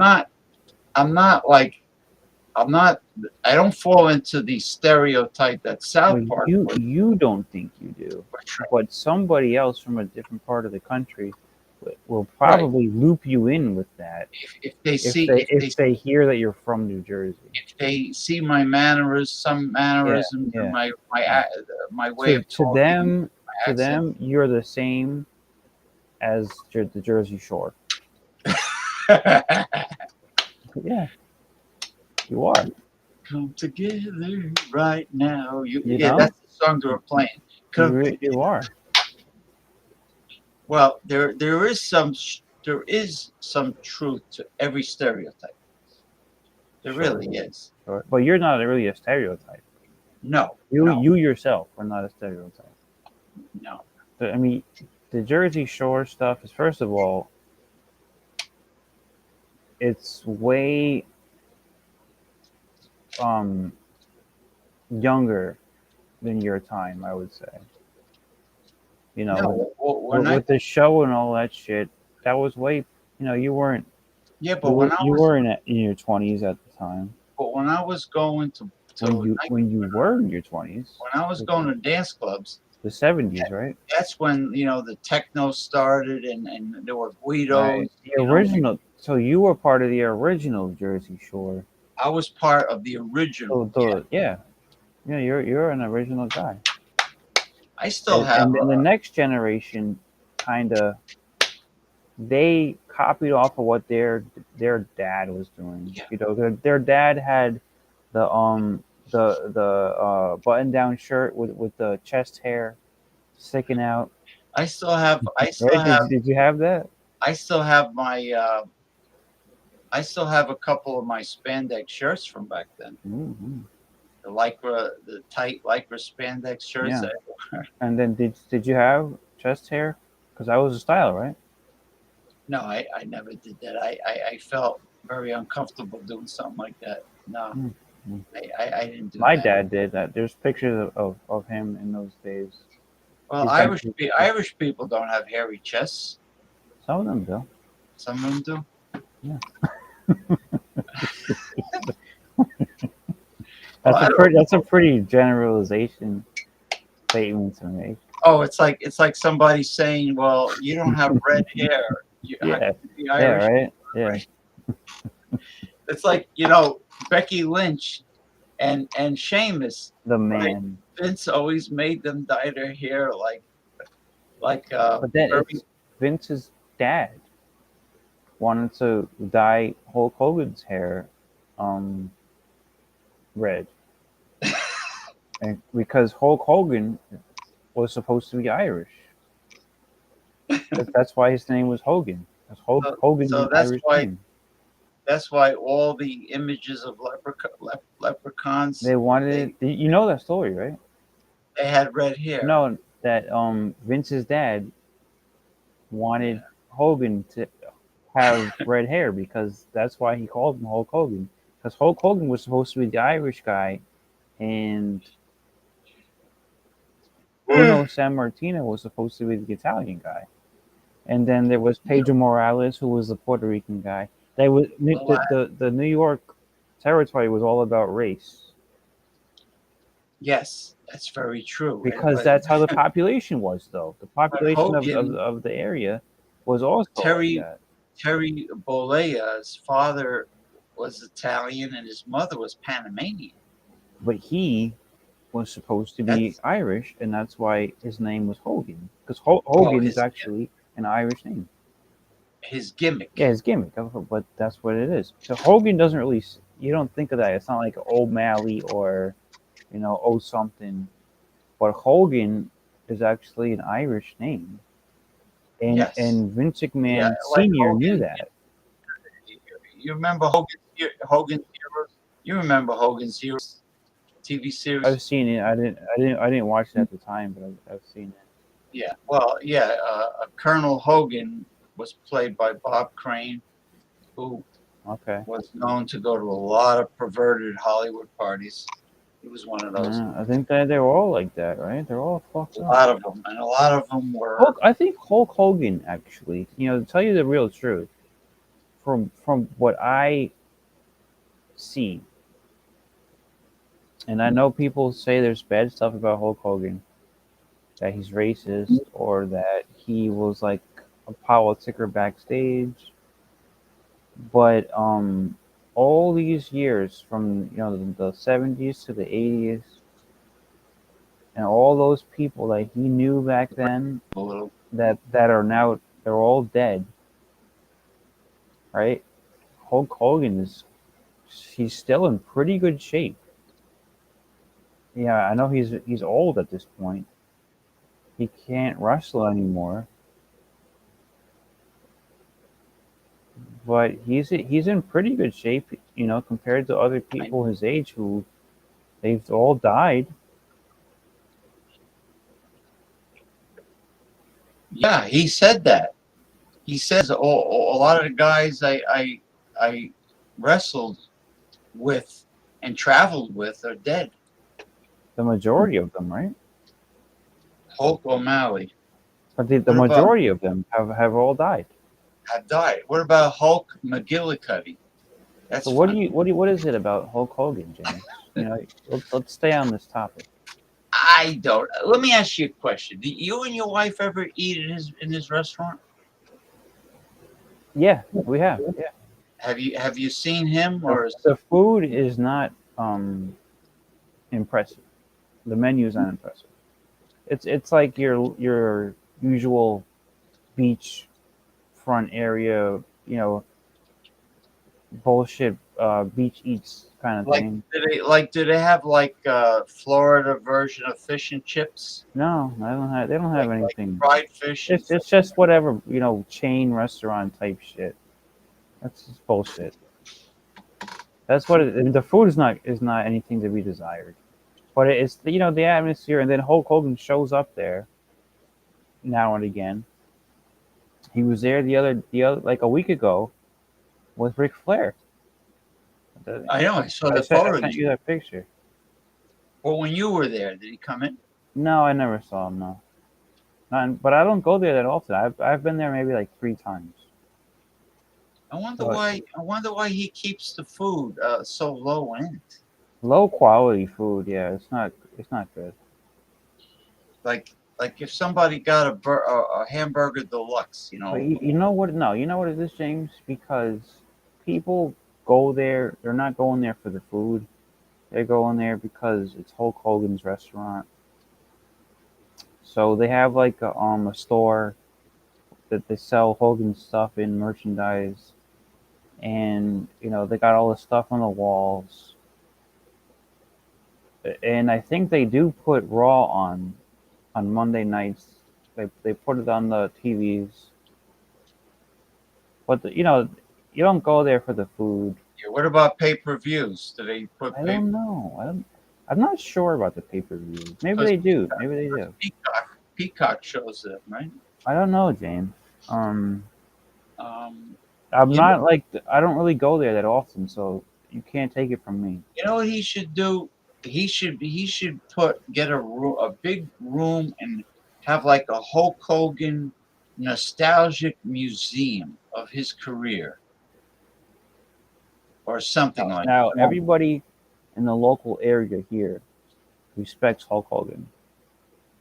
don't fall into the stereotype that South Park would. You don't think you do, but somebody else from a different part of the country will probably loop you in with that if they hear that you're from New Jersey. If they see my mannerisms, and my way of To talking, them, you're the same as the Jersey Shore. Yeah, you are. Come together right now. You Yeah, know? that's the song they were playing. You are. Well, there is some truth to every stereotype. There really is. Sure. But you're not really a stereotype. No. You yourself are not a stereotype. No. I mean, the Jersey Shore stuff is, first of all, it's way younger than your time, I would say. You know, No, with the show and all that shit, that was way. You know, you weren't. Yeah, but when I you was were in your 20s at the time. but when I was going to When you were in your 20s. when I was going to dance clubs, The 70s, right? that's when the techno started and there were Guidos. Right. The original. So you were part of the original Jersey Shore. I was part of the original. Yeah, you're an original guy. I still have. And then the next generation, kind of, they copied off of what their dad was doing. Yeah. You know, their dad had the button down shirt with the chest hair sticking out. I still have. Did you have that? I still have my. I still have a couple of my spandex shirts from back then. Mm-hmm. The tight lycra spandex shirts. Yeah. That I wore. And then did you have chest hair? Because that was a style, right? No, I never did that. I felt very uncomfortable doing something like that. No, Mm-hmm. I didn't do My that. dad did that. There's pictures of him in those days. Well, Irish people don't have hairy chests. Some of them do. Some of them do. Yeah. That's a pretty generalization statement to make. Oh, it's like somebody saying, "Well, you don't have red hair." How can you be Irish? Right. Yeah. It's like Becky Lynch and Sheamus. The man. Vince always made them dye their hair like. But then it's Vince's dad wanted to dye Hulk Hogan's hair red. And because Hulk Hogan was supposed to be Irish. That's why his name was Hogan. Because Hogan's an Irish name. That's why all the images of leprechauns. They wanted you know that story, right? They had red hair. No, that Vince's dad wanted Hogan to have red hair because that's why he called him Hulk Hogan. Because Hulk Hogan was supposed to be the Irish guy, and Bruno Sammartino was supposed to be the Italian guy. And then there was Pedro Morales, who was the Puerto Rican guy. They was the New York territory was all about race. Yes, that's very true. Because that's how the population was, though. The population of the area was also Terry like that. Terry Bollea's father was Italian and his mother was Panamanian. But he was supposed to be Irish, and that's why his name was Hogan. Because Hogan is actually an Irish name. His gimmick. Yeah, his gimmick. But that's what it is. So Hogan doesn't really. You don't think of that. It's not like O'Malley or, O something. But Hogan is actually an Irish name. And Vince McMahon Sr. knew that. You remember Hogan's Heroes? You remember Hogan's Heroes TV series? I've seen it. I didn't watch it at the time, but I've seen it. Yeah. Well, yeah. Colonel Hogan was played by Bob Crane, who was known to go to a lot of perverted Hollywood parties. He was one of those. I think that they're all like that, right? They're all fucked up. A lot of them, and a lot of them were. I think Hulk Hogan actually. To tell you the real truth, from what I see, and I know people say there's bad stuff about Hulk Hogan, that he's racist or that he was like a politicker backstage, but all these years from the 70s to the 80s, and all those people that he knew back then that are now they're all dead, right? Hulk Hogan he's still in pretty good shape. Yeah, I know he's old at this point. He can't wrestle anymore. But he's in pretty good shape, compared to other people his age who they've all died. Yeah, he said that. He says a lot of the guys I wrestled with and traveled with are dead. The majority of them, right? Hulk O'Malley But the What about- majority of them have all died. have died. What about Hulk McGillicuddy? That's So what funny. what is it about Hulk Hogan, James? You know, let's stay on this topic. I don't. Let me ask you a question. Do you and your wife ever eat in his restaurant? Yeah, we have. Yeah. Have you seen him or? The food is not impressive. The menu is not impressive. It's like your usual beach front area, you know, bullshit beach eats kind of thing. Do they have like Florida version of fish and chips? No, they don't have anything. Fried fish. It's just whatever, you know, chain restaurant type shit. That's just bullshit. That's what the food is not anything to be desired. But it's, you know, the atmosphere, and then Hulk Hogan shows up there now and again. He was there the other like a week ago with Ric Flair. I know. I saw the I photo. sent you that picture. Well, when you were there, did he come in? No, I never saw him. No, but I don't go there that often. I've been there maybe like 3 times. I wonder why he keeps the food so low end. Low quality food, yeah, it's not good. Like if somebody got a hamburger deluxe, you know. But you know what? No, you know what it is, James? Because people go there. They're not going there for the food. They're going there because it's Hulk Hogan's restaurant. So they have like a store that they sell Hogan stuff in, merchandise, and you know they got all the stuff on the walls. And I think they do put Raw on Monday nights. They put it on the TVs. But you know, you don't go there for the food. Yeah, what about pay-per-views? Do they put? I don't know. I'm not sure about the pay-per-views. Maybe they do. Maybe they do. Peacock shows them, right? I don't know, James. I'm You not know- like I don't really go there that often, so you can't take it from me. You know what he should do? He should get a big room and have like a Hulk Hogan nostalgic museum of his career or something like Now, that. everybody in the local area here respects Hulk Hogan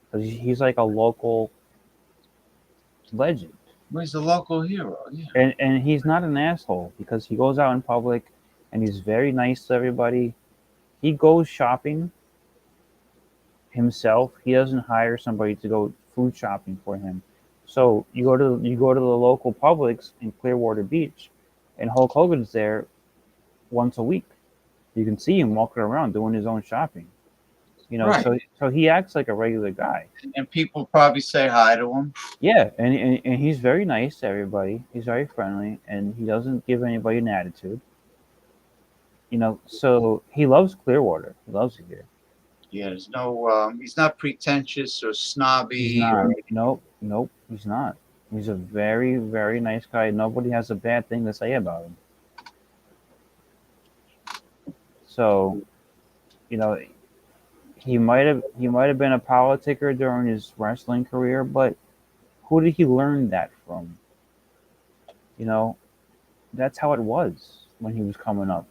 because he's like a local legend. Well, he's a local hero, yeah. And he's not an asshole because he goes out in public and he's very nice to everybody. He goes shopping himself. He doesn't hire somebody to go food shopping for him. So you go to the local Publix in Clearwater Beach, and Hulk Hogan's there once a week. You can see him walking around doing his own shopping. You know, Right. so he acts like a regular guy. And people probably say hi to him. Yeah, and he's very nice to everybody. He's very friendly, and he doesn't give anybody an attitude. You know, so he loves Clearwater. He loves it here. Yeah, there's no. He's not pretentious or snobby. He's not. Nope, he's not. He's a very, very nice guy. Nobody has a bad thing to say about him. So, you know, he might have been a politicker during his wrestling career, but who did he learn that from? You know, that's how it was when he was coming up.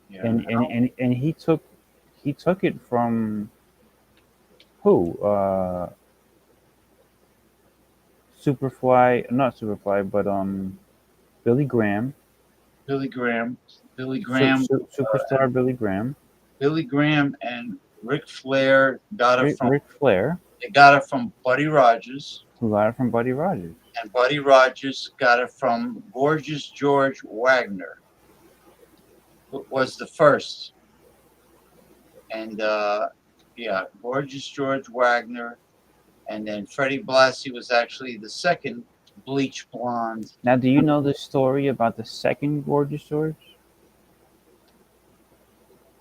Yeah. And he took it from who? Not Superfly, but Billy Graham. Billy Graham. Superstar Billy Graham. Billy Graham and Ric Flair got it from Ric Flair. They got it from Buddy Rogers. Who got it from Buddy Rogers? And Buddy Rogers got it from Gorgeous George Wagner, who was the first. And Gorgeous George Wagner, and then Freddie Blassie was actually the second bleach blonde. Now, do you know the story about the second Gorgeous George?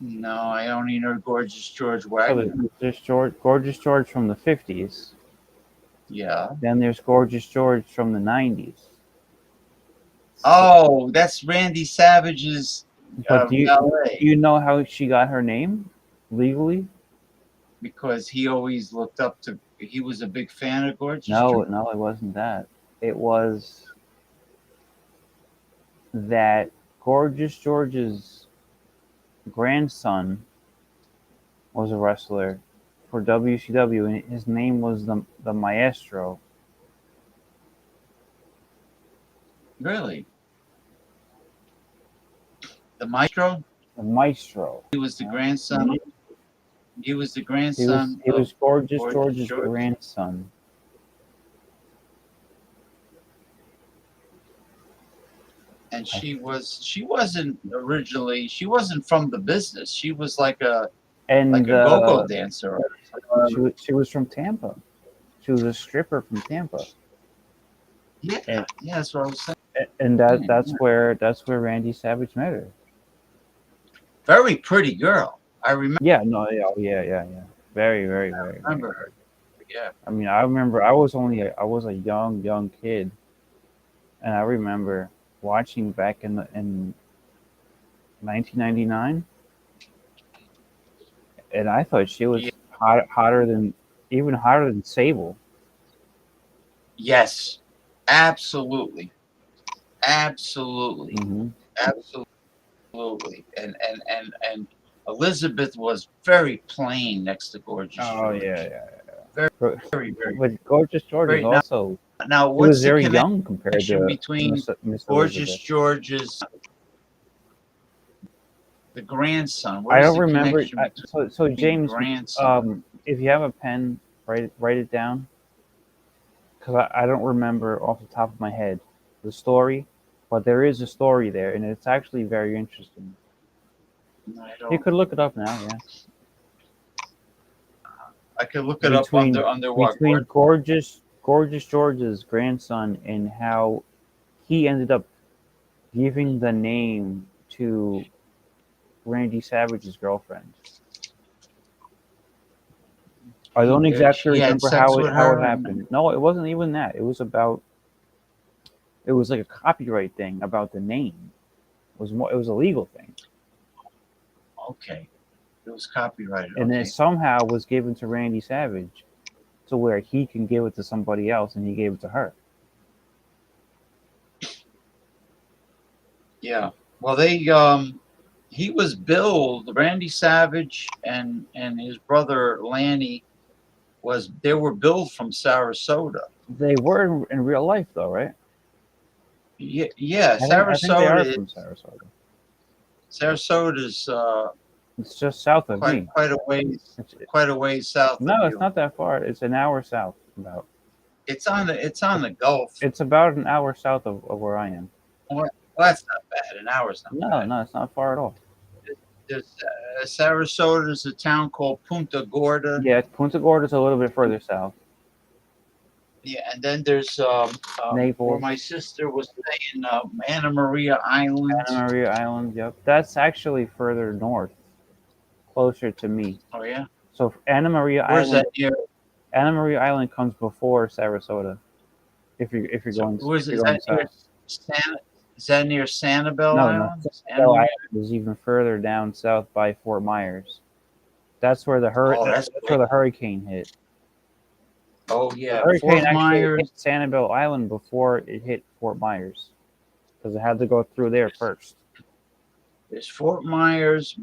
No, I only know Gorgeous George Wagner. There's Gorgeous George from the 50s. Yeah. Then there's Gorgeous George from the 90s. Oh, that's Randy Savage's But do ballet you know how she got her name legally? because he always looked up to. He was a big fan of Gorgeous No, George. no, it wasn't that. It was that Gorgeous George's grandson was a wrestler for WCW, and his name was the Maestro. Really, the Maestro. The Maestro. He was the grandson. He was the He grandson was of Gorgeous Gorgeous George's George. grandson. And she wasn't originally. She wasn't from the business. She was like a And go-go dancer. she was from Tampa. She was a stripper from Tampa. Yeah, And, yeah, that's what I was saying. and that's where Randy Savage met her. Very pretty girl. I remember. Yeah, no, yeah. Very, very, very. I remember her. Yeah. I mean, I remember I was a young kid, and I remember watching back in 1999, and I thought she was hotter than Sable. Yes, absolutely, absolutely, Mm-hmm. absolutely. And Elizabeth was very plain next to Gorgeous Oh George. yeah. Very. But Gorgeous George Great. was also Now he what's was the very young compared connection to between Miss Gorgeous Elizabeth. George's the grandson? What I is don't the remember. connection So between James, grandson? if you have a pen, write it down, because I don't remember off the top of my head the story, but there is a story there, and it's actually very interesting. You could look it up now, yeah. I could look it up under what? Between Gorgeous George's grandson and how he ended up giving the name to Randy Savage's girlfriend. I don't exactly remember how it happened. No, it wasn't even that. It was like a copyright thing about the name. It was a legal thing. Okay. It was copyrighted. And then it somehow was given to Randy Savage to where he can give it to somebody else, and he gave it to her. Yeah. Well, he was billed, Randy Savage and his brother Lanny they were billed from Sarasota. They were in real life though, right? Yeah, I think they are from Sarasota. Sarasota is it's just south of me. Quite a ways south. No, it's not that far. It's an hour south about. It's on the Gulf. It's about an hour south of where I am. Well, that's not bad. An hour's not bad. No, it's not far at all. There's Sarasota is a town called Punta Gorda. Yeah, Punta Gorda is a little bit further south. Yeah, and then there's Naples, where my sister was staying, Anna Maria Island. Anna Maria Island, yep. That's actually further north, closer to me. Oh yeah. So Anna Maria Where's Island. that near? Anna Maria Island comes before Sarasota. If you're going. Where's is that near? Is that near Sanibel Island? No. Sanibel Island is even further down south by Fort Myers. That's where the hurricane hit. Oh yeah, the hurricane Fort Myers hit Sanibel Island before it hit Fort Myers, because it had to go through there first. There's Fort Myers,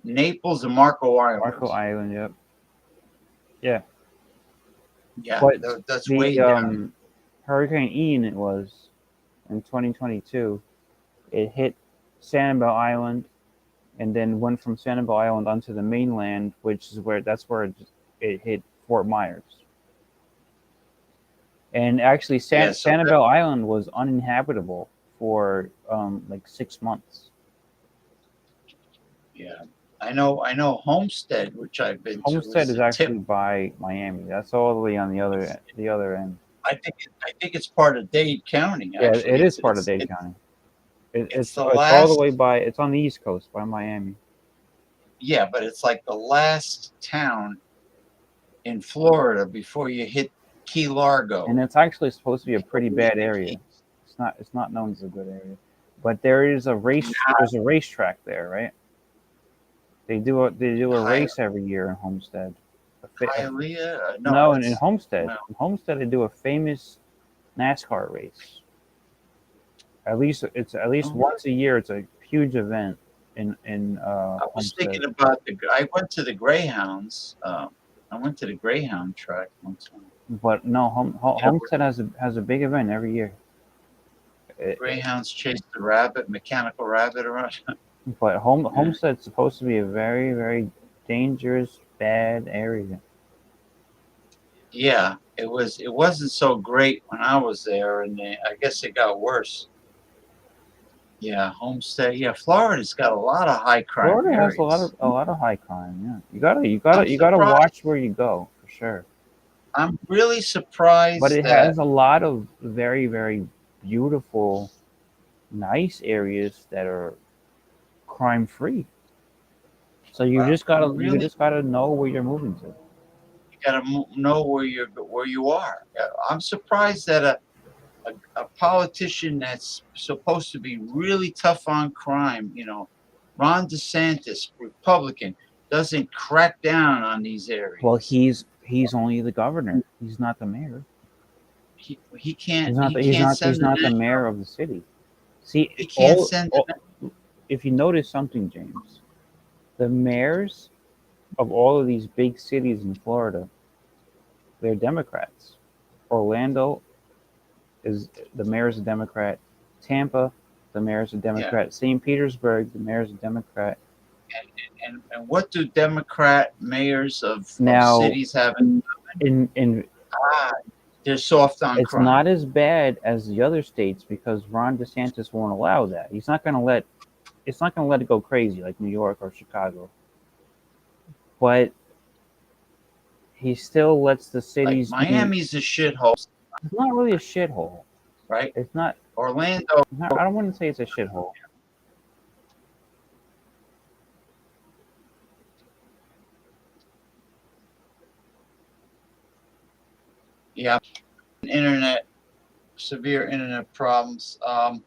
Naples, and Marco Island. Marco Island, yep. Yeah. Yeah, but that's way down. Hurricane Ian, it was in 2022. It hit Sanibel Island, and then went from Sanibel Island onto the mainland, which is where it hit Fort Myers. And actually, Sanibel Island was uninhabitable for like 6 months. Yeah, I know. Homestead, which I've been to. Homestead is actually by Miami. That's all the way on the other end. I think it's part of Dade County. Yeah, actually. it is part of Dade County. It's all the way by. It's on the East Coast by Miami. Yeah, but it's like the last town in Florida before you hit Key Largo. And it's actually supposed to be a pretty bad area. It's not known as a good area. But there is a race. There's a racetrack there, right? They do a race every year in Homestead. Hialeah? No, in it's- Homestead. no. In Homestead, they do a famous NASCAR race. At least once a year. It's a huge event in I was Homestead. thinking about I went to the Greyhounds. I went to the Greyhound track one time. But no, Homestead has a big event every year. Greyhounds chase the rabbit, mechanical rabbit around. But Homestead's supposed to be a very, very dangerous, bad area. Yeah, it was. It wasn't so great when I was there, and I guess it got worse. Yeah, Homestead. Yeah, Florida's got a lot of high crime Florida areas. has a lot of high crime. Yeah, you gotta watch where you go for sure. I'm really surprised. But it that, has a lot of very, very beautiful, nice areas that are crime free. So you just gotta know where you're moving to. You gotta know where you are. I'm surprised that a politician that's supposed to be really tough on crime, Ron DeSantis, Republican, doesn't crack down on these areas. Well, he's only the governor. He's not the mayor. He can't. He's not the mayor of the city. See, he can't send. If you notice something, James, the mayors of all of these big cities in Florida, they're Democrats. Orlando the mayor's a Democrat. Tampa, the mayor's a Democrat. St. Petersburg, the mayor's a Democrat. And what do Democrat mayors of Now, cities have they're soft on it's crime. not as bad as the other states because Ron DeSantis won't allow that. It's not going to let it go crazy like New York or Chicago. But he still lets the cities. Like Miami's a shithole. It's not really a shithole, right? It's not. Orlando. I don't want to say it's a shithole. Yeah, severe internet problems. I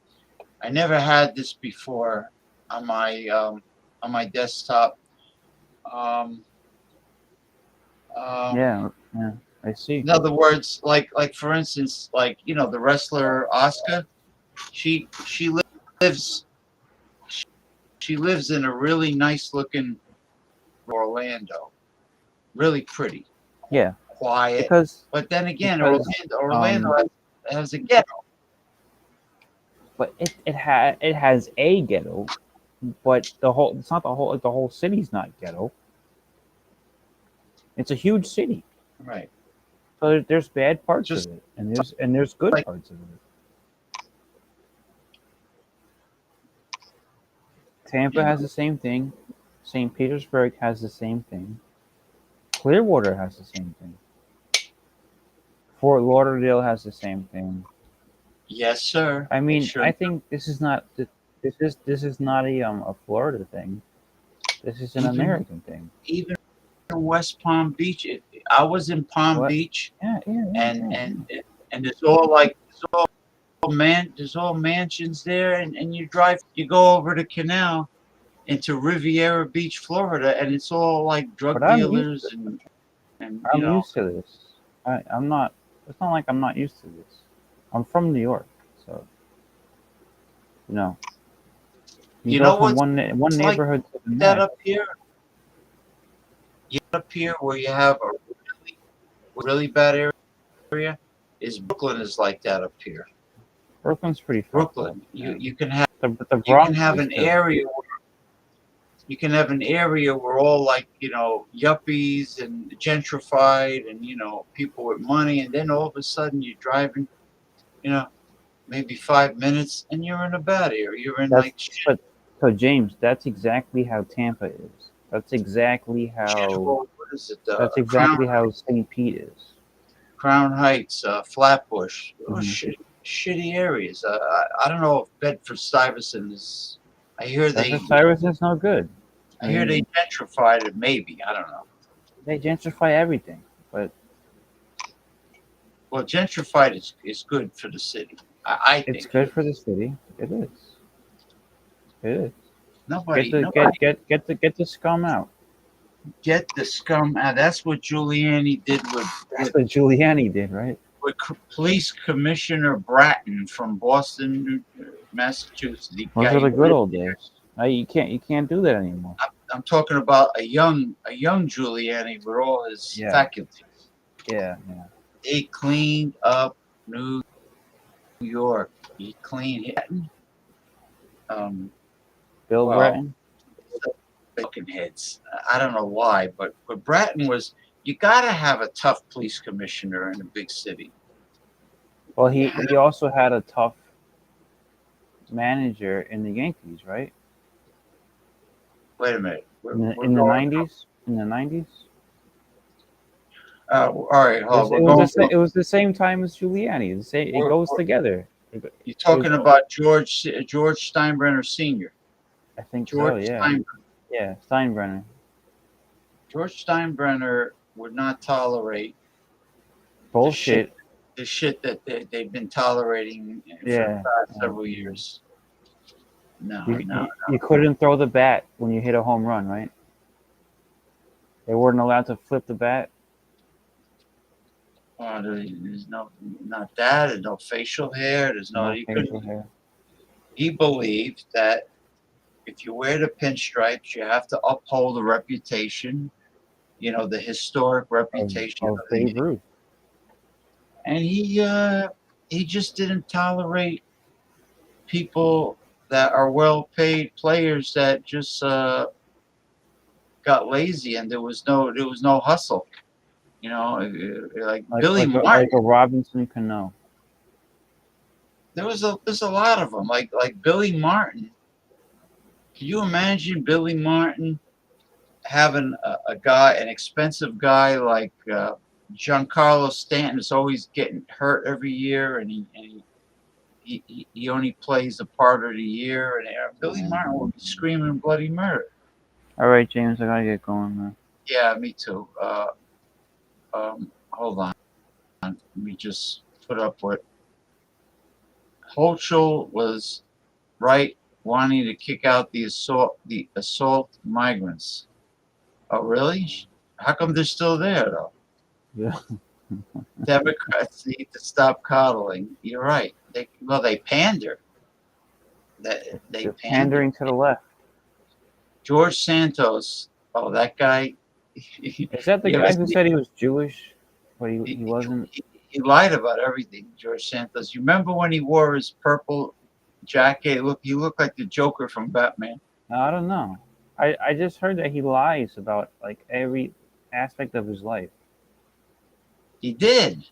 never had this before on my desktop. Yeah, I see. In other words, like for instance, the wrestler Asuka, she lives in a really nice looking Orlando, really pretty. Yeah. Quiet. But then again, Orlando has a ghetto. But it has a ghetto, but it's not the whole city's not ghetto. It's a huge city. Right. So there's bad parts of it, and there's good parts of it. Tampa has the same thing. St. Petersburg has the same thing. Clearwater has the same thing. Fort Lauderdale has the same thing. Yes, sir. I mean, I think this is not a Florida thing. This is an American thing. Even in West Palm Beach, I was in Palm Beach, and there's all mansions there, and you go over the canal into Riviera Beach, Florida, and it's all like drug dealers and I'm used to this. I'm not. It's not like I'm not used to this. I'm from New York, so you know. You go from one neighborhood to the next. Up here where you have a really bad area is Brooklyn is like that up here. Brooklyn's pretty. Brooklyn, you can have the you can have an area where all yuppies and gentrified and people with money, and then all of a sudden you're driving, maybe 5 minutes and you're in a bad area. You're in So James, that's exactly how Tampa is. That's exactly how. What is it? That's exactly how St. Pete is. Crown Heights, Flatbush, shitty areas. I don't know if Bedford-Stuyvesant is. I hear Bedford-Stuyvesant's no good. I hear they gentrified it. Maybe I don't know. They gentrify everything, but gentrified is good for the city. I think it's good for the city. It is. It is. Nobody. Get the scum out. Get the scum out. That's what Giuliani did That's what Giuliani did, right? With Police Commissioner Bratton from Boston, Massachusetts. Those are the good old days. You can't do that anymore. I'm talking about a young Giuliani with all his faculties. Yeah. He cleaned up New York. He cleaned it. Bill Bratton. Fucking heads. I don't know why, but Bratton was. You got to have a tough police commissioner in a big city. Well, he also had a tough manager in the Yankees, right? Wait a minute. In the 90s? In the 90s? All right, it was the same time as Giuliani. It goes together. You're talking about George Steinbrenner Sr. I think George so, yeah. Steinbrenner. Yeah, Steinbrenner. George Steinbrenner would not tolerate bullshit. The shit that they've been tolerating for the past several years. No. You couldn't throw the bat when you hit a home run, right? They weren't allowed to flip the bat. There's not that. There's no facial hair. There's no facial hair. He believed that if you wear the pinstripes, you have to uphold the reputation, the historic reputation of Babe Ruth. And he just didn't tolerate people that are well-paid players that just got lazy, and there was no hustle. Like Billy Martin, like a Robinson Cano. There's a lot of them, like Billy Martin. Can you imagine Billy Martin having an expensive guy like Giancarlo Stanton is always getting hurt every year, and he only plays a part of the year, and Billy Martin will be screaming bloody murder. All right, James, I gotta get going, man. Yeah, me too. Hold on. Let me just put up what Hochul was right, wanting to kick out the assault migrants. Oh, really? How come they're still there, though? Yeah. Democrats need to stop coddling. You're right. They pander. They're pandering to the left. George Santos. Oh, that guy. Is that the guy who said he was Jewish, but he wasn't? He lied about everything, George Santos. You remember when he wore his purple jacket? He looked like the Joker from Batman. No, I don't know. I just heard that he lies about like every aspect of his life. He did.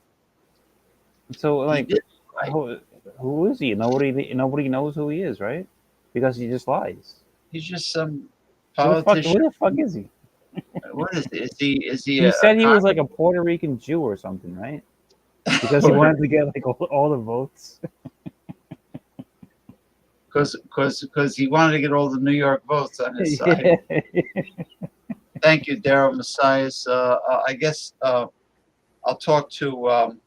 So like, who is he? Nobody knows who he is, right? Because he just lies. He's just some politician. Who the fuck is he? What is it? Is he? He said he was like a Puerto Rican Jew or something, right? Because he wanted to get like all the votes. Because he wanted to get all the New York votes on his side. Thank you, Daryl Messias. I guess I'll talk to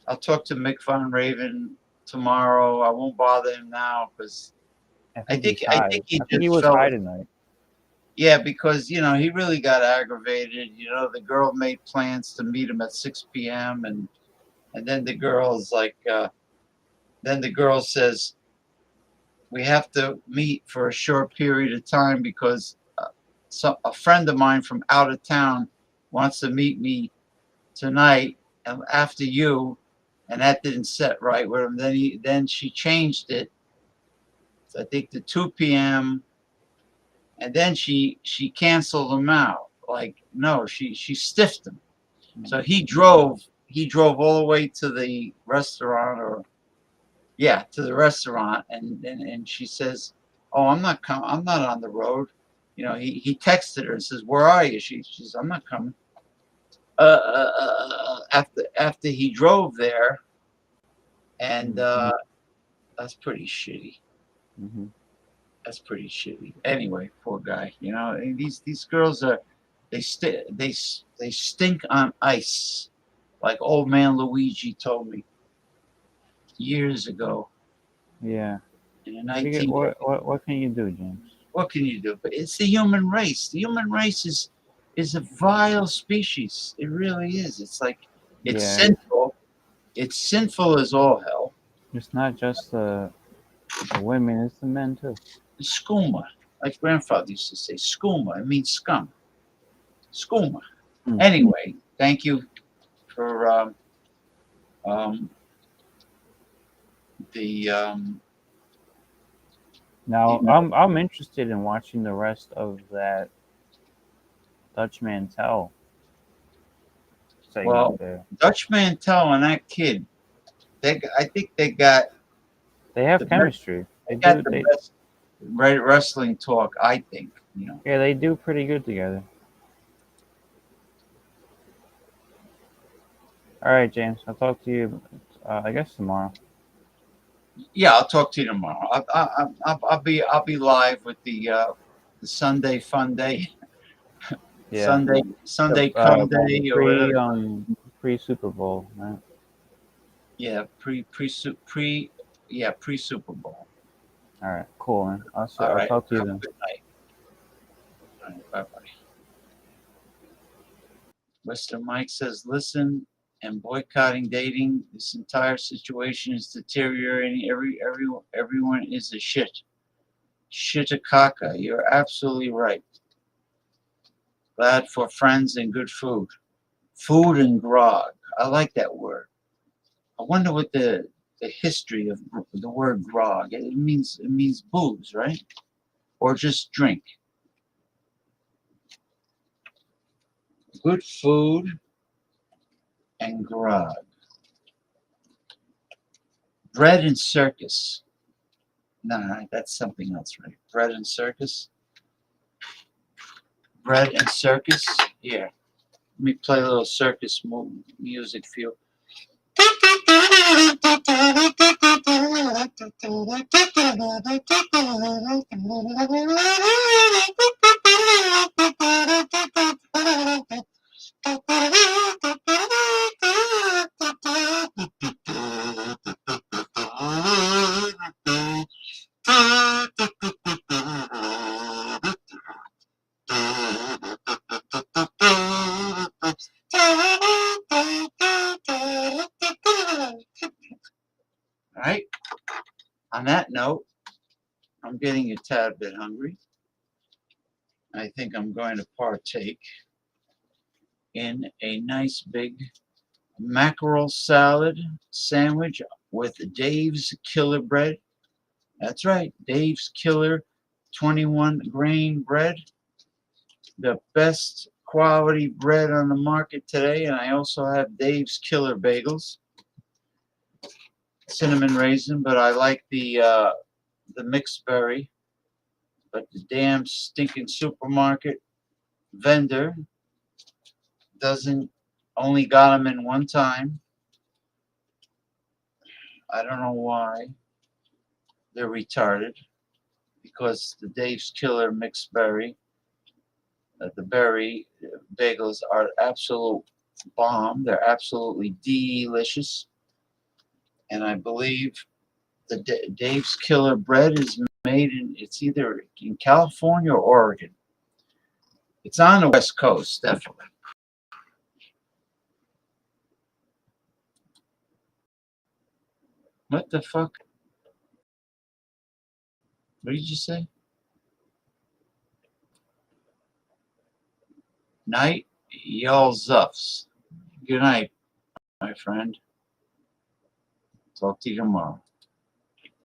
Mick Von Raven tomorrow. I won't bother him now because I think he was high tonight. Yeah, because he really got aggravated. The girl made plans to meet him at 6 p.m. and then the girl's like, then the girl says, we have to meet for a short period of time because a friend of mine from out of town wants to meet me tonight after you, and that didn't set right with him. Then she changed it, I think, to 2 p.m. and then she canceled him out. Like, no, she stiffed him. So he drove all the way to the restaurant, to the restaurant, and she says, "Oh, I'm not on the road." He texted her and says, "Where are you?" She says, "I'm not coming." After he drove there, and that's pretty shitty. Mm-hmm. That's pretty shitty. Anyway, poor guy. These girls they stink on ice, like old man Luigi told me years ago. Yeah. in the What, do you 19. what can you do, James? What can you do? But it's the human race. The human race is a vile species. It really is. It's like it's Yeah. sinful. It's sinful as all hell. It's not just the women; it's the men too. Skooma, like grandfather used to say, skooma. It means scum. Skooma. Hmm. Anyway, thank you for the Now, I'm interested in watching the rest of that Dutch Mantel segment well, there. Dutch Mantel and that kid. I think they got. They have the chemistry. They They got do. the They best wrestling talk. I think. yeah, they do pretty good together. All right, James. I'll talk to you. I guess tomorrow. Yeah, I'll talk to you tomorrow. I'll be live with the Sunday Fun Day, Yeah. Sunday Cum The Day or whatever. pre Super Bowl, right? Yeah, pre Super Bowl. All right, cool, man. All I'll right. talk to you Have a then. good night. All right, bye bye. Mr. Mike says, listen, and boycotting dating. This entire situation is deteriorating. Everyone is a shit. Shitakaka. You're absolutely right. Glad for friends and good food. Food and grog. I like that word. I wonder what the history of the word grog. It means booze, right? Or just drink. Good food and grog. Bread and circus. Nah, that's something else, right? Bread and circus. Bread and circus. Here, let me play a little circus music for you. All right. On that note, I'm getting a tad bit hungry. I think I'm going to partake in a nice big mackerel salad sandwich with Dave's Killer Bread. That's right, Dave's Killer 21 grain bread. The best quality bread on the market today. And I also have Dave's Killer Bagels. Cinnamon raisin, but I like the mixed berry. But the damn stinking supermarket vendor doesn't only got them in one time. I don't know why. They're retarded. Because the Dave's Killer mixed berry, the berry bagels are absolute bomb. They're absolutely delicious. And I believe the Dave's Killer bread is made it's either in California or Oregon. It's on the West Coast, definitely. What the fuck? What did you say? Night, y'all zuffs. Good night, my friend. Talk to you tomorrow.